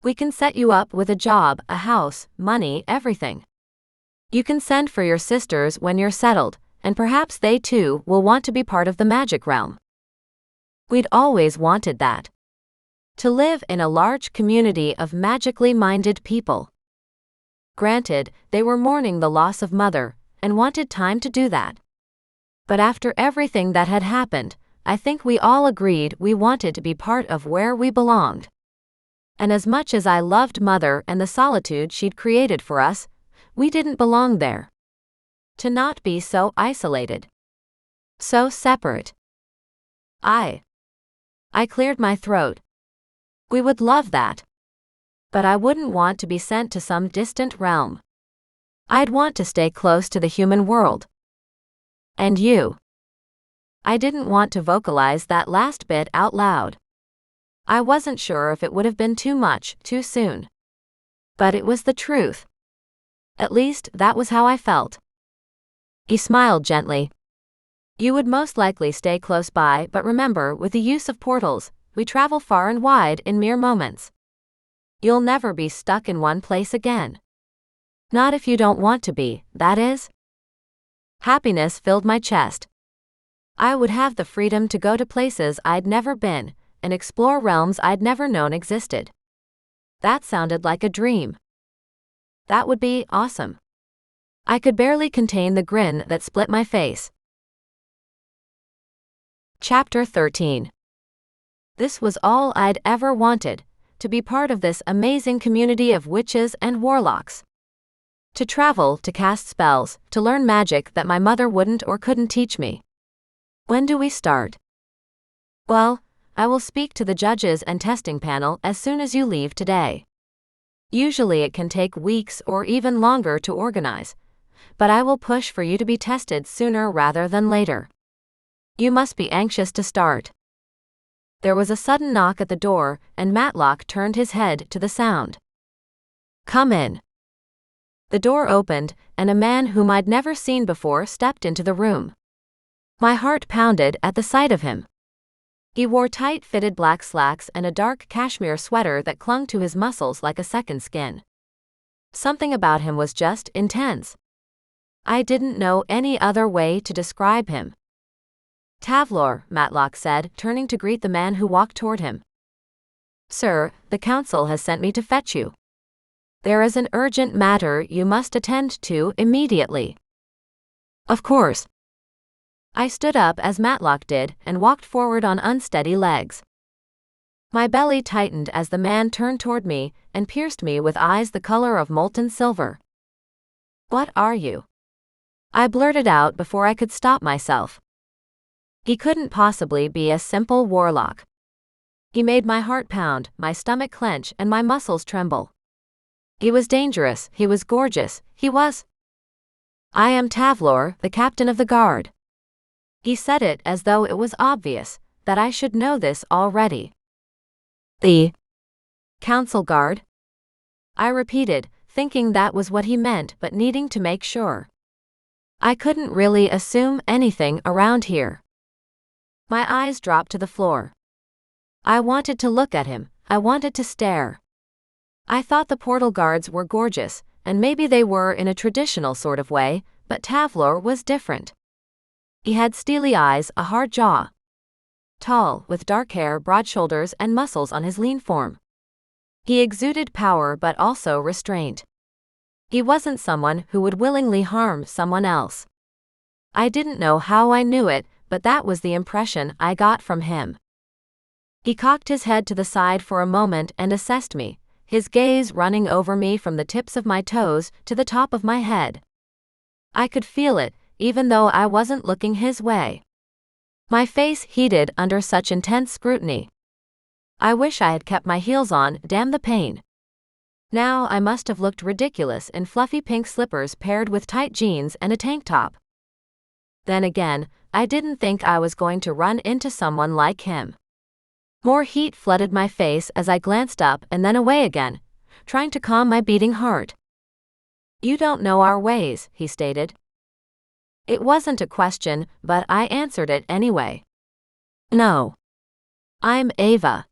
We can set you up with a job, a house, money, everything. You can send for your sisters when you're settled, and perhaps they too will want to be part of the magic realm. We'd always wanted that. To live in a large community of magically minded people. Granted, they were mourning the loss of Mother, and wanted time to do that. But after everything that had happened, I think we all agreed we wanted to be part of where we belonged. And as much as I loved Mother and the solitude she'd created for us, we didn't belong there. To not be so isolated. So separate. I cleared my throat. We would love that. But I wouldn't want to be sent to some distant realm. I'd want to stay close to the human world. And you? I didn't want to vocalize that last bit out loud. I wasn't sure if it would have been too much, too soon. But it was the truth. At least, that was how I felt. He smiled gently. You would most likely stay close by, but remember, with the use of portals, we travel far and wide in mere moments. You'll never be stuck in one place again. Not if you don't want to be, that is. Happiness filled my chest. I would have the freedom to go to places I'd never been, and explore realms I'd never known existed. That sounded like a dream. That would be awesome. I could barely contain the grin that split my face. Chapter 13. This was all I'd ever wanted, to be part of this amazing community of witches and warlocks. To travel, to cast spells, to learn magic that my mother wouldn't or couldn't teach me. When do we start? Well, I will speak to the judges and testing panel as soon as you leave today. Usually it can take weeks or even longer to organize, but I will push for you to be tested sooner rather than later. You must be anxious to start. There was a sudden knock at the door, and Matlock turned his head to the sound. Come in. The door opened, and a man whom I'd never seen before stepped into the room. My heart pounded at the sight of him. He wore tight-fitted black slacks and a dark cashmere sweater that clung to his muscles like a second skin. Something about him was just intense. I didn't know any other way to describe him. Tavlor, Matlock said, turning to greet the man who walked toward him. Sir, the council has sent me to fetch you. There is an urgent matter you must attend to immediately. Of course. I stood up as Matlock did and walked forward on unsteady legs. My belly tightened as the man turned toward me and pierced me with eyes the color of molten silver. What are you? I blurted out before I could stop myself. He couldn't possibly be a simple warlock. He made my heart pound, my stomach clench, and my muscles tremble. He was dangerous, he was gorgeous, he was... I am Tavlor, the captain of the guard. He said it as though it was obvious that I should know this already. The council guard? I repeated, thinking that was what he meant but needing to make sure. I couldn't really assume anything around here. My eyes dropped to the floor. I wanted to look at him, I wanted to stare. I thought the portal guards were gorgeous, and maybe they were in a traditional sort of way, but Tavlor was different. He had steely eyes, a hard jaw. Tall, with dark hair, broad shoulders, and muscles on his lean form. He exuded power but also restraint. He wasn't someone who would willingly harm someone else. I didn't know how I knew it, but that was the impression I got from him. He cocked his head to the side for a moment and assessed me, his gaze running over me from the tips of my toes to the top of my head. I could feel it, even though I wasn't looking his way. My face heated under such intense scrutiny. I wish I had kept my heels on, damn the pain. Now I must have looked ridiculous in fluffy pink slippers paired with tight jeans and a tank top. Then again, I didn't think I was going to run into someone like him. More heat flooded my face as I glanced up and then away again, trying to calm my beating heart. You don't know our ways, he stated. It wasn't a question, but I answered it anyway. No. I'm Ava.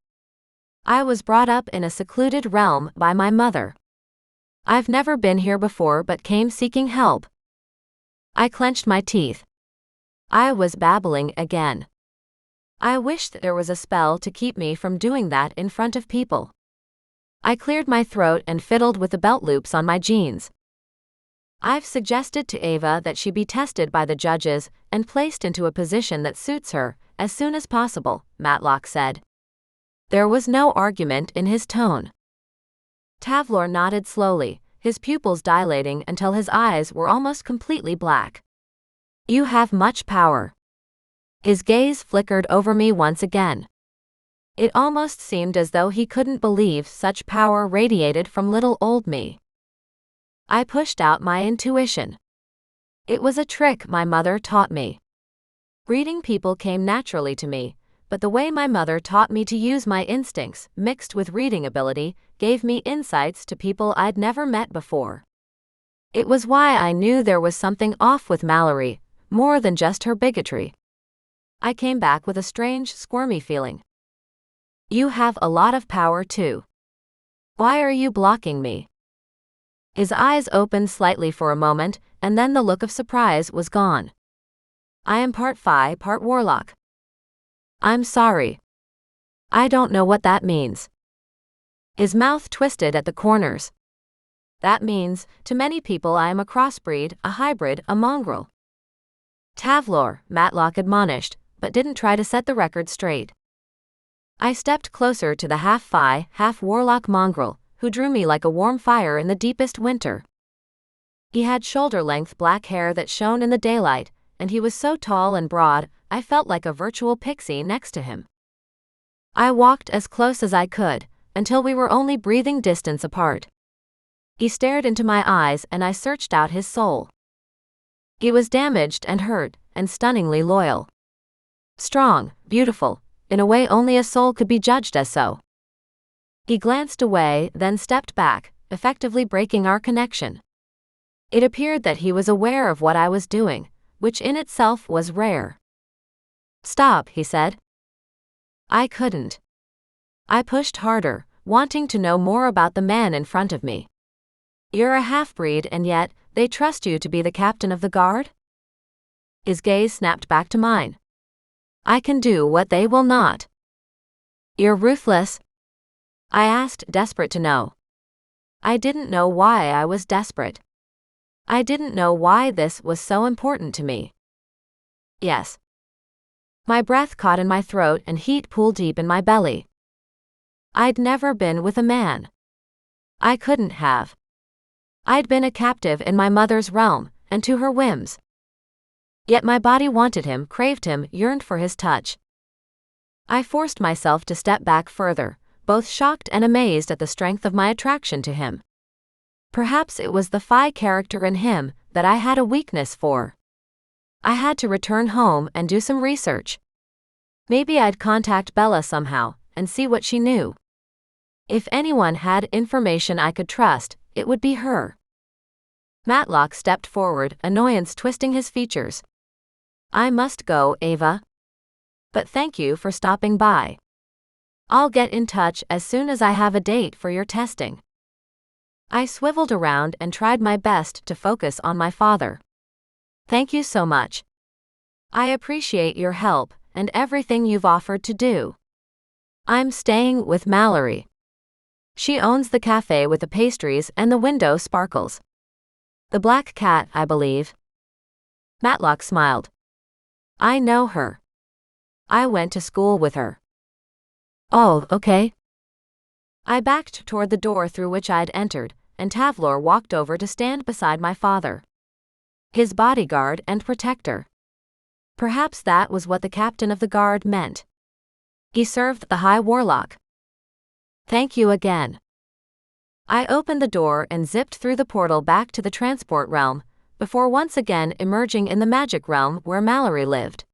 I was brought up in a secluded realm by my mother. I've never been here before but came seeking help. I clenched my teeth. I was babbling again. I wished there was a spell to keep me from doing that in front of people. I cleared my throat and fiddled with the belt loops on my jeans. I've suggested to Ava that she be tested by the judges and placed into a position that suits her as soon as possible, Matlock said. There was no argument in his tone. Tavlor nodded slowly, his pupils dilating until his eyes were almost completely black. You have much power. His gaze flickered over me once again. It almost seemed as though he couldn't believe such power radiated from little old me. I pushed out my intuition. It was a trick my mother taught me. Reading people came naturally to me, but the way my mother taught me to use my instincts, mixed with reading ability, gave me insights to people I'd never met before. It was why I knew there was something off with Mallory, more than just her bigotry. I came back with a strange, squirmy feeling. You have a lot of power too. Why are you blocking me? His eyes opened slightly for a moment, and then the look of surprise was gone. I am part Fae, part Warlock. I'm sorry. I don't know what that means. His mouth twisted at the corners. That means, to many people I am a crossbreed, a hybrid, a mongrel. Tavlor, Matlock admonished, but didn't try to set the record straight. I stepped closer to the half-Fae, half-Warlock mongrel, who drew me like a warm fire in the deepest winter. He had shoulder-length black hair that shone in the daylight, and he was so tall and broad, I felt like a virtual pixie next to him. I walked as close as I could, until we were only breathing distance apart. He stared into my eyes and I searched out his soul. He was damaged and hurt, and stunningly loyal. Strong, beautiful, in a way only a soul could be judged as so. He glanced away, then stepped back, effectively breaking our connection. It appeared that he was aware of what I was doing, which in itself was rare. Stop, he said. I couldn't. I pushed harder, wanting to know more about the man in front of me. You're a half-breed and yet, they trust you to be the captain of the guard? His gaze snapped back to mine. I can do what they will not. You're ruthless. I asked, desperate to know. I didn't know why I was desperate. I didn't know why this was so important to me. Yes. My breath caught in my throat and heat pooled deep in my belly. I'd never been with a man. I couldn't have. I'd been a captive in my mother's realm, and to her whims. Yet my body wanted him, craved him, yearned for his touch. I forced myself to step back further, both shocked and amazed at the strength of my attraction to him. Perhaps it was the Phi character in him that I had a weakness for. I had to return home and do some research. Maybe I'd contact Bella somehow and see what she knew. If anyone had information I could trust, it would be her. Matlock stepped forward, annoyance twisting his features. I must go, Ava. But thank you for stopping by. I'll get in touch as soon as I have a date for your testing. I swiveled around and tried my best to focus on my father. Thank you so much. I appreciate your help and everything you've offered to do. I'm staying with Mallory. She owns the cafe with the pastries and the window sparkles. The black cat, I believe. Matlock smiled. I know her. I went to school with her. Oh, okay. I backed toward the door through which I'd entered, and Tavlor walked over to stand beside my father. His bodyguard and protector. Perhaps that was what the captain of the guard meant. He served the High Warlock. Thank you again. I opened the door and zipped through the portal back to the transport realm, before once again emerging in the magic realm where Mallory lived.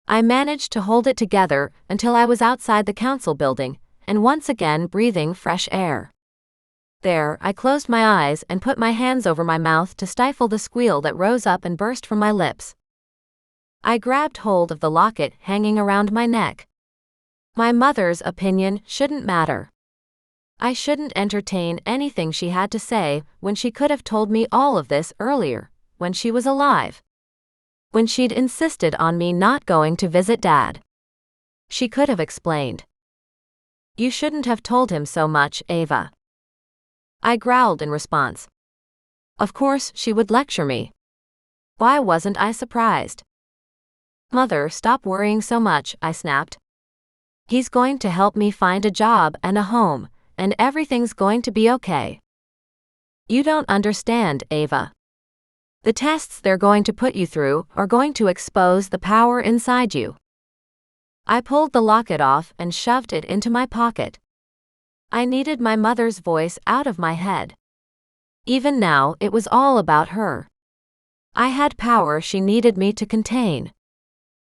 I managed to hold it together until I was outside the council building, and once again breathing fresh air. There, I closed my eyes and put my hands over my mouth to stifle the squeal that rose up and burst from my lips. I grabbed hold of the locket hanging around my neck. My mother's opinion shouldn't matter. I shouldn't entertain anything she had to say when she could have told me all of this earlier, when she was alive. When she'd insisted on me not going to visit Dad. She could have explained. You shouldn't have told him so much, Ava. I growled in response. Of course she would lecture me. Why wasn't I surprised? Mother, stop worrying so much, I snapped. He's going to help me find a job and a home, and everything's going to be okay. You don't understand, Ava. The tests they're going to put you through are going to expose the power inside you. I pulled the locket off and shoved it into my pocket. I needed my mother's voice out of my head. Even now, it was all about her. I had power she needed me to contain.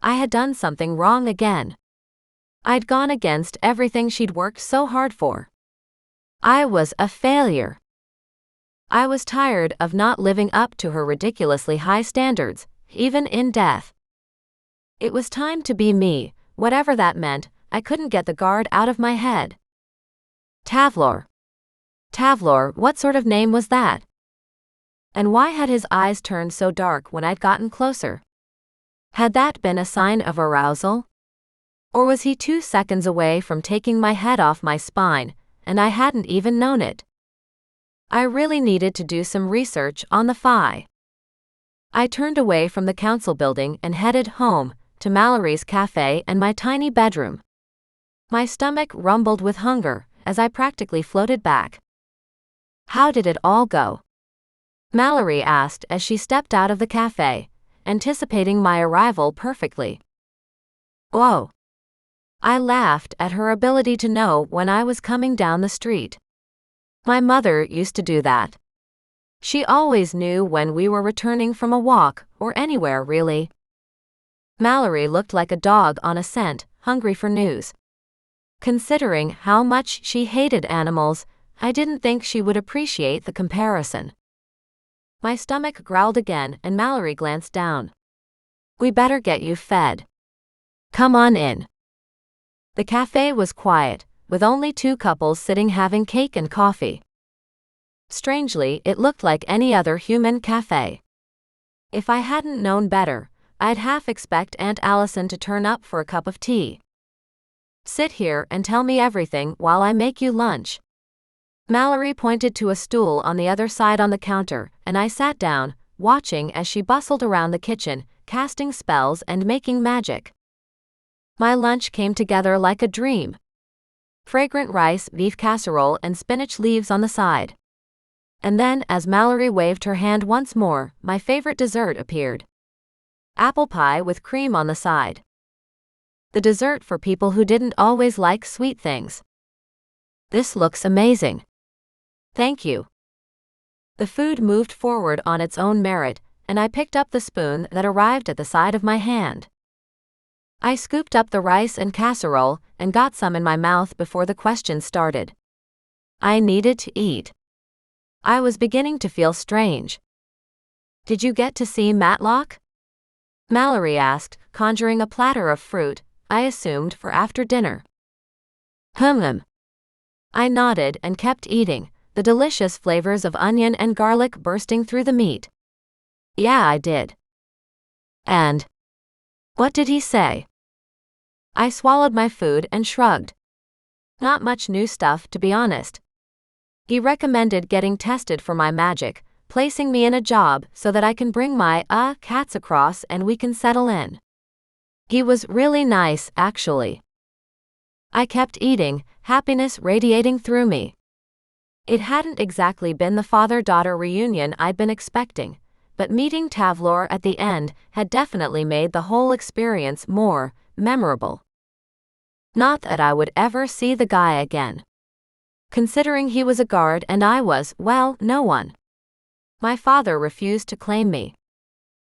I had done something wrong again. I'd gone against everything she'd worked so hard for. I was a failure. I was tired of not living up to her ridiculously high standards, even in death. It was time to be me, whatever that meant. I couldn't get the guard out of my head. Tavlor. Tavlor, what sort of name was that? And why had his eyes turned so dark when I'd gotten closer? Had that been a sign of arousal? Or was he 2 seconds away from taking my head off my spine, and I hadn't even known it? I really needed to do some research on the Phi. I turned away from the council building and headed home, to Mallory's cafe and my tiny bedroom. My stomach rumbled with hunger as I practically floated back. How did it all go? Mallory asked as she stepped out of the cafe, anticipating my arrival perfectly. Whoa. I laughed at her ability to know when I was coming down the street. My mother used to do that. She always knew when we were returning from a walk, or anywhere really. Mallory looked like a dog on a scent, hungry for news. Considering how much she hated animals, I didn't think she would appreciate the comparison. My stomach growled again and Mallory glanced down. We better get you fed. Come on in. The cafe was quiet, with only 2 couples sitting having cake and coffee. Strangely, it looked like any other human cafe. If I hadn't known better, I'd half expect Aunt Allison to turn up for a cup of tea. Sit here and tell me everything while I make you lunch. Mallory pointed to a stool on the other side on the counter, and I sat down, watching as she bustled around the kitchen, casting spells and making magic. My lunch came together like a dream. Fragrant rice, beef casserole, and spinach leaves on the side. And then, as Mallory waved her hand once more, my favorite dessert appeared. Apple pie with cream on the side. The dessert for people who didn't always like sweet things. This looks amazing. Thank you. The food moved forward on its own merit, and I picked up the spoon that arrived at the side of my hand. I scooped up the rice and casserole and got some in my mouth before the questions started. I needed to eat. I was beginning to feel strange. Did you get to see Matlock? Mallory asked, conjuring a platter of fruit, I assumed for after dinner. I nodded and kept eating, the delicious flavors of onion and garlic bursting through the meat. Yeah, I did. And what did he say? I swallowed my food and shrugged. Not much new stuff, to be honest. He recommended getting tested for my magic, placing me in a job so that I can bring my cats across and we can settle in. He was really nice, actually. I kept eating, happiness radiating through me. It hadn't exactly been the father-daughter reunion I'd been expecting, but meeting Tavlor at the end had definitely made the whole experience more memorable. Not that I would ever see the guy again. Considering he was a guard and I was, well, no one. My father refused to claim me.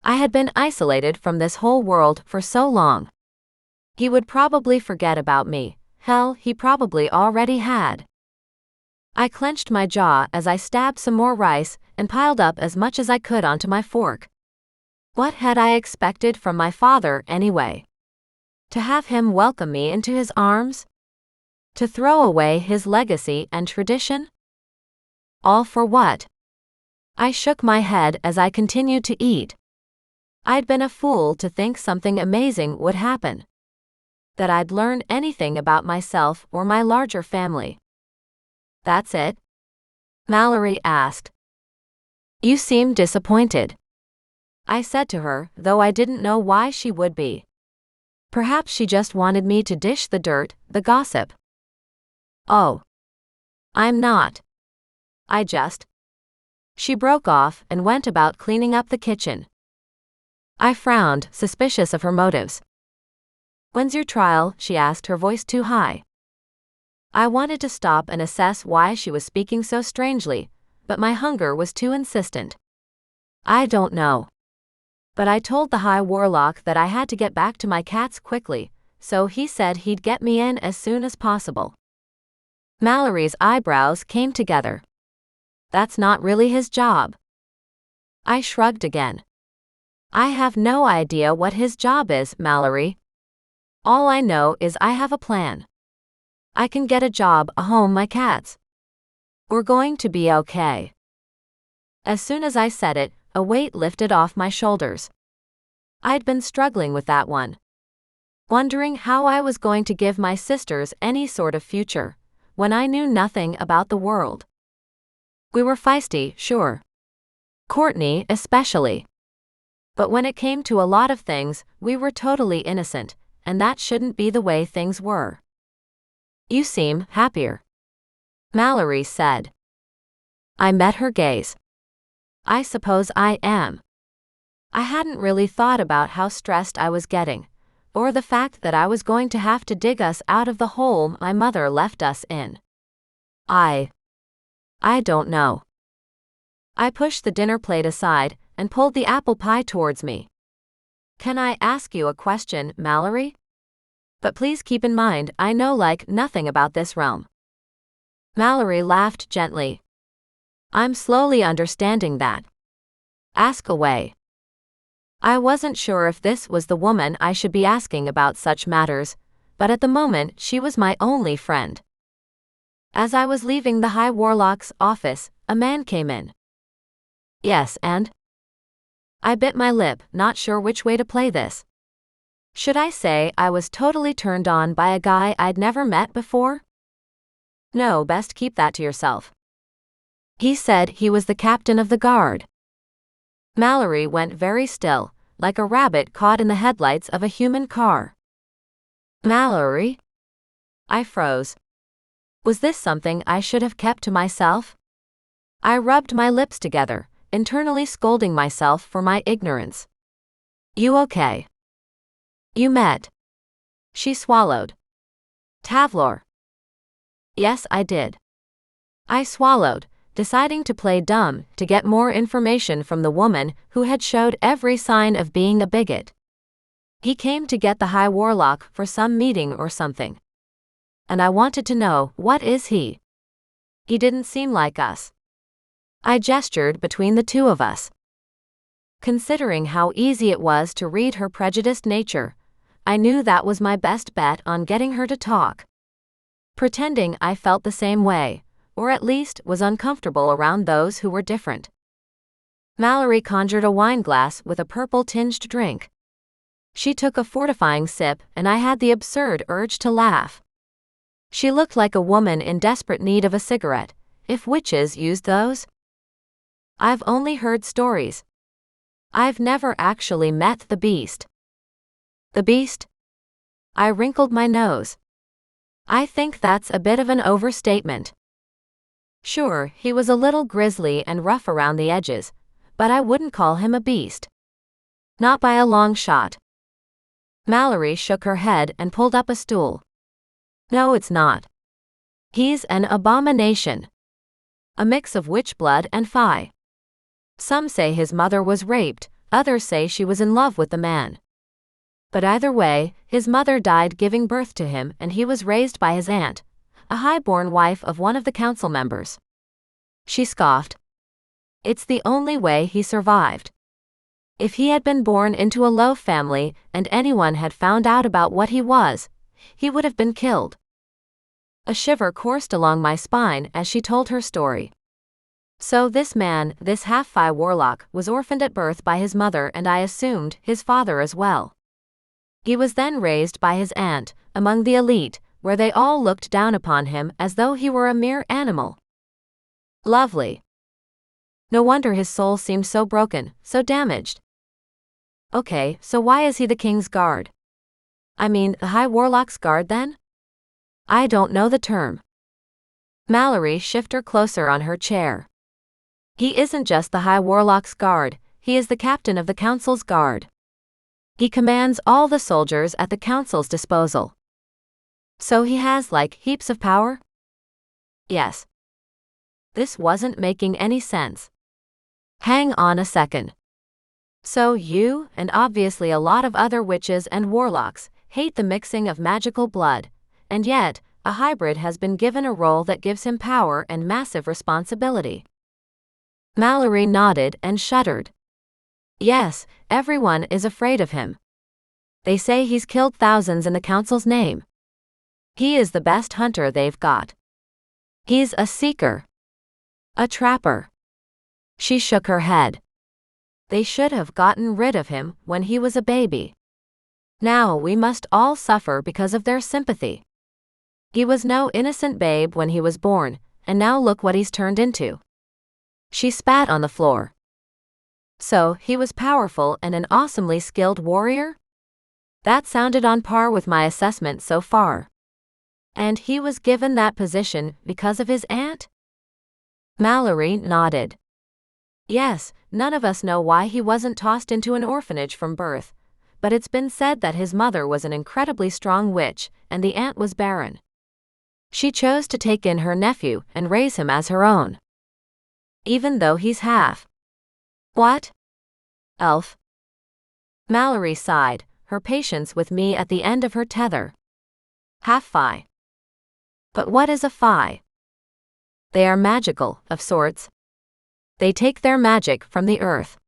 I had been isolated from this whole world for so long. He would probably forget about me. Hell, he probably already had. I clenched my jaw as I stabbed some more rice and piled up as much as I could onto my fork. What had I expected from my father anyway? To have him welcome me into his arms? To throw away his legacy and tradition? All for what? I shook my head as I continued to eat. I'd been a fool to think something amazing would happen. That I'd learn anything about myself or my larger family. That's it? Mallory asked. You seem disappointed. I said to her, though I didn't know why she would be. Perhaps she just wanted me to dish the dirt, the gossip. Oh. I'm not. I just. She broke off and went about cleaning up the kitchen. I frowned, suspicious of her motives. When's your trial? She asked, her voice too high. I wanted to stop and assess why she was speaking so strangely, but my hunger was too insistent. I don't know. But I told the High Warlock that I had to get back to my cats quickly, so he said he'd get me in as soon as possible. Mallory's eyebrows came together. That's not really his job. I shrugged again. I have no idea what his job is, Mallory. All I know is I have a plan. I can get a job, a home, my cats. We're going to be okay. As soon as I said it, a weight lifted off my shoulders. I'd been struggling with that one. Wondering how I was going to give my sisters any sort of future, when I knew nothing about the world. We were feisty, sure. Courtney especially. But when it came to a lot of things, we were totally innocent, and that shouldn't be the way things were. You seem happier, Mallory said. I met her gaze. I suppose I am. I hadn't really thought about how stressed I was getting, or the fact that I was going to have to dig us out of the hole my mother left us in. I don't know. I pushed the dinner plate aside and pulled the apple pie towards me. Can I ask you a question, Mallory? But please keep in mind, I know nothing about this realm. Mallory laughed gently. I'm slowly understanding that. Ask away. I wasn't sure if this was the woman I should be asking about such matters, but at the moment she was my only friend. As I was leaving the High Warlock's office, a man came in. Yes, and? I bit my lip, not sure which way to play this. Should I say I was totally turned on by a guy I'd never met before? No, best keep that to yourself. He said he was the captain of the guard. Mallory went very still, like a rabbit caught in the headlights of a human car. Mallory? I froze. Was this something I should have kept to myself? I rubbed my lips together, internally scolding myself for my ignorance. You okay? You met? She swallowed. Tavlor. Yes, I did. I swallowed, deciding to play dumb to get more information from the woman who had showed every sign of being a bigot. He came to get the High Warlock for some meeting or something. And I wanted to know, what is he? He didn't seem like us. I gestured between the two of us. Considering how easy it was to read her prejudiced nature, I knew that was my best bet on getting her to talk. Pretending I felt the same way, or at least was uncomfortable around those who were different. Mallory conjured a wine glass with a purple-tinged drink. She took a fortifying sip, and I had the absurd urge to laugh. She looked like a woman in desperate need of a cigarette, if witches used those. I've only heard stories. I've never actually met the beast. The beast? I wrinkled my nose. I think that's a bit of an overstatement. Sure, he was a little grisly and rough around the edges, but I wouldn't call him a beast. Not by a long shot. Mallory shook her head and pulled up a stool. No, it's not. He's an abomination. A mix of witch blood and fae. Some say his mother was raped, others say she was in love with the man. But either way, his mother died giving birth to him and he was raised by his aunt, a high-born wife of one of the council members. She scoffed. It's the only way he survived. If he had been born into a low family and anyone had found out about what he was, he would have been killed. A shiver coursed along my spine as she told her story. So this man, this half-fae warlock, was orphaned at birth by his mother and I assumed his father as well. He was then raised by his aunt, among the elite, where they all looked down upon him as though he were a mere animal. Lovely. No wonder his soul seemed so broken, so damaged. Okay, so why is he the king's guard? I mean, the High Warlock's guard then? I don't know the term. Mallory shifted her closer on her chair. He isn't just the High Warlock's guard, he is the captain of the council's guard. He commands all the soldiers at the council's disposal. So he has, like, heaps of power? Yes. This wasn't making any sense. Hang on a second. So you, and obviously a lot of other witches and warlocks, hate the mixing of magical blood, and yet, a hybrid has been given a role that gives him power and massive responsibility. Mallory nodded and shuddered. Yes, everyone is afraid of him. They say he's killed thousands in the council's name. He is the best hunter they've got. He's a seeker. A trapper. She shook her head. They should have gotten rid of him when he was a baby. Now we must all suffer because of their sympathy. He was no innocent babe when he was born, and now look what he's turned into. She spat on the floor. So, he was powerful and an awesomely skilled warrior? That sounded on par with my assessment so far. And he was given that position because of his aunt? Mallory nodded. Yes, none of us know why he wasn't tossed into an orphanage from birth, but it's been said that his mother was an incredibly strong witch, and the aunt was barren. She chose to take in her nephew and raise him as her own. Even though he's half. What? Elf? Mallory sighed, her patience with me at the end of her tether. Half-fae. But what is a fae? They are magical, of sorts. They take their magic from the earth.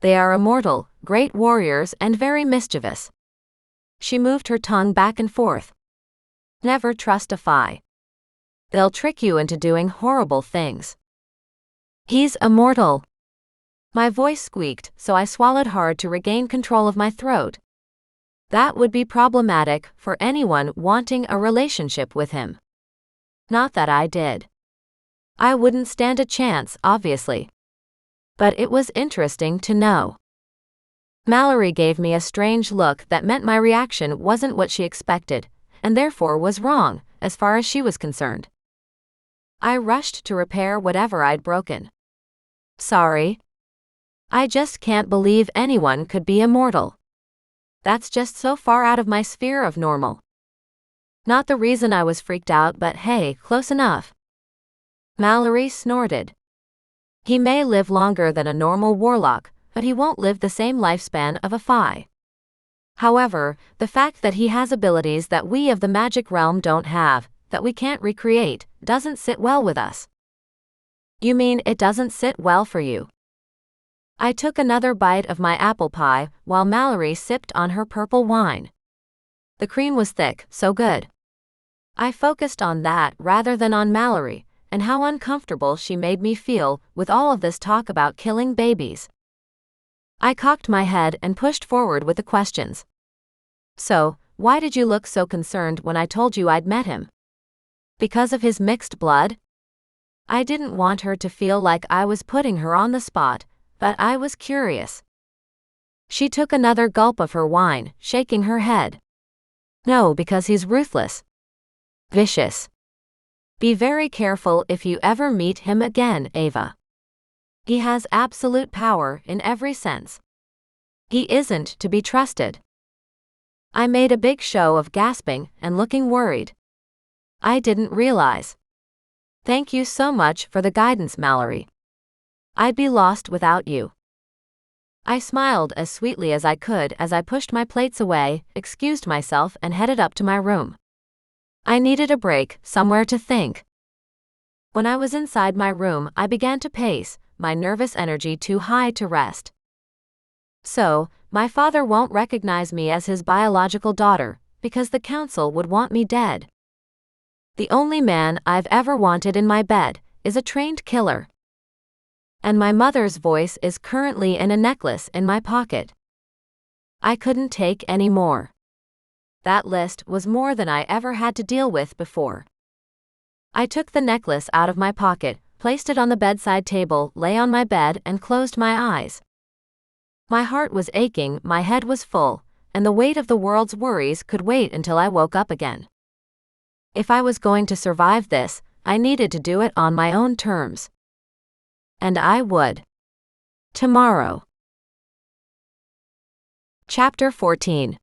They are immortal, great warriors and very mischievous. She moved her tongue back and forth. Never trust a fae. They'll trick you into doing horrible things. He's immortal. My voice squeaked, so I swallowed hard to regain control of my throat. That would be problematic for anyone wanting a relationship with him. Not that I did. I wouldn't stand a chance, obviously. But it was interesting to know. Mallory gave me a strange look that meant my reaction wasn't what she expected, and therefore was wrong, as far as she was concerned. I rushed to repair whatever I'd broken. Sorry. I just can't believe anyone could be immortal. That's just so far out of my sphere of normal. Not the reason I was freaked out, but hey, close enough. Mallory snorted. He may live longer than a normal warlock, but he won't live the same lifespan of a fae. However, the fact that he has abilities that we of the magic realm don't have, that we can't recreate, doesn't sit well with us. You mean it doesn't sit well for you? I took another bite of my apple pie while Mallory sipped on her purple wine. The cream was thick, so good. I focused on that rather than on Mallory, and how uncomfortable she made me feel with all of this talk about killing babies. I cocked my head and pushed forward with the questions. So, why did you look so concerned when I told you I'd met him? Because of his mixed blood? I didn't want her to feel like I was putting her on the spot, but I was curious. She took another gulp of her wine, shaking her head. No, because he's ruthless. Vicious. Be very careful if you ever meet him again, Ava. He has absolute power in every sense. He isn't to be trusted. I made a big show of gasping and looking worried. I didn't realize. Thank you so much for the guidance, Mallory. I'd be lost without you. I smiled as sweetly as I could as I pushed my plates away, excused myself, and headed up to my room. I needed a break, somewhere to think. When I was inside my room, I began to pace, my nervous energy too high to rest. So, my father won't recognize me as his biological daughter, because the council would want me dead. The only man I've ever wanted in my bed is a trained killer. And my mother's voice is currently in a necklace in my pocket. I couldn't take any more. That list was more than I ever had to deal with before. I took the necklace out of my pocket, placed it on the bedside table, lay on my bed, and closed my eyes. My heart was aching, my head was full, and the weight of the world's worries could wait until I woke up again. If I was going to survive this, I needed to do it on my own terms. And I would. Tomorrow. Chapter 14.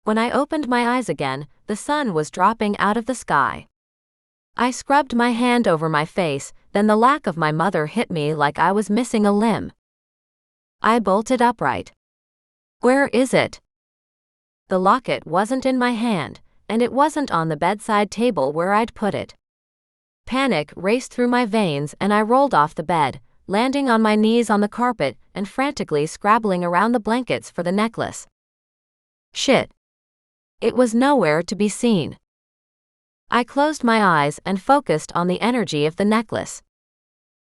When I opened my eyes again, the sun was dropping out of the sky. I scrubbed my hand over my face, then the lack of my mother hit me like I was missing a limb. I bolted upright. Where is it? The locket wasn't in my hand, and it wasn't on the bedside table where I'd put it. Panic raced through my veins and I rolled off the bed, landing on my knees on the carpet and frantically scrabbling around the blankets for the necklace. Shit. It was nowhere to be seen. I closed my eyes and focused on the energy of the necklace.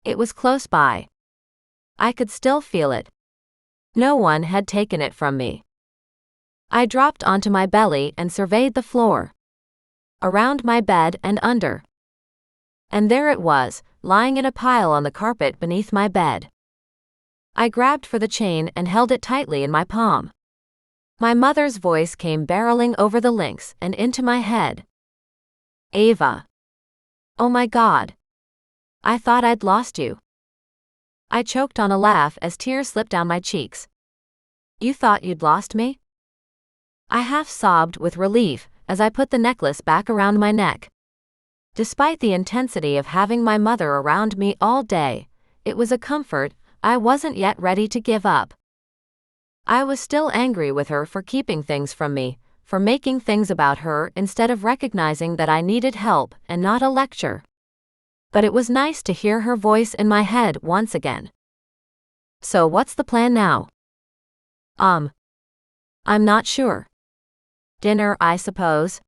It was close by. I could still feel it. No one had taken it from me. I dropped onto my belly and surveyed the floor. Around my bed and under. And there it was, lying in a pile on the carpet beneath my bed. I grabbed for the chain and held it tightly in my palm. My mother's voice came barreling over the links and into my head. Ava. Oh my God. I thought I'd lost you. I choked on a laugh as tears slipped down my cheeks. You thought you'd lost me? I half sobbed with relief as I put the necklace back around my neck. Despite the intensity of having my mother around me all day, it was a comfort I wasn't yet ready to give up. I was still angry with her for keeping things from me, for making things about her instead of recognizing that I needed help and not a lecture. But it was nice to hear her voice in my head once again. So what's the plan now? I'm not sure. Dinner, I suppose?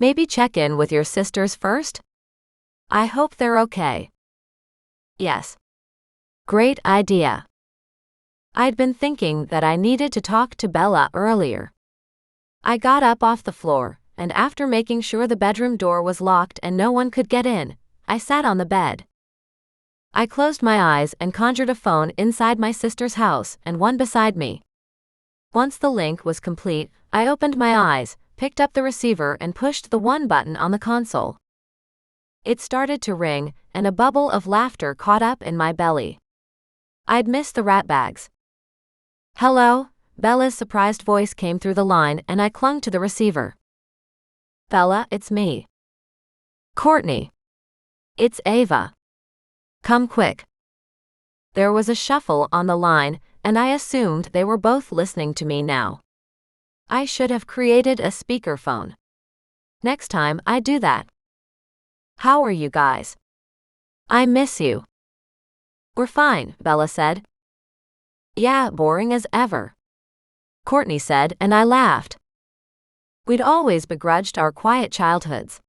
Maybe check in with your sisters first? I hope they're okay. Yes. Great idea. I'd been thinking that I needed to talk to Bella earlier. I got up off the floor, and after making sure the bedroom door was locked and no one could get in, I sat on the bed. I closed my eyes and conjured a phone inside my sister's house and one beside me. Once the link was complete, I opened my eyes, picked up the receiver and pushed the one button on the console. It started to ring, and a bubble of laughter caught up in my belly. I'd missed the rat bags. "Hello?" Bella's surprised voice came through the line and I clung to the receiver. "Bella, it's me." "Courtney." "It's Ava. Come quick." There was a shuffle on the line, and I assumed they were both listening to me now. I should have created a speakerphone. Next time I do that. "How are you guys? I miss you." "We're fine," Bella said. "Yeah, boring as ever," Courtney said, and I laughed. We'd always begrudged our quiet childhoods.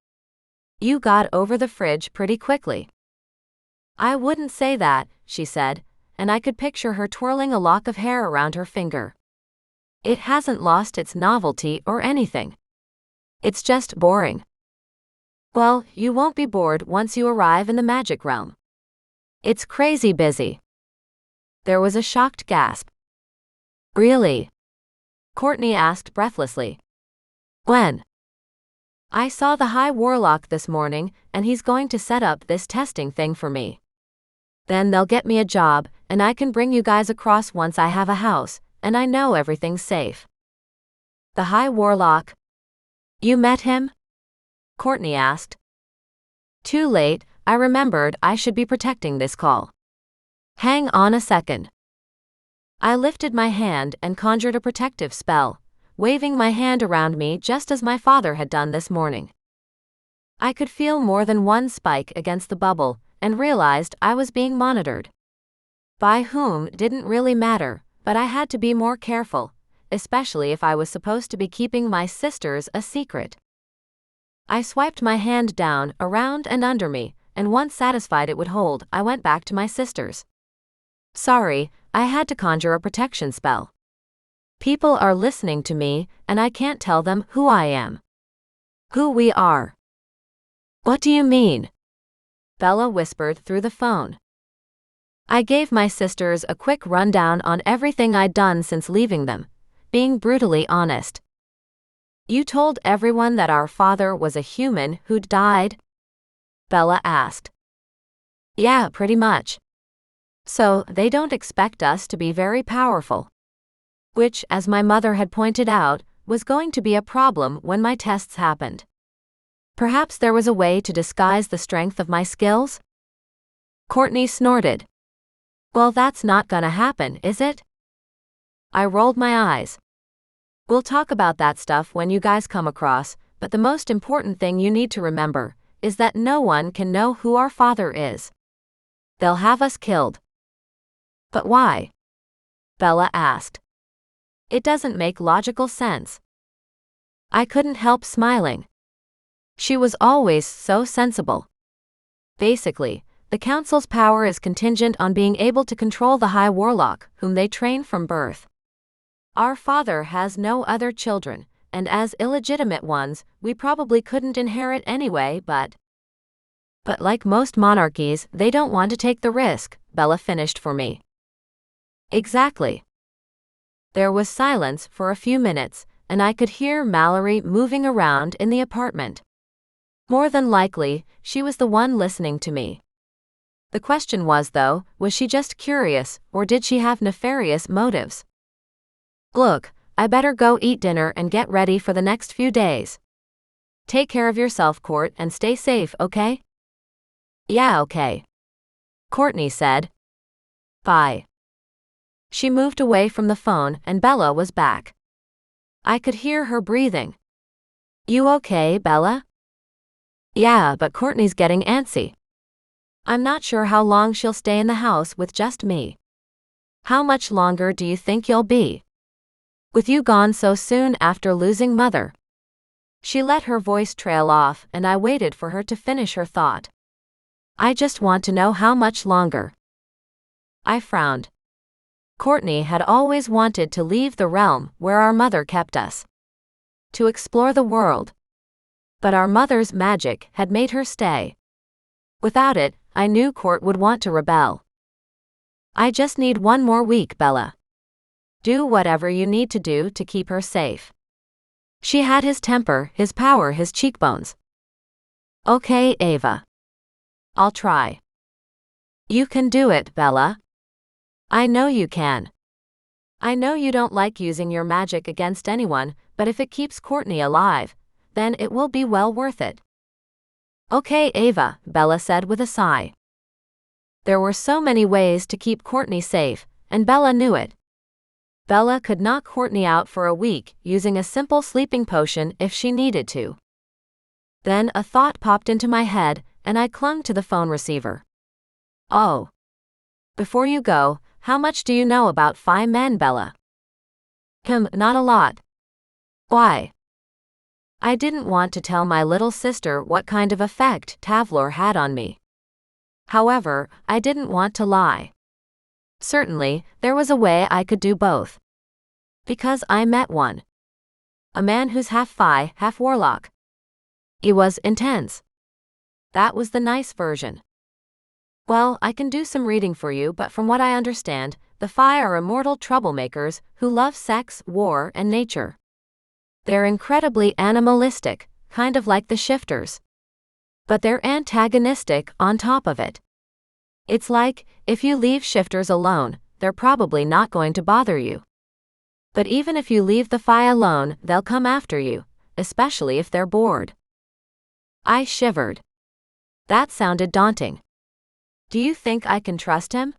"You got over the fridge pretty quickly." "I wouldn't say that," she said, and I could picture her twirling a lock of hair around her finger. "It hasn't lost its novelty or anything. It's just boring." "Well, you won't be bored once you arrive in the magic realm. It's crazy busy." There was a shocked gasp. "Really?" Courtney asked breathlessly. "When?" "I saw the High Warlock this morning, and he's going to set up this testing thing for me. Then they'll get me a job, and I can bring you guys across once I have a house, and I know everything's safe." "The High Warlock? You met him?" Courtney asked. Too late, I remembered I should be protecting this call. "Hang on a second." I lifted my hand and conjured a protective spell, waving my hand around me just as my father had done this morning. I could feel more than one spike against the bubble, and realized I was being monitored. By whom didn't really matter, but I had to be more careful, especially if I was supposed to be keeping my sisters a secret. I swiped my hand down, around and under me, and once satisfied it would hold, I went back to my sisters. "Sorry, I had to conjure a protection spell. People are listening to me, and I can't tell them who I am. Who we are." "What do you mean?" Bella whispered through the phone. I gave my sisters a quick rundown on everything I'd done since leaving them, being brutally honest. "You told everyone that our father was a human who'd died?" Bella asked. "Yeah, pretty much. So, they don't expect us to be very powerful." Which, as my mother had pointed out, was going to be a problem when my tests happened. Perhaps there was a way to disguise the strength of my skills? Courtney snorted. "Well, that's not gonna happen, is it?" I rolled my eyes. "We'll talk about that stuff when you guys come across, but the most important thing you need to remember is that no one can know who our father is. They'll have us killed." "But why?" Bella asked. "It doesn't make logical sense." I couldn't help smiling. She was always so sensible. Basically, the Council's power is contingent on being able to control the High Warlock, whom they train from birth. Our father has no other children, and as illegitimate ones, we probably couldn't inherit anyway, but like most monarchies, they don't want to take the risk, Bella finished for me. Exactly. There was silence for a few minutes, and I could hear Mallory moving around in the apartment. More than likely, she was the one listening to me. The question was, though, was she just curious, or did she have nefarious motives? "Look, I better go eat dinner and get ready for the next few days. Take care of yourself, Court, and stay safe, okay?" "Yeah, okay," Courtney said. "Bye." She moved away from the phone and Bella was back. I could hear her breathing. "You okay, Bella?" "Yeah, but Courtney's getting antsy. I'm not sure how long she'll stay in the house with just me." "How much longer do you think you'll be? With you gone so soon after losing Mother?" She let her voice trail off and I waited for her to finish her thought. "I just want to know how much longer." I frowned. Courtney had always wanted to leave the realm where our mother kept us. to explore the world. But our mother's magic had made her stay. Without it, I knew Court would want to rebel. I just need one more week, Bella. Do whatever you need to do to keep her safe. She had his temper, his power, his cheekbones. Okay, Ava. I'll try. You can do it, Bella. I know you can. I know you don't like using your magic against anyone, but if it keeps Courtney alive, then it will be well worth it. Okay, Ava, Bella said with a sigh. There were so many ways to keep Courtney safe, and Bella knew it. Bella could knock Courtney out for a week using a simple sleeping potion if she needed to. Then a thought popped into my head, and I clung to the phone receiver. Oh. Before you go, how much do you know about Phi Men, Bella? Not a lot. Why? I didn't want to tell my little sister what kind of effect Tavlor had on me. However, I didn't want to lie. Certainly, there was a way I could do both. Because I met one. A man who's half Phi, half Warlock. He was intense. That was the nice version. Well, I can do some reading for you, but from what I understand, the Phi are immortal troublemakers who love sex, war, and nature. They're incredibly animalistic, kind of like the Shifters. But they're antagonistic on top of it. It's like, if you leave Shifters alone, they're probably not going to bother you. But even if you leave the Phi alone, they'll come after you, especially if they're bored. I shivered. That sounded daunting. Do you think I can trust him?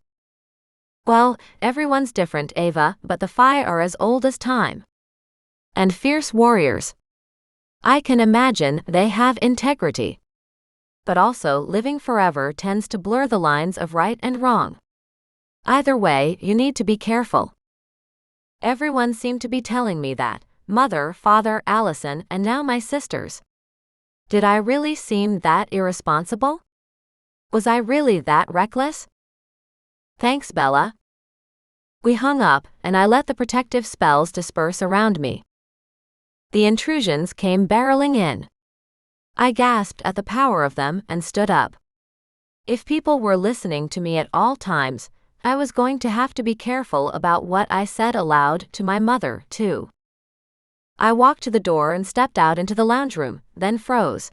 Well, everyone's different, Ava, but the Phi are as old as time. And fierce warriors. I can imagine they have integrity. But also, living forever tends to blur the lines of right and wrong. Either way, you need to be careful. Everyone seemed to be telling me that. Mother, father, Allison, and now my sisters. Did I really seem that irresponsible? Was I really that reckless? Thanks, Bella. We hung up, and I let the protective spells disperse around me. The intrusions came barreling in. I gasped at the power of them and stood up. If people were listening to me at all times, I was going to have to be careful about what I said aloud to my mother, too. I walked to the door and stepped out into the lounge room, then froze.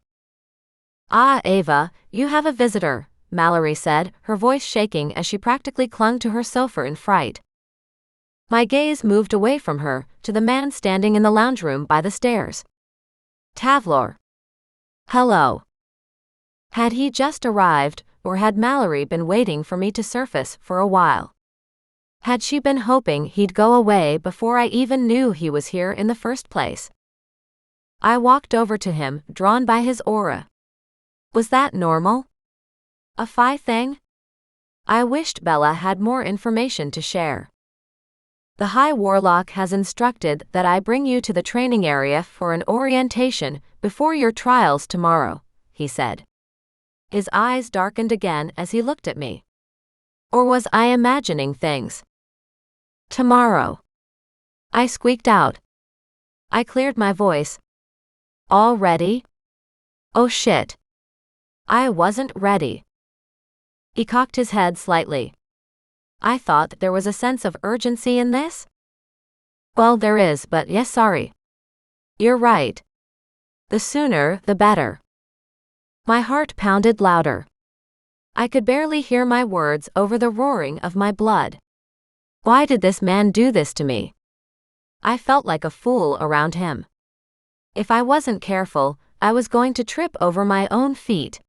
Ah, Ava, you have a visitor, Mallory said, her voice shaking as she practically clung to her sofa in fright. My gaze moved away from her, to the man standing in the lounge room by the stairs. Tavlor. Hello. Had he just arrived, or had Mallory been waiting for me to surface for a while? Had she been hoping he'd go away before I even knew he was here in the first place? I walked over to him, drawn by his aura. Was that normal? A Phi thing? I wished Bella had more information to share. The High Warlock has instructed that I bring you to the training area for an orientation before your trials tomorrow, he said. His eyes darkened again as he looked at me. Or was I imagining things? Tomorrow. I squeaked out. I cleared my voice. All ready? Oh shit. I wasn't ready. He cocked his head slightly. I thought there was a sense of urgency in this? Well, there is, but yes, sorry. You're right. The sooner, the better. My heart pounded louder. I could barely hear my words over the roaring of my blood. Why did this man do this to me? I felt like a fool around him. If I wasn't careful, I was going to trip over my own feet.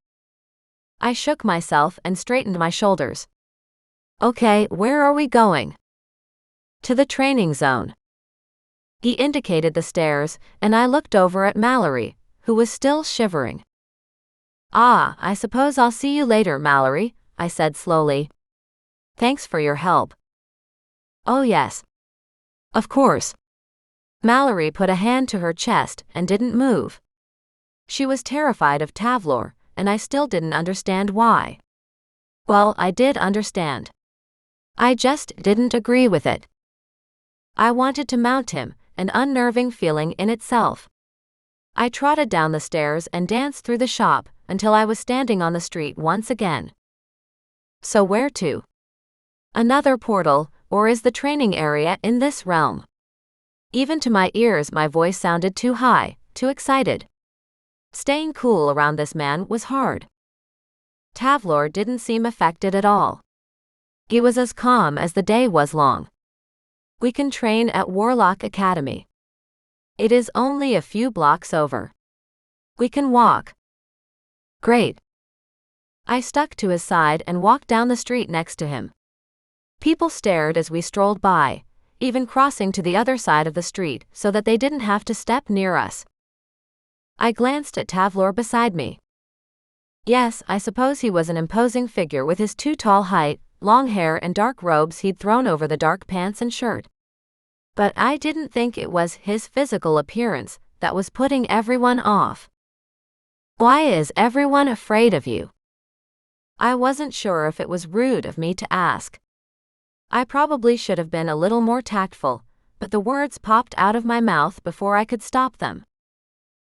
I shook myself and straightened my shoulders. Okay, where are we going? To the training zone. He indicated the stairs, and I looked over at Mallory, who was still shivering. Ah, I suppose I'll see you later, Mallory, I said slowly. Thanks for your help. Oh yes. Of course. Mallory put a hand to her chest and didn't move. She was terrified of Tavlor, and I still didn't understand why. Well, I did understand. I just didn't agree with it. I wanted to mount him, an unnerving feeling in itself. I trotted down the stairs and danced through the shop until I was standing on the street once again. So where to? Another portal, or is the training area in this realm? Even to my ears my voice sounded too high, too excited. Staying cool around this man was hard. Tavlor didn't seem affected at all. He was as calm as the day was long. We can train at Warlock Academy. It is only a few blocks over. We can walk. Great. I stuck to his side and walked down the street next to him. People stared as we strolled by, even crossing to the other side of the street so that they didn't have to step near us. I glanced at Tavlor beside me. Yes, I suppose he was an imposing figure with his too tall height, long hair and dark robes he'd thrown over the dark pants and shirt. But I didn't think it was his physical appearance that was putting everyone off. Why is everyone afraid of you? I wasn't sure if it was rude of me to ask. I probably should have been a little more tactful, but the words popped out of my mouth before I could stop them.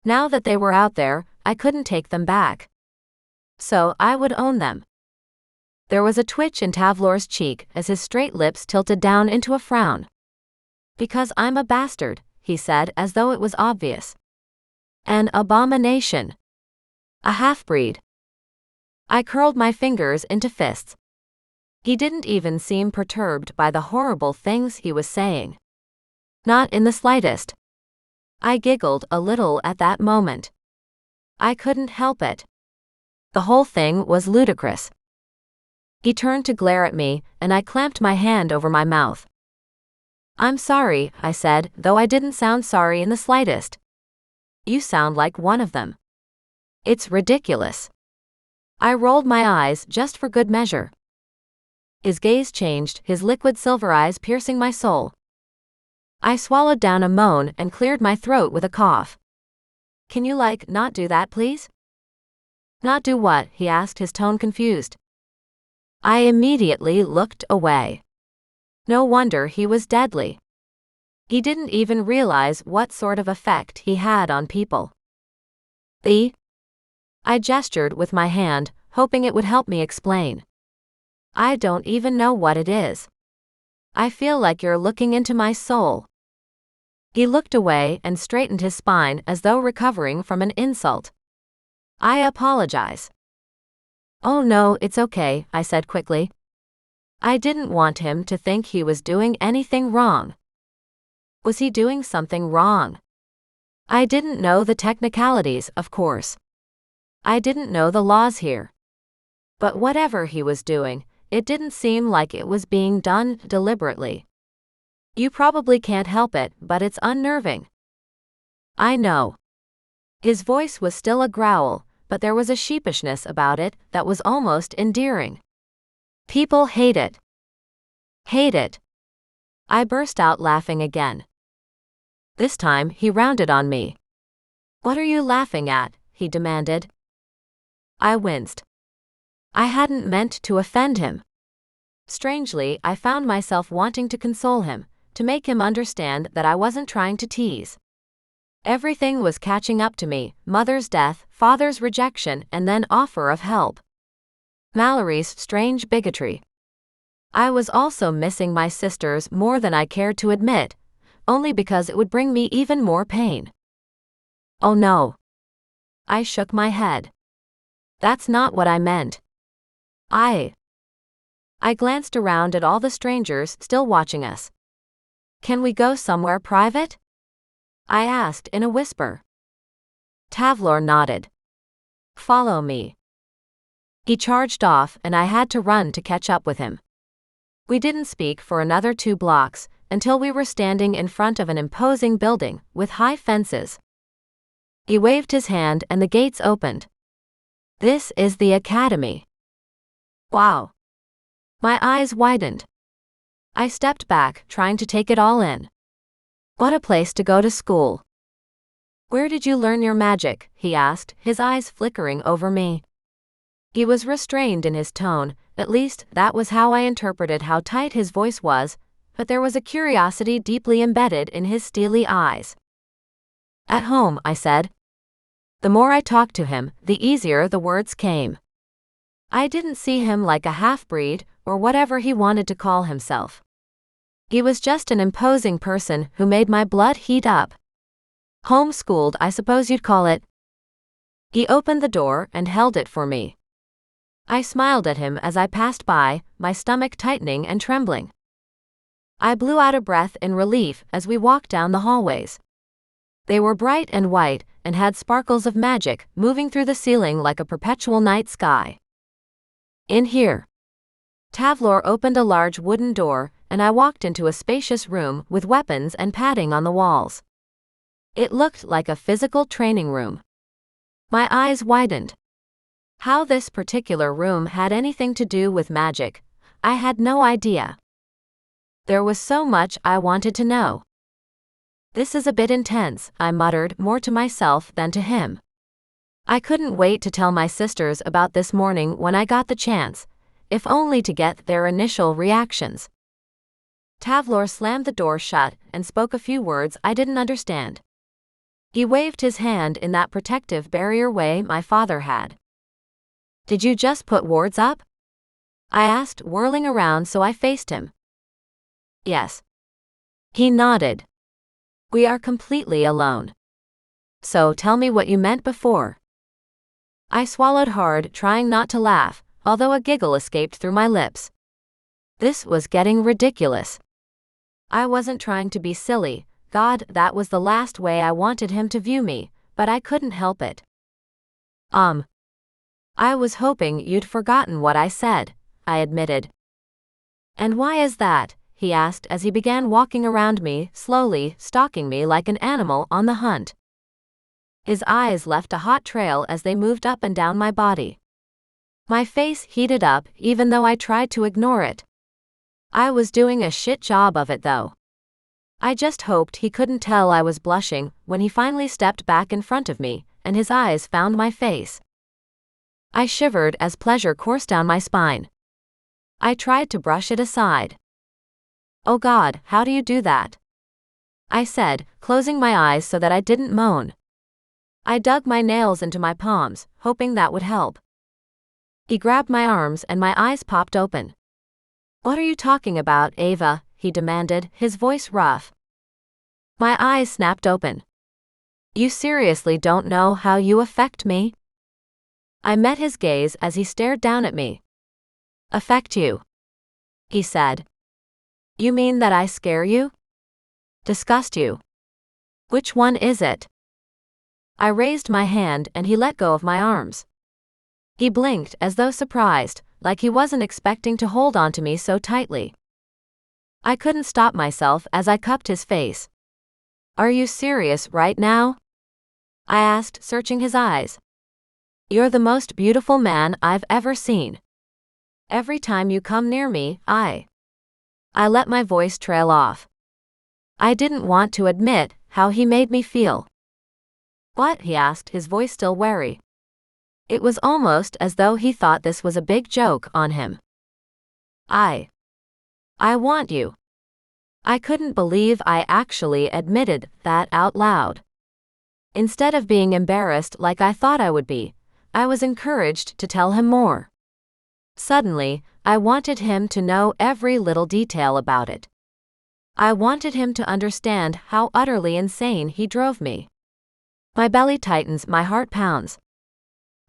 Now that they were out there, I couldn't take them back. So I would own them. There was a twitch in Tavlor's cheek as his straight lips tilted down into a frown. Because I'm a bastard, he said as though it was obvious. An abomination. A half-breed. I curled my fingers into fists. He didn't even seem perturbed by the horrible things he was saying. Not in the slightest. I giggled a little at that moment. I couldn't help it. The whole thing was ludicrous. He turned to glare at me, and I clamped my hand over my mouth. I'm sorry, I said, though I didn't sound sorry in the slightest. You sound like one of them. It's ridiculous. I rolled my eyes just for good measure. His gaze changed, his liquid silver eyes piercing my soul. I swallowed down a moan and cleared my throat with a cough. Can you not do that, please? Not do what? He asked, his tone confused. I immediately looked away. No wonder he was deadly. He didn't even realize what sort of effect he had on people. I gestured with my hand, hoping it would help me explain. I don't even know what it is. I feel like you're looking into my soul. He looked away and straightened his spine as though recovering from an insult. I apologize. Oh no, it's okay, I said quickly. I didn't want him to think he was doing anything wrong. Was he doing something wrong? I didn't know the technicalities, of course. I didn't know the laws here. But whatever he was doing, it didn't seem like it was being done deliberately. You probably can't help it, but it's unnerving. I know. His voice was still a growl, but there was a sheepishness about it that was almost endearing. People hate it. Hate it. I burst out laughing again. This time he rounded on me. What are you laughing at? He demanded. I winced. I hadn't meant to offend him. Strangely, I found myself wanting to console him, to make him understand that I wasn't trying to tease. Everything was catching up to me, mother's death, father's rejection, and then offer of help. Mallory's strange bigotry. I was also missing my sisters more than I cared to admit, only because it would bring me even more pain. Oh no. I shook my head. That's not what I meant. I glanced around at all the strangers still watching us. Can we go somewhere private? I asked in a whisper. Tavlor nodded. Follow me. He charged off and I had to run to catch up with him. We didn't speak for another 2 blocks until we were standing in front of an imposing building with high fences. He waved his hand and the gates opened. This is the academy. Wow. My eyes widened. I stepped back, trying to take it all in. What a place to go to school. Where did you learn your magic? He asked, his eyes flickering over me. He was restrained in his tone, at least that was how I interpreted how tight his voice was, but there was a curiosity deeply embedded in his steely eyes. At home, I said. The more I talked to him, the easier the words came. I didn't see him like a half-breed, or whatever he wanted to call himself. He was just an imposing person who made my blood heat up. Homeschooled, I suppose you'd call it. He opened the door and held it for me. I smiled at him as I passed by, my stomach tightening and trembling. I blew out a breath in relief as we walked down the hallways. They were bright and white and had sparkles of magic moving through the ceiling like a perpetual night sky. In here. Tavlor opened a large wooden door, and I walked into a spacious room with weapons and padding on the walls. It looked like a physical training room. My eyes widened. How this particular room had anything to do with magic, I had no idea. There was so much I wanted to know. This is a bit intense, I muttered, more to myself than to him. I couldn't wait to tell my sisters about this morning when I got the chance, if only to get their initial reactions. Tavlor slammed the door shut and spoke a few words I didn't understand. He waved his hand in that protective barrier way my father had. Did you just put wards up? I asked, whirling around so I faced him. Yes. He nodded. We are completely alone. So tell me what you meant before. I swallowed hard, trying not to laugh, although a giggle escaped through my lips. This was getting ridiculous. I wasn't trying to be silly. God, that was the last way I wanted him to view me, but I couldn't help it. I was hoping you'd forgotten what I said, I admitted. And why is that? He asked as he began walking around me, slowly, stalking me like an animal on the hunt. His eyes left a hot trail as they moved up and down my body. My face heated up, even though I tried to ignore it. I was doing a shit job of it, though. I just hoped he couldn't tell I was blushing when he finally stepped back in front of me, and his eyes found my face. I shivered as pleasure coursed down my spine. I tried to brush it aside. Oh God, how do you do that? I said, closing my eyes so that I didn't moan. I dug my nails into my palms, hoping that would help. He grabbed my arms and my eyes popped open. What are you talking about, Ava? He demanded, his voice rough. My eyes snapped open. You seriously don't know how you affect me? I met his gaze as he stared down at me. Affect you? He said. You mean that I scare you? Disgust you? Which one is it? I raised my hand and he let go of my arms. He blinked as though surprised, like he wasn't expecting to hold on to me so tightly. I couldn't stop myself as I cupped his face. Are you serious right now? I asked, searching his eyes. You're the most beautiful man I've ever seen. Every time you come near me, I let my voice trail off. I didn't want to admit how he made me feel. What? He asked, his voice still wary. It was almost as though he thought this was a big joke on him. I want you. I couldn't believe I actually admitted that out loud. Instead of being embarrassed like I thought I would be, I was encouraged to tell him more. Suddenly, I wanted him to know every little detail about it. I wanted him to understand how utterly insane he drove me. My belly tightens, my heart pounds.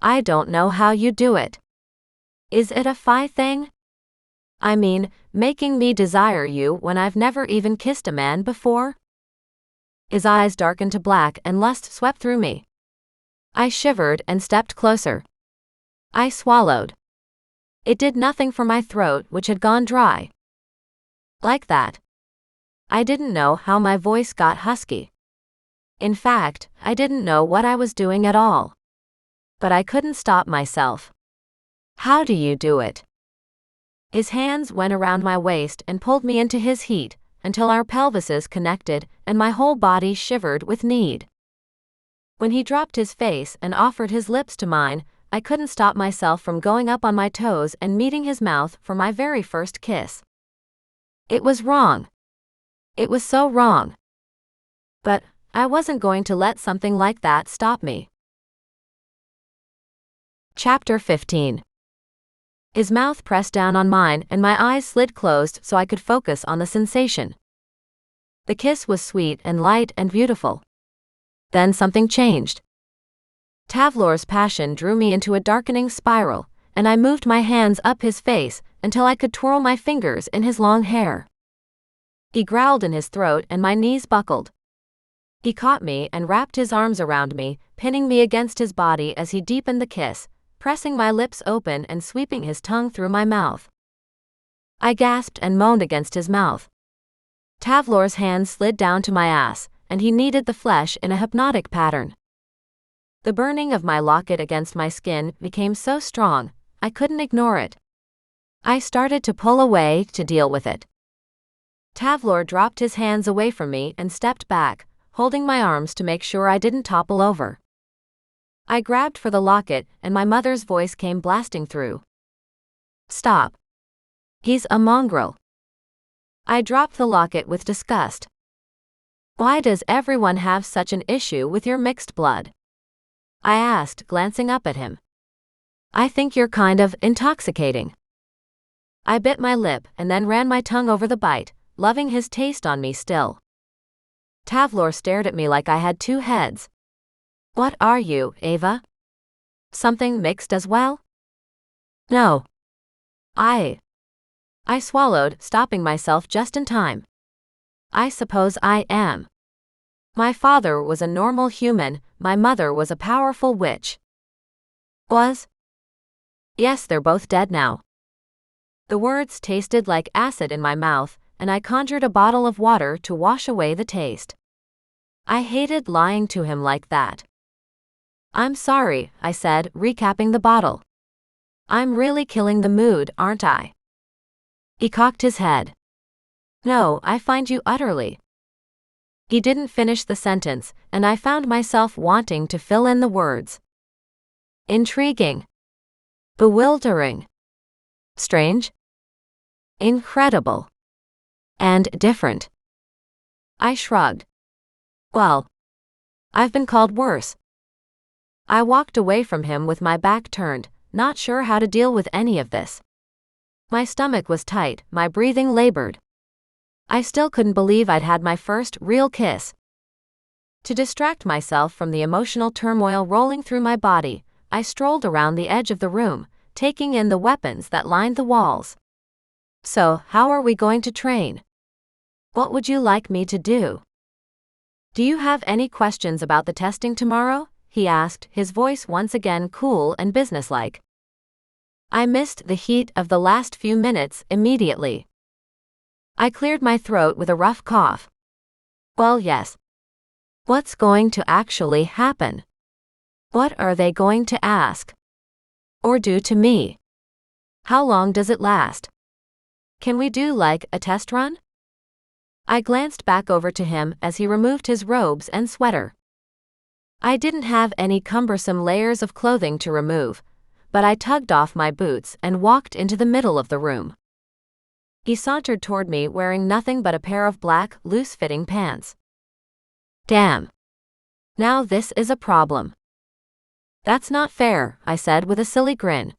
I don't know how you do it. Is it a phi thing? I mean, making me desire you when I've never even kissed a man before? His eyes darkened to black and lust swept through me. I shivered and stepped closer. I swallowed. It did nothing for my throat, which had gone dry. Like that. I didn't know how my voice got husky. In fact, I didn't know what I was doing at all. But I couldn't stop myself. How do you do it? His hands went around my waist and pulled me into his heat, until our pelvises connected and my whole body shivered with need. When he dropped his face and offered his lips to mine, I couldn't stop myself from going up on my toes and meeting his mouth for my very first kiss. It was wrong. It was so wrong. But I wasn't going to let something like that stop me. Chapter 15. His mouth pressed down on mine and my eyes slid closed so I could focus on the sensation. The kiss was sweet and light and beautiful. Then something changed. Tavlor's passion drew me into a darkening spiral, and I moved my hands up his face until I could twirl my fingers in his long hair. He growled in his throat and my knees buckled. He caught me and wrapped his arms around me, pinning me against his body as he deepened the kiss, pressing my lips open and sweeping his tongue through my mouth. I gasped and moaned against his mouth. Tavlor's hands slid down to my ass, and he kneaded the flesh in a hypnotic pattern. The burning of my locket against my skin became so strong, I couldn't ignore it. I started to pull away to deal with it. Tavlor dropped his hands away from me and stepped back, holding my arms to make sure I didn't topple over. I grabbed for the locket and my mother's voice came blasting through. "Stop. He's a mongrel." I dropped the locket with disgust. "Why does everyone have such an issue with your mixed blood?" I asked, glancing up at him. "I think you're kind of intoxicating." I bit my lip and then ran my tongue over the bite, loving his taste on me still. Tavlor stared at me like I had two heads. "What are you, Ava? Something mixed as well?" "No. I swallowed, stopping myself just in time. "I suppose I am. My father was a normal human, my mother was a powerful witch." "Was?" "Yes, they're both dead now." The words tasted like acid in my mouth, and I conjured a bottle of water to wash away the taste. I hated lying to him like that. "I'm sorry," I said, recapping the bottle. "I'm really killing the mood, aren't I?" He cocked his head. "No, I find you utterly." He didn't finish the sentence, and I found myself wanting to fill in the words. "Intriguing. Bewildering. Strange. Incredible. And different." I shrugged. "Well, I've been called worse." I walked away from him with my back turned, not sure how to deal with any of this. My stomach was tight, my breathing labored. I still couldn't believe I'd had my first real kiss. To distract myself from the emotional turmoil rolling through my body, I strolled around the edge of the room, taking in the weapons that lined the walls. "So, how are we going to train? What would you like me to do? Do you have any questions about the testing tomorrow?" he asked, his voice once again cool and businesslike. I missed the heat of the last few minutes immediately. I cleared my throat with a rough cough. "Well, yes. What's going to actually happen? What are they going to ask? Or do to me? How long does it last? Can we do like a test run?" I glanced back over to him as he removed his robes and sweater. I didn't have any cumbersome layers of clothing to remove, but I tugged off my boots and walked into the middle of the room. He sauntered toward me wearing nothing but a pair of black, loose-fitting pants. "Damn. Now this is a problem." "That's not fair," I said with a silly grin.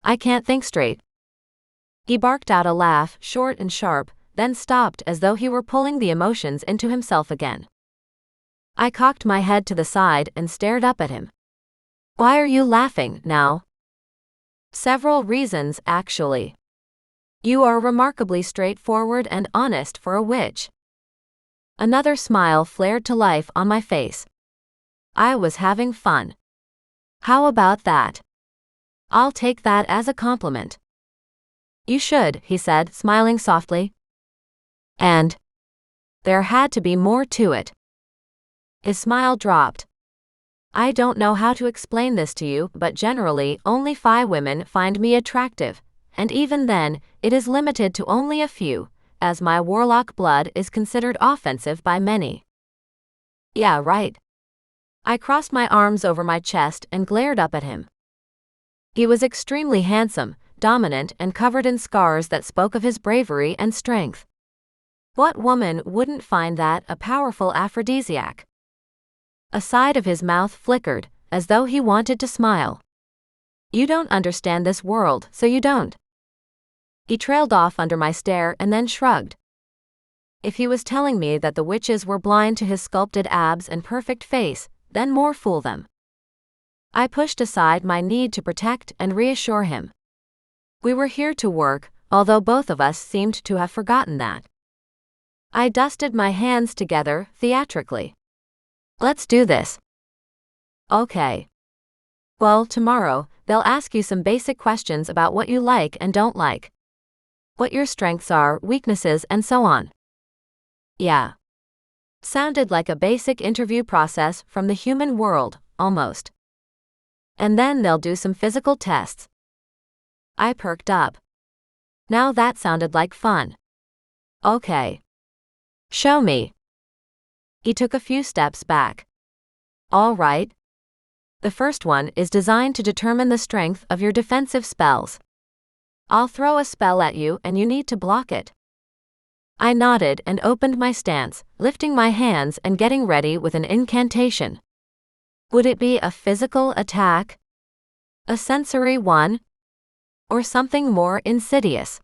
"I can't think straight." He barked out a laugh, short and sharp, then stopped as though he were pulling the emotions into himself again. I cocked my head to the side and stared up at him. "Why are you laughing now?" "Several reasons, actually. You are remarkably straightforward and honest for a witch." Another smile flared to life on my face. I was having fun. "How about that? I'll take that as a compliment." "You should," he said, smiling softly. "And there had to be more to it." His smile dropped. "I don't know how to explain this to you, but generally only 5 women find me attractive, and even then, it is limited to only a few, as my warlock blood is considered offensive by many." "Yeah, right." I crossed my arms over my chest and glared up at him. He was extremely handsome, dominant, and covered in scars that spoke of his bravery and strength. What woman wouldn't find that a powerful aphrodisiac? A side of his mouth flickered, as though he wanted to smile. You don't understand this world, so you don't. He trailed off under my stare and then shrugged. If he was telling me that the witches were blind to his sculpted abs and perfect face, then more fool them. I pushed aside my need to protect and reassure him. We were here to work, although both of us seemed to have forgotten that. I dusted my hands together, theatrically. Let's do this. Okay. Well, tomorrow, they'll ask you some basic questions about what you like and don't like. What your strengths are, weaknesses, and so on. Yeah. Sounded like a basic interview process from the human world, almost. And then they'll do some physical tests. I perked up. Now that sounded like fun. Okay. Show me. He took a few steps back. All right. The first one is designed to determine the strength of your defensive spells. I'll throw a spell at you and you need to block it. I nodded and opened my stance, lifting my hands and getting ready with an incantation. Would it be a physical attack? A sensory one? Or something more insidious?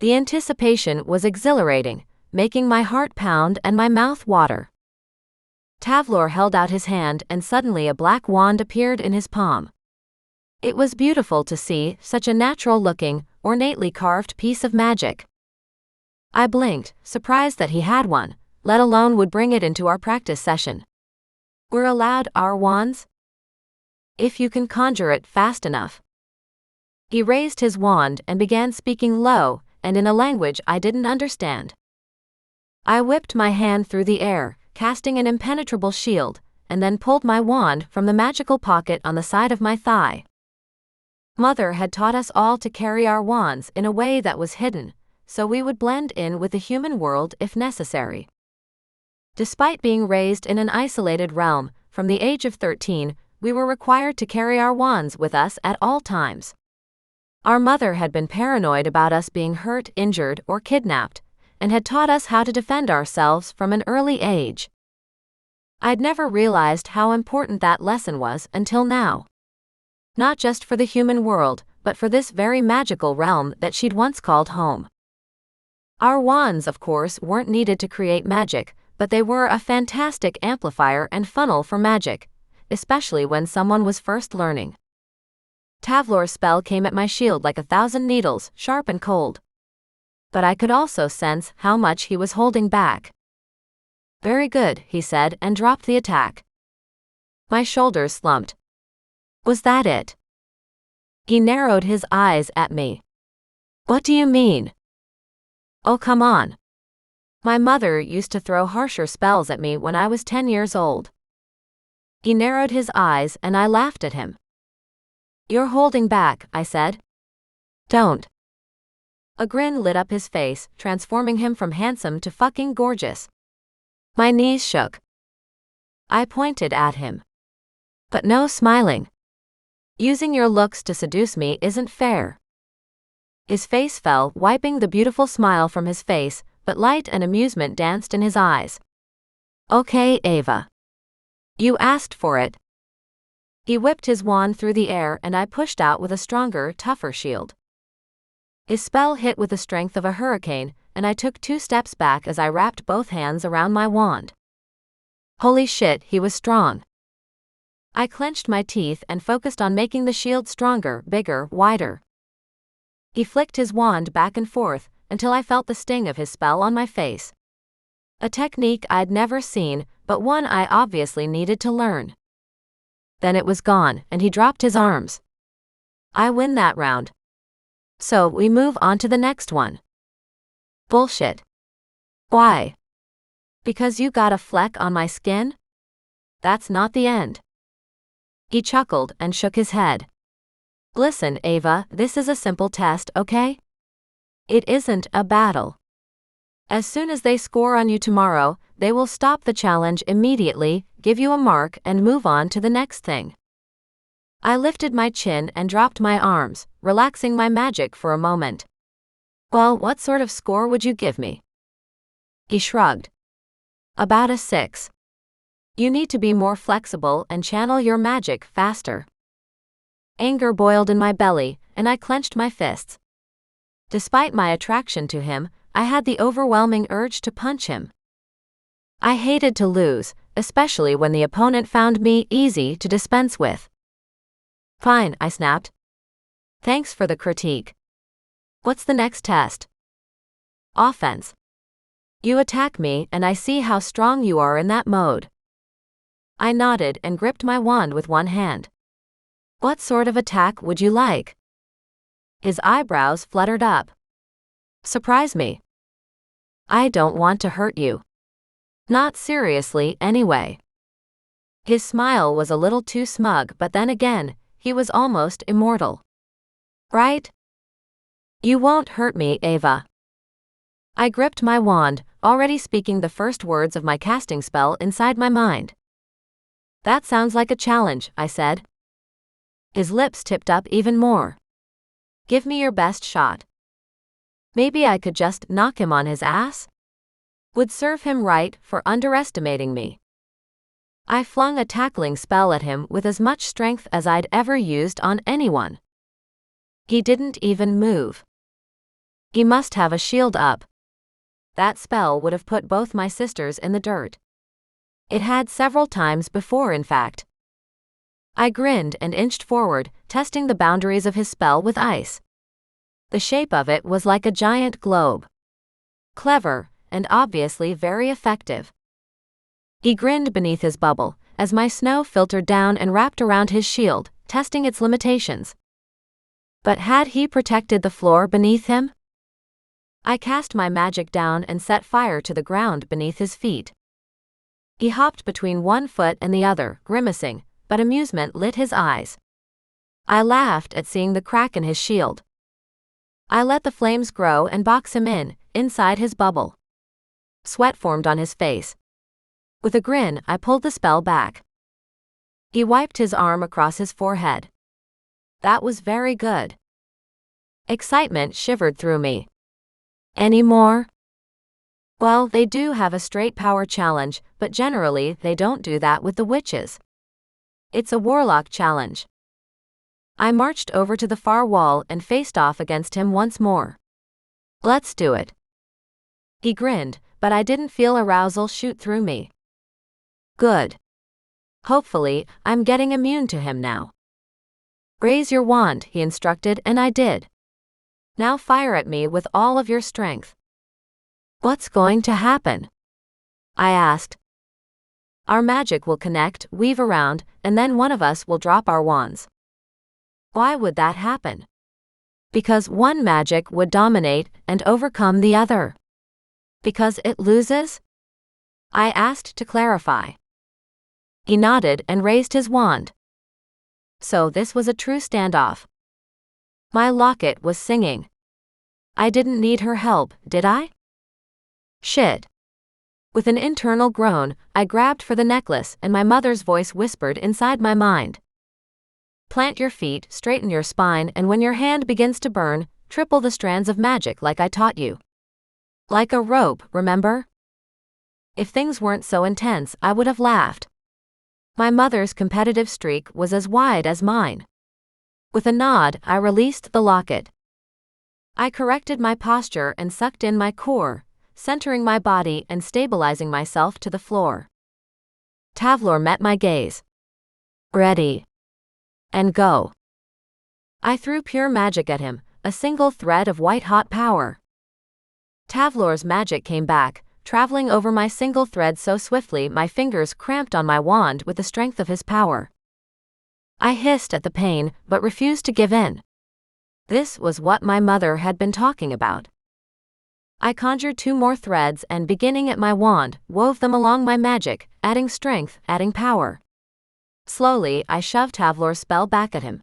The anticipation was exhilarating, making my heart pound and my mouth water. Tavlor held out his hand and suddenly a black wand appeared in his palm. It was beautiful to see such a natural-looking, ornately carved piece of magic. I blinked, surprised that he had one, let alone would bring it into our practice session. We're allowed our wands? If you can conjure it fast enough. He raised his wand and began speaking low, and in a language I didn't understand. I whipped my hand through the air, casting an impenetrable shield, and then pulled my wand from the magical pocket on the side of my thigh. Mother had taught us all to carry our wands in a way that was hidden, so we would blend in with the human world if necessary. Despite being raised in an isolated realm, from the age of 13, we were required to carry our wands with us at all times. Our mother had been paranoid about us being hurt, injured, or kidnapped, and had taught us how to defend ourselves from an early age. I'd never realized how important that lesson was until now. Not just for the human world, but for this very magical realm that she'd once called home. Our wands, of course, weren't needed to create magic, but they were a fantastic amplifier and funnel for magic, especially when someone was first learning. Tavlor's spell came at my shield like 1,000 needles, sharp and cold. But I could also sense how much he was holding back. Very good, he said, and dropped the attack. My shoulders slumped. Was that it? He narrowed his eyes at me. What do you mean? Oh, come on. My mother used to throw harsher spells at me when I was 10 years old. He narrowed his eyes and I laughed at him. You're holding back, I said. Don't. A grin lit up his face, transforming him from handsome to fucking gorgeous. My knees shook. I pointed at him. But no smiling. Using your looks to seduce me isn't fair. His face fell, wiping the beautiful smile from his face, but light and amusement danced in his eyes. Okay, Ava. You asked for it. He whipped his wand through the air and I pushed out with a stronger, tougher shield. His spell hit with the strength of a hurricane, and I took 2 steps back as I wrapped both hands around my wand. Holy shit, he was strong. I clenched my teeth and focused on making the shield stronger, bigger, wider. He flicked his wand back and forth, until I felt the sting of his spell on my face. A technique I'd never seen, but one I obviously needed to learn. Then it was gone, and he dropped his arms. I win that round. So we move on to the next one. Bullshit. Why? Because you got a fleck on my skin? That's not the end. He chuckled and shook his head. Listen, Ava, this is a simple test, okay? It isn't a battle. As soon as they score on you tomorrow, they will stop the challenge immediately, give you a mark, and move on to the next thing. I lifted my chin and dropped my arms, relaxing my magic for a moment. Well, what sort of score would you give me? He shrugged. About a 6. You need to be more flexible and channel your magic faster. Anger boiled in my belly, and I clenched my fists. Despite my attraction to him, I had the overwhelming urge to punch him. I hated to lose, especially when the opponent found me easy to dispense with. Fine, I snapped. Thanks for the critique. What's the next test? Offense. You attack me, and I see how strong you are in that mode. I nodded and gripped my wand with one hand. What sort of attack would you like? His eyebrows fluttered up. Surprise me. I don't want to hurt you. Not seriously, anyway. His smile was a little too smug, but then again, he was almost immortal. Right? You won't hurt me, Ava. I gripped my wand, already speaking the first words of my casting spell inside my mind. That sounds like a challenge, I said. His lips tipped up even more. Give me your best shot. Maybe I could just knock him on his ass? Would serve him right for underestimating me. I flung a tackling spell at him with as much strength as I'd ever used on anyone. He didn't even move. He must have a shield up. That spell would have put both my sisters in the dirt. It had several times before, in fact. I grinned and inched forward, testing the boundaries of his spell with ice. The shape of it was like a giant globe. Clever, and obviously very effective. He grinned beneath his bubble, as my snow filtered down and wrapped around his shield, testing its limitations. But had he protected the floor beneath him? I cast my magic down and set fire to the ground beneath his feet. He hopped between one foot and the other, grimacing, but amusement lit his eyes. I laughed at seeing the crack in his shield. I let the flames grow and box him in, inside his bubble. Sweat formed on his face. With a grin, I pulled the spell back. He wiped his arm across his forehead. That was very good. Excitement shivered through me. Any more? Well, they do have a straight power challenge, but generally they don't do that with the witches. It's a warlock challenge. I marched over to the far wall and faced off against him once more. Let's do it. He grinned, but I didn't feel arousal shoot through me. Good. Hopefully, I'm getting immune to him now. Raise your wand, he instructed, and I did. Now fire at me with all of your strength. What's going to happen? I asked. Our magic will connect, weave around, and then one of us will drop our wands. Why would that happen? Because one magic would dominate and overcome the other. Because it loses? I asked to clarify. He nodded and raised his wand. So this was a true standoff. My locket was singing. I didn't need her help, did I? Shit. With an internal groan, I grabbed for the necklace and my mother's voice whispered inside my mind. Plant your feet, straighten your spine, and when your hand begins to burn, triple the strands of magic like I taught you. Like a rope, remember? If things weren't so intense, I would have laughed. My mother's competitive streak was as wide as mine. With a nod, I released the locket. I corrected my posture and sucked in my core, centering my body and stabilizing myself to the floor. Tavlor met my gaze. Ready. And go. I threw pure magic at him, a single thread of white-hot power. Tavlor's magic came back, traveling over my single thread so swiftly my fingers cramped on my wand with the strength of his power. I hissed at the pain, but refused to give in. This was what my mother had been talking about. I conjured 2 more threads and, beginning at my wand, wove them along my magic, adding strength, adding power. Slowly, I shoved Tavlor's spell back at him.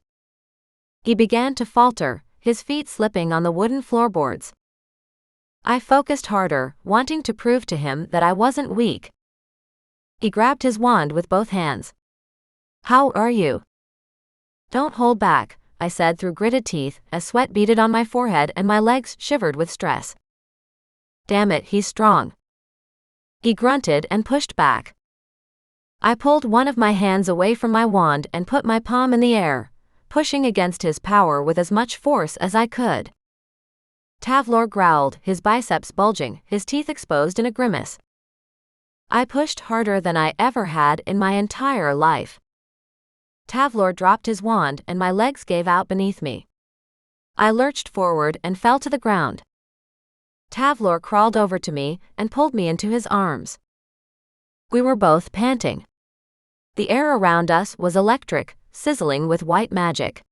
He began to falter, his feet slipping on the wooden floorboards. I focused harder, wanting to prove to him that I wasn't weak. He grabbed his wand with both hands. How are you? Don't hold back, I said through gritted teeth, as sweat beaded on my forehead and my legs shivered with stress. Damn it, he's strong. He grunted and pushed back. I pulled one of my hands away from my wand and put my palm in the air, pushing against his power with as much force as I could. Tavlor growled, his biceps bulging, his teeth exposed in a grimace. I pushed harder than I ever had in my entire life. Tavlor dropped his wand and my legs gave out beneath me. I lurched forward and fell to the ground. Tavlor crawled over to me and pulled me into his arms. We were both panting. The air around us was electric, sizzling with white magic.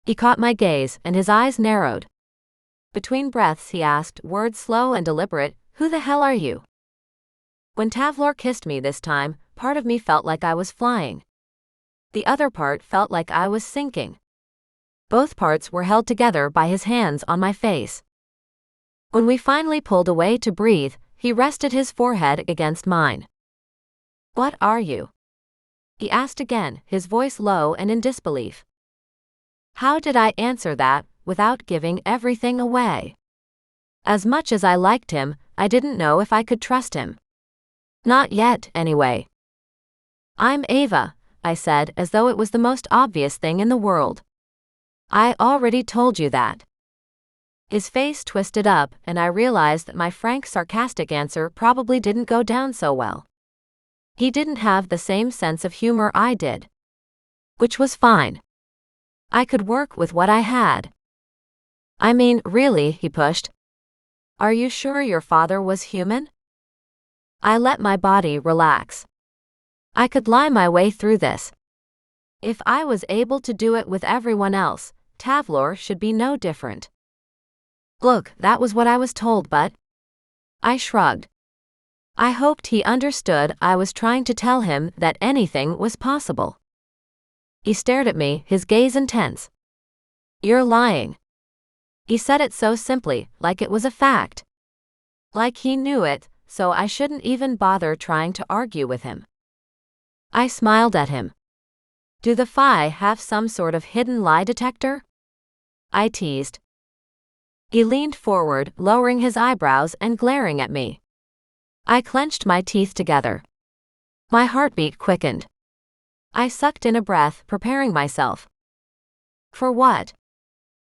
He caught my gaze and his eyes narrowed. Between breaths he asked, words slow and deliberate, "Who the hell are you?" When Tavlor kissed me this time, part of me felt like I was flying. The other part felt like I was sinking. Both parts were held together by his hands on my face. When we finally pulled away to breathe, he rested his forehead against mine. "What are you?" he asked again, his voice low and in disbelief. How did I answer that without giving everything away? As much as I liked him, I didn't know if I could trust him. Not yet, anyway. "I'm Ava," I said as though it was the most obvious thing in the world. "I already told you that." His face twisted up and I realized that my frank, sarcastic answer probably didn't go down so well. He didn't have the same sense of humor I did. Which was fine. I could work with what I had. "I mean, really," he pushed. "Are you sure your father was human?" I let my body relax. I could lie my way through this. If I was able to do it with everyone else, Tavlor should be no different. Look, that was what I was told, but... I shrugged. I hoped he understood I was trying to tell him that anything was possible. He stared at me, his gaze intense. "You're lying." He said it so simply, like it was a fact. Like he knew it, so I shouldn't even bother trying to argue with him. I smiled at him. "Do the Phi have some sort of hidden lie detector?" I teased. He leaned forward, lowering his eyebrows and glaring at me. I clenched my teeth together. My heartbeat quickened. I sucked in a breath, preparing myself. For what?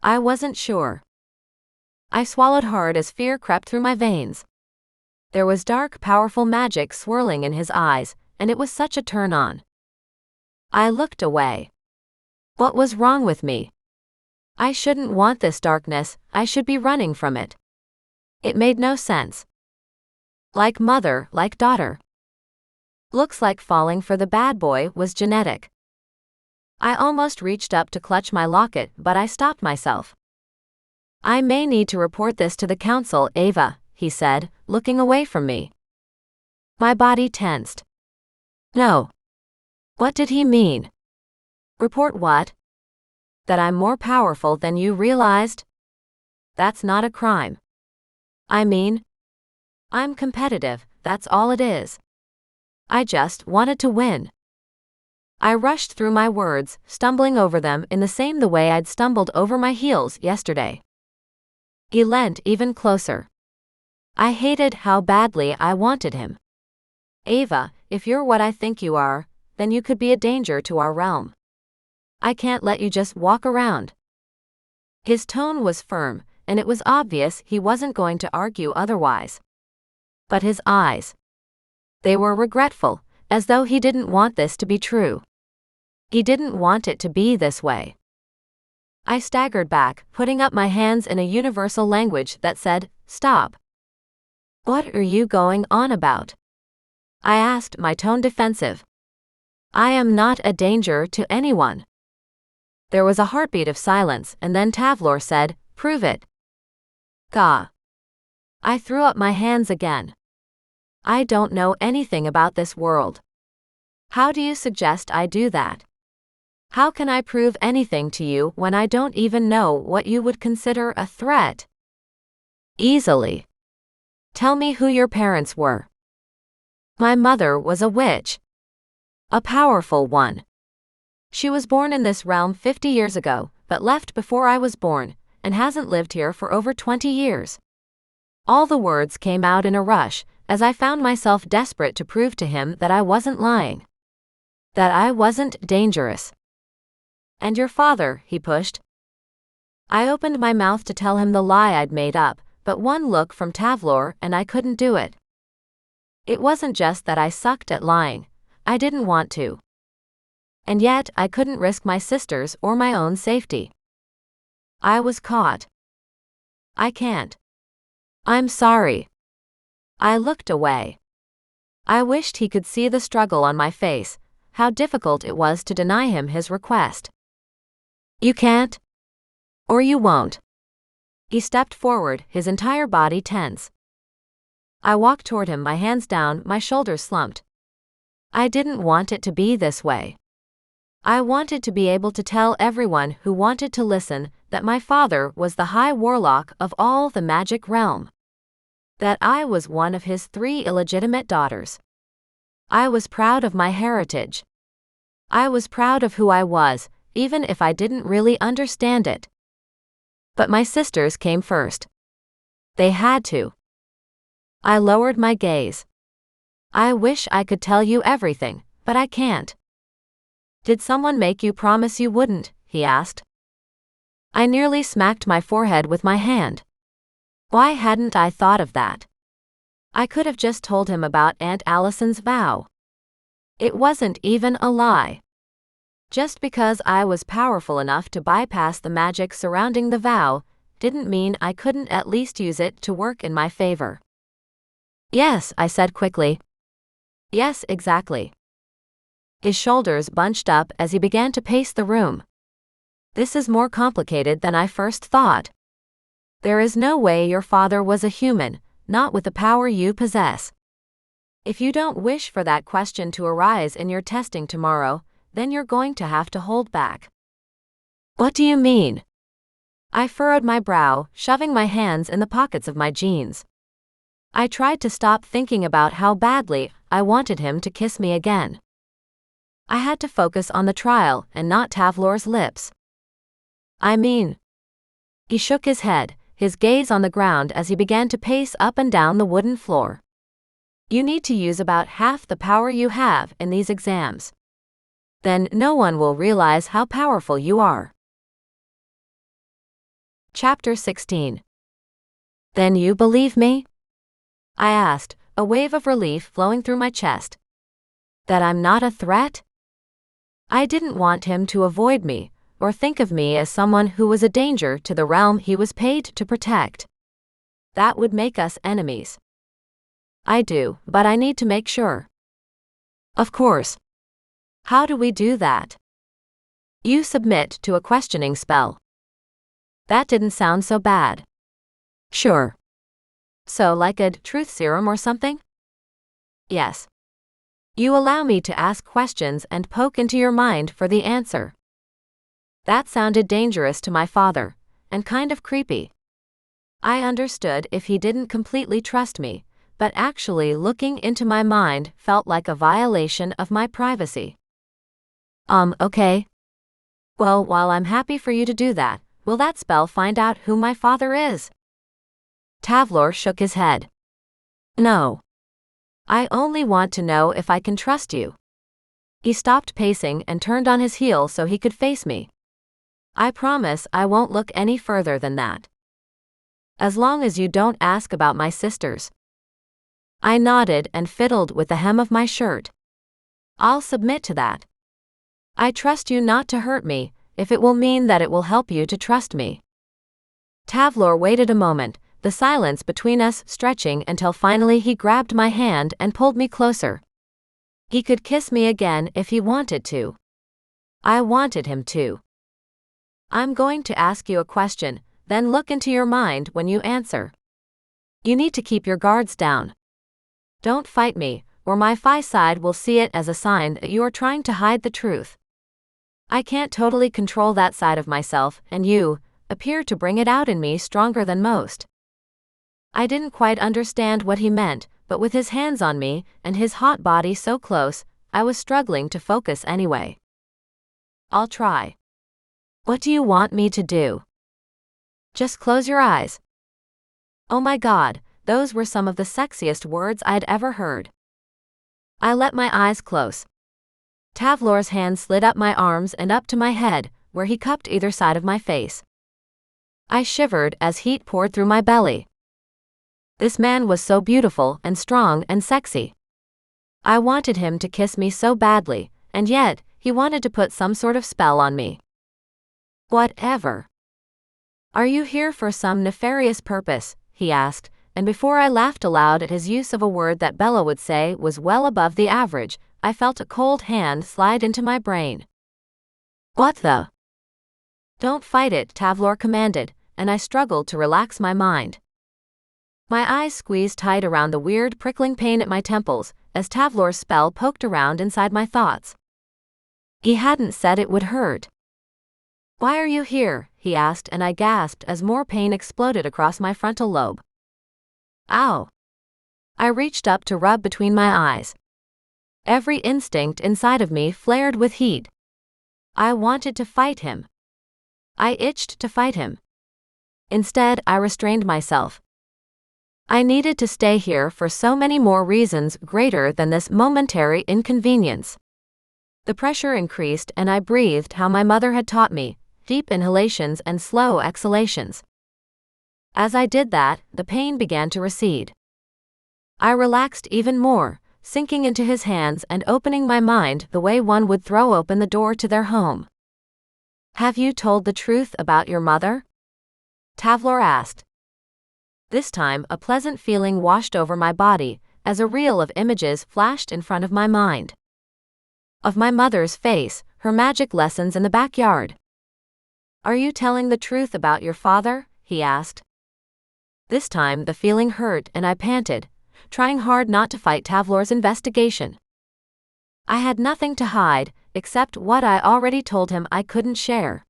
I wasn't sure. I swallowed hard as fear crept through my veins. There was dark, powerful magic swirling in his eyes, and it was such a turn-on. I looked away. What was wrong with me? I shouldn't want this darkness, I should be running from it. It made no sense. Like mother, like daughter. Looks like falling for the bad boy was genetic. I almost reached up to clutch my locket, but I stopped myself. "I may need to report this to the council, Ava," he said, looking away from me. My body tensed. No. What did he mean? Report what? That I'm more powerful than you realized? That's not a crime. I mean, I'm competitive, that's all it is. I just wanted to win. I rushed through my words, stumbling over them in the way I'd stumbled over my heels yesterday. He leant even closer. I hated how badly I wanted him. "Ava, if you're what I think you are, then you could be a danger to our realm. I can't let you just walk around." His tone was firm, and it was obvious he wasn't going to argue otherwise. But his eyes. They were regretful, as though he didn't want this to be true. He didn't want it to be this way. I staggered back, putting up my hands in a universal language that said, "Stop." "What are you going on about?" I asked, my tone defensive. "I am not a danger to anyone." There was a heartbeat of silence, and then Tavlor said, "Prove it." Gah. I threw up my hands again. "I don't know anything about this world. How do you suggest I do that? How can I prove anything to you when I don't even know what you would consider a threat?" "Easily. Tell me who your parents were." "My mother was a witch. A powerful one. She was born in this realm 50 years ago, but left before I was born, and hasn't lived here for over 20 years. All the words came out in a rush, as I found myself desperate to prove to him that I wasn't lying. That I wasn't dangerous. And your father, he pushed. I opened my mouth to tell him the lie I'd made up, but one look from Tavlor and I couldn't do it. It wasn't just that I sucked at lying, I didn't want to. And yet, I couldn't risk my sister's or my own safety. I was caught. I can't. I'm sorry. I looked away. I wished he could see the struggle on my face, how difficult it was to deny him his request. You can't? Or you won't. He stepped forward, his entire body tense. I walked toward him, my hands down, my shoulders slumped. I didn't want it to be this way. I wanted to be able to tell everyone who wanted to listen that my father was the High Warlock of all the magic realm. That I was one of his 3 illegitimate daughters. I was proud of my heritage. I was proud of who I was, even if I didn't really understand it. But my sisters came first. They had to. I lowered my gaze. I wish I could tell you everything, but I can't. Did someone make you promise you wouldn't? He asked. I nearly smacked my forehead with my hand. Why hadn't I thought of that? I could have just told him about Aunt Allison's vow. It wasn't even a lie. Just because I was powerful enough to bypass the magic surrounding the vow, didn't mean I couldn't at least use it to work in my favor. Yes, I said quickly. Yes, exactly. His shoulders bunched up as he began to pace the room. This is more complicated than I first thought. There is no way your father was a human, not with the power you possess. If you don't wish for that question to arise in your testing tomorrow, then you're going to have to hold back. What do you mean? I furrowed my brow, shoving my hands in the pockets of my jeans. I tried to stop thinking about how badly I wanted him to kiss me again. I had to focus on the trial and not Tavlor's lips. I mean. He shook his head, his gaze on the ground as he began to pace up and down the wooden floor. You need to use about half the power you have in these exams. Then no one will realize how powerful you are. Chapter 16. Then you believe me? I asked, a wave of relief flowing through my chest. That I'm not a threat? I didn't want him to avoid me, or think of me as someone who was a danger to the realm he was paid to protect. That would make us enemies. I do, but I need to make sure. Of course. How do we do that? You submit to a questioning spell. That didn't sound so bad. Sure. So like a truth serum or something? Yes. You allow me to ask questions and poke into your mind for the answer. That sounded dangerous to my father, and kind of creepy. I understood if he didn't completely trust me, but actually looking into my mind felt like a violation of my privacy. Okay. Well, while I'm happy for you to do that, will that spell find out who my father is? Tavlor shook his head. No. I only want to know if I can trust you. He stopped pacing and turned on his heel so he could face me. I promise I won't look any further than that. As long as you don't ask about my sisters. I nodded and fiddled with the hem of my shirt. I'll submit to that. I trust you not to hurt me, if it will mean that it will help you to trust me. Tavlor waited a moment, the silence between us stretching until finally he grabbed my hand and pulled me closer. He could kiss me again if he wanted to. I wanted him to. I'm going to ask you a question, then look into your mind when you answer. You need to keep your guards down. Don't fight me, or my Phi side will see it as a sign that you are trying to hide the truth. I can't totally control that side of myself, and you appear to bring it out in me stronger than most. I didn't quite understand what he meant, but with his hands on me and his hot body so close, I was struggling to focus anyway. I'll try. What do you want me to do? Just close your eyes. Oh my God, those were some of the sexiest words I'd ever heard. I let my eyes close. Tavlor's hand slid up my arms and up to my head, where he cupped either side of my face. I shivered as heat poured through my belly. This man was so beautiful and strong and sexy. I wanted him to kiss me so badly, and yet, he wanted to put some sort of spell on me. Whatever. Are you here for some nefarious purpose? He asked, and before I laughed aloud at his use of a word that Bella would say was well above the average, I felt a cold hand slide into my brain. What the? Don't fight it, Tavlor commanded, and I struggled to relax my mind. My eyes squeezed tight around the weird prickling pain at my temples, as Tavlor's spell poked around inside my thoughts. He hadn't said it would hurt. Why are you here? He asked, and I gasped as more pain exploded across my frontal lobe. Ow! I reached up to rub between my eyes. Every instinct inside of me flared with heat. I wanted to fight him. I itched to fight him. Instead, I restrained myself. I needed to stay here for so many more reasons greater than this momentary inconvenience. The pressure increased and I breathed how my mother had taught me, deep inhalations and slow exhalations. As I did that, the pain began to recede. I relaxed even more, sinking into his hands and opening my mind the way one would throw open the door to their home. Have you told the truth about your mother? Tavlor asked. This time, a pleasant feeling washed over my body, as a reel of images flashed in front of my mind. Of my mother's face, her magic lessons in the backyard. Are you telling the truth about your father? He asked. This time the feeling hurt and I panted, trying hard not to fight Tavlor's investigation. I had nothing to hide, except what I already told him I couldn't share.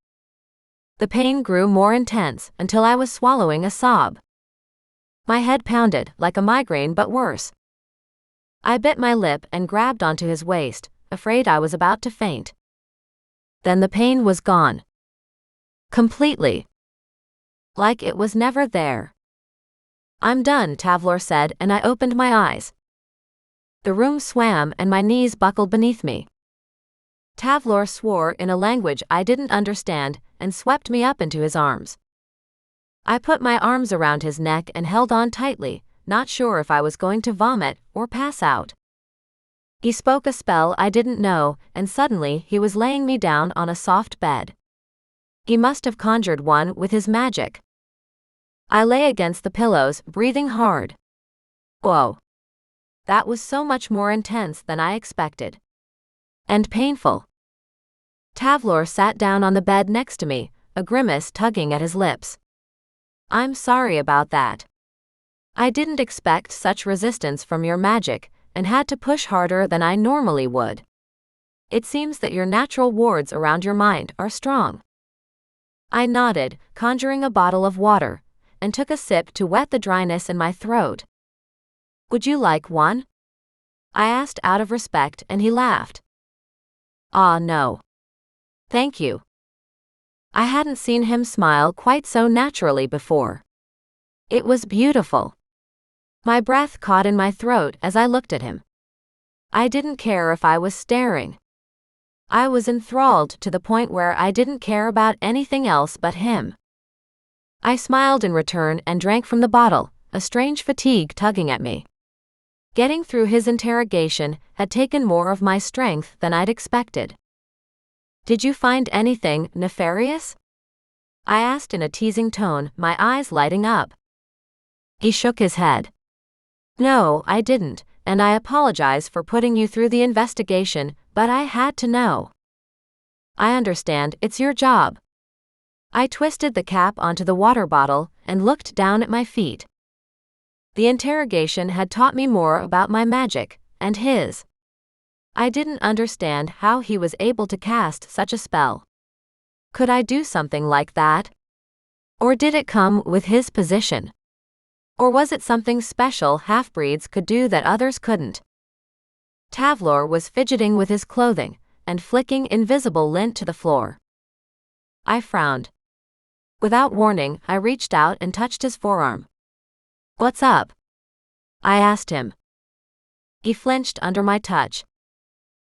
The pain grew more intense until I was swallowing a sob. My head pounded, like a migraine but worse. I bit my lip and grabbed onto his waist, afraid I was about to faint. Then the pain was gone. Completely. Like it was never there. I'm done, Tavlor said, and I opened my eyes. The room swam and my knees buckled beneath me. Tavlor swore in a language I didn't understand and swept me up into his arms. I put my arms around his neck and held on tightly, not sure if I was going to vomit or pass out. He spoke a spell I didn't know, and suddenly he was laying me down on a soft bed. He must have conjured one with his magic. I lay against the pillows, breathing hard. Whoa. That was so much more intense than I expected. And painful. Tavlor sat down on the bed next to me, a grimace tugging at his lips. I'm sorry about that. I didn't expect such resistance from your magic, and had to push harder than I normally would. It seems that your natural wards around your mind are strong. I nodded, conjuring a bottle of water, and took a sip to wet the dryness in my throat. Would you like one? I asked out of respect, and he laughed. Ah, no. Thank you. I hadn't seen him smile quite so naturally before. It was beautiful. My breath caught in my throat as I looked at him. I didn't care if I was staring. I was enthralled to the point where I didn't care about anything else but him. I smiled in return and drank from the bottle, a strange fatigue tugging at me. Getting through his interrogation had taken more of my strength than I'd expected. Did you find anything nefarious? I asked in a teasing tone, my eyes lighting up. He shook his head. No, I didn't, and I apologize for putting you through the investigation, but I had to know. I understand, it's your job. I twisted the cap onto the water bottle and looked down at my feet. The interrogation had taught me more about my magic, and his. I didn't understand how he was able to cast such a spell. Could I do something like that? Or did it come with his position? Or was it something special half-breeds could do that others couldn't? Tavlor was fidgeting with his clothing, and flicking invisible lint to the floor. I frowned. Without warning, I reached out and touched his forearm. What's up? I asked him. He flinched under my touch.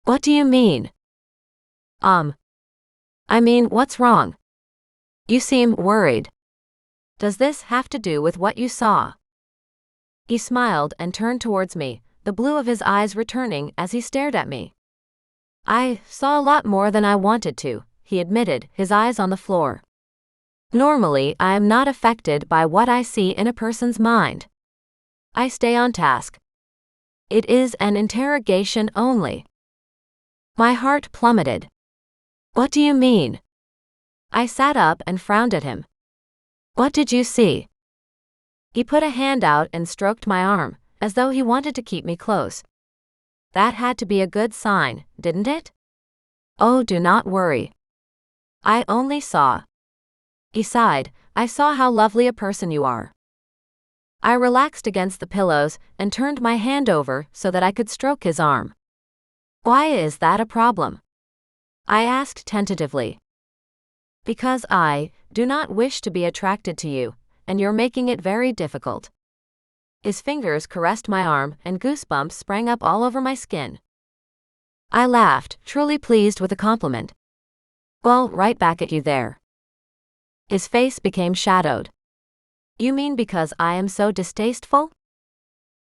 What do you mean? I mean, what's wrong? You seem worried. Does this have to do with what you saw? He smiled and turned towards me, the blue of his eyes returning as he stared at me. I saw a lot more than I wanted to, he admitted, his eyes on the floor. Normally, I am not affected by what I see in a person's mind. I stay on task. It is an interrogation only. My heart plummeted. What do you mean? I sat up and frowned at him. What did you see? He put a hand out and stroked my arm, as though he wanted to keep me close. That had to be a good sign, didn't it? Oh, do not worry. I only saw. He sighed. I saw how lovely a person you are. I relaxed against the pillows and turned my hand over so that I could stroke his arm. Why is that a problem? I asked tentatively. Because I do not wish to be attracted to you, and you're making it very difficult. His fingers caressed my arm and goosebumps sprang up all over my skin. I laughed, truly pleased with the compliment. Well, right back at you there. His face became shadowed. You mean because I am so distasteful?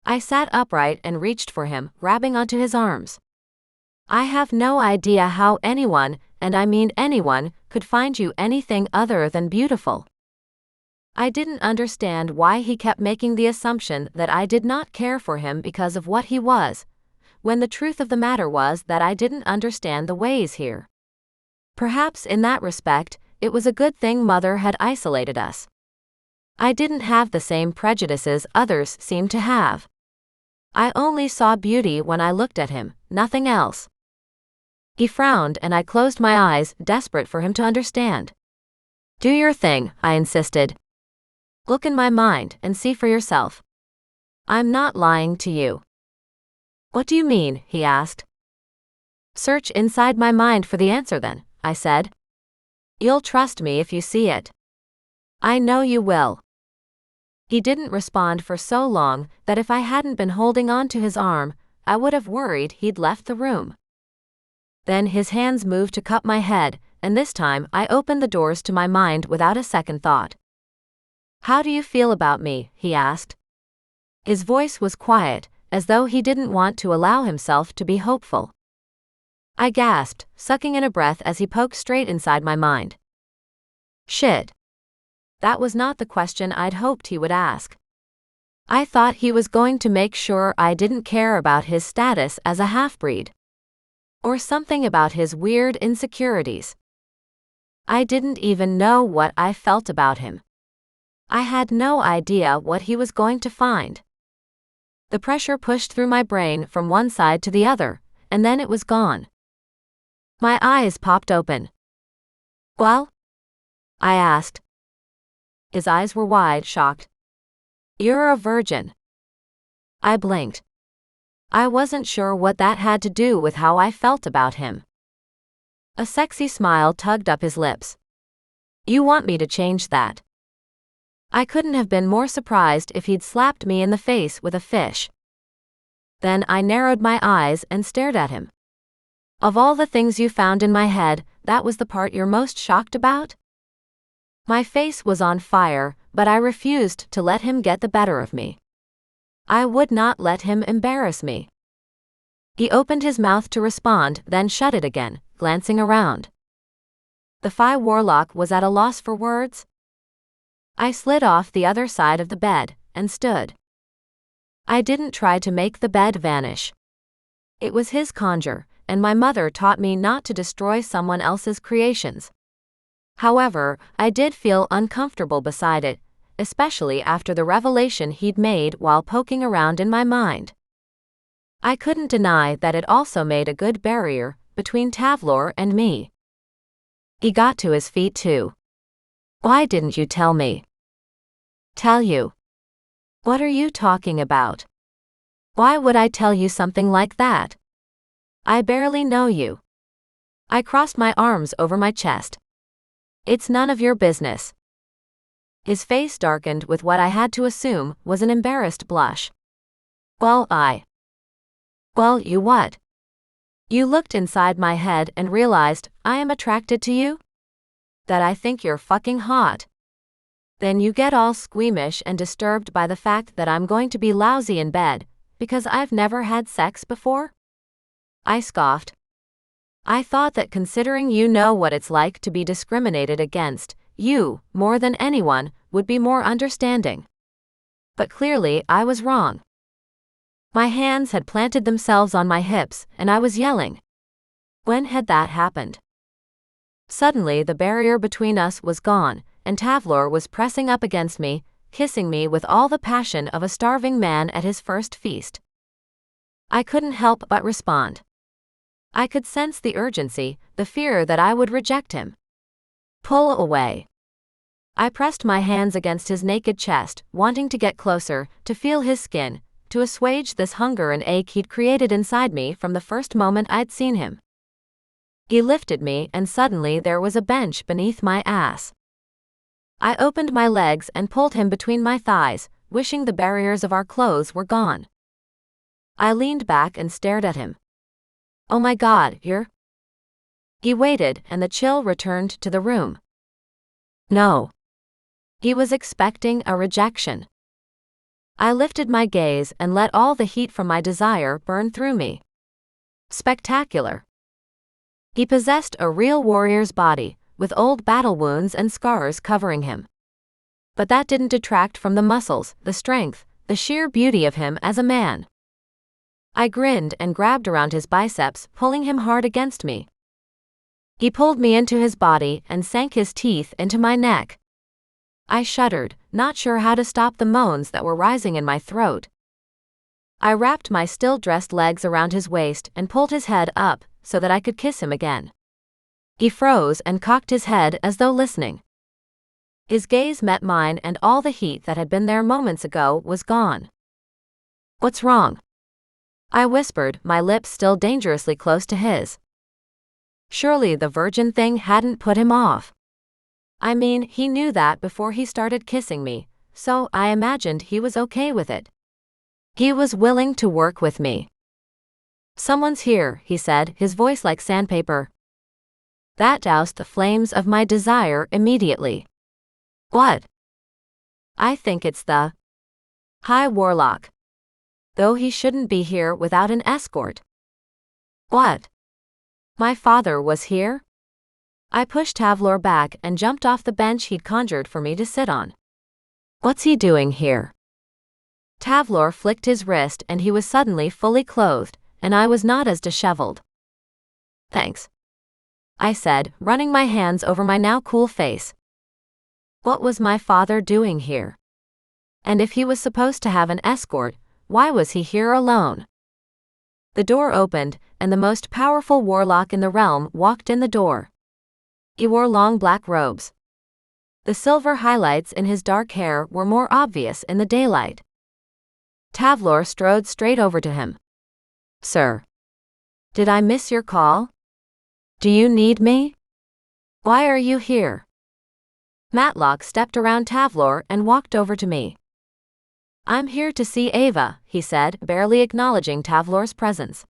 I sat upright and reached for him, grabbing onto his arms. I have no idea how anyone, and I mean anyone, could find you anything other than beautiful. I didn't understand why he kept making the assumption that I did not care for him because of what he was, when the truth of the matter was that I didn't understand the ways here. Perhaps in that respect, it was a good thing Mother had isolated us. I didn't have the same prejudices others seemed to have. I only saw beauty when I looked at him, nothing else. He frowned and I closed my eyes, desperate for him to understand. Do your thing, I insisted. Look in my mind and see for yourself. I'm not lying to you. What do you mean? He asked. Search inside my mind for the answer then, I said. You'll trust me if you see it. I know you will. He didn't respond for so long that if I hadn't been holding on to his arm, I would have worried he'd left the room. Then his hands moved to cup my head, and this time I opened the doors to my mind without a second thought. How do you feel about me? He asked. His voice was quiet, as though he didn't want to allow himself to be hopeful. I gasped, sucking in a breath as he poked straight inside my mind. Shit. That was not the question I'd hoped he would ask. I thought he was going to make sure I didn't care about his status as a half-breed. Or something about his weird insecurities. I didn't even know what I felt about him. I had no idea what he was going to find. The pressure pushed through my brain from one side to the other, and then it was gone. My eyes popped open. Well? I asked. His eyes were wide, shocked. You're a virgin. I blinked. I wasn't sure what that had to do with how I felt about him. A sexy smile tugged up his lips. You want me to change that? I couldn't have been more surprised if he'd slapped me in the face with a fish. Then I narrowed my eyes and stared at him. Of all the things you found in my head, that was the part you're most shocked about? My face was on fire, but I refused to let him get the better of me. I would not let him embarrass me. He opened his mouth to respond, then shut it again, glancing around. The Phi Warlock was at a loss for words. I slid off the other side of the bed and stood. I didn't try to make the bed vanish. It was his conjure, and my mother taught me not to destroy someone else's creations. However, I did feel uncomfortable beside it, especially after the revelation he'd made while poking around in my mind. I couldn't deny that it also made a good barrier between Tavlor and me. He got to his feet too. Why didn't you tell me? Tell you? What are you talking about? Why would I tell you something like that? I barely know you. I crossed my arms over my chest. It's none of your business. His face darkened with what I had to assume was an embarrassed blush. Well, you what? You looked inside my head and realized I am attracted to you? That I think you're fucking hot. Then you get all squeamish and disturbed by the fact that I'm going to be lousy in bed, because I've never had sex before? I scoffed. I thought that considering you know what it's like to be discriminated against, you, more than anyone, would be more understanding. But clearly I was wrong. My hands had planted themselves on my hips, and I was yelling. When had that happened? Suddenly the barrier between us was gone, and Tavlor was pressing up against me, kissing me with all the passion of a starving man at his first feast. I couldn't help but respond. I could sense the urgency, the fear that I would reject him. Pull away. I pressed my hands against his naked chest, wanting to get closer, to feel his skin, to assuage this hunger and ache he'd created inside me from the first moment I'd seen him. He lifted me, and suddenly there was a bench beneath my ass. I opened my legs and pulled him between my thighs, wishing the barriers of our clothes were gone. I leaned back and stared at him. Oh my God, you're... He waited, and the chill returned to the room. No. He was expecting a rejection. I lifted my gaze and let all the heat from my desire burn through me. Spectacular. He possessed a real warrior's body, with old battle wounds and scars covering him. But that didn't detract from the muscles, the strength, the sheer beauty of him as a man. I grinned and grabbed around his biceps, pulling him hard against me. He pulled me into his body and sank his teeth into my neck. I shuddered, not sure how to stop the moans that were rising in my throat. I wrapped my still-dressed legs around his waist and pulled his head up so that I could kiss him again. He froze and cocked his head as though listening. His gaze met mine, and all the heat that had been there moments ago was gone. What's wrong? I whispered, my lips still dangerously close to his. Surely the virgin thing hadn't put him off. I mean, he knew that before he started kissing me, so I imagined he was okay with it. He was willing to work with me. Someone's here, he said, his voice like sandpaper. That doused the flames of my desire immediately. What? I think it's the High Warlock. Though he shouldn't be here without an escort. What? My father was here? I pushed Tavlor back and jumped off the bench he'd conjured for me to sit on. What's he doing here? Tavlor flicked his wrist, and he was suddenly fully clothed, and I was not as disheveled. Thanks, I said, running my hands over my now cool face. What was my father doing here? And if he was supposed to have an escort, why was he here alone? The door opened, and the most powerful warlock in the realm walked in the door. He wore long black robes. The silver highlights in his dark hair were more obvious in the daylight. Tavlor strode straight over to him. Sir. Did I miss your call? Do you need me? Why are you here? Matlock stepped around Tavlor and walked over to me. I'm here to see Ava, he said, barely acknowledging Tavlor's presence.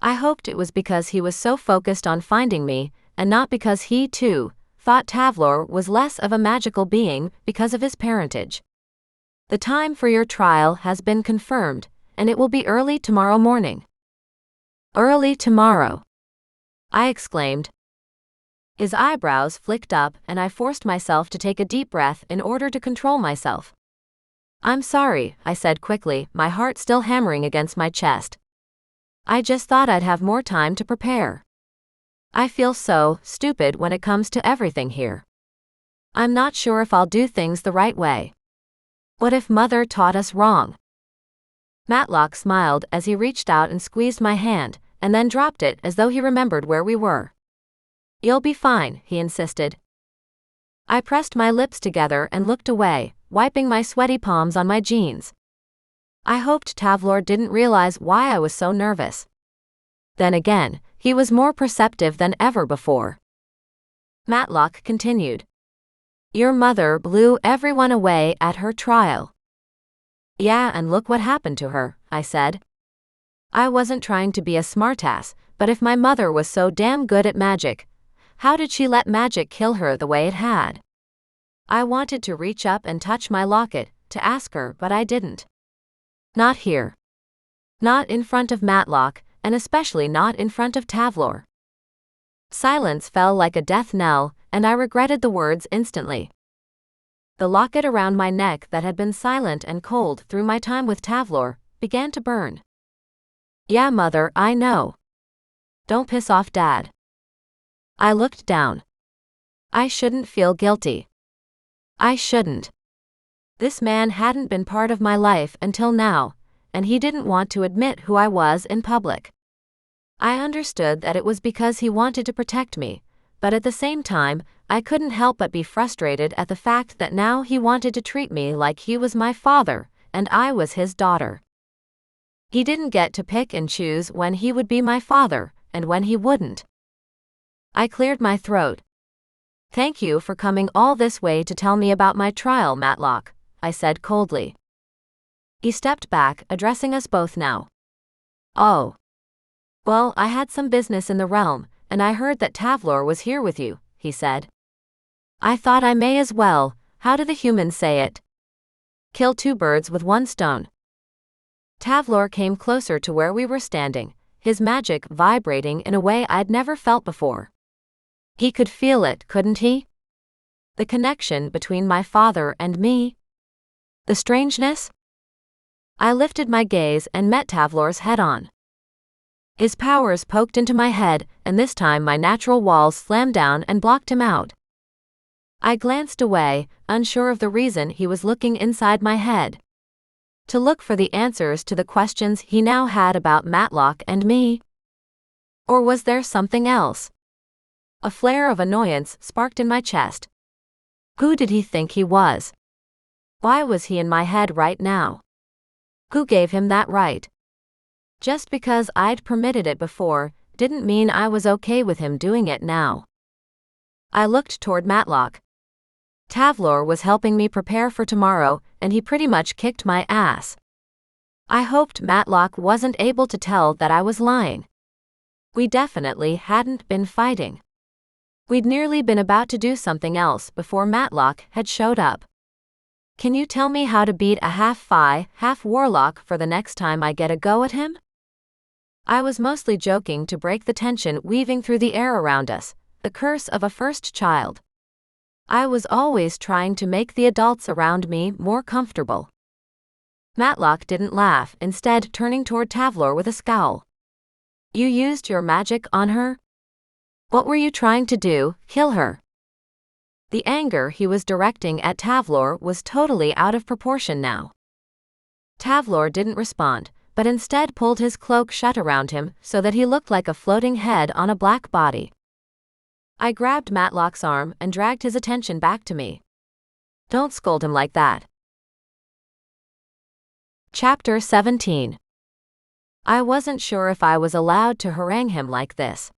I hoped it was because he was so focused on finding me, and not because he, too, thought Tavlor was less of a magical being because of his parentage. The time for your trial has been confirmed, and it will be early tomorrow morning. Early tomorrow, I exclaimed. His eyebrows flicked up, and I forced myself to take a deep breath in order to control myself. I'm sorry, I said quickly, my heart still hammering against my chest. I just thought I'd have more time to prepare. I feel so stupid when it comes to everything here. I'm not sure if I'll do things the right way. What if Mother taught us wrong? Matlock smiled as he reached out and squeezed my hand, and then dropped it as though he remembered where we were. You'll be fine, he insisted. I pressed my lips together and looked away, wiping my sweaty palms on my jeans. I hoped Tavlor didn't realize why I was so nervous. Then again, he was more perceptive than ever before. Matlock continued. Your mother blew everyone away at her trial. Yeah, and look what happened to her, I said. I wasn't trying to be a smartass, But if my mother was so damn good at magic, how did she let magic kill her the way it had? I wanted to reach up and touch my locket, to ask her, but I didn't. Not here. Not in front of Matlock, and especially not in front of Tavlor. Silence fell like a death knell, and I regretted the words instantly. The locket around my neck that had been silent and cold through my time with Tavlor began to burn. Yeah, Mother, I know. Don't piss off Dad. I looked down. I shouldn't feel guilty. I shouldn't. This man hadn't been part of my life until now, and he didn't want to admit who I was in public. I understood that it was because he wanted to protect me, but at the same time, I couldn't help but be frustrated at the fact that now he wanted to treat me like he was my father, and I was his daughter. He didn't get to pick and choose when he would be my father, and when he wouldn't. I cleared my throat. Thank you for coming all this way to tell me about my trial, Matlock, I said coldly. He stepped back, addressing us both now. Oh. Well, I had some business in the realm, and I heard that Tavlor was here with you, he said. I thought I may as well, how do the humans say it? Kill two birds with one stone. Tavlor came closer to where we were standing, his magic vibrating in a way I'd never felt before. He could feel it, couldn't he? The connection between my father and me. The strangeness? I lifted my gaze and met Tavlor's head-on. His powers poked into my head, and this time my natural walls slammed down and blocked him out. I glanced away, unsure of the reason he was looking inside my head. To look for the answers to the questions he now had about Matlock and me? Or was there something else? A flare of annoyance sparked in my chest. Who did he think he was? Why was he in my head right now? Who gave him that right? Just because I'd permitted it before, didn't mean I was okay with him doing it now. I looked toward Matlock. Tavlor was helping me prepare for tomorrow, and he pretty much kicked my ass. I hoped Matlock wasn't able to tell that I was lying. We definitely hadn't been fighting. We'd nearly been about to do something else before Matlock had showed up. Can you tell me how to beat a half-Fae, half-Warlock for the next time I get a go at him? I was mostly joking to break the tension weaving through the air around us, the curse of a first child. I was always trying to make the adults around me more comfortable. Matlock didn't laugh, instead turning toward Tavlor with a scowl. You used your magic on her? What were you trying to do, kill her? The anger he was directing at Tavlor was totally out of proportion now. Tavlor didn't respond, but instead pulled his cloak shut around him so that he looked like a floating head on a black body. I grabbed Matlock's arm and dragged his attention back to me. Don't scold him like that. Chapter 17. I wasn't sure if I was allowed to harangue him like this.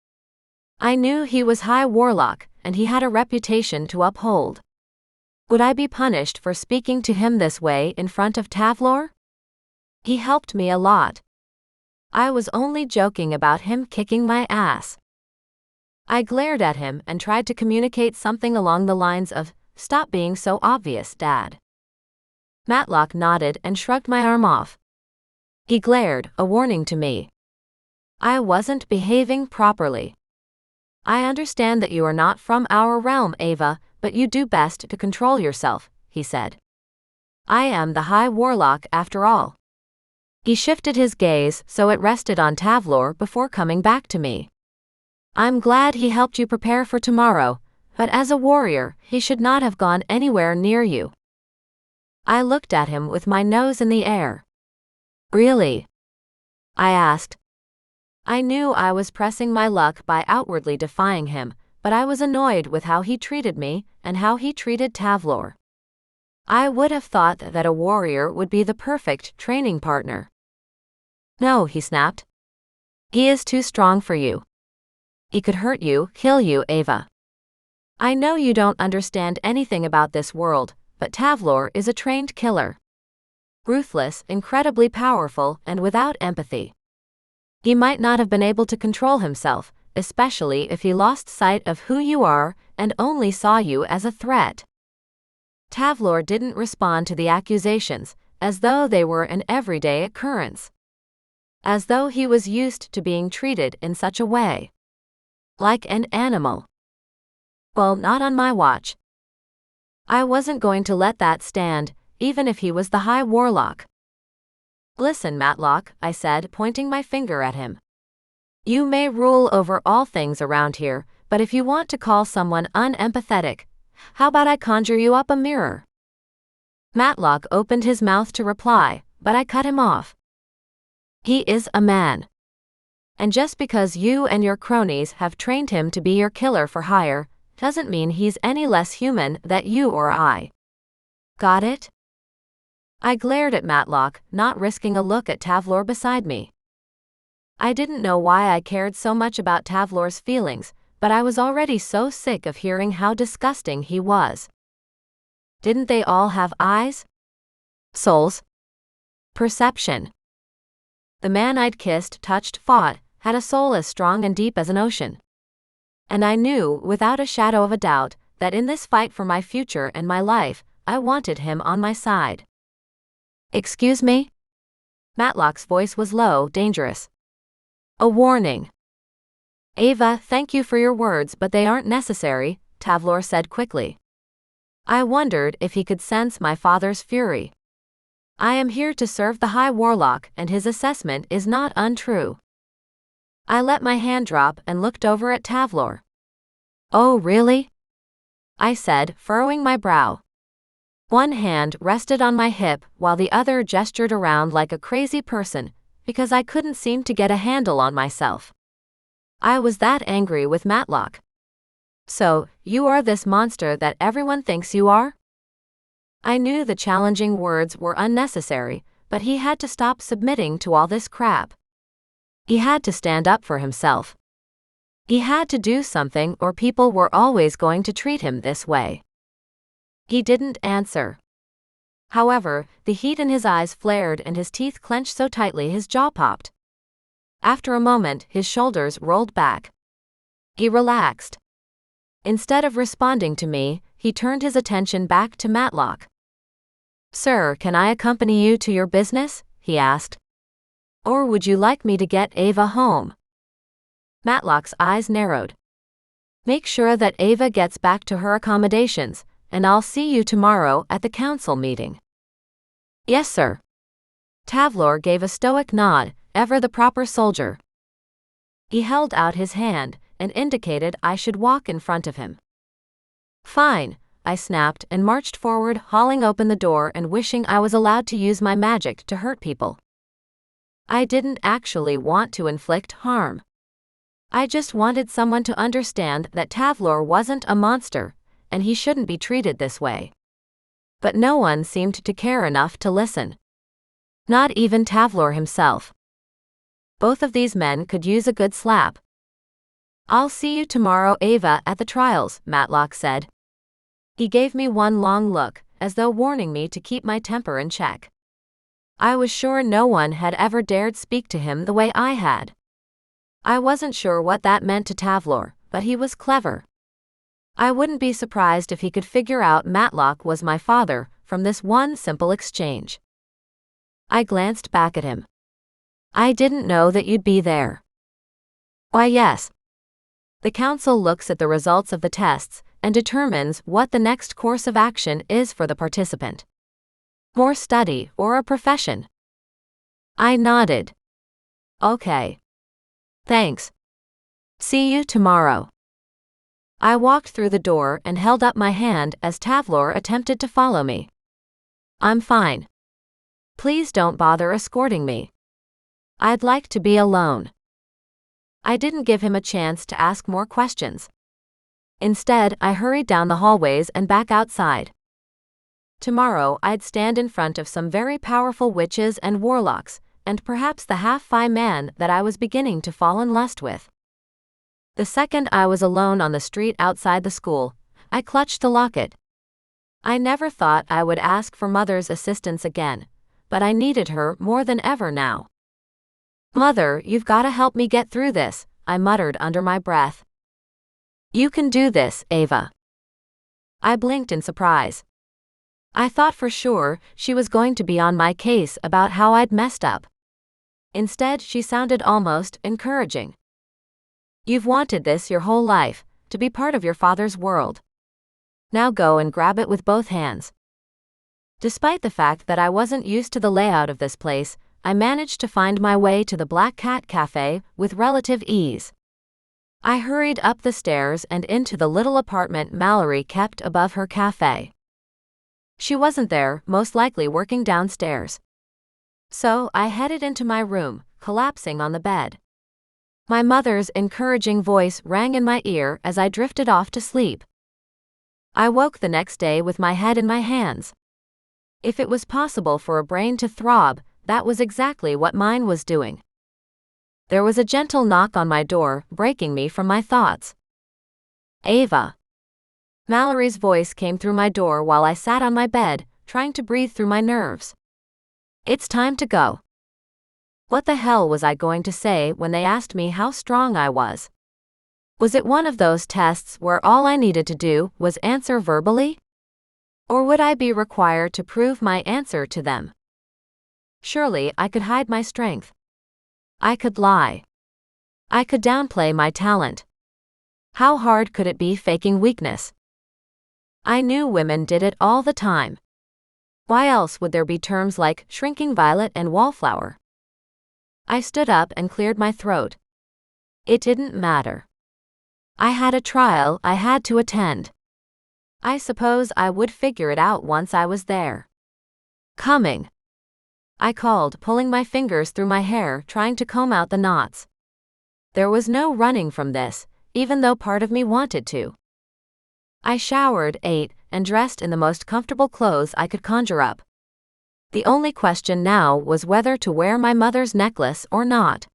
I knew he was High Warlock, and he had a reputation to uphold. Would I be punished for speaking to him this way in front of Tavlor? He helped me a lot. I was only joking about him kicking my ass. I glared at him and tried to communicate something along the lines of, "Stop being so obvious, Dad." Matlock nodded and shrugged my arm off. He glared, a warning to me. I wasn't behaving properly. I understand that you are not from our realm, Ava, but you do best to control yourself, he said. I am the High Warlock after all. He shifted his gaze so it rested on Tavlor before coming back to me. I'm glad he helped you prepare for tomorrow, but as a warrior, he should not have gone anywhere near you. I looked at him with my nose in the air. Really? I asked. I knew I was pressing my luck by outwardly defying him, but I was annoyed with how he treated me and how he treated Tavlor. I would have thought that a warrior would be the perfect training partner. No, he snapped. He is too strong for you. He could hurt you, kill you, Ava. I know you don't understand anything about this world, but Tavlor is a trained killer. Ruthless, incredibly powerful, and without empathy. He might not have been able to control himself, especially if he lost sight of who you are and only saw you as a threat. Tavlor didn't respond to the accusations, as though they were an everyday occurrence. As though he was used to being treated in such a way. Like an animal. Well, not on my watch. I wasn't going to let that stand, even if he was the High Warlock. Listen, Matlock, I said, pointing my finger at him. You may rule over all things around here, but if you want to call someone unempathetic, how about I conjure you up a mirror? Matlock opened his mouth to reply, but I cut him off. He is a man. And just because you and your cronies have trained him to be your killer for hire, doesn't mean he's any less human than you or I. Got it? I glared at Matlock, not risking a look at Tavlor beside me. I didn't know why I cared so much about Tavlor's feelings, but I was already so sick of hearing how disgusting he was. Didn't they all have eyes? Souls? Perception? The man I'd kissed, touched, fought, had a soul as strong and deep as an ocean. And I knew, without a shadow of a doubt, that in this fight for my future and my life, I wanted him on my side. Excuse me? Matlock's voice was low, dangerous. A warning. Ava, thank you for your words, but they aren't necessary, Tavlor said quickly. I wondered if he could sense my father's fury. I am here to serve the High Warlock, and his assessment is not untrue. I let my hand drop and looked over at Tavlor. Oh, really? I said, furrowing my brow. One hand rested on my hip while the other gestured around like a crazy person, because I couldn't seem to get a handle on myself. I was that angry with Matlock. So, you are this monster that everyone thinks you are? I knew the challenging words were unnecessary, but he had to stop submitting to all this crap. He had to stand up for himself. He had to do something or people were always going to treat him this way. He didn't answer. However, the heat in his eyes flared and his teeth clenched so tightly his jaw popped. After a moment, his shoulders rolled back. He relaxed. Instead of responding to me, he turned his attention back to Matlock. Sir, can I accompany you to your business? He asked. Or would you like me to get Ava home? Matlock's eyes narrowed. Make sure that Ava gets back to her accommodations, and I'll see you tomorrow at the council meeting. Yes, sir. Tavlor gave a stoic nod, ever the proper soldier. He held out his hand and indicated I should walk in front of him. Fine, I snapped and marched forward, hauling open the door and wishing I was allowed to use my magic to hurt people. I didn't actually want to inflict harm. I just wanted someone to understand that Tavlor wasn't a monster, and he shouldn't be treated this way. But no one seemed to care enough to listen. Not even Tavlor himself. Both of these men could use a good slap. I'll see you tomorrow, Ava, at the trials, Matlock said. He gave me one long look, as though warning me to keep my temper in check. I was sure no one had ever dared speak to him the way I had. I wasn't sure what that meant to Tavlor, but he was clever. I wouldn't be surprised if he could figure out Matlock was my father from this one simple exchange. I glanced back at him. I didn't know that you'd be there. Why, yes. The council looks at the results of the tests and determines what the next course of action is for the participant. More study or a profession? I nodded. Okay. Thanks. See you tomorrow. I walked through the door and held up my hand as Tavlor attempted to follow me. I'm fine. Please don't bother escorting me. I'd like to be alone. I didn't give him a chance to ask more questions. Instead, I hurried down the hallways and back outside. Tomorrow, I'd stand in front of some very powerful witches and warlocks, and perhaps the half-fi man that I was beginning to fall in lust with. The second I was alone on the street outside the school, I clutched the locket. I never thought I would ask for Mother's assistance again, but I needed her more than ever now. Mother, you've gotta help me get through this, I muttered under my breath. You can do this, Ava. I blinked in surprise. I thought for sure she was going to be on my case about how I'd messed up. Instead, she sounded almost encouraging. You've wanted this your whole life, to be part of your father's world. Now go and grab it with both hands. Despite the fact that I wasn't used to the layout of this place, I managed to find my way to the Black Cat Cafe with relative ease. I hurried up the stairs and into the little apartment Mallory kept above her cafe. She wasn't there, most likely working downstairs. So I headed into my room, collapsing on the bed. My mother's encouraging voice rang in my ear as I drifted off to sleep. I woke the next day with my head in my hands. If it was possible for a brain to throb, that was exactly what mine was doing. There was a gentle knock on my door, breaking me from my thoughts. Ava. Mallory's voice came through my door while I sat on my bed, trying to breathe through my nerves. It's time to go. What the hell was I going to say when they asked me how strong I was? Was it one of those tests where all I needed to do was answer verbally? Or would I be required to prove my answer to them? Surely I could hide my strength. I could lie. I could downplay my talent. How hard could it be faking weakness? I knew women did it all the time. Why else would there be terms like shrinking violet and wallflower? I stood up and cleared my throat. It didn't matter. I had a trial I had to attend. I suppose I would figure it out once I was there. Coming. I called, pulling my fingers through my hair, trying to comb out the knots. There was no running from this, even though part of me wanted to. I showered, ate, and dressed in the most comfortable clothes I could conjure up. The only question now was whether to wear my mother's necklace or not.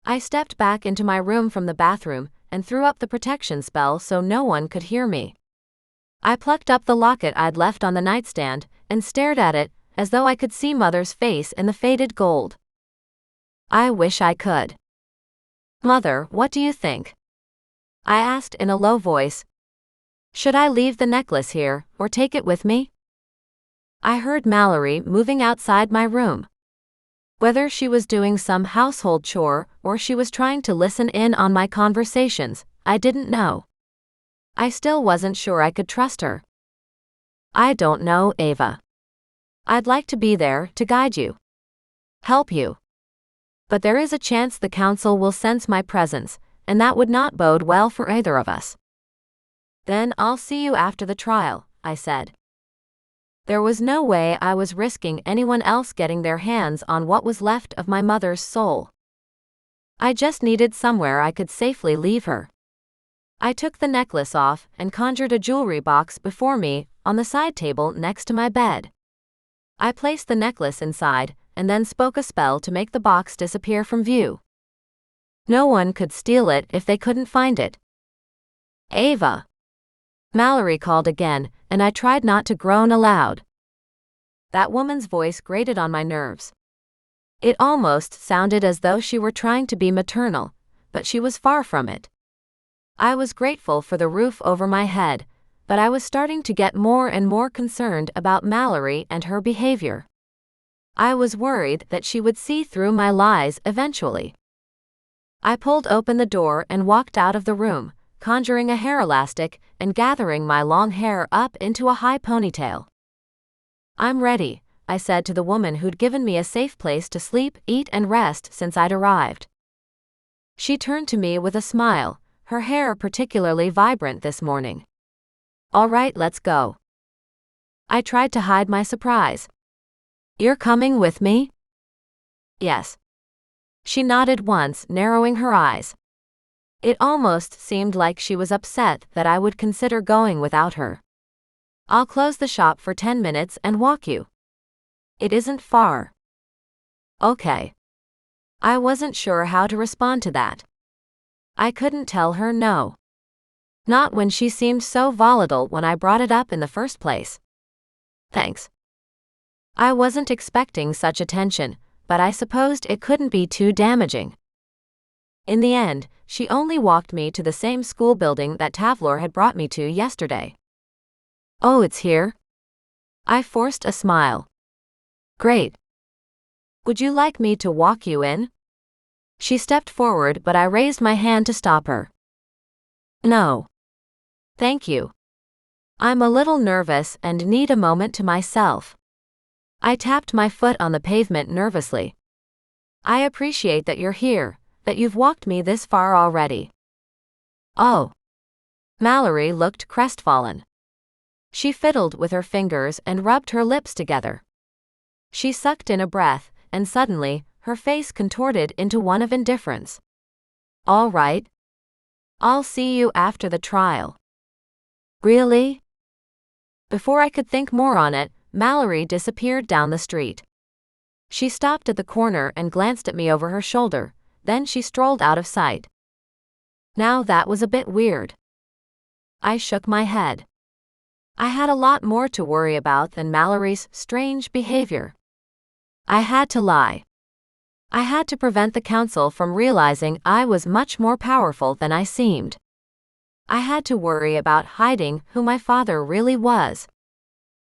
I stepped back into my room from the bathroom and threw up the protection spell so no one could hear me. I plucked up the locket I'd left on the nightstand and stared at it, as though I could see Mother's face in the faded gold. I wish I could. Mother, what do you think? I asked in a low voice. Should I leave the necklace here, or take it with me? I heard Mallory moving outside my room. Whether she was doing some household chore or she was trying to listen in on my conversations, I didn't know. I still wasn't sure I could trust her. I don't know, Ava. I'd like to be there to guide you. Help you. But there is a chance the council will sense my presence, and that would not bode well for either of us. Then I'll see you after the trial, I said. There was no way I was risking anyone else getting their hands on what was left of my mother's soul. I just needed somewhere I could safely leave her. I took the necklace off and conjured a jewelry box before me on the side table next to my bed. I placed the necklace inside and then spoke a spell to make the box disappear from view. No one could steal it if they couldn't find it. Ava. Mallory called again, and I tried not to groan aloud. That woman's voice grated on my nerves. It almost sounded as though she were trying to be maternal, but she was far from it. I was grateful for the roof over my head, but I was starting to get more and more concerned about Mallory and her behavior. I was worried that she would see through my lies eventually. I pulled open the door and walked out of the room, conjuring a hair elastic and gathering my long hair up into a high ponytail. I'm ready, I said to the woman who'd given me a safe place to sleep, eat, and rest since I'd arrived. She turned to me with a smile, her hair particularly vibrant this morning. All right, let's go. I tried to hide my surprise. You're coming with me? Yes. She nodded once, narrowing her eyes. It almost seemed like she was upset that I would consider going without her. I'll close the shop for 10 minutes and walk you. It isn't far. Okay. I wasn't sure how to respond to that. I couldn't tell her no. Not when she seemed so volatile when I brought it up in the first place. Thanks. I wasn't expecting such attention, but I supposed it couldn't be too damaging. In the end, she only walked me to the same school building that Tavlor had brought me to yesterday. Oh, it's here? I forced a smile. Great. Would you like me to walk you in? She stepped forward, but I raised my hand to stop her. No. Thank you. I'm a little nervous and need a moment to myself. I tapped my foot on the pavement nervously. I appreciate that you're here, that you've walked me this far already. Oh. Mallory looked crestfallen. She fiddled with her fingers and rubbed her lips together. She sucked in a breath, and suddenly, her face contorted into one of indifference. All right. I'll see you after the trial. Really? Before I could think more on it, Mallory disappeared down the street. She stopped at the corner and glanced at me over her shoulder, then she strolled out of sight. Now that was a bit weird. I shook my head. I had a lot more to worry about than Mallory's strange behavior. I had to lie. I had to prevent the council from realizing I was much more powerful than I seemed. I had to worry about hiding who my father really was.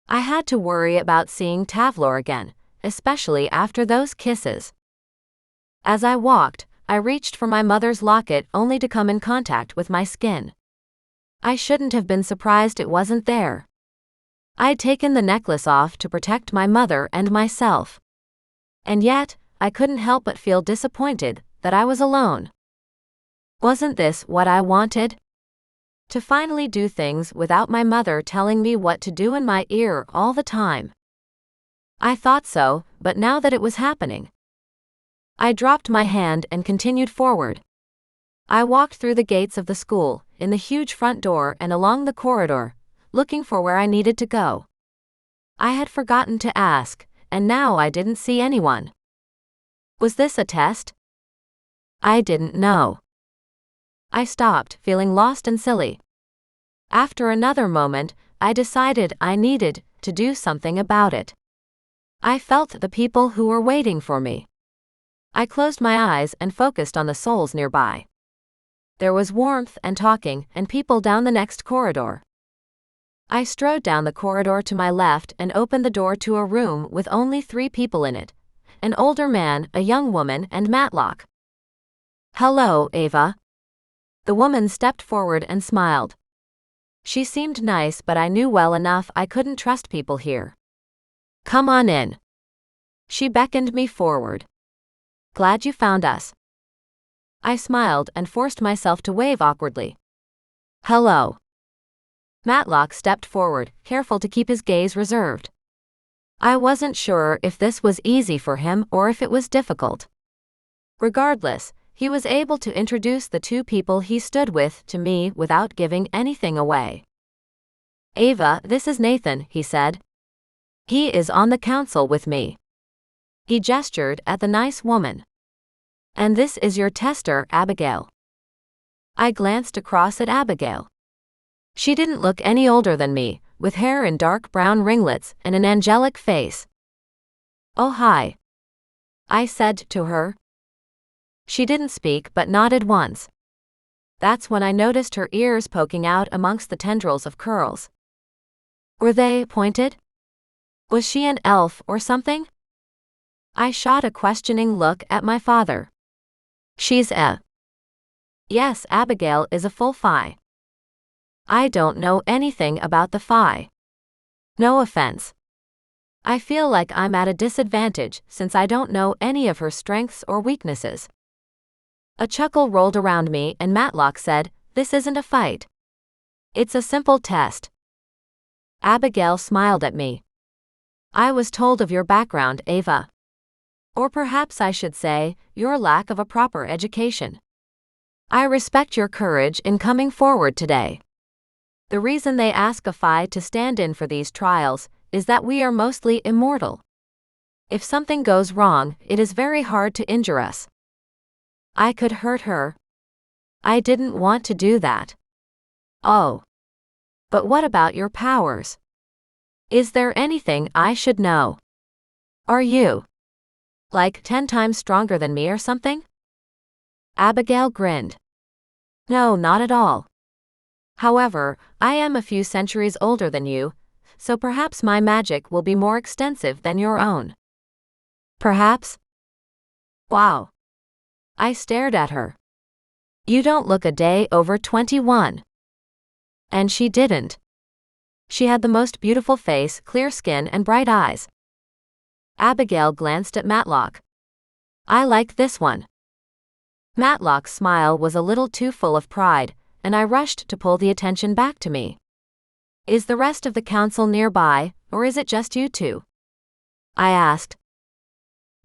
I had to worry about seeing Tavlor again, especially after those kisses. As I walked, I reached for my mother's locket only to come in contact with my skin. I shouldn't have been surprised it wasn't there. I'd taken the necklace off to protect my mother and myself. And yet, I couldn't help but feel disappointed that I was alone. Wasn't this what I wanted? To finally do things without my mother telling me what to do in my ear all the time. I thought so, but now that it was happening. I dropped my hand and continued forward. I walked through the gates of the school, in the huge front door and along the corridor, looking for where I needed to go. I had forgotten to ask, and now I didn't see anyone. Was this a test? I didn't know. I stopped, feeling lost and silly. After another moment, I decided I needed to do something about it. I felt the people who were waiting for me. I closed my eyes and focused on the souls nearby. There was warmth and talking and people down the next corridor. I strode down the corridor to my left and opened the door to a room with only 3 people in it: an older man, a young woman, and Matlock. Hello, Ava. The woman stepped forward and smiled. She seemed nice, but I knew well enough I couldn't trust people here. Come on in. She beckoned me forward. Glad you found us. I smiled and forced myself to wave awkwardly. Hello. Matlock stepped forward, careful to keep his gaze reserved. I wasn't sure if this was easy for him or if it was difficult. Regardless, he was able to introduce the 2 people he stood with to me without giving anything away. Ava, this is Nathan, he said. He is on the council with me. He gestured at the nice woman. And this is your tester, Abigail. I glanced across at Abigail. She didn't look any older than me, with hair in dark brown ringlets and an angelic face. Oh, hi. I said to her. She didn't speak but nodded once. That's when I noticed her ears poking out amongst the tendrils of curls. Were they pointed? Was she an elf or something? I shot a questioning look at my father. She's a... Yes, Abigail is a full Fae. I don't know anything about the Fae. No offense. I feel like I'm at a disadvantage since I don't know any of her strengths or weaknesses. A chuckle rolled around me and Matlock said, This isn't a fight. It's a simple test. Abigail smiled at me. I was told of your background, Ava. Or perhaps I should say, your lack of a proper education. I respect your courage in coming forward today. The reason they ask a Fae to stand in for these trials is that we are mostly immortal. If something goes wrong, it is very hard to injure us. I could hurt her. I didn't want to do that. Oh. But what about your powers? Is there anything I should know? Are you Like 10 times stronger than me or something? Abigail grinned. No, not at all. However, I am a few centuries older than you, so perhaps my magic will be more extensive than your own. Perhaps? Wow. I stared at her. You don't look a day over 21. And she didn't. She had the most beautiful face, clear skin, and bright eyes. Abigail glanced at Matlock. I like this one. Matlock's smile was a little too full of pride, and I rushed to pull the attention back to me. Is the rest of the council nearby, or is it just you two? I asked.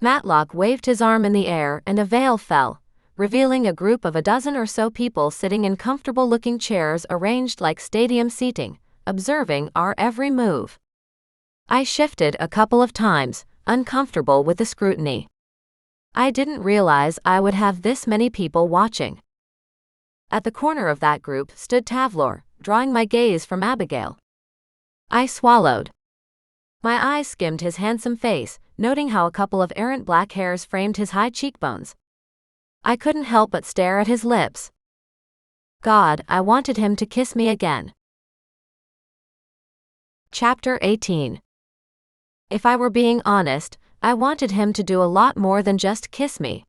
Matlock waved his arm in the air and a veil fell, revealing a group of a dozen or so people sitting in comfortable-looking chairs arranged like stadium seating, observing our every move. I shifted a couple of times, uncomfortable with the scrutiny. I didn't realize I would have this many people watching. At the corner of that group stood Tavlor, drawing my gaze from Abigail. I swallowed. My eyes skimmed his handsome face, noting how a couple of errant black hairs framed his high cheekbones. I couldn't help but stare at his lips. God, I wanted him to kiss me again. Chapter 18. If I were being honest, I wanted him to do a lot more than just kiss me.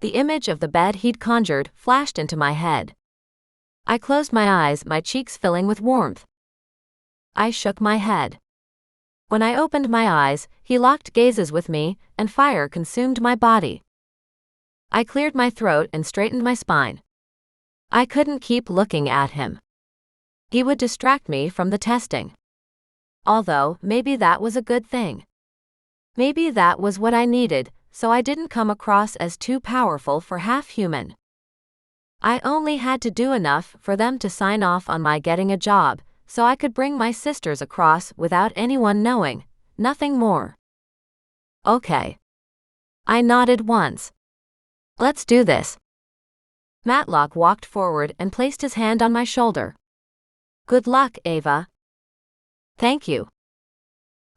The image of the bed he'd conjured flashed into my head. I closed my eyes, my cheeks filling with warmth. I shook my head. When I opened my eyes, he locked gazes with me, and fire consumed my body. I cleared my throat and straightened my spine. I couldn't keep looking at him. He would distract me from the testing. Although, maybe that was a good thing. Maybe that was what I needed, so I didn't come across as too powerful for half-human. I only had to do enough for them to sign off on my getting a job, so I could bring my sisters across without anyone knowing, nothing more. Okay. I nodded once. Let's do this. Matlock walked forward and placed his hand on my shoulder. Good luck, Ava. Thank you.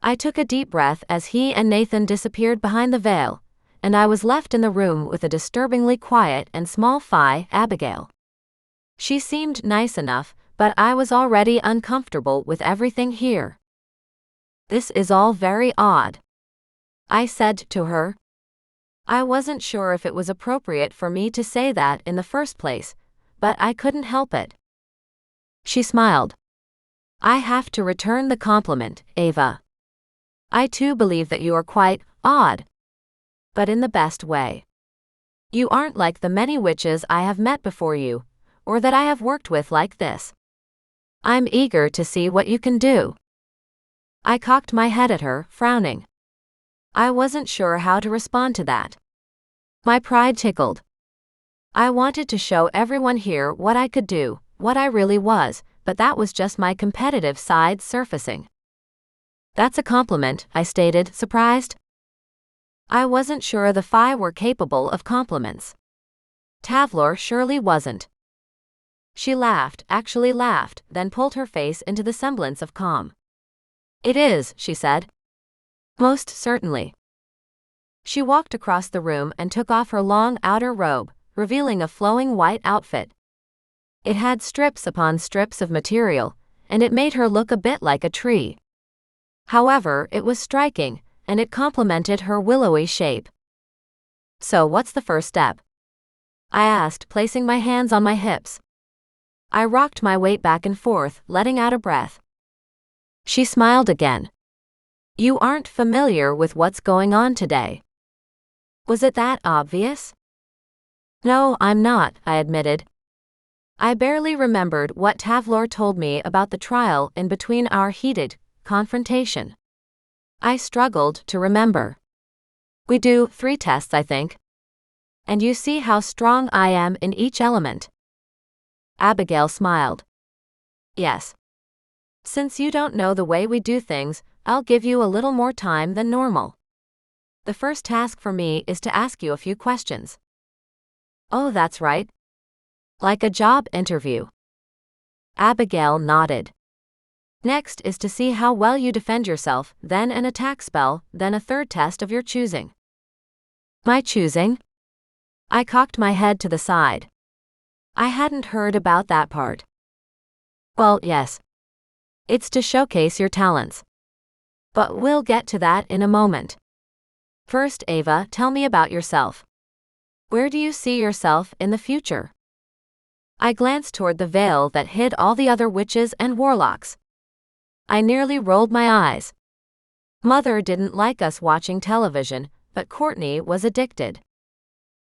I took a deep breath as he and Nathan disappeared behind the veil, and I was left in the room with a disturbingly quiet and small Abigail. She seemed nice enough, but I was already uncomfortable with everything here. This is all very odd, I said to her. I wasn't sure if it was appropriate for me to say that in the first place, but I couldn't help it. She smiled. I have to return the compliment, Ava. I too believe that you are quite odd, but in the best way. You aren't like the many witches I have met before you, or that I have worked with like this. I'm eager to see what you can do. I cocked my head at her, frowning. I wasn't sure how to respond to that. My pride tickled. I wanted to show everyone here what I could do, what I really was, but that was just my competitive side surfacing. That's a compliment, I stated, surprised. I wasn't sure the Phi were capable of compliments. Tavlor surely wasn't. She laughed, actually laughed, then pulled her face into the semblance of calm. It is, she said. Most certainly. She walked across the room and took off her long outer robe, revealing a flowing white outfit. It had strips upon strips of material, and it made her look a bit like a tree. However, it was striking, and it complemented her willowy shape. So what's the first step? I asked, placing my hands on my hips. I rocked my weight back and forth, letting out a breath. She smiled again. You aren't familiar with what's going on today. Was it that obvious? No, I'm not, I admitted. I barely remembered what Tavlor told me about the trial in between our heated confrontation. I struggled to remember. We do 3 tests, I think. And you see how strong I am in each element. Abigail smiled. Yes. Since you don't know the way we do things, I'll give you a little more time than normal. The first task for me is to ask you a few questions. Oh, that's right. Like a job interview. Abigail nodded. Next is to see how well you defend yourself, then an attack spell, then a third test of your choosing. My choosing? I cocked my head to the side. I hadn't heard about that part. Well, yes. It's to showcase your talents. But we'll get to that in a moment. First, Ava, tell me about yourself. Where do you see yourself in the future? I glanced toward the veil that hid all the other witches and warlocks. I nearly rolled my eyes. Mother didn't like us watching television, but Courtney was addicted.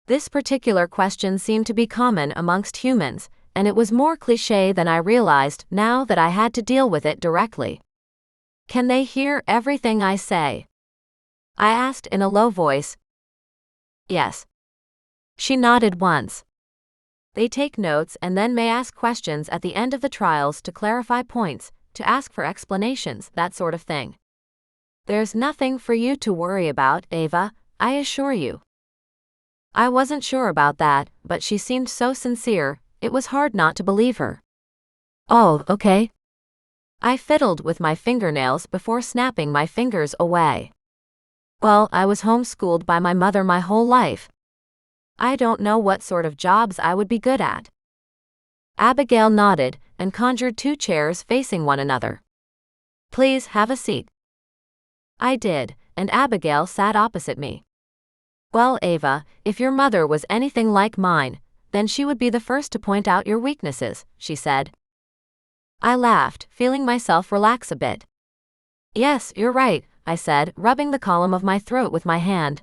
This particular question seemed to be common amongst humans, and it was more cliché than I realized now that I had to deal with it directly. Can they hear everything I say? I asked in a low voice. Yes. She nodded once. They take notes and then may ask questions at the end of the trials to clarify points, to ask for explanations, that sort of thing. There's nothing for you to worry about, Ava, I assure you. I wasn't sure about that, but she seemed so sincere, it was hard not to believe her. Oh, okay. I fiddled with my fingernails before snapping my fingers away. Well, I was homeschooled by my mother my whole life. I don't know what sort of jobs I would be good at. Abigail nodded and conjured 2 chairs facing one another. Please have a seat. I did, and Abigail sat opposite me. Well, Ava, if your mother was anything like mine, then she would be the first to point out your weaknesses, she said. I laughed, feeling myself relax a bit. Yes, you're right, I said, rubbing the column of my throat with my hand.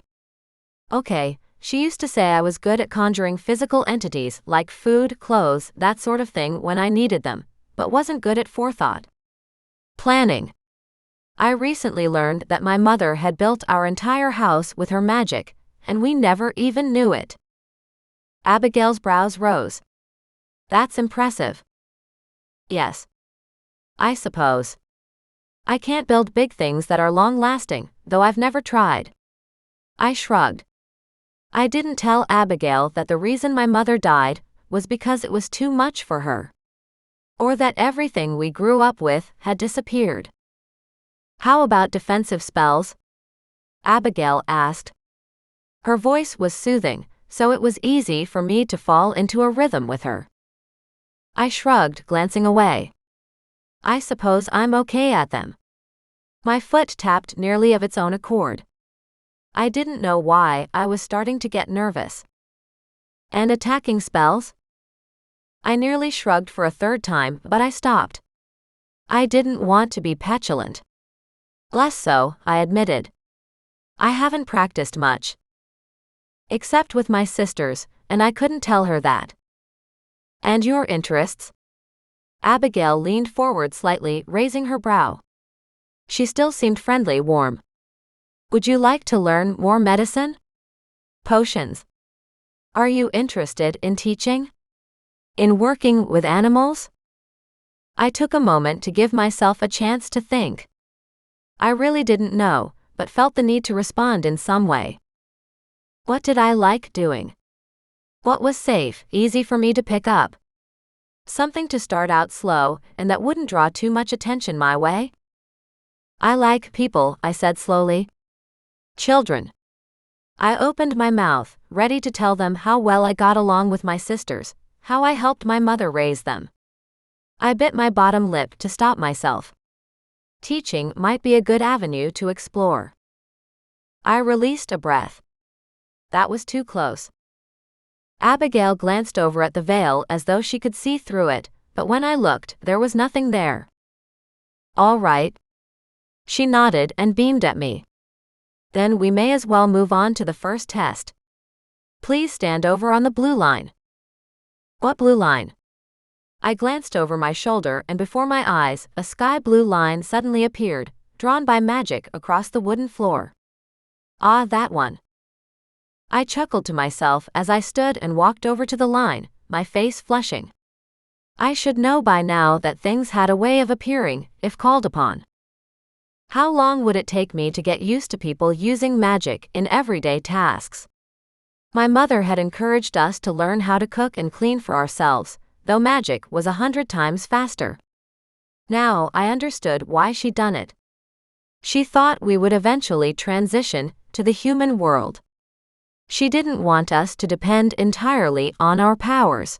Okay, she used to say I was good at conjuring physical entities like food, clothes, that sort of thing when I needed them, but wasn't good at forethought. Planning. I recently learned that my mother had built our entire house with her magic, and we never even knew it. Abigail's brows rose. That's impressive. Yes. I suppose. I can't build big things that are long-lasting, though I've never tried. I shrugged. I didn't tell Abigail that the reason my mother died was because it was too much for her. Or that everything we grew up with had disappeared. How about defensive spells? Abigail asked. Her voice was soothing, so it was easy for me to fall into a rhythm with her. I shrugged, glancing away. I suppose I'm okay at them. My foot tapped nearly of its own accord. I didn't know why I was starting to get nervous. And attacking spells? I nearly shrugged for a 3rd time, but I stopped. I didn't want to be petulant. Less so, I admitted. I haven't practiced much. Except with my sisters, and I couldn't tell her that. And your interests? Abigail leaned forward slightly, raising her brow. She still seemed friendly, warm. Would you like to learn more medicine? Potions. Are you interested in teaching? In working with animals? I took a moment to give myself a chance to think. I really didn't know, but felt the need to respond in some way. What did I like doing? What was safe, easy for me to pick up? Something to start out slow, and that wouldn't draw too much attention my way? I like people, I said slowly. Children. I opened my mouth, ready to tell them how well I got along with my sisters, how I helped my mother raise them. I bit my bottom lip to stop myself. Teaching might be a good avenue to explore. I released a breath. That was too close. Abigail glanced over at the veil as though she could see through it, but when I looked, there was nothing there. All right. She nodded and beamed at me. Then we may as well move on to the first test. Please stand over on the blue line. What blue line? I glanced over my shoulder and before my eyes, a sky blue line suddenly appeared, drawn by magic across the wooden floor. Ah, that one. I chuckled to myself as I stood and walked over to the line, my face flushing. I should know by now that things had a way of appearing, if called upon. How long would it take me to get used to people using magic in everyday tasks? My mother had encouraged us to learn how to cook and clean for ourselves, though magic was 100 times faster. Now I understood why she'd done it. She thought we would eventually transition to the human world. She didn't want us to depend entirely on our powers.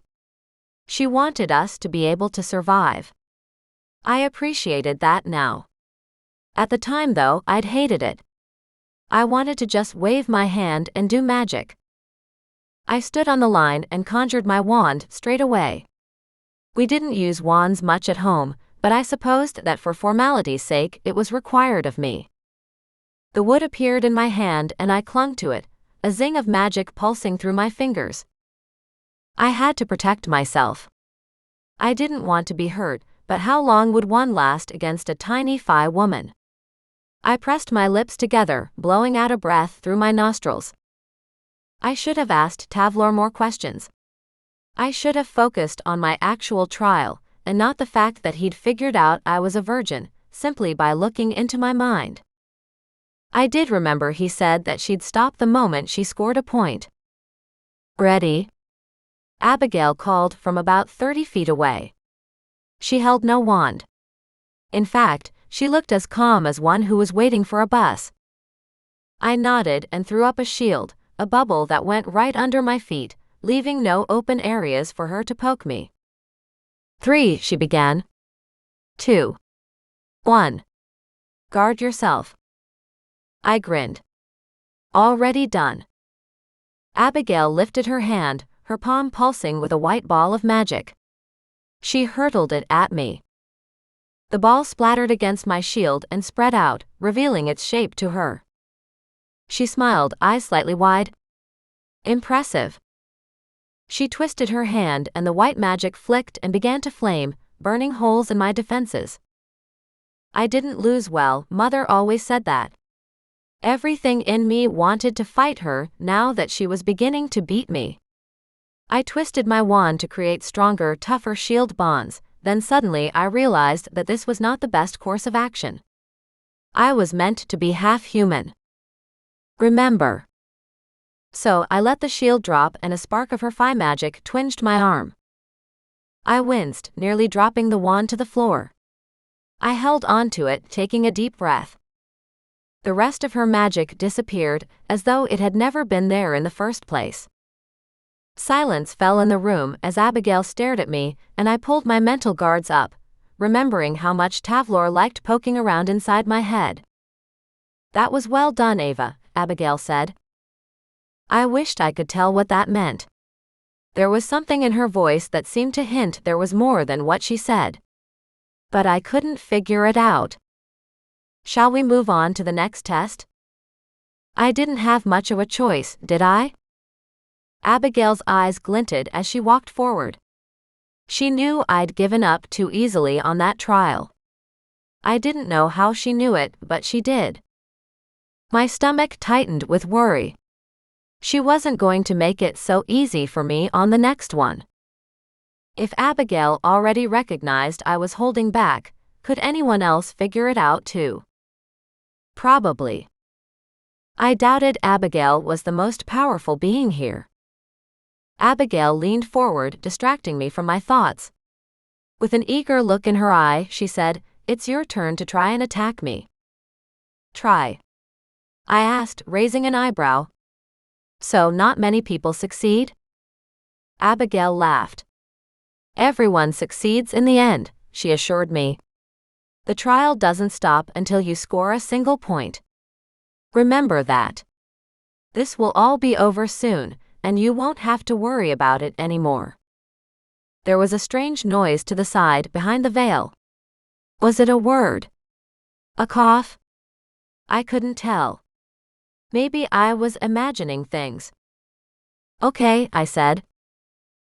She wanted us to be able to survive. I appreciated that now. At the time, though, I'd hated it. I wanted to just wave my hand and do magic. I stood on the line and conjured my wand straight away. We didn't use wands much at home, but I supposed that for formality's sake it was required of me. The wood appeared in my hand and I clung to it, a zing of magic pulsing through my fingers. I had to protect myself. I didn't want to be hurt, but how long would one last against a tiny Phi woman? I pressed my lips together, blowing out a breath through my nostrils. I should have asked Tavlor more questions. I should have focused on my actual trial, and not the fact that he'd figured out I was a virgin, simply by looking into my mind. I did remember he said that she'd stop the moment she scored a point. "Ready?" Abigail called from about 30 feet away. She held no wand. In fact, she looked as calm as one who was waiting for a bus. I nodded and threw up a shield, a bubble that went right under my feet, leaving no open areas for her to poke me. 3, she began. 2. 1. Guard yourself. I grinned. Already done. Abigail lifted her hand, her palm pulsing with a white ball of magic. She hurtled it at me. The ball splattered against my shield and spread out, revealing its shape to her. She smiled, eyes slightly wide. Impressive. She twisted her hand and the white magic flicked and began to flame, burning holes in my defenses. I didn't lose well, Mother always said that. Everything in me wanted to fight her now that she was beginning to beat me. I twisted my wand to create stronger, tougher shield bonds, then suddenly I realized that this was not the best course of action. I was meant to be half human. Remember. So I let the shield drop and a spark of her Phi magic twinged my arm. I winced, nearly dropping the wand to the floor. I held onto it, taking a deep breath. The rest of her magic disappeared, as though it had never been there in the first place. Silence fell in the room as Abigail stared at me, and I pulled my mental guards up, remembering how much Tavlor liked poking around inside my head. "That was well done, Ava," Abigail said. I wished I could tell what that meant. There was something in her voice that seemed to hint there was more than what she said. But I couldn't figure it out. Shall we move on to the next test? I didn't have much of a choice, did I? Abigail's eyes glinted as she walked forward. She knew I'd given up too easily on that trial. I didn't know how she knew it, but she did. My stomach tightened with worry. She wasn't going to make it so easy for me on the next one. If Abigail already recognized I was holding back, could anyone else figure it out too? Probably. I doubted Abigail was the most powerful being here. Abigail leaned forward, distracting me from my thoughts. With an eager look in her eye, she said, "It's your turn to try and attack me." Try? I asked, raising an eyebrow. So not many people succeed? Abigail laughed. Everyone succeeds in the end, she assured me. The trial doesn't stop until you score a single point. Remember that. This will all be over soon, and you won't have to worry about it anymore. There was a strange noise to the side behind the veil. Was it a word? A cough? I couldn't tell. Maybe I was imagining things. Okay, I said.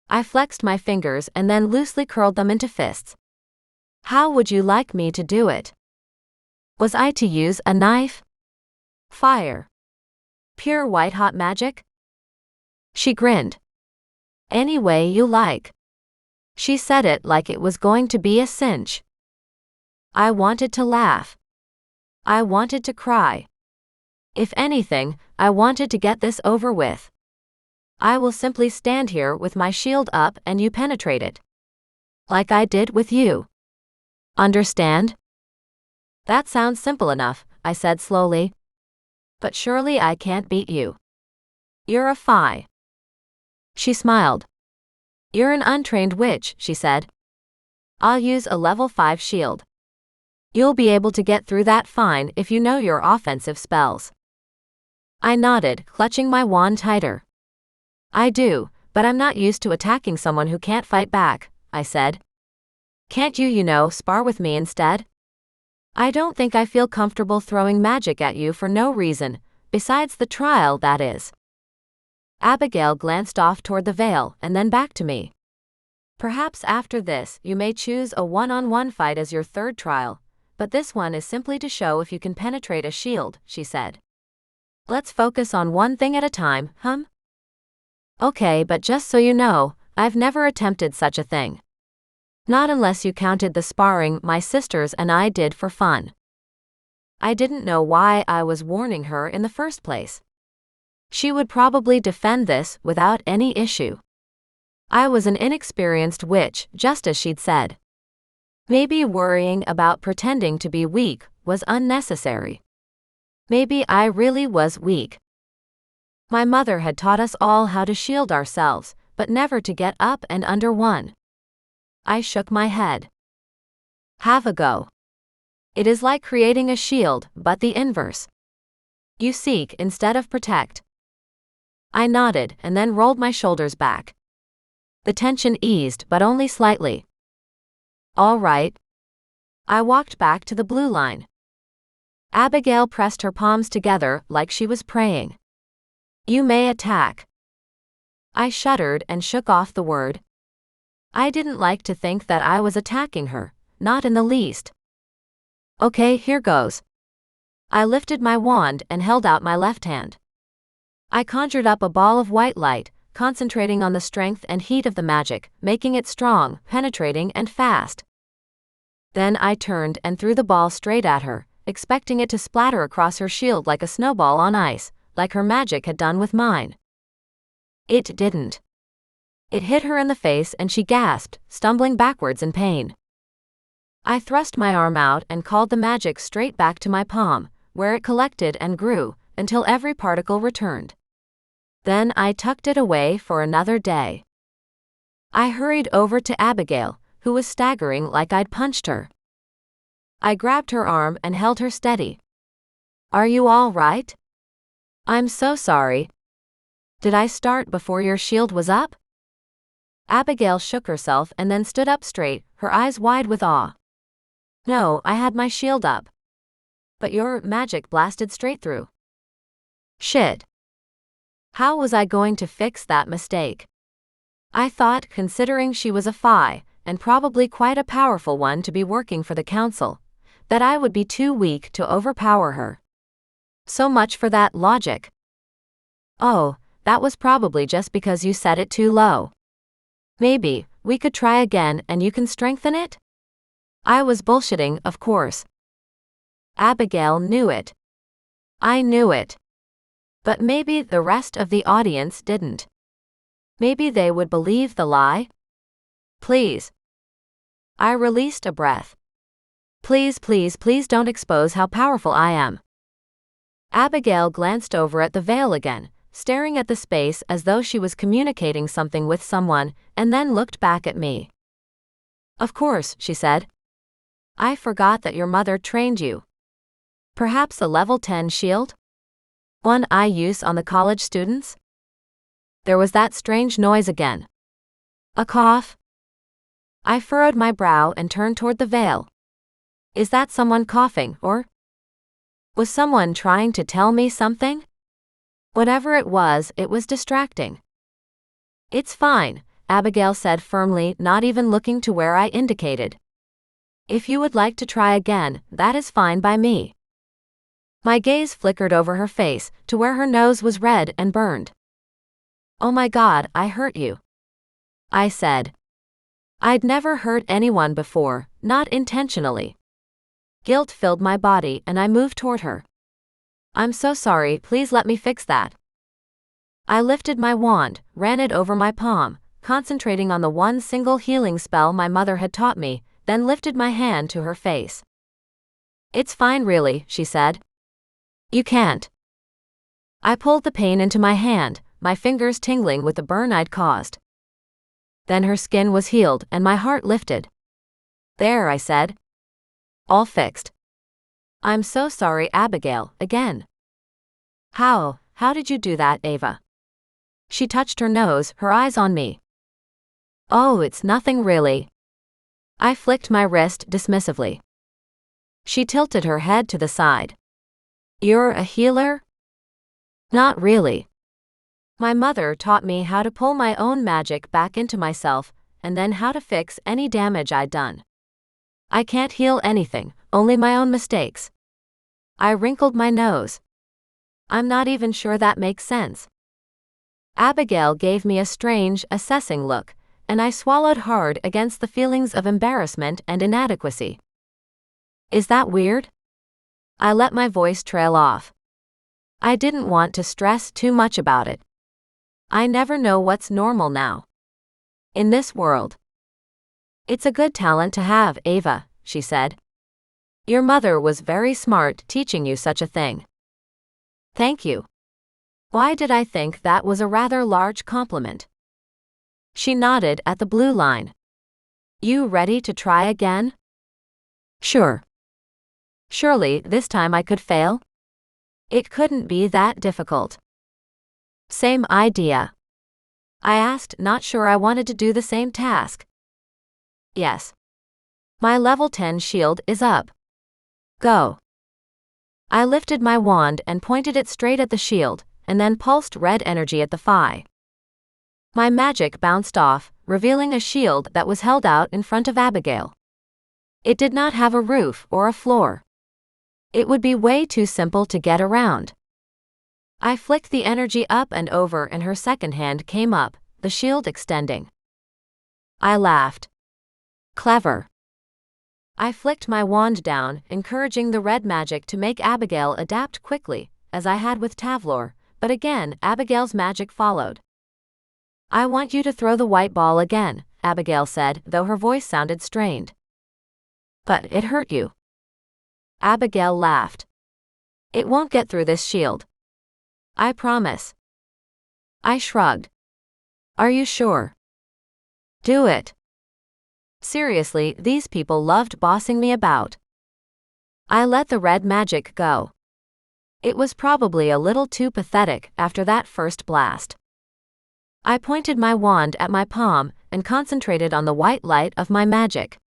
I flexed my fingers and then loosely curled them into fists. How would you like me to do it? Was I to use a knife? Fire? Pure white-hot magic? She grinned. Any way you like. She said it like it was going to be a cinch. I wanted to laugh. I wanted to cry. If anything, I wanted to get this over with. I will simply stand here with my shield up and you penetrate it. Like I did with you. Understand? That sounds simple enough, I said slowly. But surely I can't beat you. You're a fae. She smiled. You're an untrained witch, she said. I'll use a level 5 shield. You'll be able to get through that fine if you know your offensive spells. I nodded, clutching my wand tighter. I do, but I'm not used to attacking someone who can't fight back, I said. Can't you spar with me instead? I don't think I feel comfortable throwing magic at you for no reason, besides the trial, that is. Abigail glanced off toward the veil and then back to me. Perhaps after this you may choose a one-on-one fight as your third trial, but this one is simply to show if you can penetrate a shield, she said. Let's focus on one thing at a time, Okay, but just so you know, I've never attempted such a thing. Not unless you counted the sparring my sisters and I did for fun. I didn't know why I was warning her in the first place. She would probably defend this without any issue. I was an inexperienced witch, just as she'd said. Maybe worrying about pretending to be weak was unnecessary. Maybe I really was weak. My mother had taught us all how to shield ourselves, but never to get up and under one. I shook my head. Have a go. It is like creating a shield, but the inverse. You seek instead of protect. I nodded and then rolled my shoulders back. The tension eased, but only slightly. All right. I walked back to the blue line. Abigail pressed her palms together like she was praying. You may attack. I shuddered and shook off the word. I didn't like to think that I was attacking her, not in the least. Okay, here goes. I lifted my wand and held out my left hand. I conjured up a ball of white light, concentrating on the strength and heat of the magic, making it strong, penetrating, and fast. Then I turned and threw the ball straight at her, expecting it to splatter across her shield like a snowball on ice, like her magic had done with mine. It didn't. It hit her in the face and she gasped, stumbling backwards in pain. I thrust my arm out and called the magic straight back to my palm, where it collected and grew, until every particle returned. Then I tucked it away for another day. I hurried over to Abigail, who was staggering like I'd punched her. I grabbed her arm and held her steady. Are you all right? I'm so sorry. Did I start before your shield was up? Abigail shook herself and then stood up straight, her eyes wide with awe. No, I had my shield up. But your magic blasted straight through. Shit. How was I going to fix that mistake? I thought, considering she was a fae, and probably quite a powerful one to be working for the council, that I would be too weak to overpower her. So much for that logic. Oh, that was probably just because you set it too low. Maybe we could try again and you can strengthen it? I was bullshitting, of course. Abigail knew it. I knew it. But maybe the rest of the audience didn't. Maybe they would believe the lie? Please. I released a breath. Please, please, please don't expose how powerful I am. Abigail glanced over at the veil again, staring at the space as though she was communicating something with someone, and then looked back at me. Of course, she said. I forgot that your mother trained you. Perhaps a level 10 shield? One I use on the college students? There was that strange noise again. A cough? I furrowed my brow and turned toward the veil. Is that someone coughing, or was someone trying to tell me something? Whatever it was distracting. It's fine, Abigail said firmly, not even looking to where I indicated. If you would like to try again, that is fine by me. My gaze flickered over her face, to where her nose was red and burned. Oh my God, I hurt you. I said. I'd never hurt anyone before, not intentionally. Guilt filled my body and I moved toward her. I'm so sorry, please let me fix that. I lifted my wand, ran it over my palm, concentrating on the one single healing spell my mother had taught me, then lifted my hand to her face. It's fine really, she said. You can't. I pulled the pain into my hand, my fingers tingling with the burn I'd caused. Then her skin was healed and my heart lifted. "There," I said. "All fixed." "I'm so sorry, Abigail, again." How did you do that, Ava?" She touched her nose, her eyes on me. "Oh, it's nothing really." I flicked my wrist dismissively. She tilted her head to the side. "You're a healer?" "Not really. My mother taught me how to pull my own magic back into myself, and then how to fix any damage I'd done. I can't heal anything, only my own mistakes." I wrinkled my nose. "I'm not even sure that makes sense." Abigail gave me a strange, assessing look, and I swallowed hard against the feelings of embarrassment and inadequacy. "Is that weird?" I let my voice trail off. I didn't want to stress too much about it. I never know what's normal now. In this world. "It's a good talent to have, Ava," she said. "Your mother was very smart teaching you such a thing." "Thank you." Why did I think that was a rather large compliment? She nodded at the blue line. "You ready to try again?" "Sure." Surely this time I could fail? It couldn't be that difficult. "Same idea?" I asked, not sure I wanted to do the same task. "Yes. My level 10 shield is up. Go." I lifted my wand and pointed it straight at the shield, and then pulsed red energy at the fire. My magic bounced off, revealing a shield that was held out in front of Abigail. It did not have a roof or a floor. It would be way too simple to get around. I flicked the energy up and over and her second hand came up, the shield extending. I laughed. Clever. I flicked my wand down, encouraging the red magic to make Abigail adapt quickly, as I had with Tavlor, but again Abigail's magic followed. "I want you to throw the white ball again," Abigail said, though her voice sounded strained. "But it hurt you." Abigail laughed. "It won't get through this shield. I promise." I shrugged. "Are you sure?" "Do it." Seriously, these people loved bossing me about. I let the red magic go. It was probably a little too pathetic after that first blast. I pointed my wand at my palm and concentrated on the white light of my magic.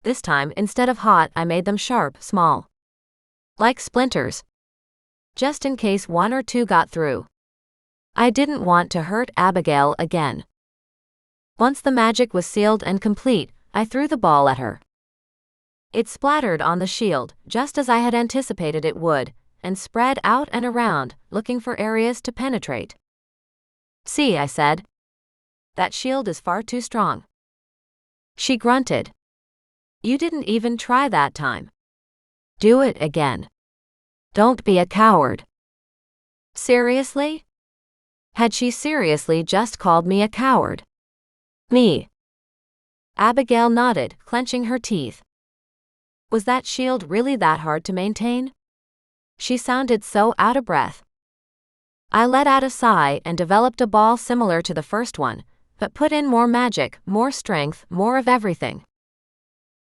This time, instead of hot, I made them sharp, small. Like splinters. Just in case one or two got through. I didn't want to hurt Abigail again. Once the magic was sealed and complete, I threw the ball at her. It splattered on the shield, just as I had anticipated it would, and spread out and around, looking for areas to penetrate. "See," I said. "That shield is far too strong." She grunted. "You didn't even try that time. Do it again. Don't be a coward." Seriously? Had she seriously just called me a coward? Me? Abigail nodded, clenching her teeth. Was that shield really that hard to maintain? She sounded so out of breath. I let out a sigh and developed a ball similar to the first one, but put in more magic, more strength, more of everything.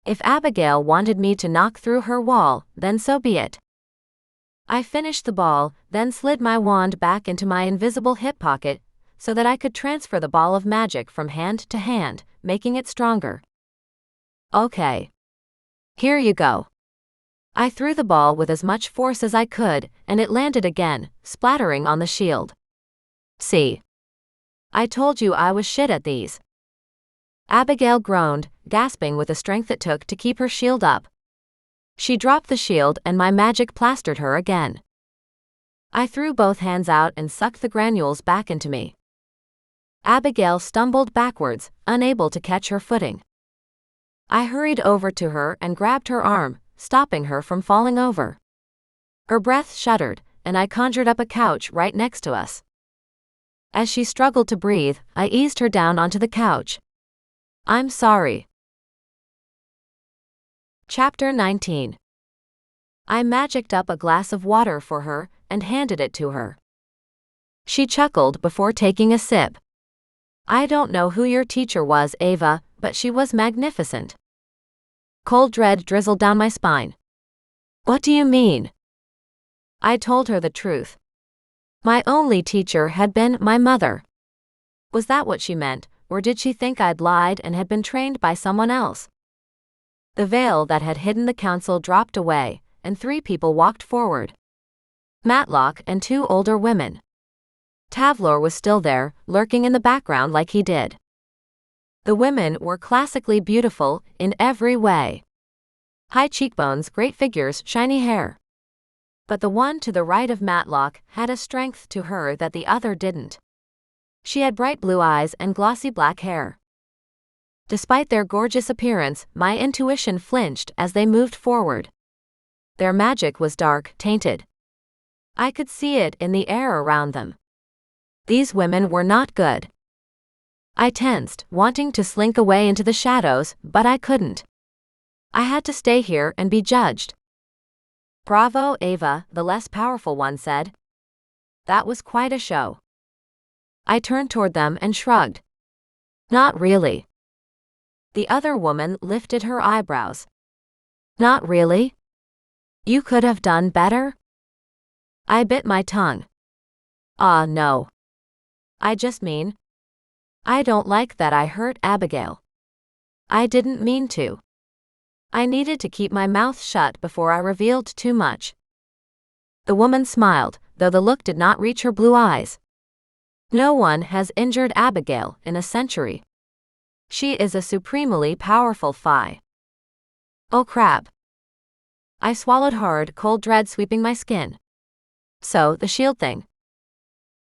If Abigail wanted me to knock through her wall, then so be it. I finished the ball, then slid my wand back into my invisible hip pocket, so that I could transfer the ball of magic from hand to hand, making it stronger. "Okay. Here you go." I threw the ball with as much force as I could, and it landed again, splattering on the shield. "See? I told you I was shit at these." Abigail groaned, gasping with the strength it took to keep her shield up. She dropped the shield and my magic plastered her again. I threw both hands out and sucked the granules back into me. Abigail stumbled backwards, unable to catch her footing. I hurried over to her and grabbed her arm, stopping her from falling over. Her breath shuddered, and I conjured up a couch right next to us. As she struggled to breathe, I eased her down onto the couch. "I'm sorry." Chapter 19. I magicked up a glass of water for her and handed it to her. She chuckled before taking a sip. I don't know who your teacher was, Ava, but she was magnificent. Cold dread drizzled down my spine. What do you mean? I told her the truth. My only teacher had been my mother. Was that what she meant, or did she think I'd lied and had been trained by someone else? The veil that had hidden the council dropped away, and 3 people walked forward. Matlock and 2 older women. Tavlor was still there, lurking in the background like he did. The women were classically beautiful in every way. High cheekbones, great figures, shiny hair. But the one to the right of Matlock had a strength to her that the other didn't. She had bright blue eyes and glossy black hair. Despite their gorgeous appearance, my intuition flinched as they moved forward. Their magic was dark, tainted. I could see it in the air around them. These women were not good. I tensed, wanting to slink away into the shadows, but I couldn't. I had to stay here and be judged. Bravo, Ava, the less powerful one said. That was quite a show. I turned toward them and shrugged. Not really. The other woman lifted her eyebrows. Not really? You could have done better? I bit my tongue. No. I just mean, I don't like that I hurt Abigail. I didn't mean to. I needed to keep my mouth shut before I revealed too much. The woman smiled, though the look did not reach her blue eyes. No one has injured Abigail in a century. She is a supremely powerful fae. Oh crap. I swallowed hard, cold dread sweeping my skin. So, the shield thing.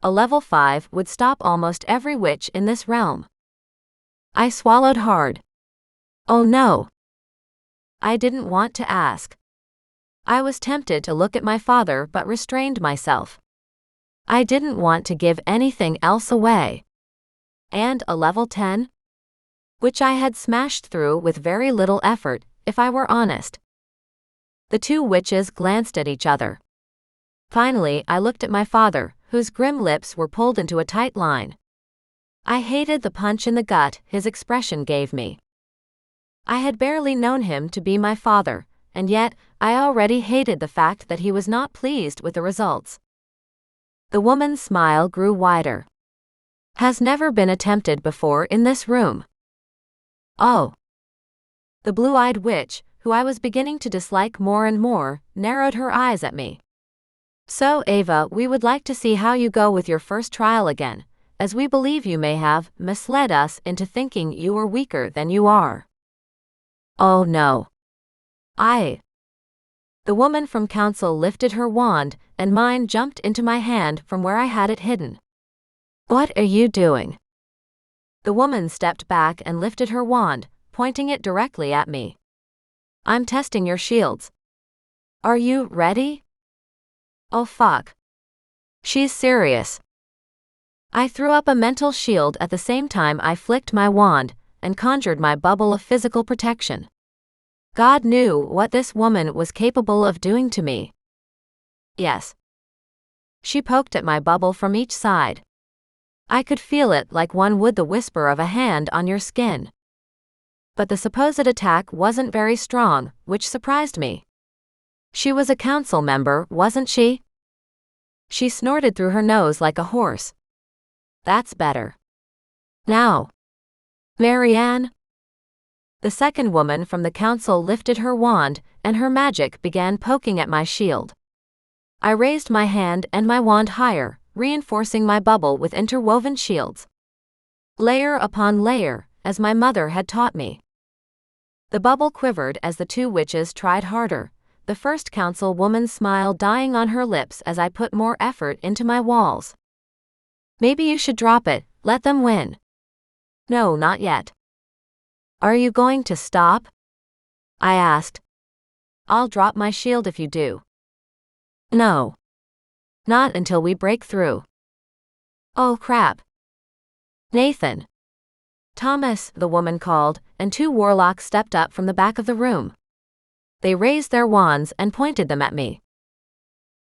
A level 5 would stop almost every witch in this realm. I swallowed hard. Oh no. I didn't want to ask. I was tempted to look at my father but restrained myself. I didn't want to give anything else away. And a level 10? Which I had smashed through with very little effort, if I were honest. The 2 witches glanced at each other. Finally, I looked at my father, whose grim lips were pulled into a tight line. I hated the punch in the gut his expression gave me. I had barely known him to be my father, and yet I already hated the fact that he was not pleased with the results. The woman's smile grew wider. Has never been attempted before in this room. Oh. The blue-eyed witch, who I was beginning to dislike more and more, narrowed her eyes at me. So, Ava, we would like to see how you go with your first trial again, as we believe you may have misled us into thinking you were weaker than you are. Oh no. The woman from council lifted her wand, and mine jumped into my hand from where I had it hidden. What are you doing? The woman stepped back and lifted her wand, pointing it directly at me. I'm testing your shields. Are you ready? Oh fuck. She's serious. I threw up a mental shield at the same time I flicked my wand and conjured my bubble of physical protection. God knew what this woman was capable of doing to me. Yes. She poked at my bubble from each side. I could feel it like one would the whisper of a hand on your skin. But the supposed attack wasn't very strong, which surprised me. She was a council member, wasn't she? She snorted through her nose like a horse. That's better. Now. Marianne? The second woman from the council lifted her wand, and her magic began poking at my shield. I raised my hand and my wand higher, reinforcing my bubble with interwoven shields. Layer upon layer, as my mother had taught me. The bubble quivered as the 2 witches tried harder, the first council woman's smile dying on her lips as I put more effort into my walls. Maybe you should drop it, let them win. No, not yet. Are you going to stop? I asked. I'll drop my shield if you do. No. Not until we break through. Oh crap. Nathan. Thomas, the woman called, and 2 warlocks stepped up from the back of the room. They raised their wands and pointed them at me.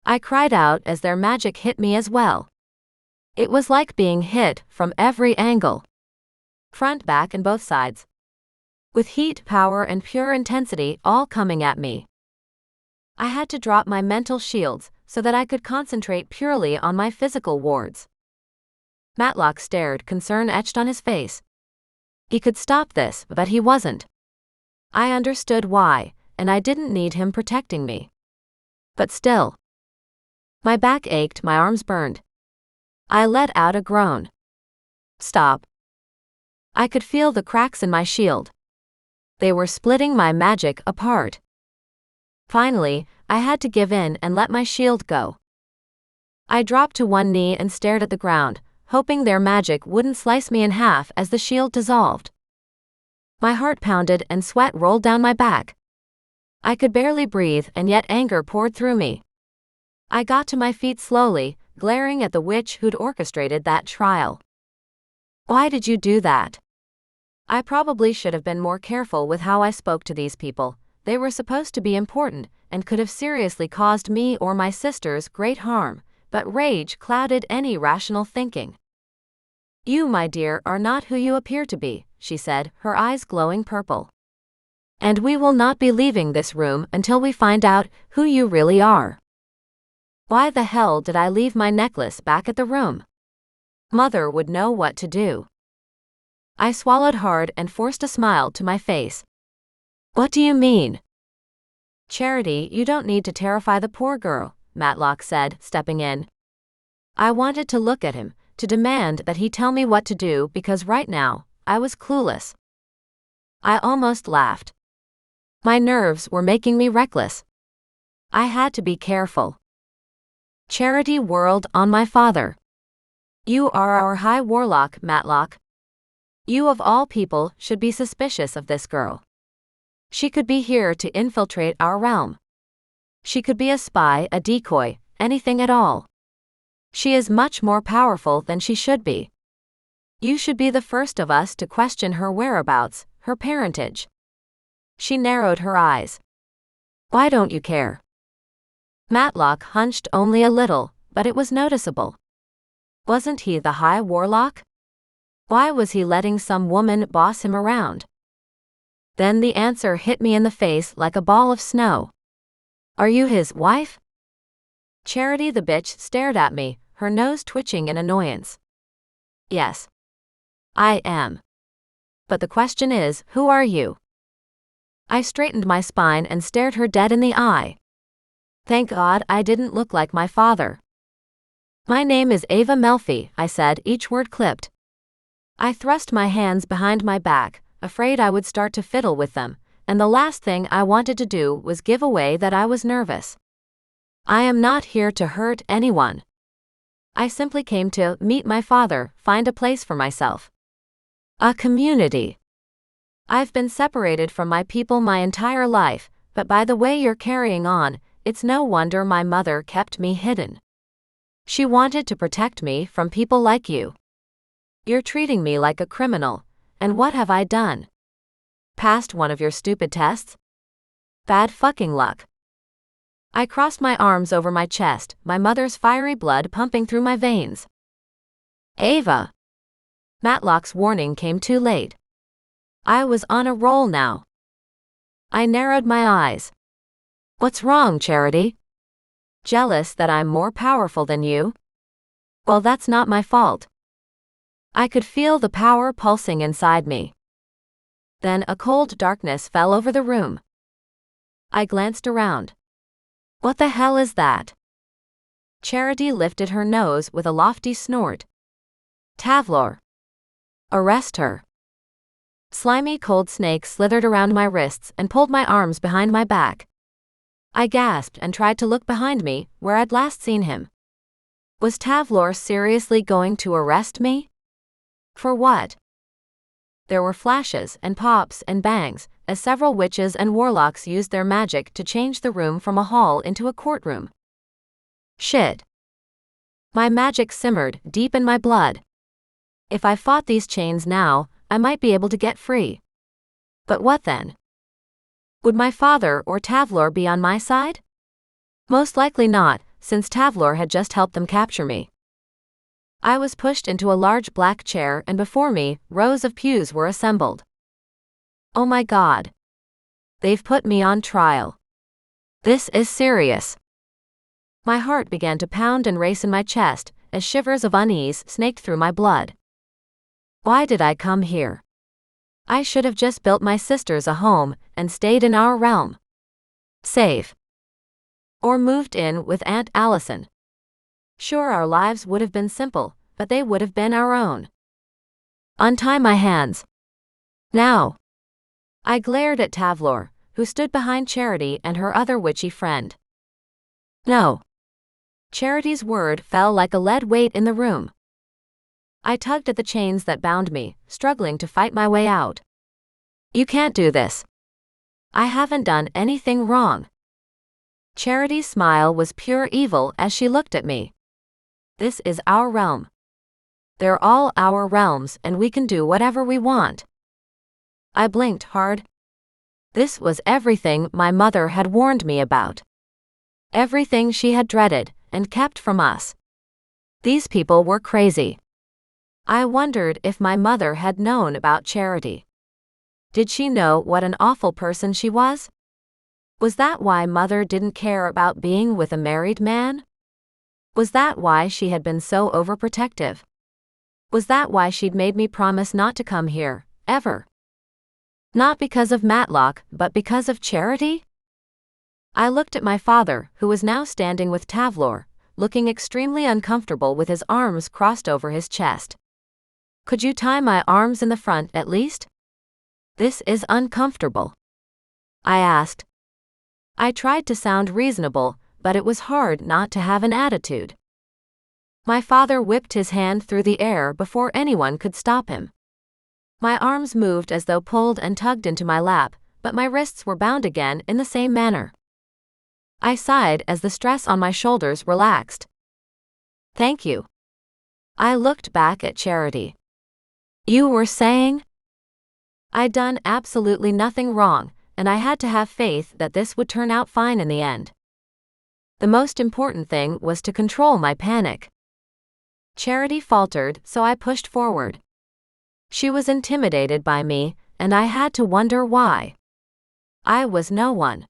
I cried out as their magic hit me as well. It was like being hit from every angle. Front, back, and both sides. With heat, power, and pure intensity all coming at me. I had to drop my mental shields so that I could concentrate purely on my physical wards. Matlock stared, concern etched on his face. He could stop this, but he wasn't. I understood why, and I didn't need him protecting me. But still. My back ached, my arms burned. I let out a groan. Stop. I could feel the cracks in my shield. They were splitting my magic apart. Finally, I had to give in and let my shield go. I dropped to one knee and stared at the ground, hoping their magic wouldn't slice me in half as the shield dissolved. My heart pounded and sweat rolled down my back. I could barely breathe, and yet anger poured through me. I got to my feet slowly, glaring at the witch who'd orchestrated that trial. Why did you do that? I probably should have been more careful with how I spoke to these people. They were supposed to be important and could have seriously caused me or my sisters great harm, but rage clouded any rational thinking. You, my dear, are not who you appear to be, she said, her eyes glowing purple. And we will not be leaving this room until we find out who you really are. Why the hell did I leave my necklace back at the room? Mother would know what to do. I swallowed hard and forced a smile to my face. What do you mean? Charity, you don't need to terrify the poor girl, Matlock said, stepping in. I wanted to look at him, to demand that he tell me what to do because right now, I was clueless. I almost laughed. My nerves were making me reckless. I had to be careful. Charity whirled on my father. You are our High Warlock, Matlock. You of all people should be suspicious of this girl. She could be here to infiltrate our realm. She could be a spy, a decoy, anything at all. She is much more powerful than she should be. You should be the first of us to question her whereabouts, her parentage. She narrowed her eyes. Why don't you care? Matlock hunched only a little, but it was noticeable. Wasn't he the High Warlock? Why was he letting some woman boss him around? Then the answer hit me in the face like a ball of snow. Are you his wife? Charity the bitch stared at me, her nose twitching in annoyance. Yes. I am. But the question is, who are you? I straightened my spine and stared her dead in the eye. Thank God I didn't look like my father. My name is Ava Melfi, I said, each word clipped. I thrust my hands behind my back, afraid I would start to fiddle with them, and the last thing I wanted to do was give away that I was nervous. I am not here to hurt anyone. I simply came to meet my father, find a place for myself. A community. I've been separated from my people my entire life, but by the way you're carrying on, it's no wonder my mother kept me hidden. She wanted to protect me from people like you. You're treating me like a criminal, and what have I done? Passed one of your stupid tests? Bad fucking luck. I crossed my arms over my chest, my mother's fiery blood pumping through my veins. Ava! Matlock's warning came too late. I was on a roll now. I narrowed my eyes. What's wrong, Charity? Jealous that I'm more powerful than you? Well, that's not my fault. I could feel the power pulsing inside me. Then a cold darkness fell over the room. I glanced around. What the hell is that? Charity lifted her nose with a lofty snort. Tavlor. Arrest her. Slimy cold snakes slithered around my wrists and pulled my arms behind my back. I gasped and tried to look behind me, where I'd last seen him. Was Tavlor seriously going to arrest me? For what? There were flashes and pops and bangs, as several witches and warlocks used their magic to change the room from a hall into a courtroom. Shit. My magic simmered deep in my blood. If I fought these chains now, I might be able to get free. But what then? Would my father or Tavlor be on my side? Most likely not, since Tavlor had just helped them capture me. I was pushed into a large black chair, and before me, rows of pews were assembled. Oh my God. They've put me on trial. This is serious. My heart began to pound and race in my chest as shivers of unease snaked through my blood. Why did I come here? I should have just built my sisters a home and stayed in our realm. Safe. Or moved in with Aunt Allison. Sure, our lives would have been simple, but they would have been our own. Untie my hands. Now. I glared at Tavlor, who stood behind Charity and her other witchy friend. No. Charity's word fell like a lead weight in the room. I tugged at the chains that bound me, struggling to fight my way out. You can't do this. I haven't done anything wrong. Charity's smile was pure evil as she looked at me. This is our realm. They're all our realms, and we can do whatever we want. I blinked hard. This was everything my mother had warned me about. Everything she had dreaded and kept from us. These people were crazy. I wondered if my mother had known about Charity. Did she know what an awful person she was? Was that why Mother didn't care about being with a married man? Was that why she had been so overprotective? Was that why she'd made me promise not to come here, ever? Not because of Matlock, but because of Charity? I looked at my father, who was now standing with Tavlor, looking extremely uncomfortable with his arms crossed over his chest. Could you tie my arms in the front at least? This is uncomfortable. I asked. I tried to sound reasonable, but it was hard not to have an attitude. My father whipped his hand through the air before anyone could stop him. My arms moved as though pulled and tugged into my lap, but my wrists were bound again in the same manner. I sighed as the stress on my shoulders relaxed. Thank you. I looked back at Charity. You were saying? I'd done absolutely nothing wrong, and I had to have faith that this would turn out fine in the end. The most important thing was to control my panic. Charity faltered, so I pushed forward. She was intimidated by me, and I had to wonder why. I was no one.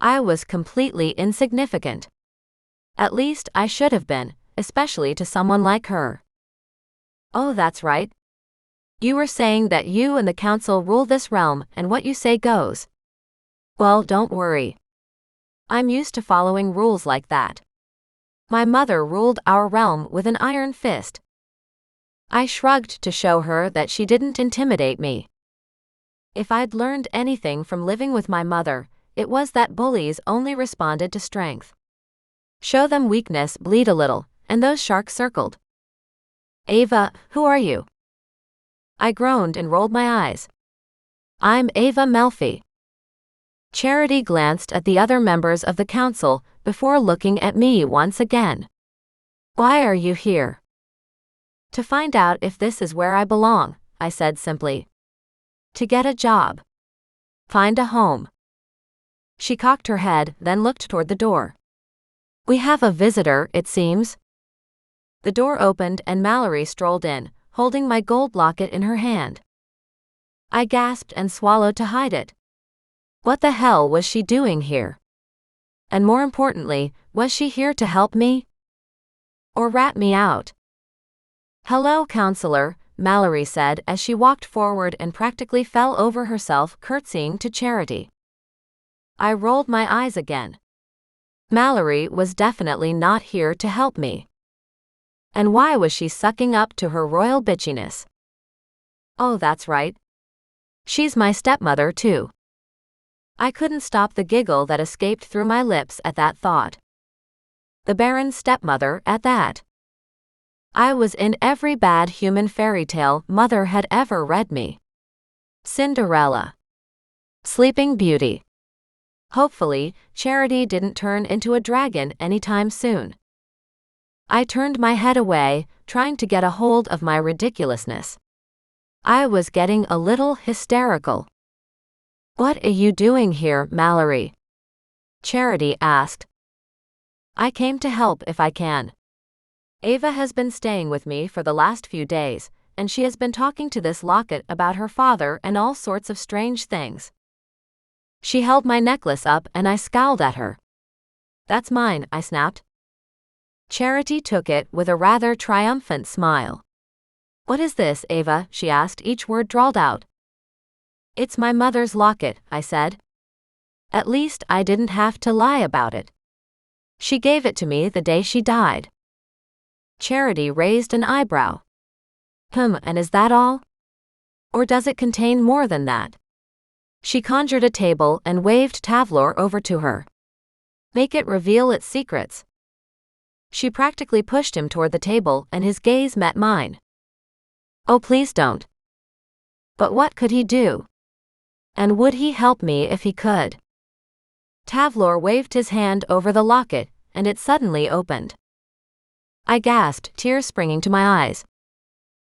I was completely insignificant. At least I should have been, especially to someone like her. Oh, that's right. You were saying that you and the council rule this realm, and what you say goes. Well, don't worry. I'm used to following rules like that. My mother ruled our realm with an iron fist. I shrugged to show her that she didn't intimidate me. If I'd learned anything from living with my mother, it was that bullies only responded to strength. Show them weakness, bleed a little, and those sharks circled. Ava, who are you? I groaned and rolled my eyes. I'm Ava Melfi. Charity glanced at the other members of the council before looking at me once again. Why are you here? To find out if this is where I belong, I said simply. To get a job. Find a home. She cocked her head, then looked toward the door. We have a visitor, it seems. The door opened and Mallory strolled in, holding my gold locket in her hand. I gasped and swallowed to hide it. What the hell was she doing here? And more importantly, was she here to help me? Or rat me out? Hello, counselor, Mallory said as she walked forward and practically fell over herself, curtsying to Charity. I rolled my eyes again. Mallory was definitely not here to help me. And why was she sucking up to her royal bitchiness? Oh, that's right. She's my stepmother, too. I couldn't stop the giggle that escaped through my lips at that thought. The Baron's stepmother, at that. I was in every bad human fairy tale Mother had ever read me. Cinderella. Sleeping Beauty. Hopefully, Charity didn't turn into a dragon anytime soon. I turned my head away, trying to get a hold of my ridiculousness. I was getting a little hysterical. What are you doing here, Mallory? Charity asked. I came to help if I can. Ava has been staying with me for the last few days, and she has been talking to this locket about her father and all sorts of strange things. She held my necklace up and I scowled at her. That's mine, I snapped. Charity took it with a rather triumphant smile. What is this, Ava? She asked, each word drawled out. It's my mother's locket, I said. At least I didn't have to lie about it. She gave it to me the day she died. Charity raised an eyebrow. And is that all? Or does it contain more than that? She conjured a table and waved Tavlor over to her. Make it reveal its secrets. She practically pushed him toward the table and his gaze met mine. Oh, please don't. But what could he do? And would he help me if he could? Tavlor waved his hand over the locket, and it suddenly opened. I gasped, tears springing to my eyes.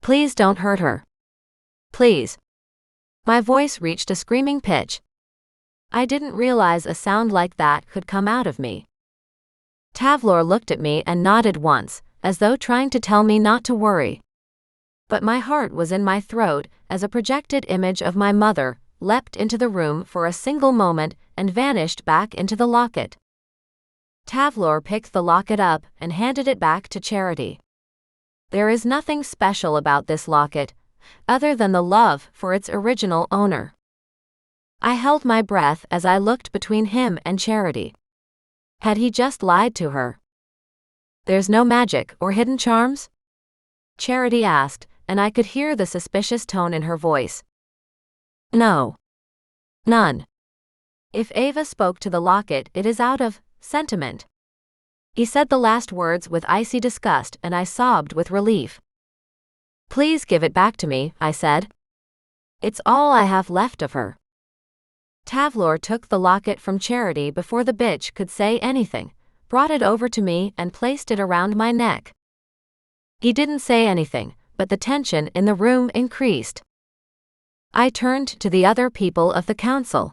Please don't hurt her. Please. My voice reached a screaming pitch. I didn't realize a sound like that could come out of me. Tavlor looked at me and nodded once, as though trying to tell me not to worry. But my heart was in my throat as a projected image of my mother leapt into the room for a single moment and vanished back into the locket. Tavlor picked the locket up and handed it back to Charity. There is nothing special about this locket, other than the love for its original owner. I held my breath as I looked between him and Charity. Had he just lied to her? There's no magic or hidden charms? Charity asked, and I could hear the suspicious tone in her voice. No. None. If Ava spoke to the locket, it is out of sentiment. He said the last words with icy disgust and I sobbed with relief. Please give it back to me, I said. It's all I have left of her. Tavlor took the locket from Charity before the bitch could say anything, brought it over to me and placed it around my neck. He didn't say anything, but the tension in the room increased. I turned to the other people of the council.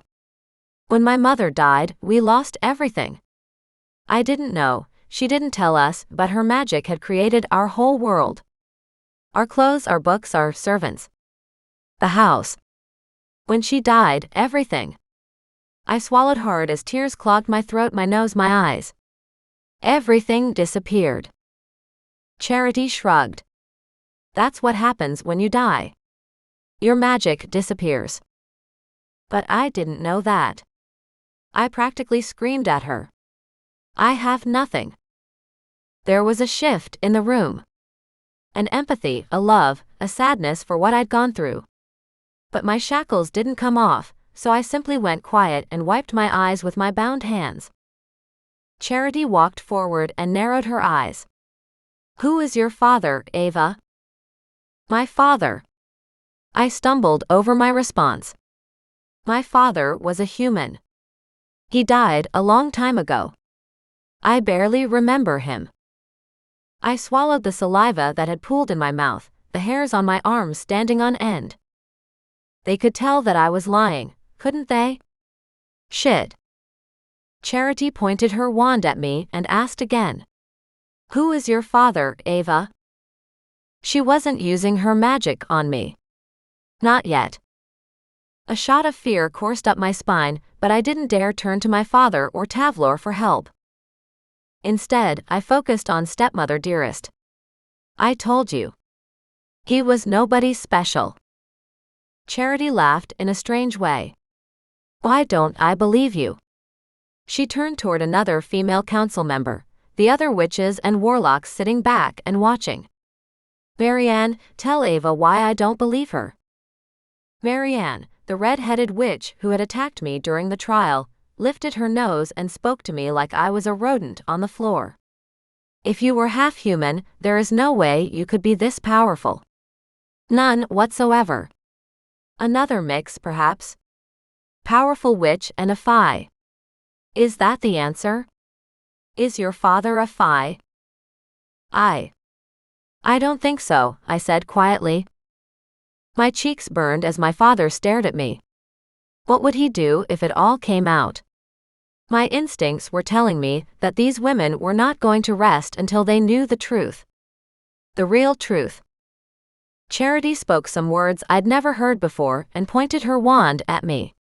When my mother died, we lost everything. I didn't know, she didn't tell us, but her magic had created our whole world. Our clothes, our books, our servants. The house. When she died, everything. I swallowed hard as tears clogged my throat, my nose, my eyes. Everything disappeared. Charity shrugged. That's what happens when you die. Your magic disappears. But I didn't know that. I practically screamed at her. I have nothing. There was a shift in the room. An empathy, a love, a sadness for what I'd gone through. But my shackles didn't come off, so I simply went quiet and wiped my eyes with my bound hands. Charity walked forward and narrowed her eyes. Who is your father, Ava? My father. I stumbled over my response. My father was a human. He died a long time ago. I barely remember him. I swallowed the saliva that had pooled in my mouth, the hairs on my arms standing on end. They could tell that I was lying, couldn't they? Shit. Charity pointed her wand at me and asked again. Who is your father, Ava? She wasn't using her magic on me. Not yet. A shot of fear coursed up my spine, but I didn't dare turn to my father or Tavlor for help. Instead, I focused on stepmother dearest. I told you. He was nobody special. Charity laughed in a strange way. Why don't I believe you? She turned toward another female council member, the other witches and warlocks sitting back and watching. Marianne, tell Ava why I don't believe her. Marianne, the red-headed witch who had attacked me during the trial, lifted her nose and spoke to me like I was a rodent on the floor. If you were half human, there is no way you could be this powerful. None whatsoever. Another mix, perhaps? Powerful witch and a fae. Is that the answer? Is your father a fae? I don't think so, I said quietly. My cheeks burned as my father stared at me. What would he do if it all came out? My instincts were telling me that these women were not going to rest until they knew the truth. The real truth. Charity spoke some words I'd never heard before and pointed her wand at me.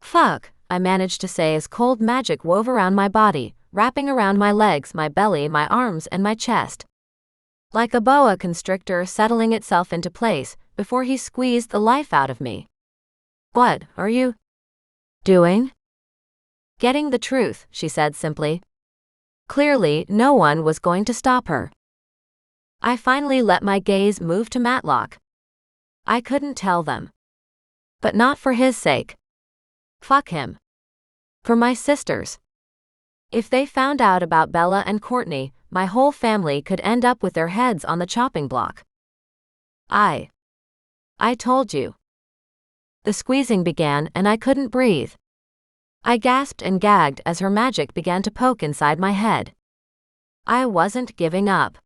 Fuck, I managed to say as cold magic wove around my body, wrapping around my legs, my belly, my arms, and my chest. Like a boa constrictor settling itself into place before he squeezed the life out of me. What are you doing? Getting the truth, she said simply. Clearly, no one was going to stop her. I finally let my gaze move to Matlock. I couldn't tell them. But not for his sake. Fuck him. For my sisters. If they found out about Bella and Courtney, my whole family could end up with their heads on the chopping block. I told you. The squeezing began and I couldn't breathe. I gasped and gagged as her magic began to poke inside my head. I wasn't giving up.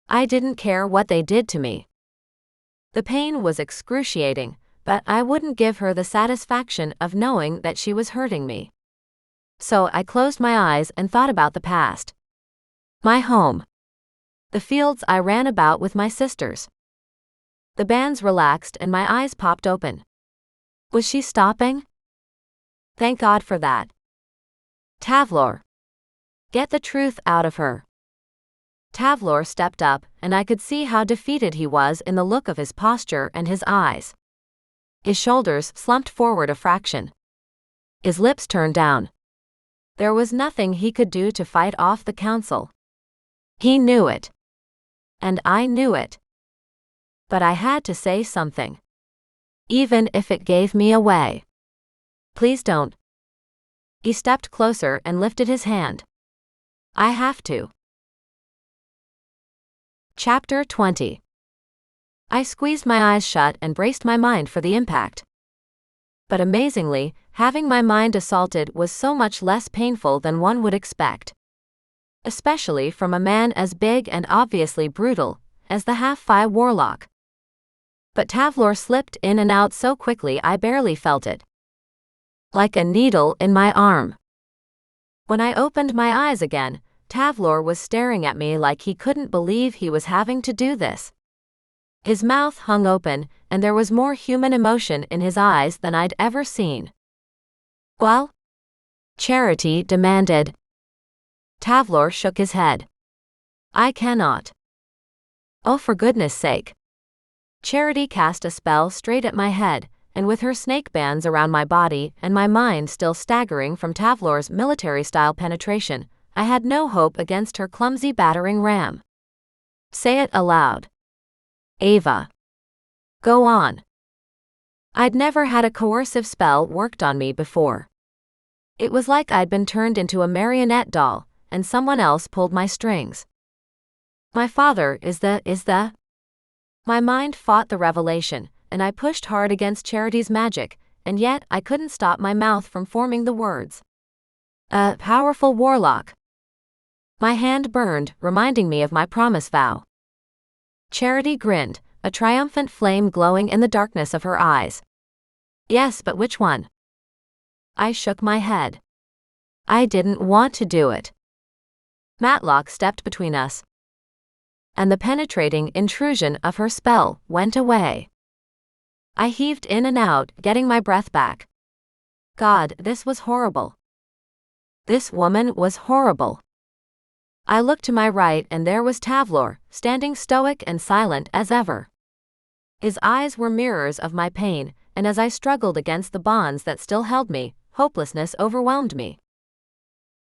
I didn't care what they did to me. The pain was excruciating, but I wouldn't give her the satisfaction of knowing that she was hurting me. So I closed my eyes and thought about the past. My home. The fields I ran about with my sisters. The bands relaxed and my eyes popped open. Was she stopping? Thank God for that. Tavlor. Get the truth out of her. Tavlor stepped up, and I could see how defeated he was in the look of his posture and his eyes. His shoulders slumped forward a fraction. His lips turned down. There was nothing he could do to fight off the council. He knew it. And I knew it. But I had to say something. Even if it gave me away. Please don't. He stepped closer and lifted his hand. I have to. Chapter 20. I squeezed my eyes shut and braced my mind for the impact. But amazingly, having my mind assaulted was so much less painful than one would expect. Especially from a man as big and obviously brutal as the half-fi Warlock. But Tavlor slipped in and out so quickly I barely felt it. Like a needle in my arm. When I opened my eyes again, Tavlor was staring at me like he couldn't believe he was having to do this. His mouth hung open, and there was more human emotion in his eyes than I'd ever seen. Well? Charity demanded. Tavlor shook his head. I cannot. Oh, for goodness sake. Charity cast a spell straight at my head, and with her snake bands around my body and my mind still staggering from Tavlor's military-style penetration, I had no hope against her clumsy battering ram. Say it aloud. Ava. Go on. I'd never had a coercive spell worked on me before. It was like I'd been turned into a marionette doll, and someone else pulled my strings. My father is the... My mind fought the revelation, and I pushed hard against Charity's magic, and yet I couldn't stop my mouth from forming the words. A powerful warlock. My hand burned, reminding me of my promise vow. Charity grinned, a triumphant flame glowing in the darkness of her eyes. Yes, but which one? I shook my head. I didn't want to do it. Matlock stepped between us. And the penetrating intrusion of her spell went away. I heaved in and out, getting my breath back. God, this was horrible. This woman was horrible. I looked to my right and there was Tavlor, standing stoic and silent as ever. His eyes were mirrors of my pain, and as I struggled against the bonds that still held me, hopelessness overwhelmed me.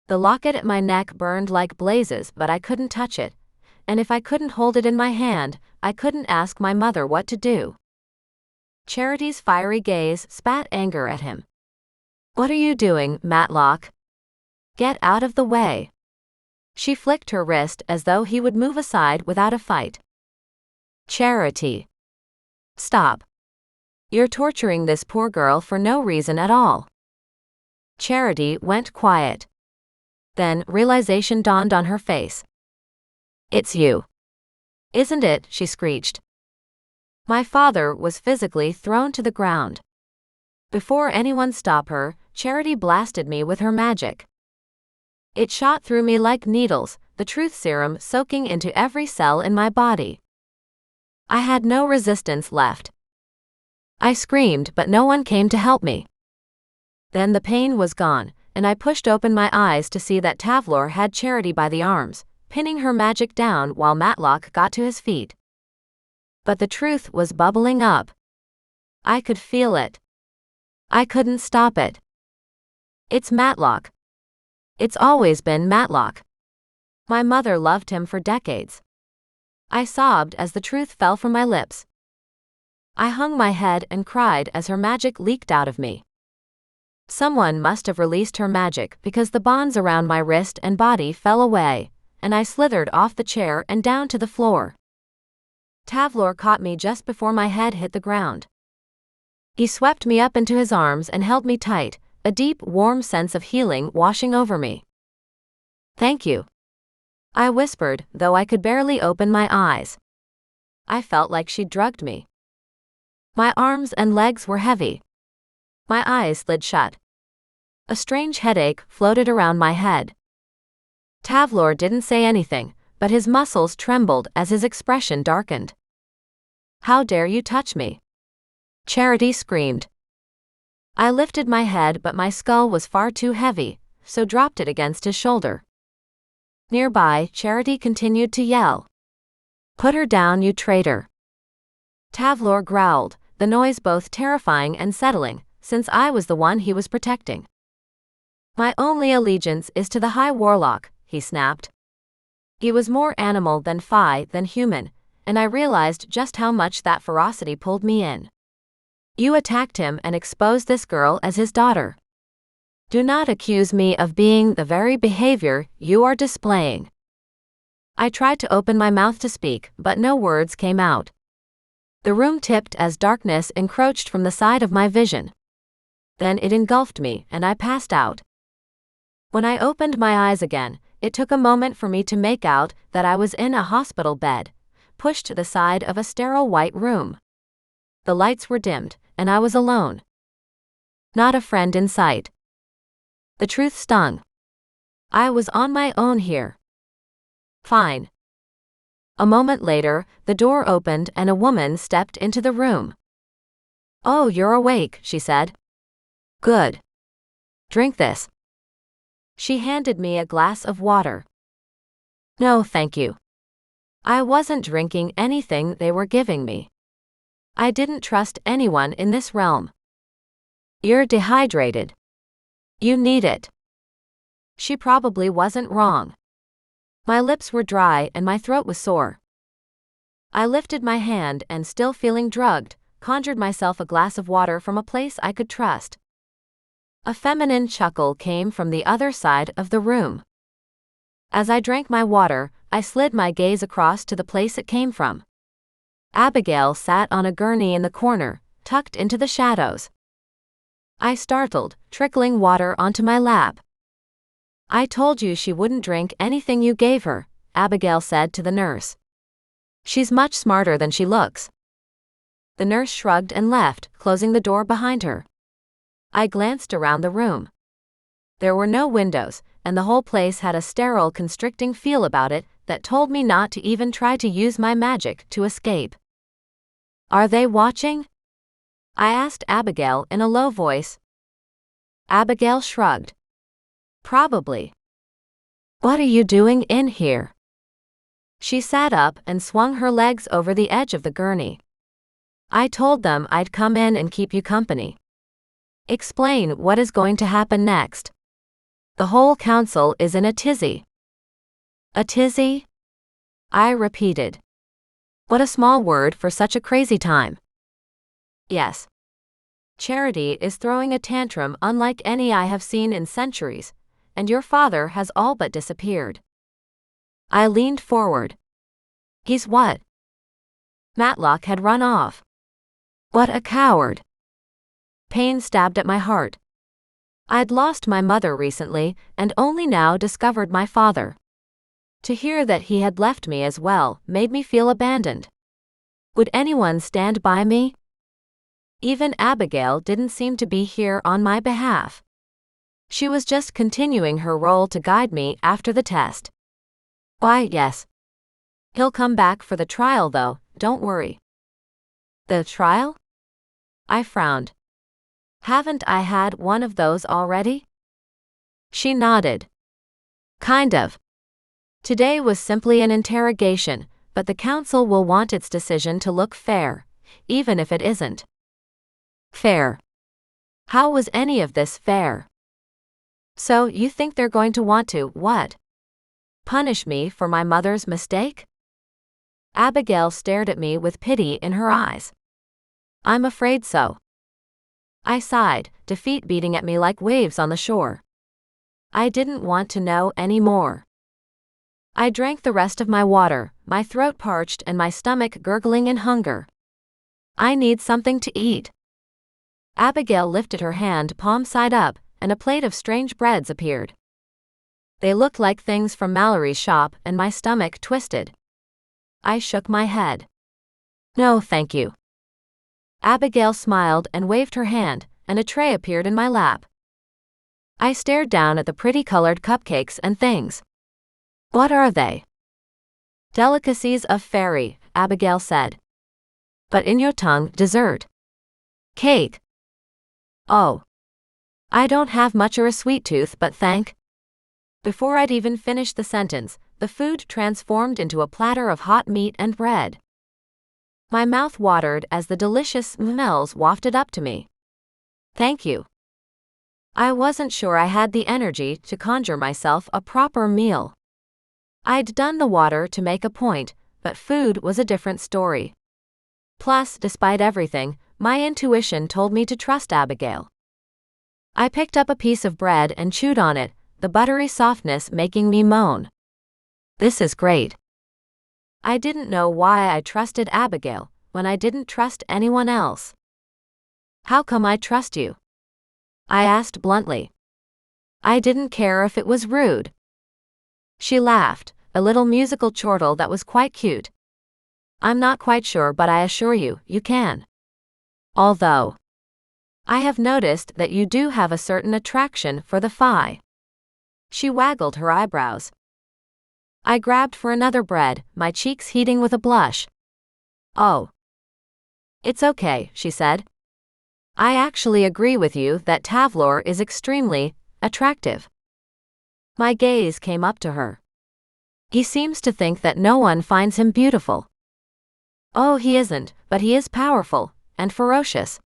The locket at my neck burned like blazes, but I couldn't touch it, and if I couldn't hold it in my hand, I couldn't ask my mother what to do. Charity's fiery gaze spat anger at him. What are you doing, Matlock? Get out of the way. She flicked her wrist as though he would move aside without a fight. Charity. Stop. You're torturing this poor girl for no reason at all. Charity went quiet. Then realization dawned on her face. It's you. Isn't it? She screeched. My father was physically thrown to the ground. Before anyone stopped her, Charity blasted me with her magic. It shot through me like needles, the truth serum soaking into every cell in my body. I had no resistance left. I screamed, but no one came to help me. Then the pain was gone, and I pushed open my eyes to see that Tavlor had Charity by the arms, pinning her magic down while Matlock got to his feet. But the truth was bubbling up. I could feel it. I couldn't stop it. It's Matlock. It's always been Matlock. My mother loved him for decades. I sobbed as the truth fell from my lips. I hung my head and cried as her magic leaked out of me. Someone must have released her magic because the bonds around my wrist and body fell away, and I slithered off the chair and down to the floor. Tavlor caught me just before my head hit the ground. He swept me up into his arms and held me tight, a deep, warm sense of healing washing over me. "Thank you," I whispered, though I could barely open my eyes. I felt like she'd drugged me. My arms and legs were heavy. My eyes slid shut. A strange headache floated around my head. Tavlor didn't say anything, but his muscles trembled as his expression darkened. "How dare you touch me?" Charity screamed. I lifted my head, but my skull was far too heavy, so dropped it against his shoulder. Nearby, Charity continued to yell. "Put her down, you traitor." Tavlor growled, the noise both terrifying and settling, since I was the one he was protecting. "My only allegiance is to the High Warlock," he snapped. He was more animal than human, and I realized just how much that ferocity pulled me in. "You attacked him and exposed this girl as his daughter. Do not accuse me of being the very behavior you are displaying." I tried to open my mouth to speak, but no words came out. The room tipped as darkness encroached from the side of my vision. Then it engulfed me, and I passed out. When I opened my eyes again, it took a moment for me to make out that I was in a hospital bed, pushed to the side of a sterile white room. The lights were dimmed, and I was alone. Not a friend in sight. The truth stung. I was on my own here. Fine. A moment later, the door opened and a woman stepped into the room. "Oh, you're awake," she said. "Good. Drink this." She handed me a glass of water. "No, thank you." I wasn't drinking anything they were giving me. I didn't trust anyone in this realm. "You're dehydrated. You need it." She probably wasn't wrong. My lips were dry and my throat was sore. I lifted my hand and, still feeling drugged, conjured myself a glass of water from a place I could trust. A feminine chuckle came from the other side of the room. As I drank my water, I slid my gaze across to the place it came from. Abigail sat on a gurney in the corner, tucked into the shadows. I startled, trickling water onto my lap. "I told you she wouldn't drink anything you gave her," Abigail said to the nurse. "She's much smarter than she looks." The nurse shrugged and left, closing the door behind her. I glanced around the room. There were no windows, and the whole place had a sterile, constricting feel about it that told me not to even try to use my magic to escape. "Are they watching?" I asked Abigail in a low voice. Abigail shrugged. "Probably." "What are you doing in here?" She sat up and swung her legs over the edge of the gurney. "I told them I'd come in and keep you company." "Explain what is going to happen next." "The whole council is in a tizzy." "A tizzy?" I repeated. What a small word for such a crazy time. "Yes. Charity is throwing a tantrum unlike any I have seen in centuries, and your father has all but disappeared." I leaned forward. "He's what?" Matlock had run off. What a coward. Pain stabbed at my heart. I'd lost my mother recently, and only now discovered my father. To hear that he had left me as well made me feel abandoned. Would anyone stand by me? Even Abigail didn't seem to be here on my behalf. She was just continuing her role to guide me after the test. Why, yes. He'll come back for the trial though, don't worry. The trial? I frowned. Haven't I had one of those already? She nodded. Kind of. Today was simply an interrogation, but the council will want its decision to look fair, even if it isn't. Fair. How was any of this fair? So you think they're going to want to, what? Punish me for my mother's mistake? Abigail stared at me with pity in her eyes. I'm afraid so. I sighed, defeat beating at me like waves on the shore. I didn't want to know any more. I drank the rest of my water, my throat parched and my stomach gurgling in hunger. I need something to eat. Abigail lifted her hand palm side up, and a plate of strange breads appeared. They looked like things from Mallory's shop, and my stomach twisted. I shook my head. No, thank you. Abigail smiled and waved her hand, and a tray appeared in my lap. I stared down at the pretty colored cupcakes and things. What are they? Delicacies of fairy, Abigail said. But in your tongue, dessert. Cake. Oh. I don't have much or a sweet tooth, but thank. Before I'd even finished the sentence, the food transformed into a platter of hot meat and bread. My mouth watered as the delicious smells wafted up to me. Thank you. I wasn't sure I had the energy to conjure myself a proper meal. I'd done the water to make a point, but food was a different story. Plus, despite everything, my intuition told me to trust Abigail. I picked up a piece of bread and chewed on it, the buttery softness making me moan. This is great. I didn't know why I trusted Abigail when I didn't trust anyone else. How come I trust you? I asked bluntly. I didn't care if it was rude. She laughed, a little musical chortle that was quite cute. I'm not quite sure, but I assure you, you can. Although, I have noticed that you do have a certain attraction for the Fae. She waggled her eyebrows. I grabbed for another bread, my cheeks heating with a blush. Oh. It's okay, she said. I actually agree with you that Tavlor is extremely attractive. My gaze came up to her. He seems to think that no one finds him beautiful. Oh, he isn't, but he is powerful and ferocious.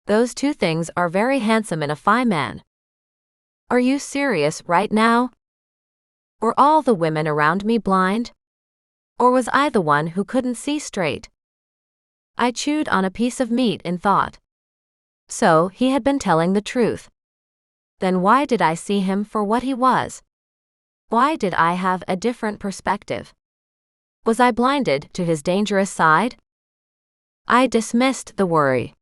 Those two things are very handsome in a Fae man. Are you serious right now? Were all the women around me blind? Or was I the one who couldn't see straight? I chewed on a piece of meat in thought. So, he had been telling the truth. Then why did I see him for what he was? Why did I have a different perspective? Was I blinded to his dangerous side? I dismissed the worry.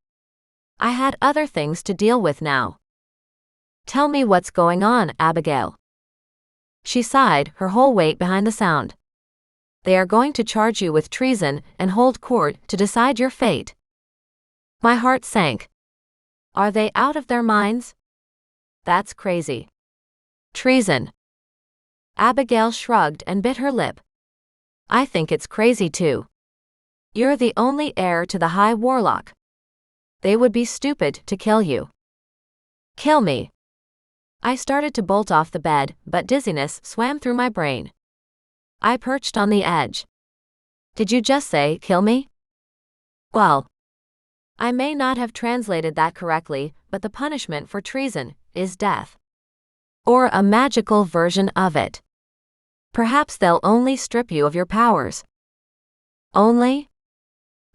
I had other things to deal with now. Tell me what's going on, Abigail. She sighed, her whole weight behind the sound. They are going to charge you with treason and hold court to decide your fate. My heart sank. Are they out of their minds? That's crazy. Treason. Abigail shrugged and bit her lip. I think it's crazy too. You're the only heir to the High Warlock. They would be stupid to kill you. Kill me. I started to bolt off the bed, but dizziness swam through my brain. I perched on the edge. Did you just say, kill me? Well, I may not have translated that correctly, but the punishment for treason is death. Or a magical version of it. Perhaps they'll only strip you of your powers. Only?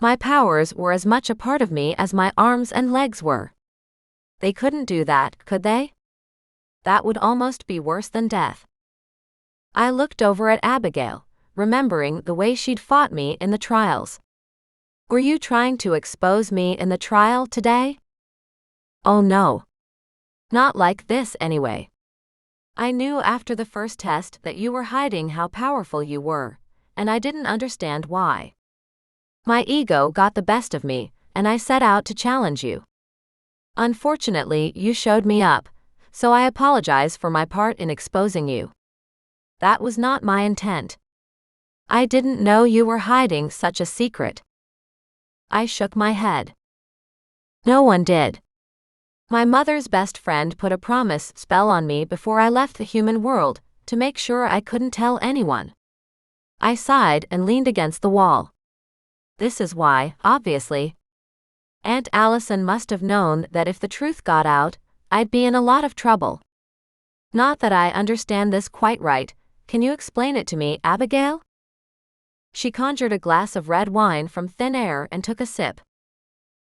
My powers were as much a part of me as my arms and legs were. They couldn't do that, could they? That would almost be worse than death. I looked over at Abigail, remembering the way she'd fought me in the trials. Were you trying to expose me in the trial today? Oh no. Not like this anyway. I knew after the first test that you were hiding how powerful you were, and I didn't understand why. My ego got the best of me, and I set out to challenge you. Unfortunately, you showed me up, so I apologize for my part in exposing you. That was not my intent. I didn't know you were hiding such a secret. I shook my head. No one did. My mother's best friend put a promise spell on me before I left the human world, to make sure I couldn't tell anyone. I sighed and leaned against the wall. This is why, obviously. Aunt Allison must have known that if the truth got out, I'd be in a lot of trouble. Not that I understand this quite right. Can you explain it to me, Abigail? She conjured a glass of red wine from thin air and took a sip.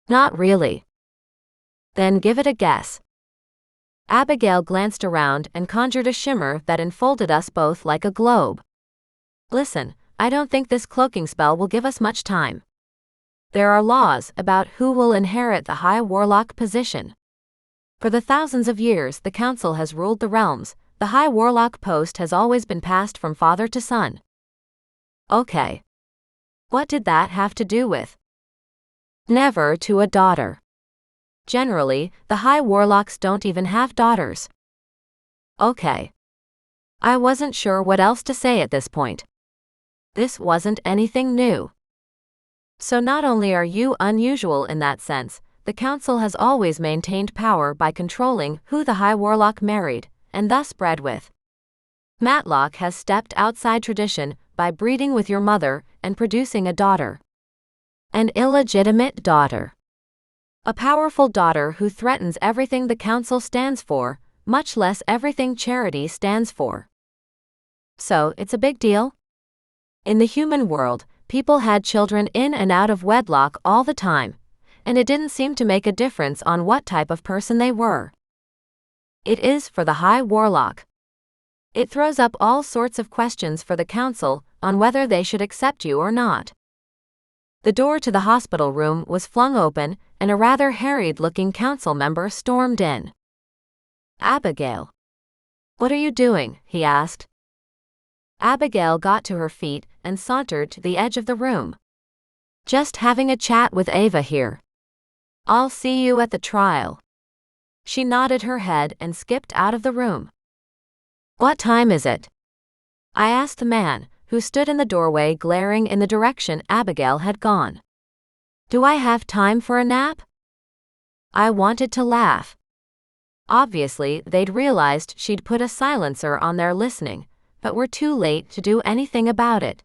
Not really. Then give it a guess. Abigail glanced around and conjured a shimmer that enfolded us both like a globe. Listen, I don't think this cloaking spell will give us much time. There are laws about who will inherit the High Warlock position. For the thousands of years the Council has ruled the realms, the High Warlock post has always been passed from father to son. Okay. What did that have to do with? Never to a daughter. Generally, the High Warlocks don't even have daughters. Okay. I wasn't sure what else to say at this point. This wasn't anything new. So not only are you unusual in that sense, the Council has always maintained power by controlling who the High Warlock married, and thus bred with. Matlock has stepped outside tradition by breeding with your mother and producing a daughter. An illegitimate daughter. A powerful daughter who threatens everything the Council stands for, much less everything charity stands for. So, it's a big deal? In the human world, people had children in and out of wedlock all the time, and it didn't seem to make a difference on what type of person they were. It is for the High Warlock. It throws up all sorts of questions for the Council on whether they should accept you or not. The door to the hospital room was flung open, and a rather harried-looking council member stormed in. Abigail. What are you doing? He asked. Abigail got to her feet and sauntered to the edge of the room. Just having a chat with Ava here. I'll see you at the trial. She nodded her head and skipped out of the room. What time is it? I asked the man, who stood in the doorway glaring in the direction Abigail had gone. Do I have time for a nap? I wanted to laugh. Obviously, they'd realized she'd put a silencer on their listening, but were too late to do anything about it.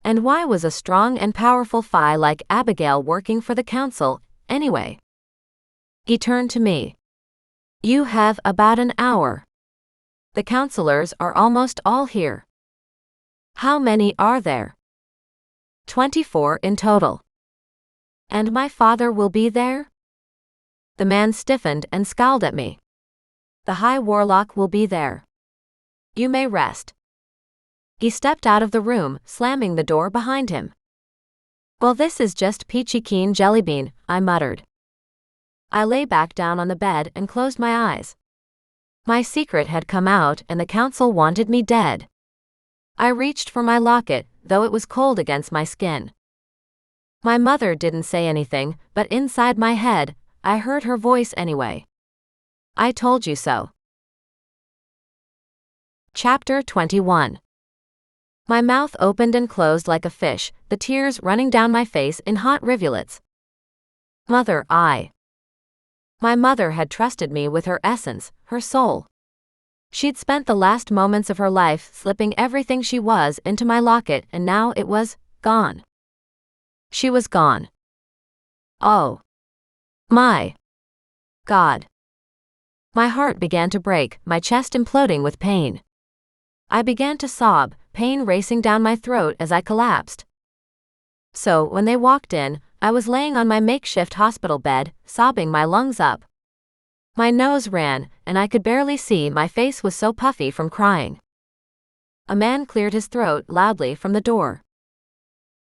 And why was a strong and powerful Phi like Abigail working for the Council, anyway? He turned to me. You have about an hour. The counselors are almost all here. How many are there? 24 in total. And my father will be there? The man stiffened and scowled at me. The High Warlock will be there. You may rest. He stepped out of the room, slamming the door behind him. Well, this is just peachy keen jellybean, I muttered. I lay back down on the bed and closed my eyes. My secret had come out and the Council wanted me dead. I reached for my locket, though it was cold against my skin. My mother didn't say anything, but inside my head, I heard her voice anyway. I told you so. Chapter 21. My mouth opened and closed like a fish, the tears running down my face in hot rivulets. My mother had trusted me with her essence, her soul. She'd spent the last moments of her life slipping everything she was into my locket, and now it was gone. She was gone. Oh. My God. My heart began to break, my chest imploding with pain. I began to sob, pain racing down my throat as I collapsed. So, when they walked in, I was laying on my makeshift hospital bed, sobbing my lungs up. My nose ran, and I could barely see, my face was so puffy from crying. A man cleared his throat loudly from the door.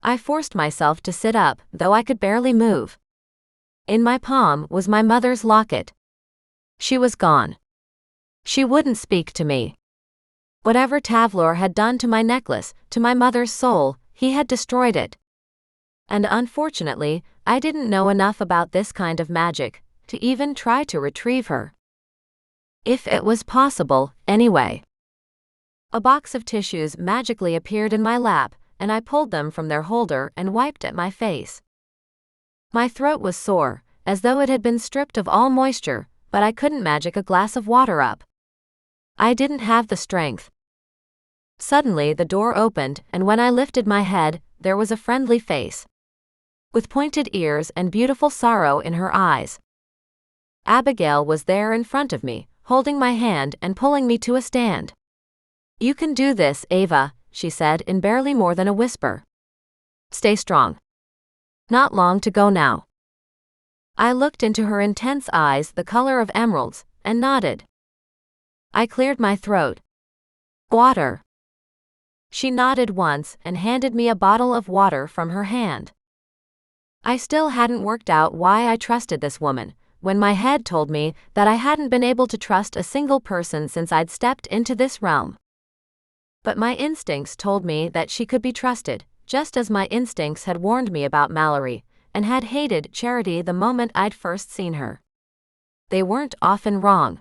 I forced myself to sit up, though I could barely move. In my palm was my mother's locket. She was gone. She wouldn't speak to me. Whatever Tavlor had done to my necklace, to my mother's soul, he had destroyed it. And unfortunately, I didn't know enough about this kind of magic to even try to retrieve her. If it was possible, anyway. A box of tissues magically appeared in my lap, and I pulled them from their holder and wiped at my face. My throat was sore, as though it had been stripped of all moisture, but I couldn't magic a glass of water up. I didn't have the strength. Suddenly the door opened, and when I lifted my head, there was a friendly face, with pointed ears and beautiful sorrow in her eyes. Abigail was there in front of me, holding my hand and pulling me to a stand. "You can do this, Ava," she said in barely more than a whisper. "Stay strong. Not long to go now." I looked into her intense eyes, the color of emeralds, and nodded. I cleared my throat. "Water." She nodded once and handed me a bottle of water from her hand. I still hadn't worked out why I trusted this woman, when my head told me that I hadn't been able to trust a single person since I'd stepped into this realm. But my instincts told me that she could be trusted, just as my instincts had warned me about Mallory, and had hated Charity the moment I'd first seen her. They weren't often wrong.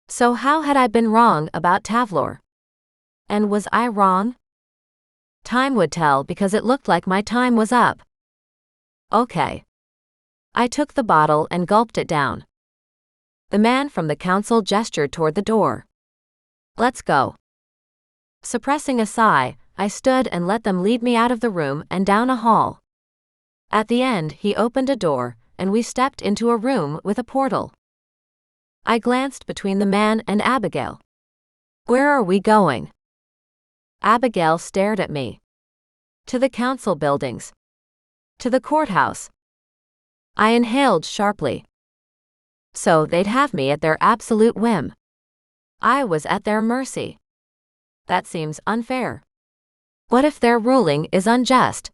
So how had I been wrong about Tavlor? And was I wrong? Time would tell, because it looked like my time was up. Okay. I took the bottle and gulped it down. The man from the council gestured toward the door. "Let's go." Suppressing a sigh, I stood and let them lead me out of the room and down a hall. At the end, he opened a door, and we stepped into a room with a portal. I glanced between the man and Abigail. "Where are we going?" Abigail stared at me. "To the council buildings. To the courthouse." I inhaled sharply. So they'd have me at their absolute whim. I was at their mercy. That seems unfair. What if their ruling is unjust?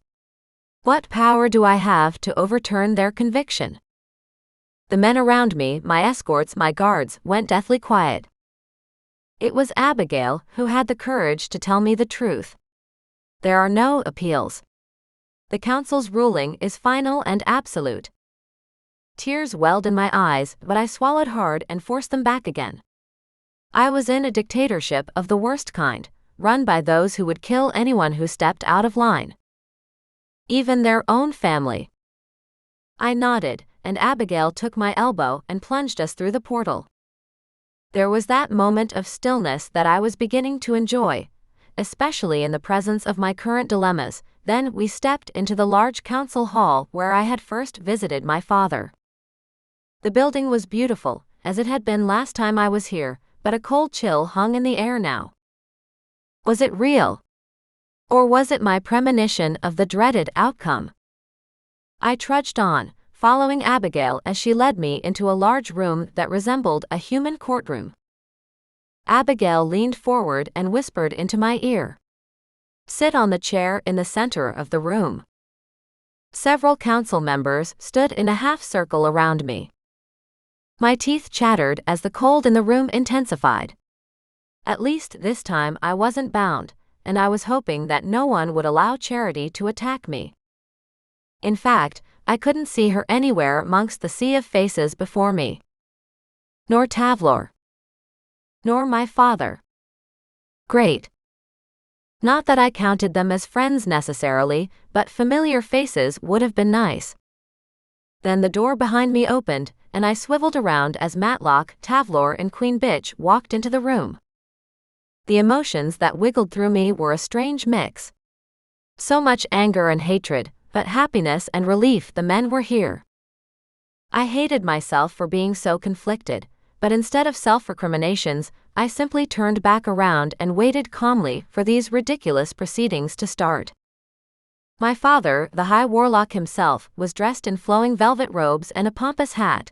What power do I have to overturn their conviction? The men around me, my escorts, my guards, went deathly quiet. It was Abigail who had the courage to tell me the truth. There are no appeals. The council's ruling is final and absolute. Tears welled in my eyes, but I swallowed hard and forced them back again. I was in a dictatorship of the worst kind, run by those who would kill anyone who stepped out of line. Even their own family. I nodded, and Abigail took my elbow and plunged us through the portal. There was that moment of stillness that I was beginning to enjoy, especially in the presence of my current dilemmas. Then we stepped into the large council hall where I had first visited my father. The building was beautiful, as it had been last time I was here, but a cold chill hung in the air now. Was it real? Or was it my premonition of the dreaded outcome? I trudged on, following Abigail as she led me into a large room that resembled a human courtroom. Abigail leaned forward and whispered into my ear. "Sit on the chair in the center of the room." Several council members stood in a half-circle around me. My teeth chattered as the cold in the room intensified. At least this time I wasn't bound, and I was hoping that no one would allow Charity to attack me. In fact, I couldn't see her anywhere amongst the sea of faces before me. Nor Tavlor. Nor my father. Great. Not that I counted them as friends necessarily, but familiar faces would have been nice. Then the door behind me opened, and I swiveled around as Matlock, Tavlor, and Queen Bitch walked into the room. The emotions that wiggled through me were a strange mix. So much anger and hatred, but happiness and relief the men were here. I hated myself for being so conflicted, but instead of self-recriminations, I simply turned back around and waited calmly for these ridiculous proceedings to start. My father, the High Warlock himself, was dressed in flowing velvet robes and a pompous hat.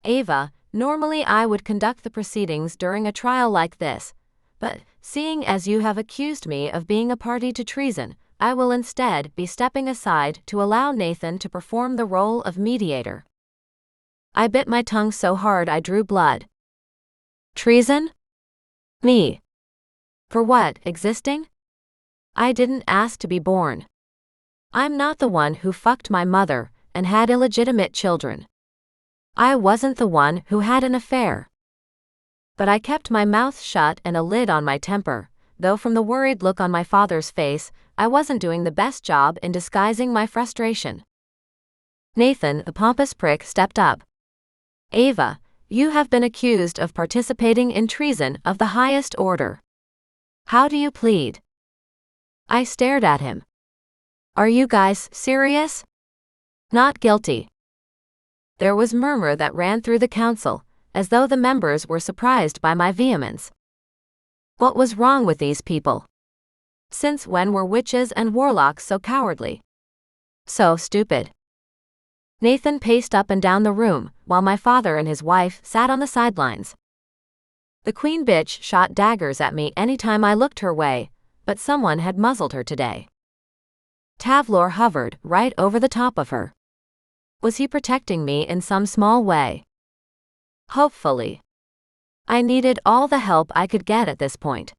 "Ava, normally I would conduct the proceedings during a trial like this, but seeing as you have accused me of being a party to treason, I will instead be stepping aside to allow Nathan to perform the role of mediator." I bit my tongue so hard I drew blood. Treason? Me. For what, existing? I didn't ask to be born. I'm not the one who fucked my mother and had illegitimate children. I wasn't the one who had an affair. But I kept my mouth shut and a lid on my temper, though from the worried look on my father's face, I wasn't doing the best job in disguising my frustration. Nathan, the pompous prick, stepped up. "Ava, you have been accused of participating in treason of the highest order. How do you plead?" I stared at him. "Are you guys serious?" "Not guilty." There was murmur that ran through the council, as though the members were surprised by my vehemence. What was wrong with these people? Since when were witches and warlocks so cowardly? So stupid. Nathan paced up and down the room, while my father and his wife sat on the sidelines. The queen bitch shot daggers at me anytime I looked her way, but someone had muzzled her today. Tavlor hovered right over the top of her. Was he protecting me in some small way? Hopefully. I needed all the help I could get at this point.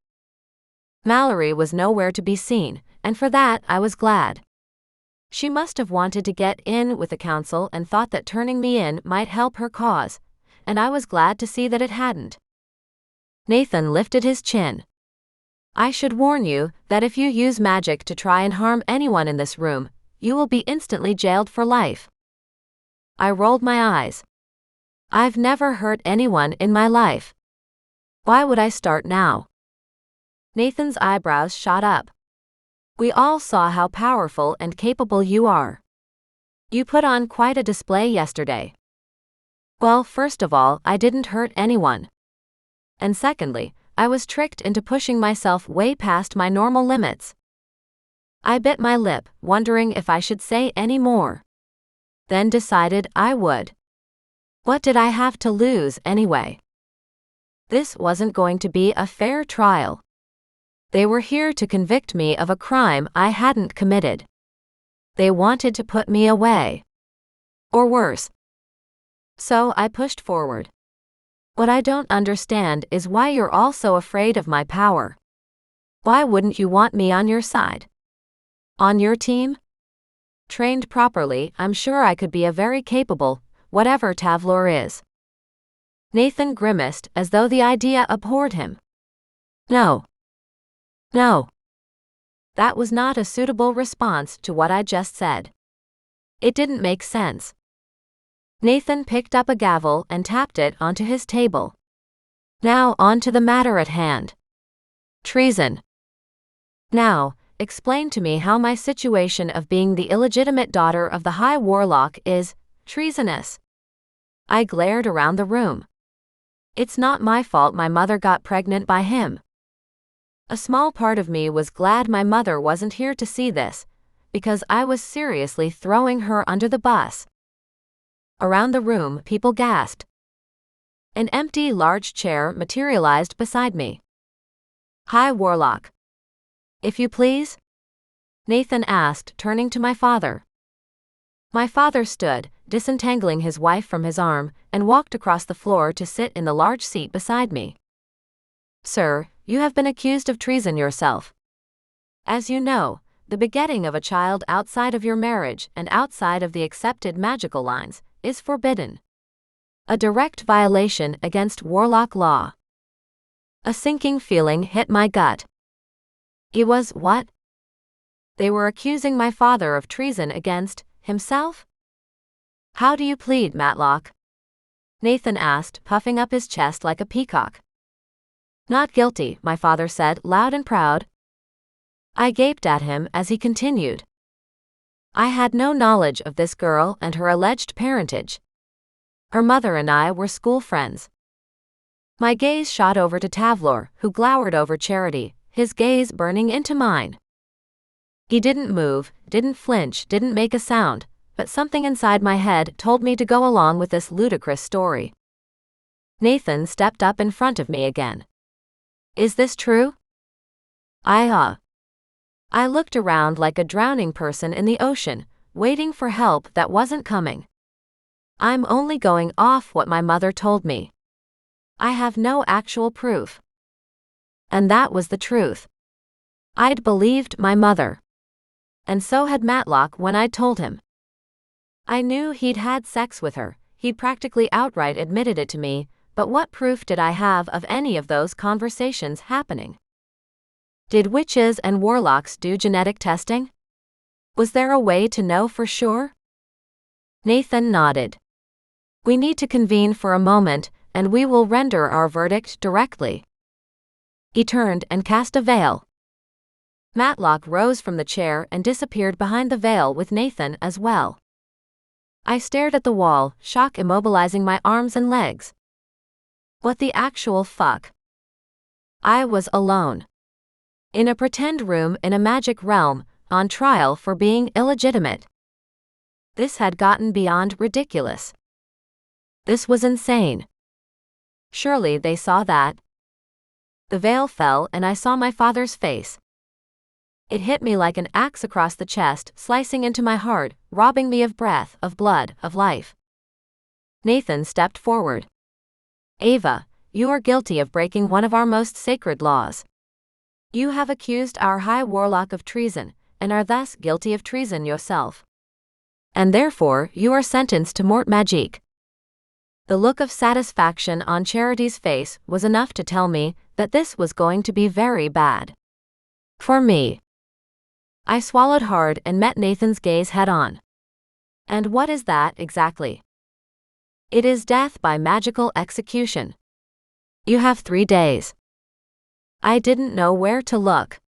Mallory was nowhere to be seen, and for that I was glad. She must have wanted to get in with the council and thought that turning me in might help her cause, and I was glad to see that it hadn't. Nathan lifted his chin. "I should warn you that if you use magic to try and harm anyone in this room, you will be instantly jailed for life." I rolled my eyes. I've never hurt anyone in my life. Why would I start now? Nathan's eyebrows shot up. "We all saw how powerful and capable you are. You put on quite a display yesterday." "Well, first of all, I didn't hurt anyone. And secondly, I was tricked into pushing myself way past my normal limits." I bit my lip, wondering if I should say any more. Then decided I would. What did I have to lose anyway? This wasn't going to be a fair trial. They were here to convict me of a crime I hadn't committed. They wanted to put me away. Or worse. So I pushed forward. "What I don't understand is why you're all so afraid of my power. Why wouldn't you want me on your side? On your team? Trained properly, I'm sure I could be a very capable, whatever Tavlor is." Nathan grimaced as though the idea abhorred him. No. No. That was not a suitable response to what I just said. It didn't make sense. Nathan picked up a gavel and tapped it onto his table. "Now on to the matter at hand. Treason. Now, explain to me how my situation of being the illegitimate daughter of the High Warlock is treasonous." I glared around the room. It's not my fault my mother got pregnant by him. A small part of me was glad my mother wasn't here to see this, because I was seriously throwing her under the bus. Around the room, people gasped. An empty large chair materialized beside me. "High Warlock. If you please?" Nathan asked, turning to my father. My father stood, disentangling his wife from his arm, and walked across the floor to sit in the large seat beside me. "Sir, you have been accused of treason yourself. As you know, the begetting of a child outside of your marriage and outside of the accepted magical lines is forbidden. A direct violation against Warlock law." A sinking feeling hit my gut. It was what? They were accusing my father of treason against himself? "How do you plead, Matlock?" Nathan asked, puffing up his chest like a peacock. "Not guilty," my father said, loud and proud. I gaped at him as he continued. "I had no knowledge of this girl and her alleged parentage. Her mother and I were school friends." My gaze shot over to Tavlor, who glowered over Charity, his gaze burning into mine. He didn't move, didn't flinch, didn't make a sound, but something inside my head told me to go along with this ludicrous story. Nathan stepped up in front of me again. "Is this true?" I looked around like a drowning person in the ocean, waiting for help that wasn't coming. I'm only going off what my mother told me. I have no actual proof. And that was the truth. I'd believed my mother. And so had Matlock when I'd told him. I knew he'd had sex with her, he'd practically outright admitted it to me, But what proof did I have of any of those conversations happening? Did witches and warlocks do genetic testing? Was there a way to know for sure? Nathan nodded. We need to convene for a moment, and we will render our verdict directly. He turned and cast a veil. Matlock rose from the chair and disappeared behind the veil with Nathan as well. I stared at the wall, shock immobilizing my arms and legs. What the actual fuck? I was alone. In a pretend room in a magic realm, on trial for being illegitimate. This had gotten beyond ridiculous. This was insane. Surely they saw that. The veil fell and I saw my father's face. It hit me like an axe across the chest, slicing into my heart, robbing me of breath, of blood, of life. Nathan stepped forward. Ava, you are guilty of breaking one of our most sacred laws. You have accused our High Warlock of treason, and are thus guilty of treason yourself. And therefore, you are sentenced to mort magique. The look of satisfaction on Charity's face was enough to tell me that this was going to be very bad. For me. I swallowed hard and met Nathan's gaze head-on. And what is that exactly? It is death by magical execution. You have 3 days. I didn't know where to look.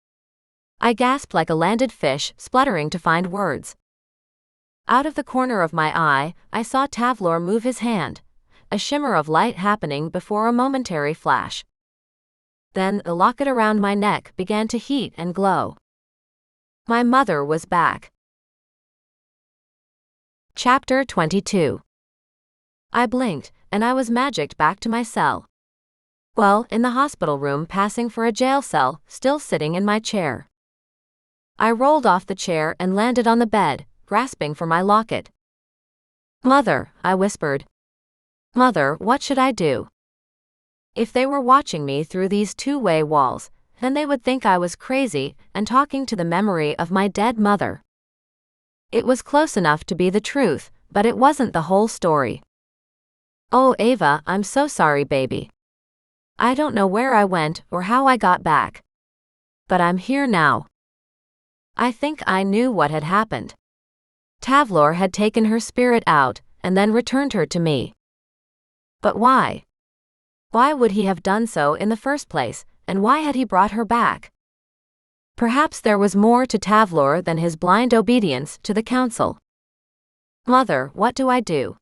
I gasped like a landed fish, spluttering to find words. Out of the corner of my eye, I saw Tavlor move his hand, a shimmer of light happening before a momentary flash. Then the locket around my neck began to heat and glow. My mother was back. Chapter 22. I blinked, and I was magicked back to my cell. Well, in the hospital room, passing for a jail cell, still sitting in my chair. I rolled off the chair and landed on the bed, grasping for my locket. Mother, I whispered. Mother, what should I do? If they were watching me through these two-way walls, then they would think I was crazy and talking to the memory of my dead mother. It was close enough to be the truth, but it wasn't the whole story. Oh, Ava, I'm so sorry, baby. I don't know where I went or how I got back. But I'm here now. I think I knew what had happened. Tavlor had taken her spirit out and then returned her to me. But why? Why would he have done so in the first place, and why had he brought her back? Perhaps there was more to Tavlor than his blind obedience to the council. Mother, what do I do?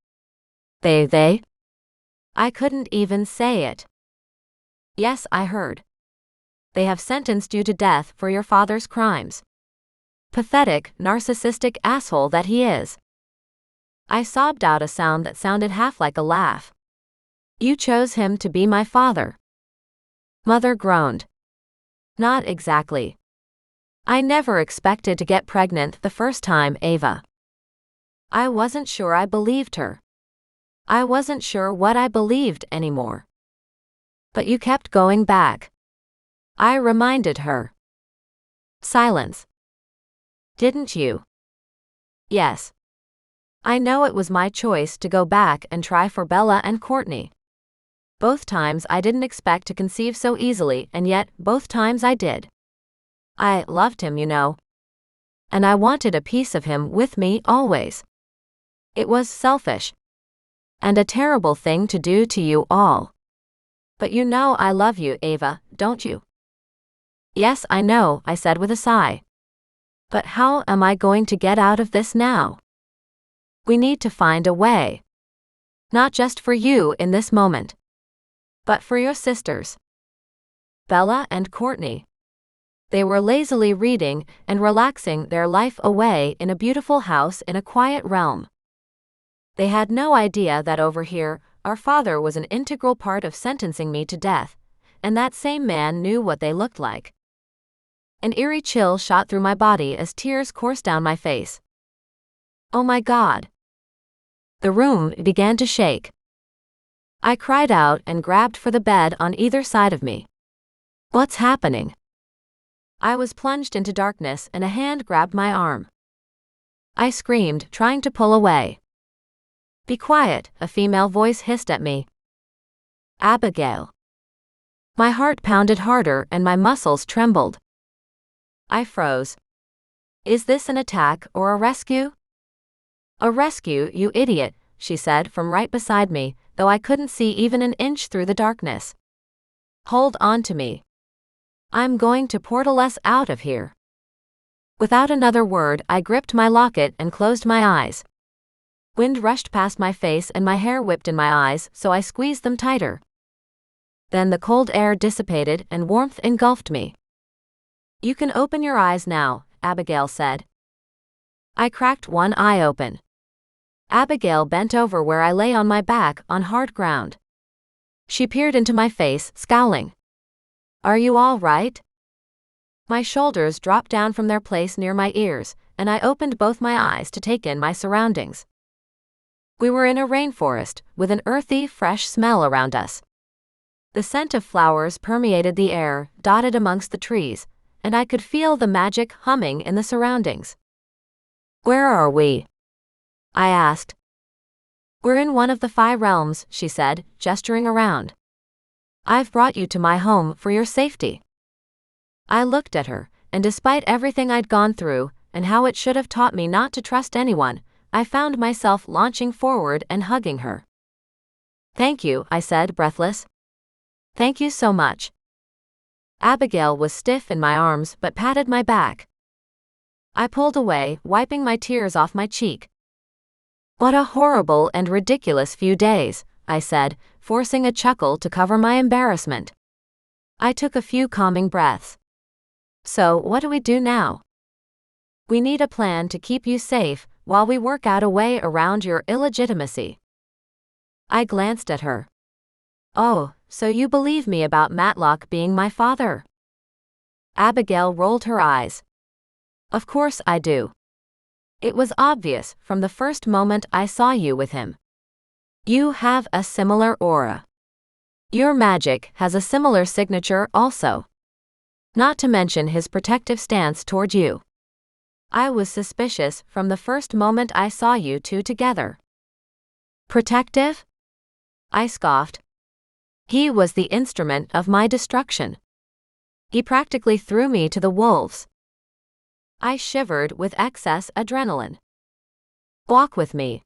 They? I couldn't even say it. Yes, I heard. They have sentenced you to death for your father's crimes. Pathetic, narcissistic asshole that he is. I sobbed out a sound that sounded half like a laugh. You chose him to be my father. Mother groaned. Not exactly. I never expected to get pregnant the first time, Ava. I wasn't sure I believed her. I wasn't sure what I believed anymore. But you kept going back. I reminded her. Silence. Didn't you? Yes. I know it was my choice to go back and try for Bella and Courtney. Both times I didn't expect to conceive so easily, and yet both times I did. I loved him, you know. And I wanted a piece of him with me always. It was selfish. And a terrible thing to do to you all. But you know I love you, Ava, don't you? Yes, I know, I said with a sigh. But how am I going to get out of this now? We need to find a way. Not just for you in this moment. But for your sisters. Bella and Courtney. They were lazily reading and relaxing their life away in a beautiful house in a quiet realm. They had no idea that over here, our father was an integral part of sentencing me to death, and that same man knew what they looked like. An eerie chill shot through my body as tears coursed down my face. Oh my God. The room began to shake. I cried out and grabbed for the bed on either side of me. What's happening? I was plunged into darkness and a hand grabbed my arm. I screamed, trying to pull away. Be quiet, a female voice hissed at me. Abigail. My heart pounded harder and my muscles trembled. I froze. Is this an attack or a rescue? A rescue, you idiot, she said from right beside me, though I couldn't see even an inch through the darkness. Hold on to me. I'm going to portal us out of here. Without another word, I gripped my locket and closed my eyes. Wind rushed past my face and my hair whipped in my eyes, so I squeezed them tighter. Then the cold air dissipated and warmth engulfed me. You can open your eyes now, Abigail said. I cracked one eye open. Abigail bent over where I lay on my back on hard ground. She peered into my face, scowling. Are you all right? My shoulders dropped down from their place near my ears, and I opened both my eyes to take in my surroundings. We were in a rainforest, with an earthy, fresh smell around us. The scent of flowers permeated the air, dotted amongst the trees, and I could feel the magic humming in the surroundings. Where are we? I asked. We're in one of the 5 realms, she said, gesturing around. I've brought you to my home for your safety. I looked at her, and despite everything I'd gone through, and how it should have taught me not to trust anyone, I found myself launching forward and hugging her. Thank you, I said, breathless. Thank you so much. Abigail was stiff in my arms but patted my back. I pulled away, wiping my tears off my cheek. What a horrible and ridiculous few days, I said, forcing a chuckle to cover my embarrassment. I took a few calming breaths. So, what do we do now? We need a plan to keep you safe while we work out a way around your illegitimacy. I glanced at her. Oh, so you believe me about Matlock being my father? Abigail rolled her eyes. Of course I do. It was obvious from the first moment I saw you with him. You have a similar aura. Your magic has a similar signature also. Not to mention his protective stance toward you. I was suspicious from the first moment I saw you two together. Protective? I scoffed. He was the instrument of my destruction. He practically threw me to the wolves. I shivered with excess adrenaline. Walk with me.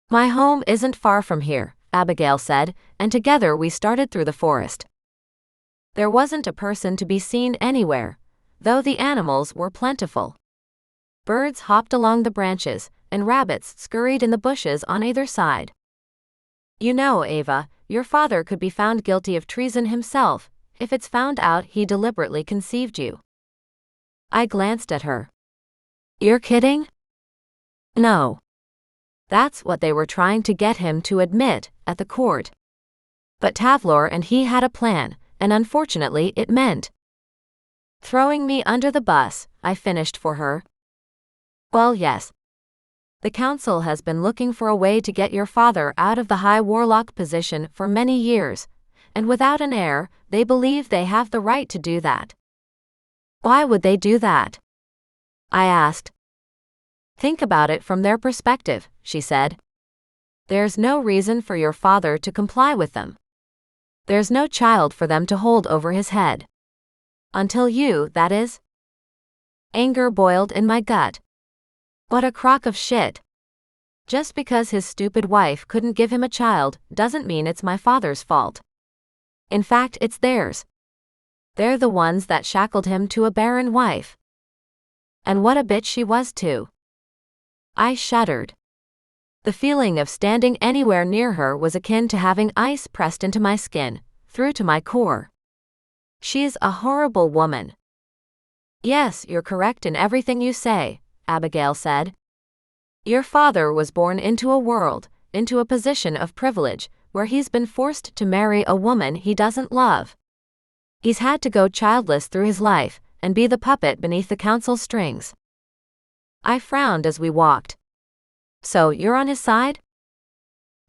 My home isn't far from here, Abigail said, and together we started through the forest. There wasn't a person to be seen anywhere, though the animals were plentiful. Birds hopped along the branches, and rabbits scurried in the bushes on either side. You know, Ava, your father could be found guilty of treason himself, if it's found out he deliberately conceived you. I glanced at her. You're kidding? No. That's what they were trying to get him to admit at the court. But Tavlor and he had a plan, and unfortunately it meant throwing me under the bus, I finished for her. Well, yes. The council has been looking for a way to get your father out of the high warlock position for many years, and without an heir, they believe they have the right to do that. Why would they do that? I asked. Think about it from their perspective, she said. There's no reason for your father to comply with them. There's no child for them to hold over his head. Until you, that is. Anger boiled in my gut. What a crock of shit. Just because his stupid wife couldn't give him a child doesn't mean it's my father's fault. In fact, it's theirs. They're the ones that shackled him to a barren wife. And what a bitch she was too. I shuddered. The feeling of standing anywhere near her was akin to having ice pressed into my skin, through to my core. She's a horrible woman. Yes, you're correct in everything you say, Abigail said. Your father was born into a world, into a position of privilege, where he's been forced to marry a woman he doesn't love. He's had to go childless through his life, and be the puppet beneath the council's strings. I frowned as we walked. So, you're on his side?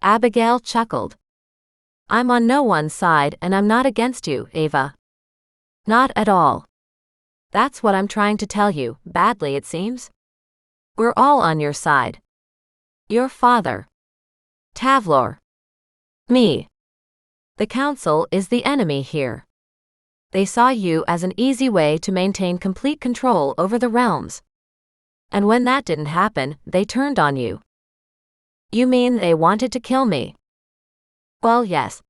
Abigail chuckled. I'm on no one's side and I'm not against you, Ava. Not at all. That's what I'm trying to tell you, badly it seems. We're all on your side. Your father. Tavlor. Me. The council is the enemy here. They saw you as an easy way to maintain complete control over the realms. And when that didn't happen, they turned on you. You mean they wanted to kill me? Well, yes.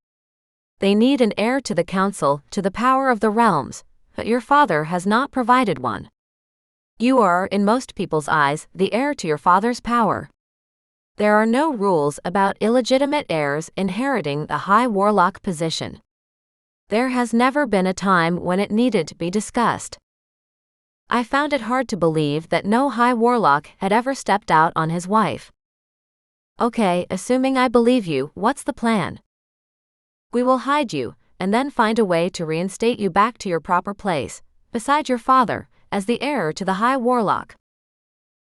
They need an heir to the council, to the power of the realms, but your father has not provided one. You are, in most people's eyes, the heir to your father's power. There are no rules about illegitimate heirs inheriting the high warlock position. There has never been a time when it needed to be discussed. I found it hard to believe that no high warlock had ever stepped out on his wife. Okay, assuming I believe you, what's the plan? We will hide you, and then find a way to reinstate you back to your proper place, beside your father, as the heir to the high warlock.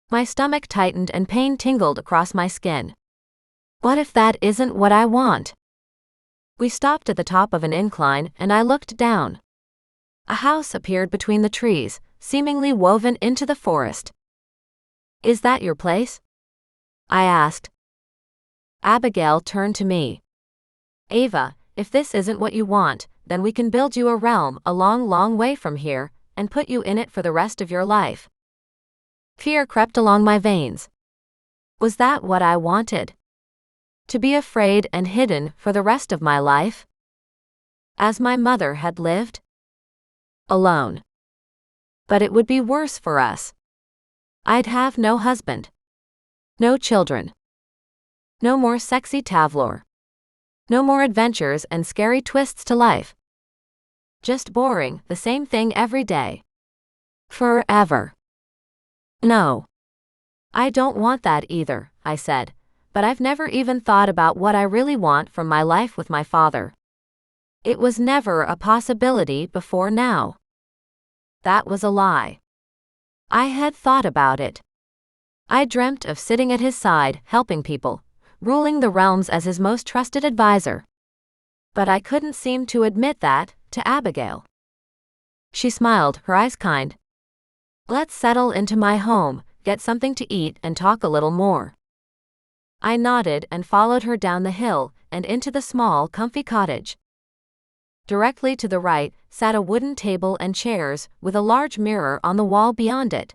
My stomach tightened and pain tingled across my skin. What if that isn't what I want? We stopped at the top of an incline, and I looked down. A house appeared between the trees, seemingly woven into the forest. Is that your place? I asked. Abigail turned to me. Ava, if this isn't what you want, then we can build you a realm a long, long way from here, and put you in it for the rest of your life. Fear crept along my veins. Was that what I wanted? To be afraid and hidden for the rest of my life? As my mother had lived? Alone. But it would be worse for us. I'd have no husband. No children. No more sexy Tavlor. No more adventures and scary twists to life. Just boring, the same thing every day. Forever. No. I don't want that either, I said, but I've never even thought about what I really want from my life with my father. It was never a possibility before now. That was a lie. I had thought about it. I dreamt of sitting at his side, helping people, ruling the realms as his most trusted advisor. But I couldn't seem to admit that to Abigail. She smiled, her eyes kind. Let's settle into my home, get something to eat, and talk a little more. I nodded and followed her down the hill and into the small, comfy cottage. Directly to the right sat a wooden table and chairs with a large mirror on the wall beyond it.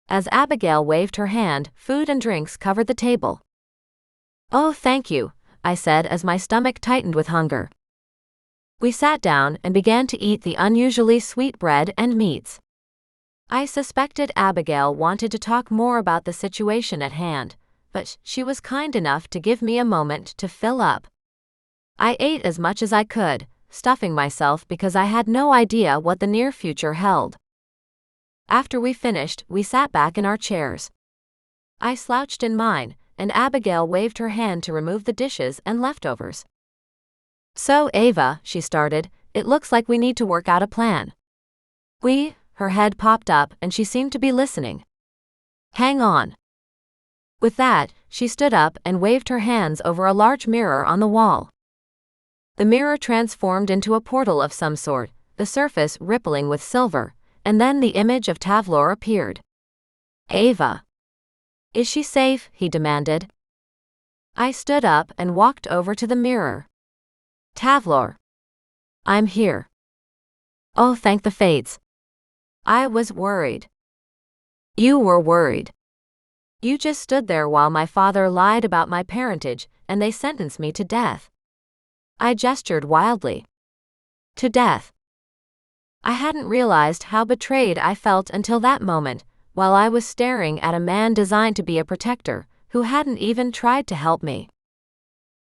As Abigail waved her hand, food and drinks covered the table. Oh, thank you, I said as my stomach tightened with hunger. We sat down and began to eat the unusually sweet bread and meats. I suspected Abigail wanted to talk more about the situation at hand, but she was kind enough to give me a moment to fill up. I ate as much as I could, stuffing myself because I had no idea what the near future held. After we finished, we sat back in our chairs. I slouched in mine, and Abigail waved her hand to remove the dishes and leftovers. So, Ava, she started, it looks like we need to work out a plan. Her head popped up and she seemed to be listening. Hang on. With that, she stood up and waved her hands over a large mirror on the wall. The mirror transformed into a portal of some sort, the surface rippling with silver, and then the image of Tavlor appeared. Ava. Is she safe? He demanded. I stood up and walked over to the mirror. Tavlor. I'm here. Oh, thank the fates. I was worried. You were worried. You just stood there while my father lied about my parentage, and they sentenced me to death. I gestured wildly. To death. I hadn't realized how betrayed I felt until that moment, while I was staring at a man designed to be a protector, who hadn't even tried to help me.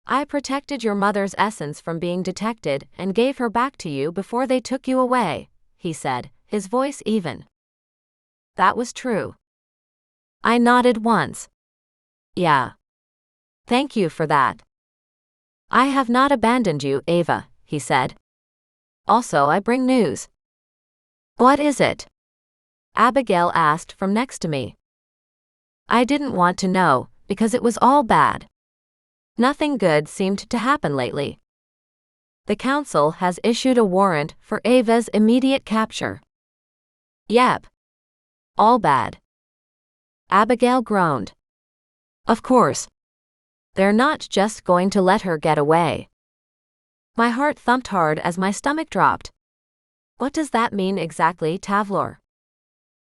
I protected your mother's essence from being detected and gave her back to you before they took you away, he said, his voice even. That was true. I nodded once. Yeah. Thank you for that. I have not abandoned you, Ava, he said. Also, I bring news. What is it? Abigail asked from next to me. I didn't want to know, because it was all bad. Nothing good seemed to happen lately. The council has issued a warrant for Ava's immediate capture. Yep. All bad. Abigail groaned. Of course. They're not just going to let her get away. My heart thumped hard as my stomach dropped. What does that mean exactly, Tavlor?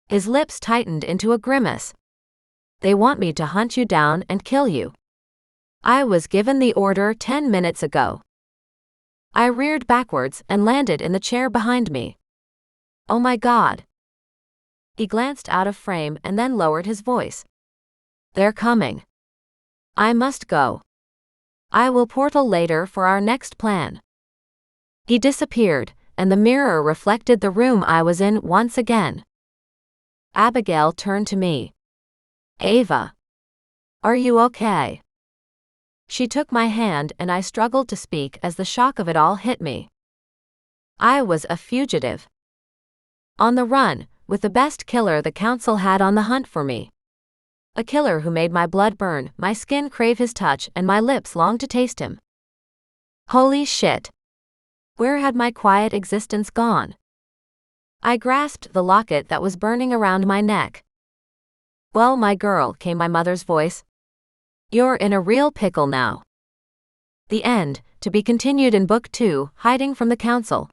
His lips tightened into a grimace. They want me to hunt you down and kill you. I was given the order 10 minutes ago. I reared backwards and landed in the chair behind me. Oh my God. He glanced out of frame and then lowered his voice. They're coming. I must go. I will portal later for our next plan. He disappeared, and the mirror reflected the room I was in once again. Abigail turned to me. Ava. Are you okay? She took my hand and I struggled to speak as the shock of it all hit me. I was a fugitive. On the run, with the best killer the council had on the hunt for me. A killer who made my blood burn, my skin crave his touch, and my lips long to taste him. Holy shit. Where had my quiet existence gone? I grasped the locket that was burning around my neck. Well, my girl, came my mother's voice. You're in a real pickle now. The end, to be continued in Book 2, Hiding from the Council.